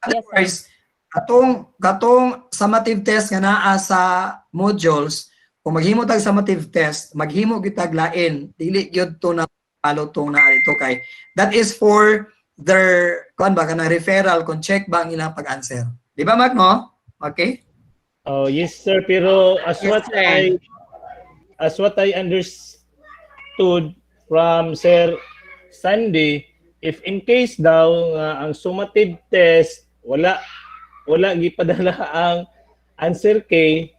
Otherwise, katong summative test nga naa sa modules, kung maghimo tag summative test, maghimo gitag lain, dili gyud to na palo tong naa dito kay that is for their kuan ba kana referral kung check ba ang ilang pag-answer. Di ba Mac mo? Okay? Oh, yes sir, pero as what I understood from Sir Sandy, if in case daw ang summative test wala gipadala ang answer kay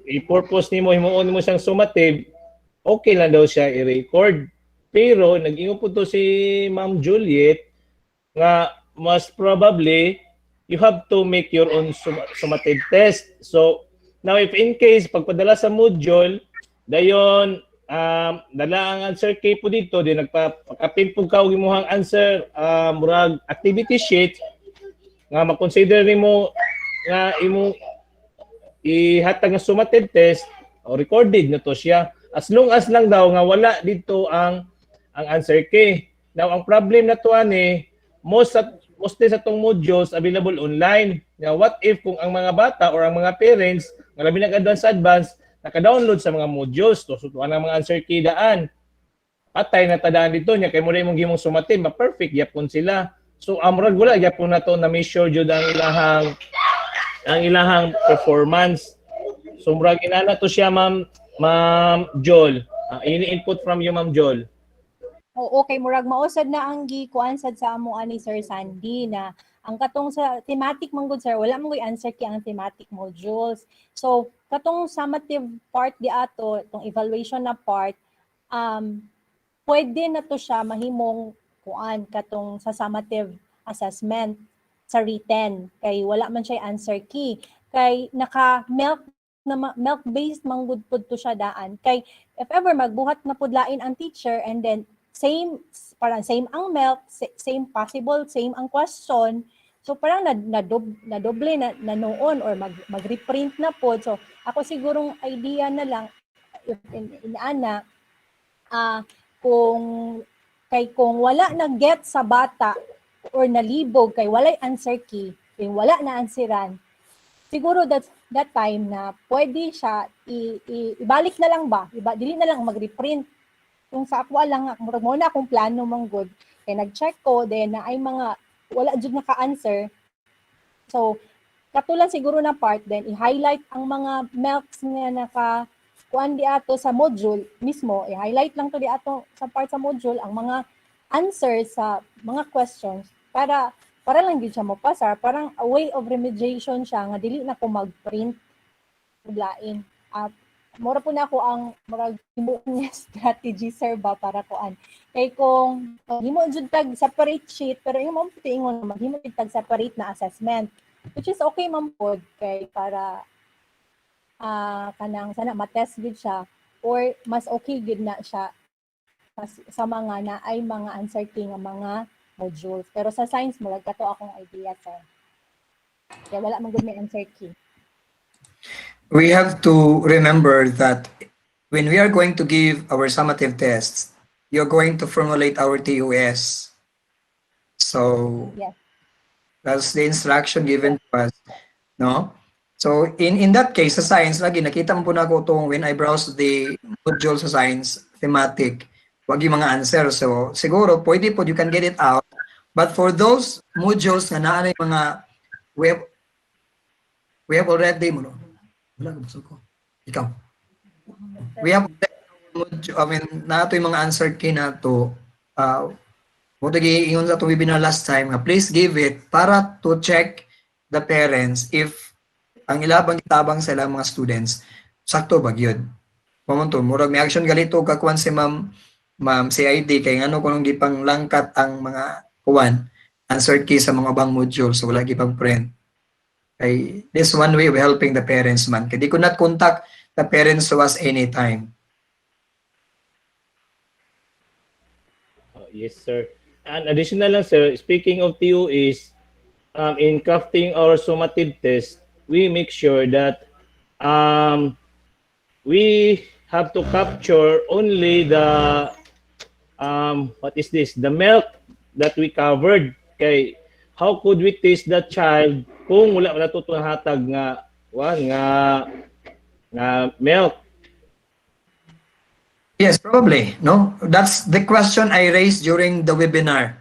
i-purpose nimo himuon mo siyang summative, okay lang daw siya i-record. Pero nag-ingon po to si Ma'am Juliet nga most probably you have to make your own summative test. So now if in case pagpadala sa module dayon dala ang answer key po dito di nagpapakapin po ka og imong answer murag activity sheet nga ma-consider nimo nga imong ihatag nga summative test o recorded na to siya as long as lang daw nga wala dito ang answer key. Now ang problem na to ani mostly sa tong modules available online. Now what if kung ang mga bata or ang mga parents nga labi nag-advance naka-download sa mga modules to sutuan ang mga answer key daan. Patay na tadaan dito niya kay mo imong gimong summative, ma-perfect yapon sila. So amrag wala gyapon na to na measure jud ang ilahang performance. So murag inana to siya Ma'am Joel. Any input from you Ma'am Joel? Okay, murag mausad na ang gikuan sad sa amo ani Sir Sandy na ang katong sa thematic manggod sir wala man answer kay ang thematic modules. So katong summative part di ato, tong evaluation na part pwede na to siya mahimong kuan katong sa summative assessment sa written kay wala man siya answer key kay naka milk based manggod pud to siya daan kay if ever magbuhat na pudlain ang teacher and then same ang milk, same possible, same ang question. So parang nadoble na noon or mag-reprint na po. So ako sigurong idea na lang if inaana kung wala na get sa bata or nalibog kay walay answer key, kay wala na answeran. Siguro that time na pwede siya ibalik na lang ba? Dili na lang mag-reprint. Kung sa ako lang mo na akong plano manggod kay nag-check ko then na ay mga wala jud naka-answer. So katulang siguro na part then i-highlight ang mga milks nga naka kuan di ato sa module mismo, i-highlight lang to di ato sa part sa module ang mga answer sa mga questions para lang gyud siya mapasar, parang a way of remediation siya nga dili na ko mag-print lain. Mura po na ako ang murag himo niya strategy sir ba para kuan kay kung himo jud tag separate sheet pero yung mo ingon maghimo jud tag separate na assessment which is okay man pod kay para kanang sana ma-test gud siya or mas okay gud na siya sa mga na ay mga answer key nga mga modules. Pero sa science mo, kato akong idea, sir. Kaya wala man gud may answer key. We have to remember that when we are going to give our summative tests, you're going to formulate our TOS. So Yes. that's the instruction given to us, no? So in that case, sa science, lagi nakita mo po na ako itong when I browse the module sa science, thematic, wag yung mga answer. So siguro, pwede po, you can get it out. But for those modules na naanay mga, we have already, wala, gusto ko. Ikaw. We have, I mean, nato yung mga answer key na to, mo ingon sa itong webinar last time, please give it para to check the parents if ang ilabang itabang sa ilang mga students, sakto ba yun? Pamunto, murag may action galito kakuan si ma'am CID kay ngano kung di pang langkat ang mga kuan answer key sa mga bang module so wala gipang print. Kay this one way of helping the parents man. Kay di ko not contact the parents to us anytime. Yes, sir. And additional lang, sir, speaking of TU is in crafting our summative test, we make sure that we have to capture only the what is this? The milk that we covered. Okay, how could we test that child kung wala natutunghatag nga milk? Yes, probably, no? That's the question I raised during the webinar.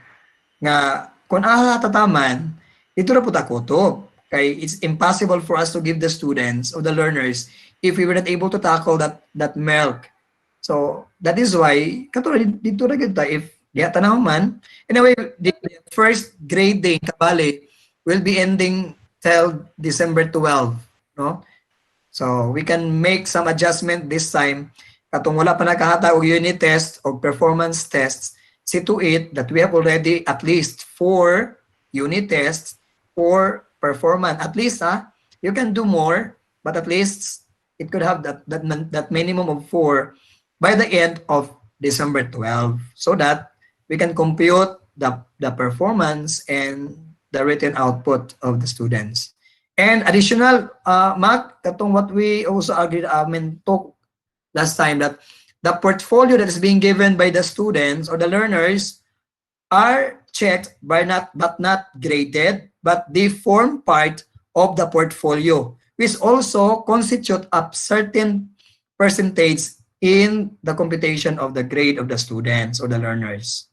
Nga kung tataman, ito na po takoto. Okay, it's impossible for us to give the students or the learners if we were not able to tackle that milk. So that is why katulad dito na kita if diya tanaw man anyway the first grading kabali will be ending till December 12, no? So we can make some adjustment this time katong wala pa nakahata og unit test or performance tests. See to it that we have already at least 4 unit tests for performance. At least, you can do more, but at least it could have that minimum of 4 by the end of December 12, so that we can compute the performance and the written output of the students. And additional, Mark, katong what we also agreed, talk last time, that the portfolio that is being given by the students or the learners are checked but not graded, but they form part of the portfolio, which also constitute a certain percentage in the computation of the grade of the students or the learners.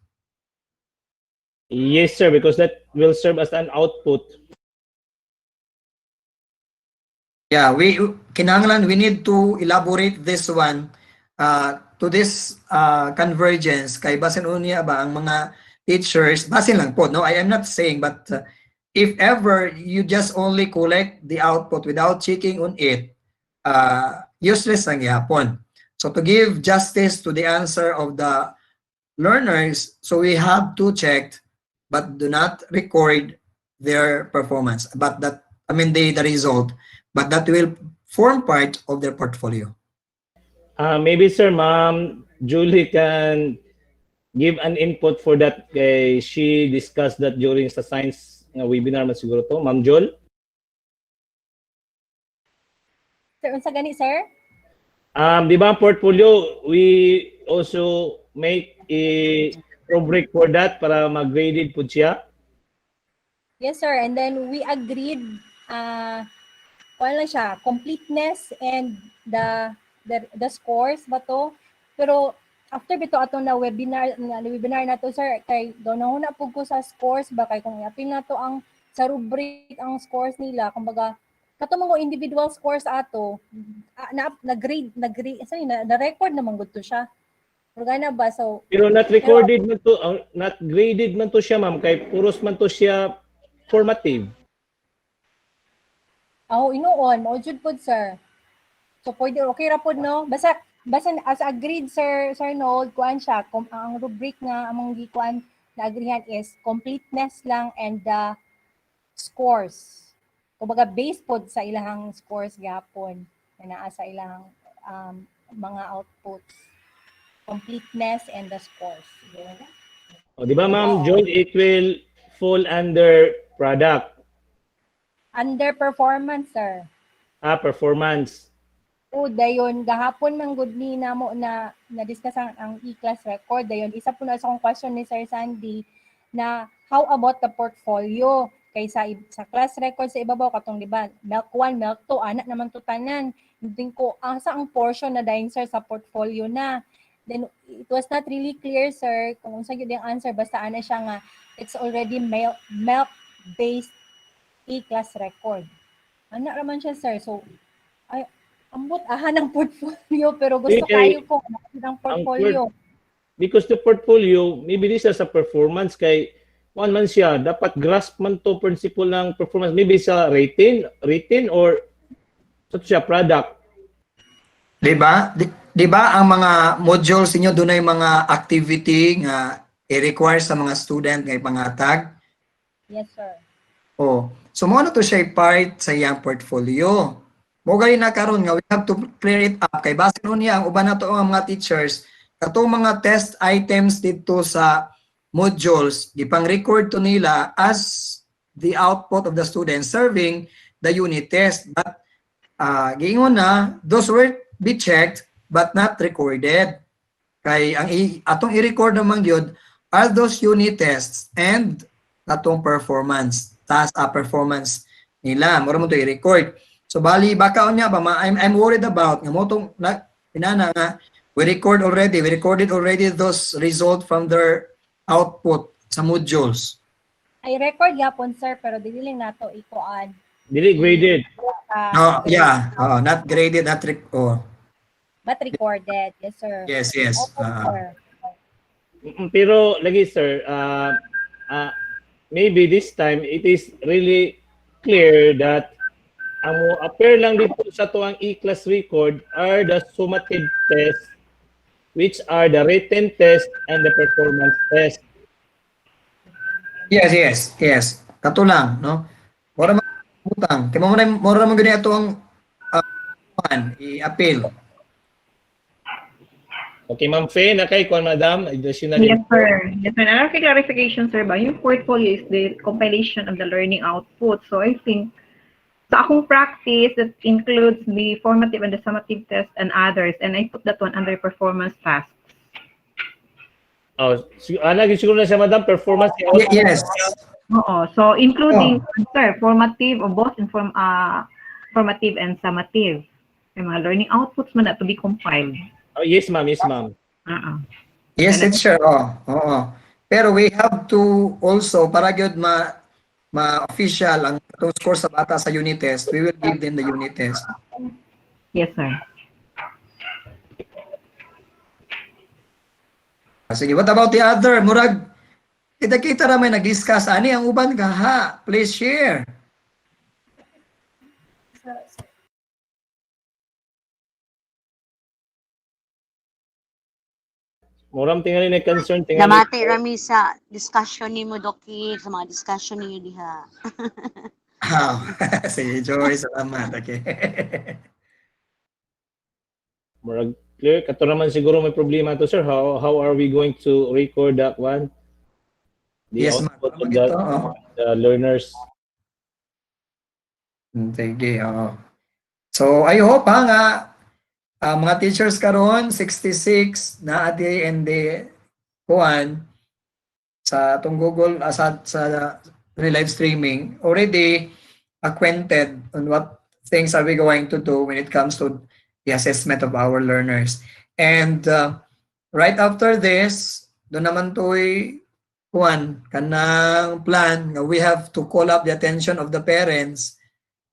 Yes, sir, because that will serve as an output. Yeah, we need to elaborate this one to this convergence kay basin unya ba ang mga teachers basin lang po, no? I am not saying, but if ever you just only collect the output without checking on it, useless ang yapon. So to give justice to the answer of the learners, so we have to check but do not record their performance, but that the result, but that will form part of their portfolio. Maybe, sir, Ma'am Julie can give an input for that. She discussed that during sa science webinar man siguro to. Ma'am Jol? Sir, unsa gani, sir? Di ba ang portfolio, we also make a rubric for that para mag-graded po siya? Yes, sir. And then we agreed, lang siya, completeness and the scores ba to? Pero after bito ato na webinar na to, sir, kay doon na po ko sa scores ba kay kung yapin na to ang sa rubric ang scores nila, kumbaga kato mga individual scores ato na-grade na record naman gud to siya. Organa ba so pero not recorded man to, not graded man to siya, ma'am, kay puros man to siya formative. Inuon mao jud pod, sir. So pwede okay ra pod, no? Basta as agreed, sir Nold, kuan siya ang rubric nga among gikuan na agreehan is completeness lang and the scores. Kumbaga based pod sa ilahang scores gapon na naa sa ilahang mga outputs. Completeness and the scores. O, di ba, Ma'am Joy, it will fall under product, Underperformance, sir. performance. O, dayon, gahapon man good ni namo na discuss ang e-class record. Dayon, isa po na sa kong question ni Sir Sandy na how about the portfolio? Kay sa class record sa ibabaw katong di ba, milk 1, milk 2, anak naman to tanan. Hindi ko asa ang portion na dayon sir sa portfolio na. Then it was not really clear sir kung unsa gyud ang answer basta ana siya nga it's already milk based e-class record. Anak raman siya sir. So ay ambot ng portfolio pero gusto Okay. kayo ko ng portfolio. Because the portfolio, maybe this is a performance kay one man siya, dapat grasp man to principle ng performance. Maybe sa written or sa siya product. Di ba? Di ba ang mga modules niyo doon ay mga activity nga i-require sa mga student nga ipangatag? Yes sir. Oh, so mo na to siya part sa iyang portfolio. Mo gali na karon nga we have to clear it up kay base ron niya ang uban nato ang mga teachers katong mga test items dito sa modules gipang-record to nila as the output of the student serving the unit test, but giingon na those were be checked but not recorded kay ang atong i-record naman gyud are those unit tests and atong performance performance nila mo mo to i-record. So bali baka unya ba I'm worried about nga mo tong pinana nga we recorded already those result from their output sa modules. Ay record yapon sir pero dili lang nato ikuan. Dili graded. Not graded, But recorded. Yes sir. Yes. Opo, sir. Pero lagi sir, maybe this time it is really clear that ang mo appear lang dito sa tuang e-class record are the summative tests, which are the written test and the performance test. Yes. Kato lang, no? Mora man butang. Kay mora man gani ato ang i-appeal. Okay, Ma'am Faye, nakay kuan madam, additional. Yes, sir. Yes, sir. Another clarification, sir, ba? Yung portfolio is the compilation of the learning output. So, I think, sa akong practice, that includes the formative and the summative test and others. And I put that one under performance tasks. Oh, siguro na siya madam, performance. Yes. Oo. So, including, sir, formative or both formative and summative. Yung mga learning outputs man na to be compiled. Oh, yes, ma'am. Yes, it's sure. Oo. Pero we have to also, para gyud ma-official ang itong score sa bata sa unit test, we will give them the unit test. Yes, sir. Sige, what about the other? Murag, kita ramay nag-discuss. Ani ang uban ka ha? Please share. Moram tingali na concern tingali. Namati rami sa discussion ni mo Doki, sa mga discussion niyo diha. Sige, Joy, salamat. Okay. Murag clear, kato naman siguro may problema to sir. How are we going to record that one? The Yes, output of ma'am. the learners. Sige, oo. So, I hope nga mga teachers karon 66 na adi and the kuan sa tong Google sa live streaming already acquainted on what things are we going to do when it comes to the assessment of our learners. And right after this, doon naman to'y kuan kanang plan nga we have to call up the attention of the parents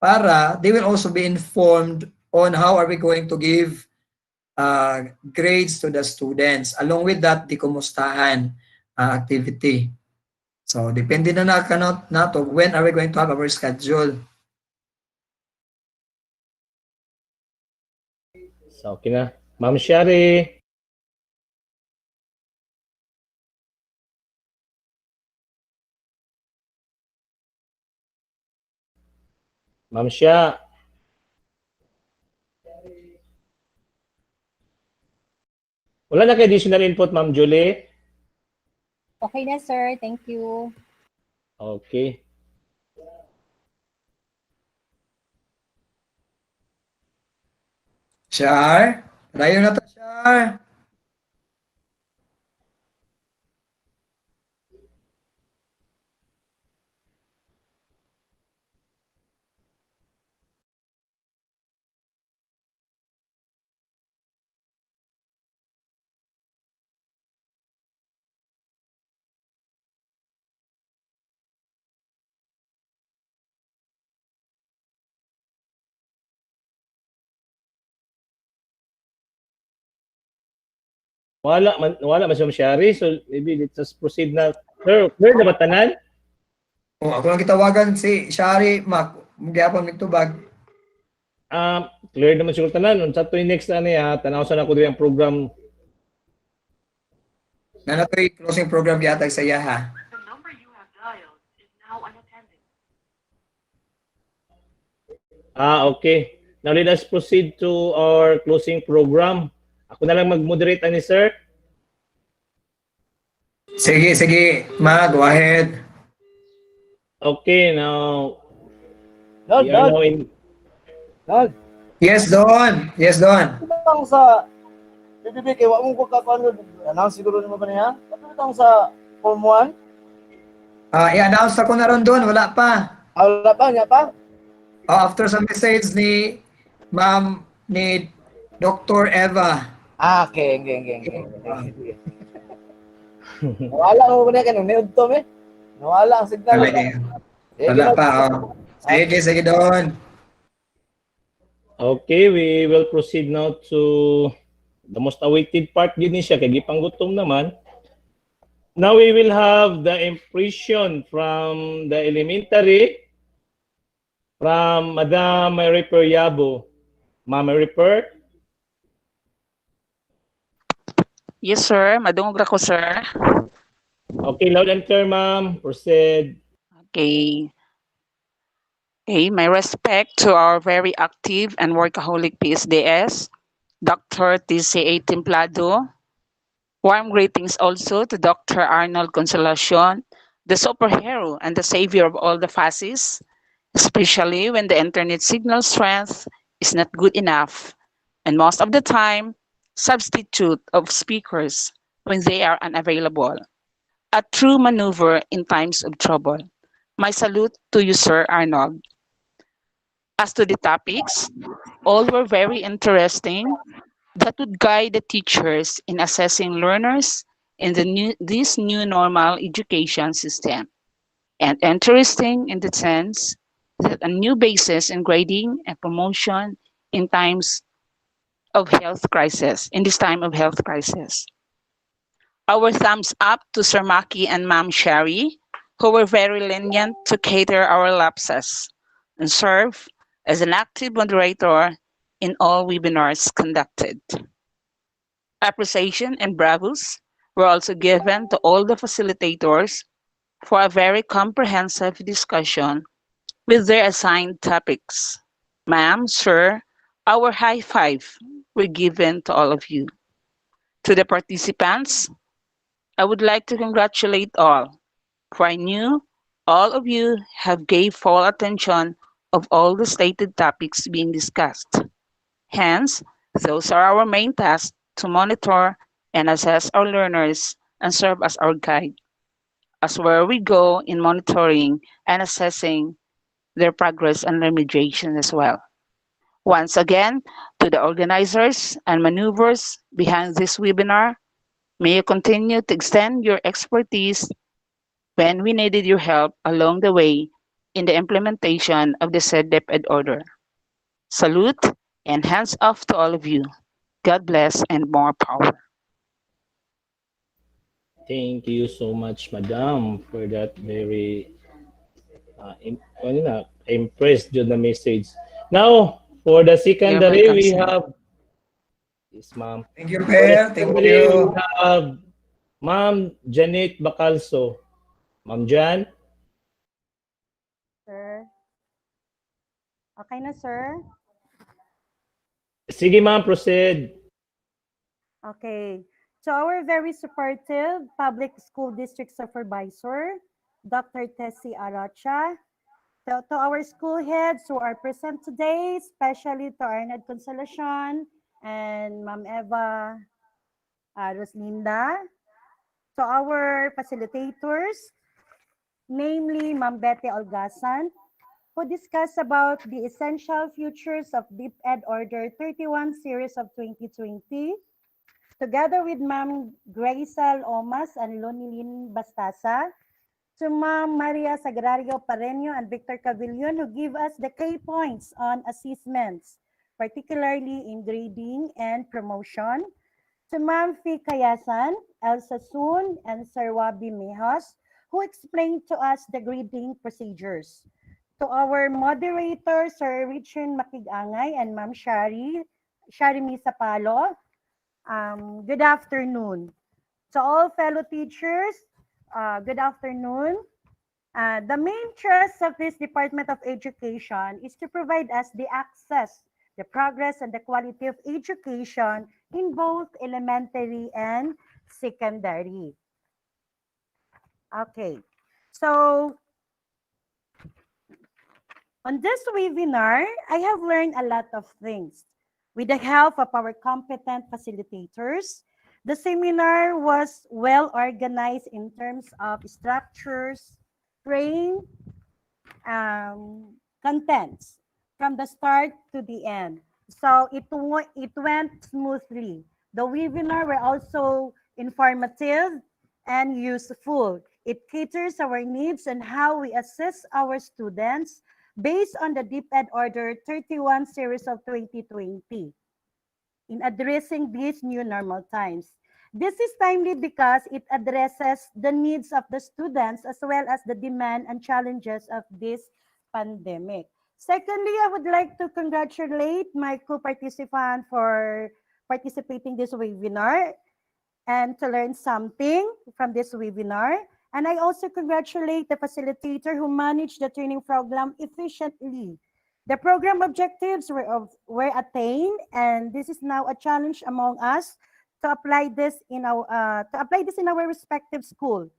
para they will also be informed on how are we going to give grades to the students. Along with that, the kumustahan activity. So, depende na nato when are we going to have our schedule. So, okay na. Ma'am Shari. Ma'am Shia. Wala na kayo additional input, Ma'am Julie? Okay na, sir. Thank you. Okay. Char? Rayo na to, Char. Wala man siya masyari. So maybe let's just proceed na. Sir, clear na ba tanan? Ako lang kitawagan si Shari, Mac. Magyapon nagtubag. Clear naman siguro tanan. Unsa to yung next na niya, tanaw sa ako din ang program. Na to yung closing program yatag sa Yaha. Okay. Now let us proceed to our closing program. Ako na lang mag-moderate ani sir. Sige, sige. Ma, go ahead. Okay, now Dad, we are Dad. now in Dad. Yes, Don. Yes, Don. Lang sa BBB kay wa mo ko kakano announce siguro nimo ba niya? Patutang sa Form 1? I-announce ako na ron doon. Wala pa. Wala pa, niya pa? After sa message ni Ma'am, ni Dr. Eva. Okay. Nawala mo ba niya kanong niud to me? Nawala ang signal. Wala pa. Sige, sige, Don. Okay, we will proceed now to the most awaited part din siya kay gipanggutom naman. Now we will have the impression from the elementary from Madam Mariper Yabo. Ma'am Mariper? Yes, sir. Madungog ako, sir. Okay, loud and clear, ma'am. Proceed. Okay. Okay, my respect to our very active and workaholic PSDS, Dr. TCA Templado. Warm greetings also to Dr. Arnold Consolacion, the superhero and the savior of all the fascists, especially when the internet signal strength is not good enough, and most of the time, substitute of speakers when they are unavailable. A true maneuver in times of trouble. My salute to you, Sir Arnold. As to the topics, all were very interesting that would guide the teachers in assessing learners in this new normal education system. And interesting in the sense that a new basis in grading and promotion in times of health crisis, in this time of health crisis. Our thumbs up to Sir Maki and Ma'am Sherry, who were very lenient to cater our lapses and serve as an active moderator in all webinars conducted. Appreciation and bravos were also given to all the facilitators for a very comprehensive discussion with their assigned topics. Ma'am, sir, our high five were given to all of you. To the participants, I would like to congratulate all, for I knew all of you have gave full attention of all the stated topics being discussed. Hence, those are our main tasks to monitor and assess our learners and serve as our guide, as where we go in monitoring and assessing their progress and remediation as well. Once again, to the organizers and maneuvers behind this webinar, may you continue to extend your expertise when we needed your help along the way in the implementation of the said DepEd order. Salute and hands off to all of you. God bless and more power. Thank you so much, Madam, for that very impressed with the message. Now, for the secondary, welcome, we sir. have yes, ma'am. Thank you, For the Per. Thank secondary, we you. have Ma'am Janet Bacalso. Ma'am Jan? Sir. Okay na, sir? Sige, ma'am, proceed. Okay. To our very supportive public school district supervisor, Dr. Tessie Aracha, to our school heads who are present today, especially to Arnett Consolacion and Ma'am Eva Roslinda, to our facilitators, namely Ma'am Betty Olgasan, who discussed about the essential futures of DepEd Order 31 series of 2020, together with Ma'am Graysal Omas and Lonilin Bastasa, to Ma'am Maria Sagrario Pareño and Victor Cavillon, who give us the key points on assessments, particularly in grading and promotion, to Ma'am Fi Kayasan, Elsa Soon, and Sir Wabi Mejos, who explained to us the grading procedures, to our moderator, Sir Richard Makig-angay and Ma'am Shari Misapalo, good afternoon. To all fellow teachers, good afternoon. The main thrust of this Department of Education is to provide us the access, the progress, and the quality of education in both elementary and secondary. Okay, so on this webinar, I have learned a lot of things. With the help of our competent facilitators, the seminar was well organized in terms of structures, frame, contents from the start to the end. So it went smoothly. The webinar were also informative and useful. It caters our needs and how we assist our students based on the DepEd Order 31 series of 2020 in addressing these new normal times. This is timely because it addresses the needs of the students as well as the demand and challenges of this pandemic. Secondly, I would like to congratulate my co-participant for participating this webinar and to learn something from this webinar. And I also congratulate the facilitator who managed the training program efficiently. The program objectives were attained, and this is now a challenge among us to apply this in our respective school.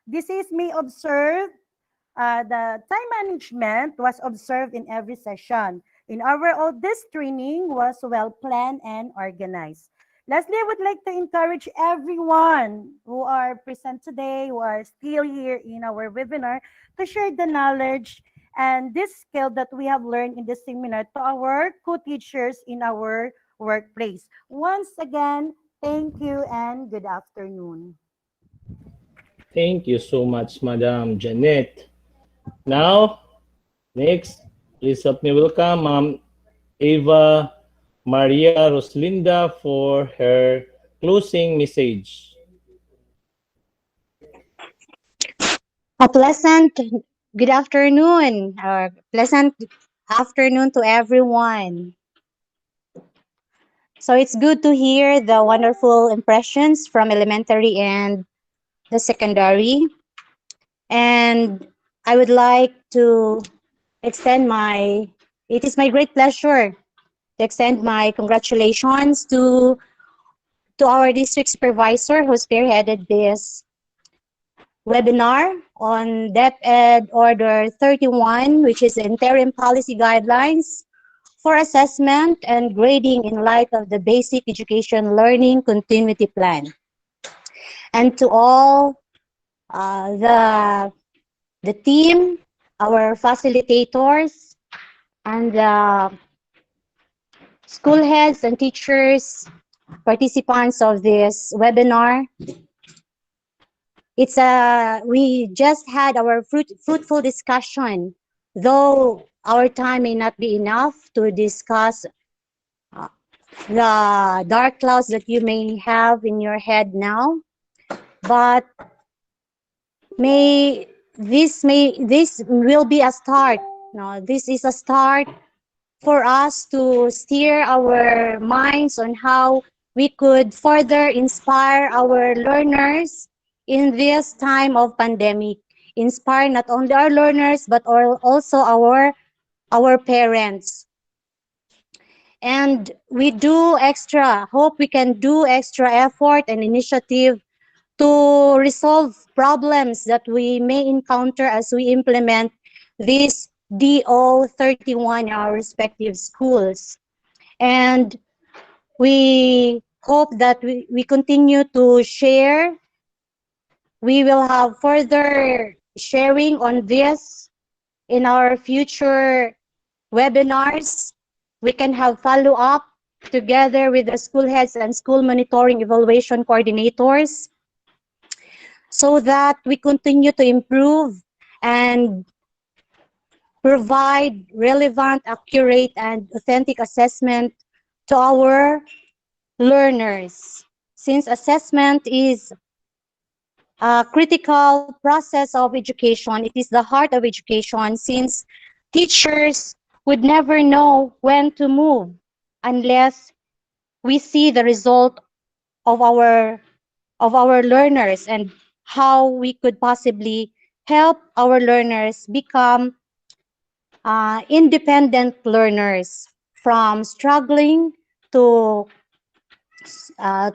This is me observe the time management was observed in every session. In overall, this training was well planned and organized. Lastly, I would like to encourage everyone who are present today, who are still here in our webinar, to share the knowledge and this skill that we have learned in this seminar to our co-teachers in our workplace. Once again, thank you and good afternoon. Thank you so much, Madam Janet. Now, next, please help me welcome Ma'am Eva Maria Roslinda for her closing message. A pleasant good afternoon, or pleasant afternoon to everyone. So it's good to hear the wonderful impressions from elementary and the secondary. And I would like to it is my great pleasure to extend my congratulations to our district supervisor who spearheaded this webinar on DepEd Order 31, which is interim policy guidelines for assessment and grading in light of the Basic Education Learning Continuity Plan. And to all the team, our facilitators, and the school heads and teachers, participants of this webinar. We just had our fruitful discussion, though our time may not be enough to discuss the dark clouds that you may have in your head now, but this will be a start. No, this is a start for us to steer our minds on how we could further inspire our learners in this time of pandemic. Inspire not only our learners, but also our parents. And hope we can do extra effort and initiative to resolve problems that we may encounter as we implement this DO 31 in our respective schools. And we hope that we continue to share. We will have further sharing on this in our future webinars. We can have follow-up together with the school heads and school monitoring evaluation coordinators so that we continue to improve and provide relevant, accurate, and authentic assessment to our learners. Since assessment is a critical process of education, it is the heart of education, since teachers would never know when to move unless we see the result of our learners and how we could possibly help our learners become independent learners from struggling to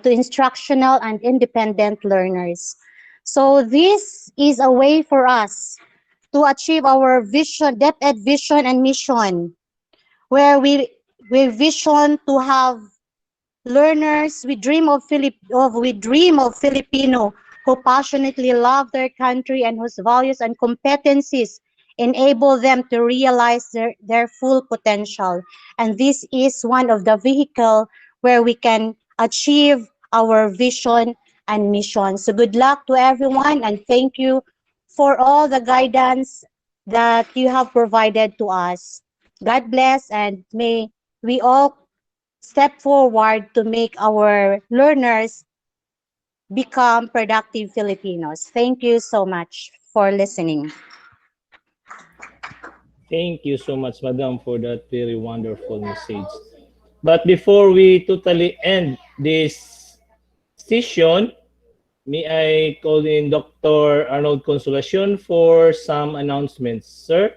instructional and independent learners. So this is a way for us to achieve our vision, DepEd vision and mission, where we vision to have learners. We dream of Filipino who passionately love their country and whose values and competencies enable them to realize their full potential. And this is one of the vehicle where we can achieve our vision and mission. So good luck to everyone, and thank you for all the guidance that you have provided to us. God bless, and may we all step forward to make our learners become productive Filipinos. Thank you so much for listening. Thank you so much, Madam, for that very wonderful message. But before we totally end this session, may I call in Dr. Arnold Consolacion for some announcements, sir?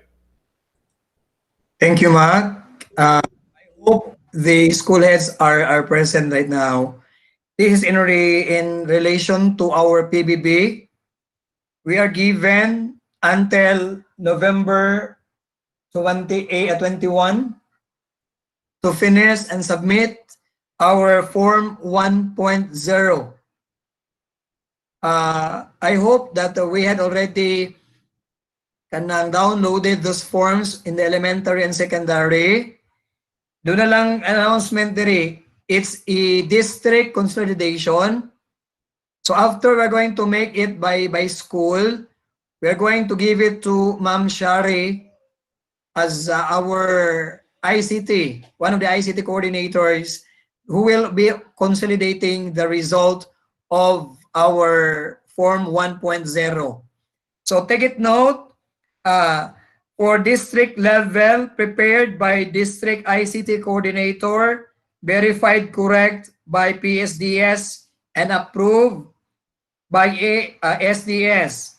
Thank you, Mark. I hope the school heads are present right now. This is in relation to our PBB. We are given until November 21 to finish and submit our Form 1.0. I hope that we had already downloaded those forms in the elementary and secondary. Doon na lang announcement diri. It's a district consolidation. So after we're going to make it by school, we're going to give it to Ma'am Shari as our ICT, one of the ICT coordinators who will be consolidating the result of our Form 1.0. So take it note, for district level, prepared by district ICT coordinator, verified correct by PSDS, and approved by SDS.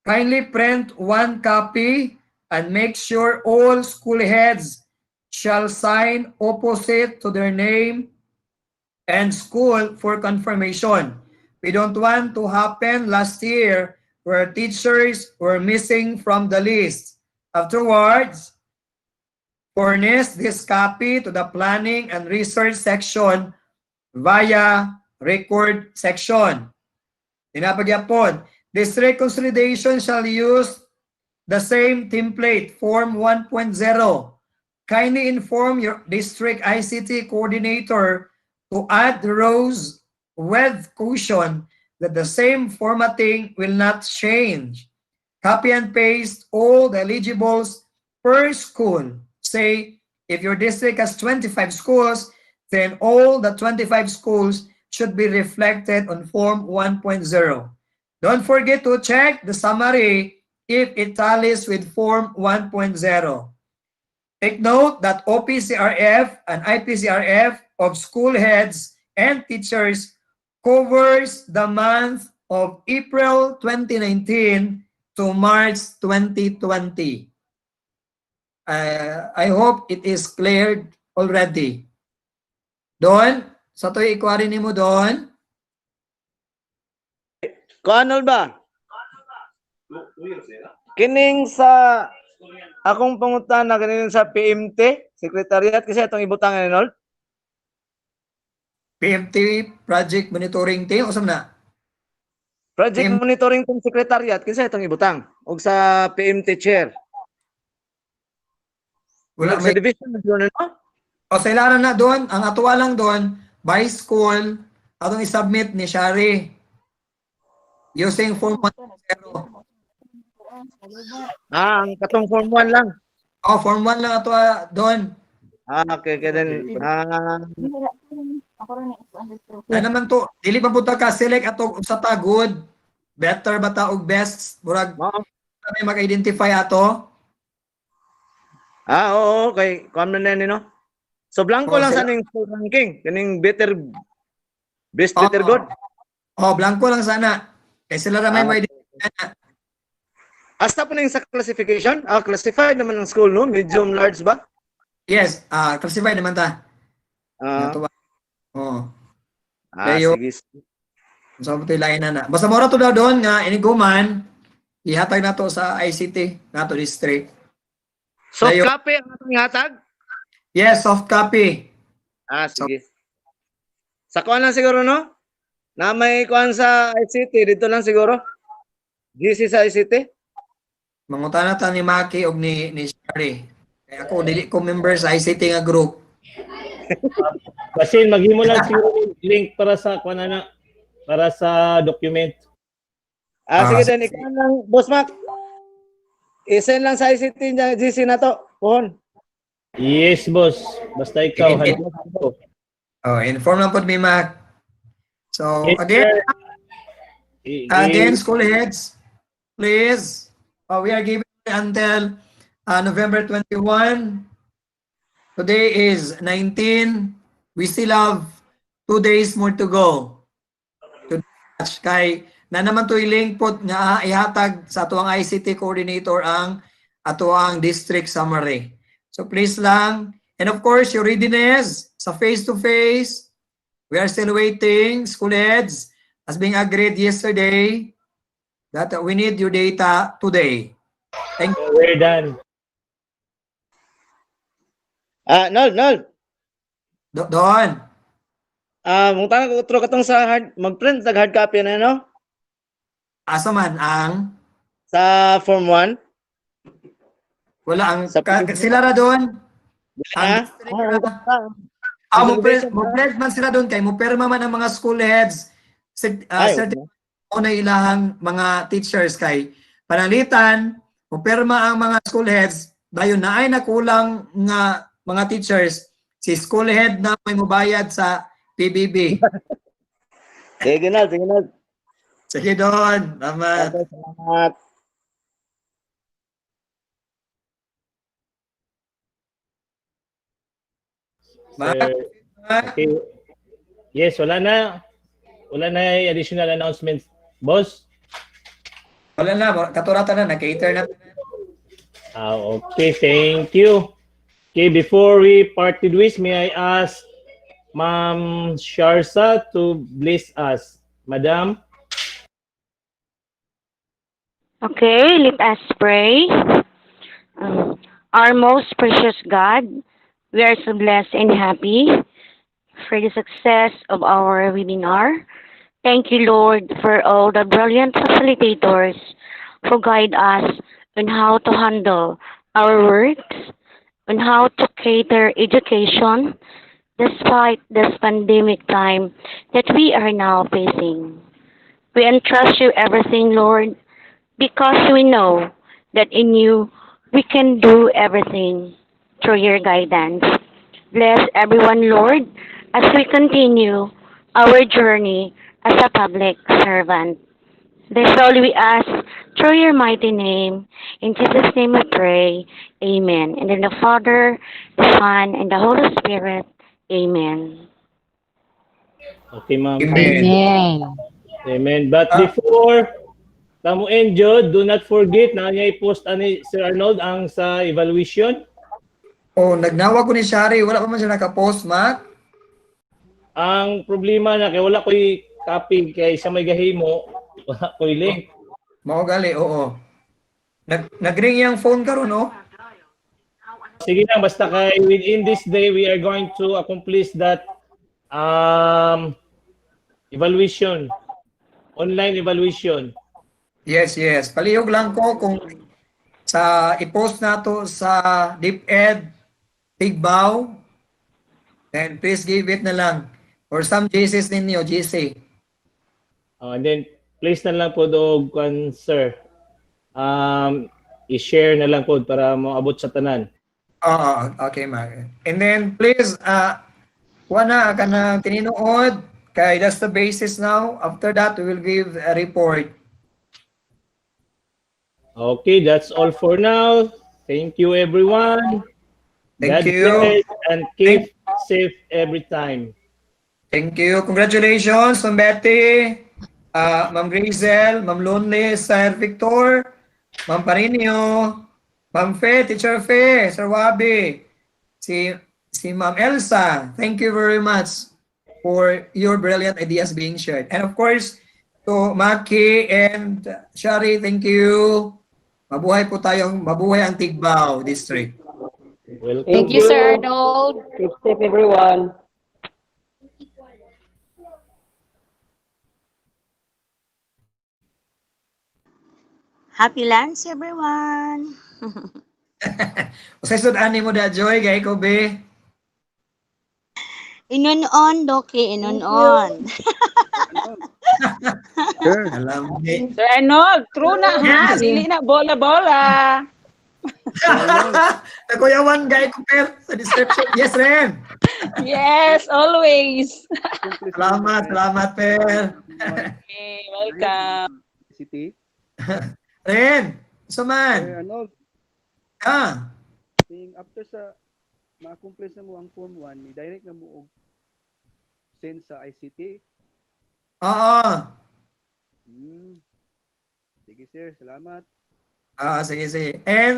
Kindly print one copy and make sure all school heads shall sign opposite to their name and school for confirmation. We don't want to happen last year where teachers were missing from the list. Afterwards, furnish this copy to the planning and research section via record section. Tinapagyapon, district consolidation shall use the same template, Form 1.0. Kindly inform your district ICT coordinator to add rows with caution that the same formatting will not change. Copy and paste all the eligibles per school. Say, if your district has 25 schools, then all the 25 schools should be reflected on Form 1.0. Don't forget to check the summary if it tallies with Form 1.0. Take note that OPCRF and IPCRF of school heads and teachers covers the month of April 2019 to March 2020. I hope it is cleared already. Don, sa to'y ikwari nimo Don. Kuanol ba? Kining sa akong pangutana kining sa PMT, Secretariat kasi atong ibutang nol. PMT Project Monitoring Team o na? Project Monitoring Team Secretariat kasi atong ibutang ug sa PMT Chair. Wala Sa division no? O sa ilaran na doon, ang atuwa lang doon, by school, atong isubmit ni Shari. Using Form 1.0. Ang katong Form 1 lang. Oh, Form 1 lang atuwa doon. Okay, then Ay naman to, dili pa punta ka select ato sa tagod. Better bata og best, murag may mag-identify ato. oo, okay. Kuan man na no. So blanco lang sa sila- ning school ranking, kining best better good. Oh, blanco lang sana. Kay sila ra may identify na. Hasta po ning sa classification, classified naman ng school no, medium large ba? Yes, classified naman ta. Natuwa. Oh. Dayo. Sige. So buti lain na. Basta mora to daw doon nga iniguman ihatag nato sa ICT nato district. Soft copy ang atong ihatag? Yes, soft copy. Sige. Sa kuan lang siguro no? Na may kuan sa ICT dito lang siguro. GC sa ICT. Mangutana ta ni Maki og ni Shari. Kaya ako dili ko member sa ICT nga group. Kasi maghimo lang siguro link para sa kuan para sa document. Sige din, ikaw lang, Boss Mac. I-send lang sa ICT niya, GC na to. Puhon. Yes, boss. Basta ikaw. Inform lang po mi Mac. So, Yes, again, school heads, please, we are giving until November 21. Today is 19. We still have 2 days more to go. Kay na naman to i-link po nga ihatag sa atuang ICT coordinator ang atuang district summary. So please lang, and of course your readiness sa face-to-face, we are still waiting. School heads, as being agreed yesterday, that we need your data today. Thank you. We're done. Nol. Doon. Mong tanong ko utro katong sa mag-print tag hard copy na no? Asa man ang sa Form 1? Wala ang sila ra doon. Mo print man sila doon kay mo perma man ang mga school heads o na ilahang mga teachers kay panalitan mo perma ang mga school heads dayon na ay nakulang nga mga teachers si school head na may mobayad sa PBB. Sige na. Sige doon. Salamat. Salamat. Okay. Yes, wala na additional announcements. Boss? Wala na. Katuratan na. Nag-cater na. Okay, thank you. Okay, before we part with ways, may I ask Ma'am Sharsa to bless us. Madam? Okay, let us pray. Our most precious God, we are so blessed and happy for the success of our webinar. Thank you, Lord, for all the brilliant facilitators who guide us on how to handle our works, on how to cater education, despite this pandemic time that we are now facing. We entrust you everything, Lord, because we know that in you we can do everything through your guidance. Bless everyone, Lord, as we continue our journey as a public servant. This all we ask through your mighty name. In Jesus' name we pray. Amen. And in the Father, the Son, and the Holy Spirit. Amen. Okay, ma'am. Amen. But before tamo enjoy, do not forget na niya i-post ani Sir Arnold ang sa evaluation. Nagnawa ko ni Shari, wala pa man siya naka-post, Mac. Ang problema na kay wala ko'y copy kay sa may gahimo, wala ko'y link. Mao gali, oo. Nag-ring yung phone karon no? Sige lang, basta kay within this day, we are going to accomplish that evaluation, online evaluation. Yes, yes. Palihog lang ko kung sa i-post nato sa DepEd Tigbaw, then please give it na lang. Or some GCs ninyo, GC. And then, please na lang po do, sir. I-share na lang po para maabot sa tanan. Okay, Mark. And then, please, wala ka na tininood. Kay that's the basis now. After that, we will give a report. Okay, that's all for now. Thank you, everyone. Thank God you. bless and keep safe every time. Thank you. Congratulations, Ma'am Betty, Ma'am Grizel, Ma'am Lonely, Sir Victor, Ma'am Parinio, Ma'am Fe, Teacher Fe, Sir Wabi, si Ma'am Elsa. Thank you very much for your brilliant ideas being shared. And of course, to Maki and Shari, thank you. Mabuhay po tayong, mabuhay ang Tigbaw District. Welcome. Thank you, Sir Arnold. Keep safe, everyone. Happy lunch, everyone. Usay sud-ani mo da, Joy, gay ko, be. Inon-on, Doki, inon-on. Sure. Alam ni. Sir Arnold, true na ha. Yes. Dili na bola-bola. Nakuyawan, gay ko, per, sa description. Yes, Ren. Yes, always. Salamat, per. Okay, welcome. City. Ren, suman. Arnold, after sa ma-accomplish na mo ang Form 1, i-direct na mo og send sa ICT. Oo. Sige, sir. Salamat. Sige. And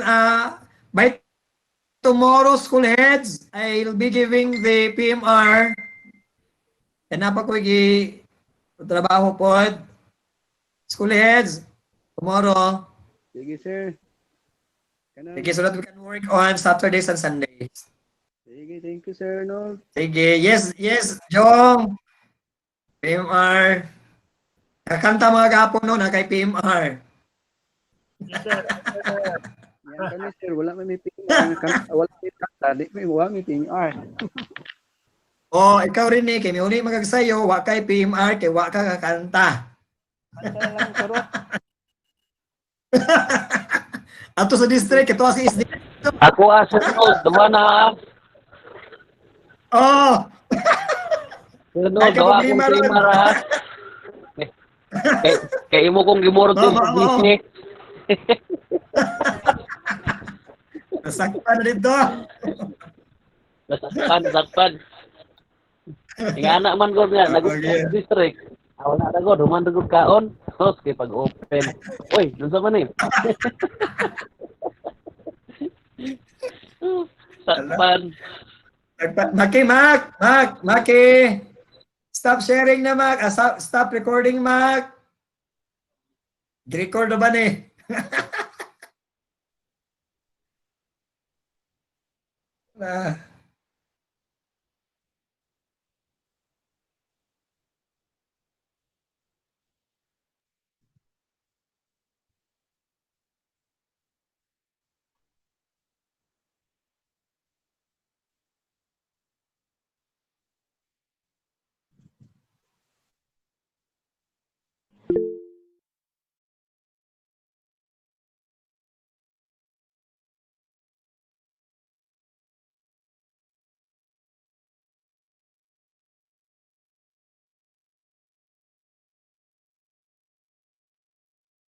by tomorrow, school heads, I'll be giving the PMR. And napako trabaho po. School heads, tomorrow. Sige, sir. Sige, so that we can work on Saturdays and Sundays. Sige, thank you, sir Arnold. Sige, yes, Jong. PMR. Kakanta mga kapon no, na kay PMR. Yan kami, sir. Wala may PMR. Wala may kanta. Di may PMR. Ikaw rin kay may uni magagsayo, wa kay PMR, kay wa ka kakanta. Ato sa district, ito si SD. Ako asa no, dumana. Ay, kaproblema ron. Kay imo kong gimorot yung publicity. Nasakpan na dito. Nasakpan. Nga anak man ko nga, nag-district. Wala na ko, duman na ko kaon. Okay, pag-open. Uy, dun sa manin. Sakpan. Maki. Stop sharing na, Mac. Stop recording, Mac. Record na ba ni?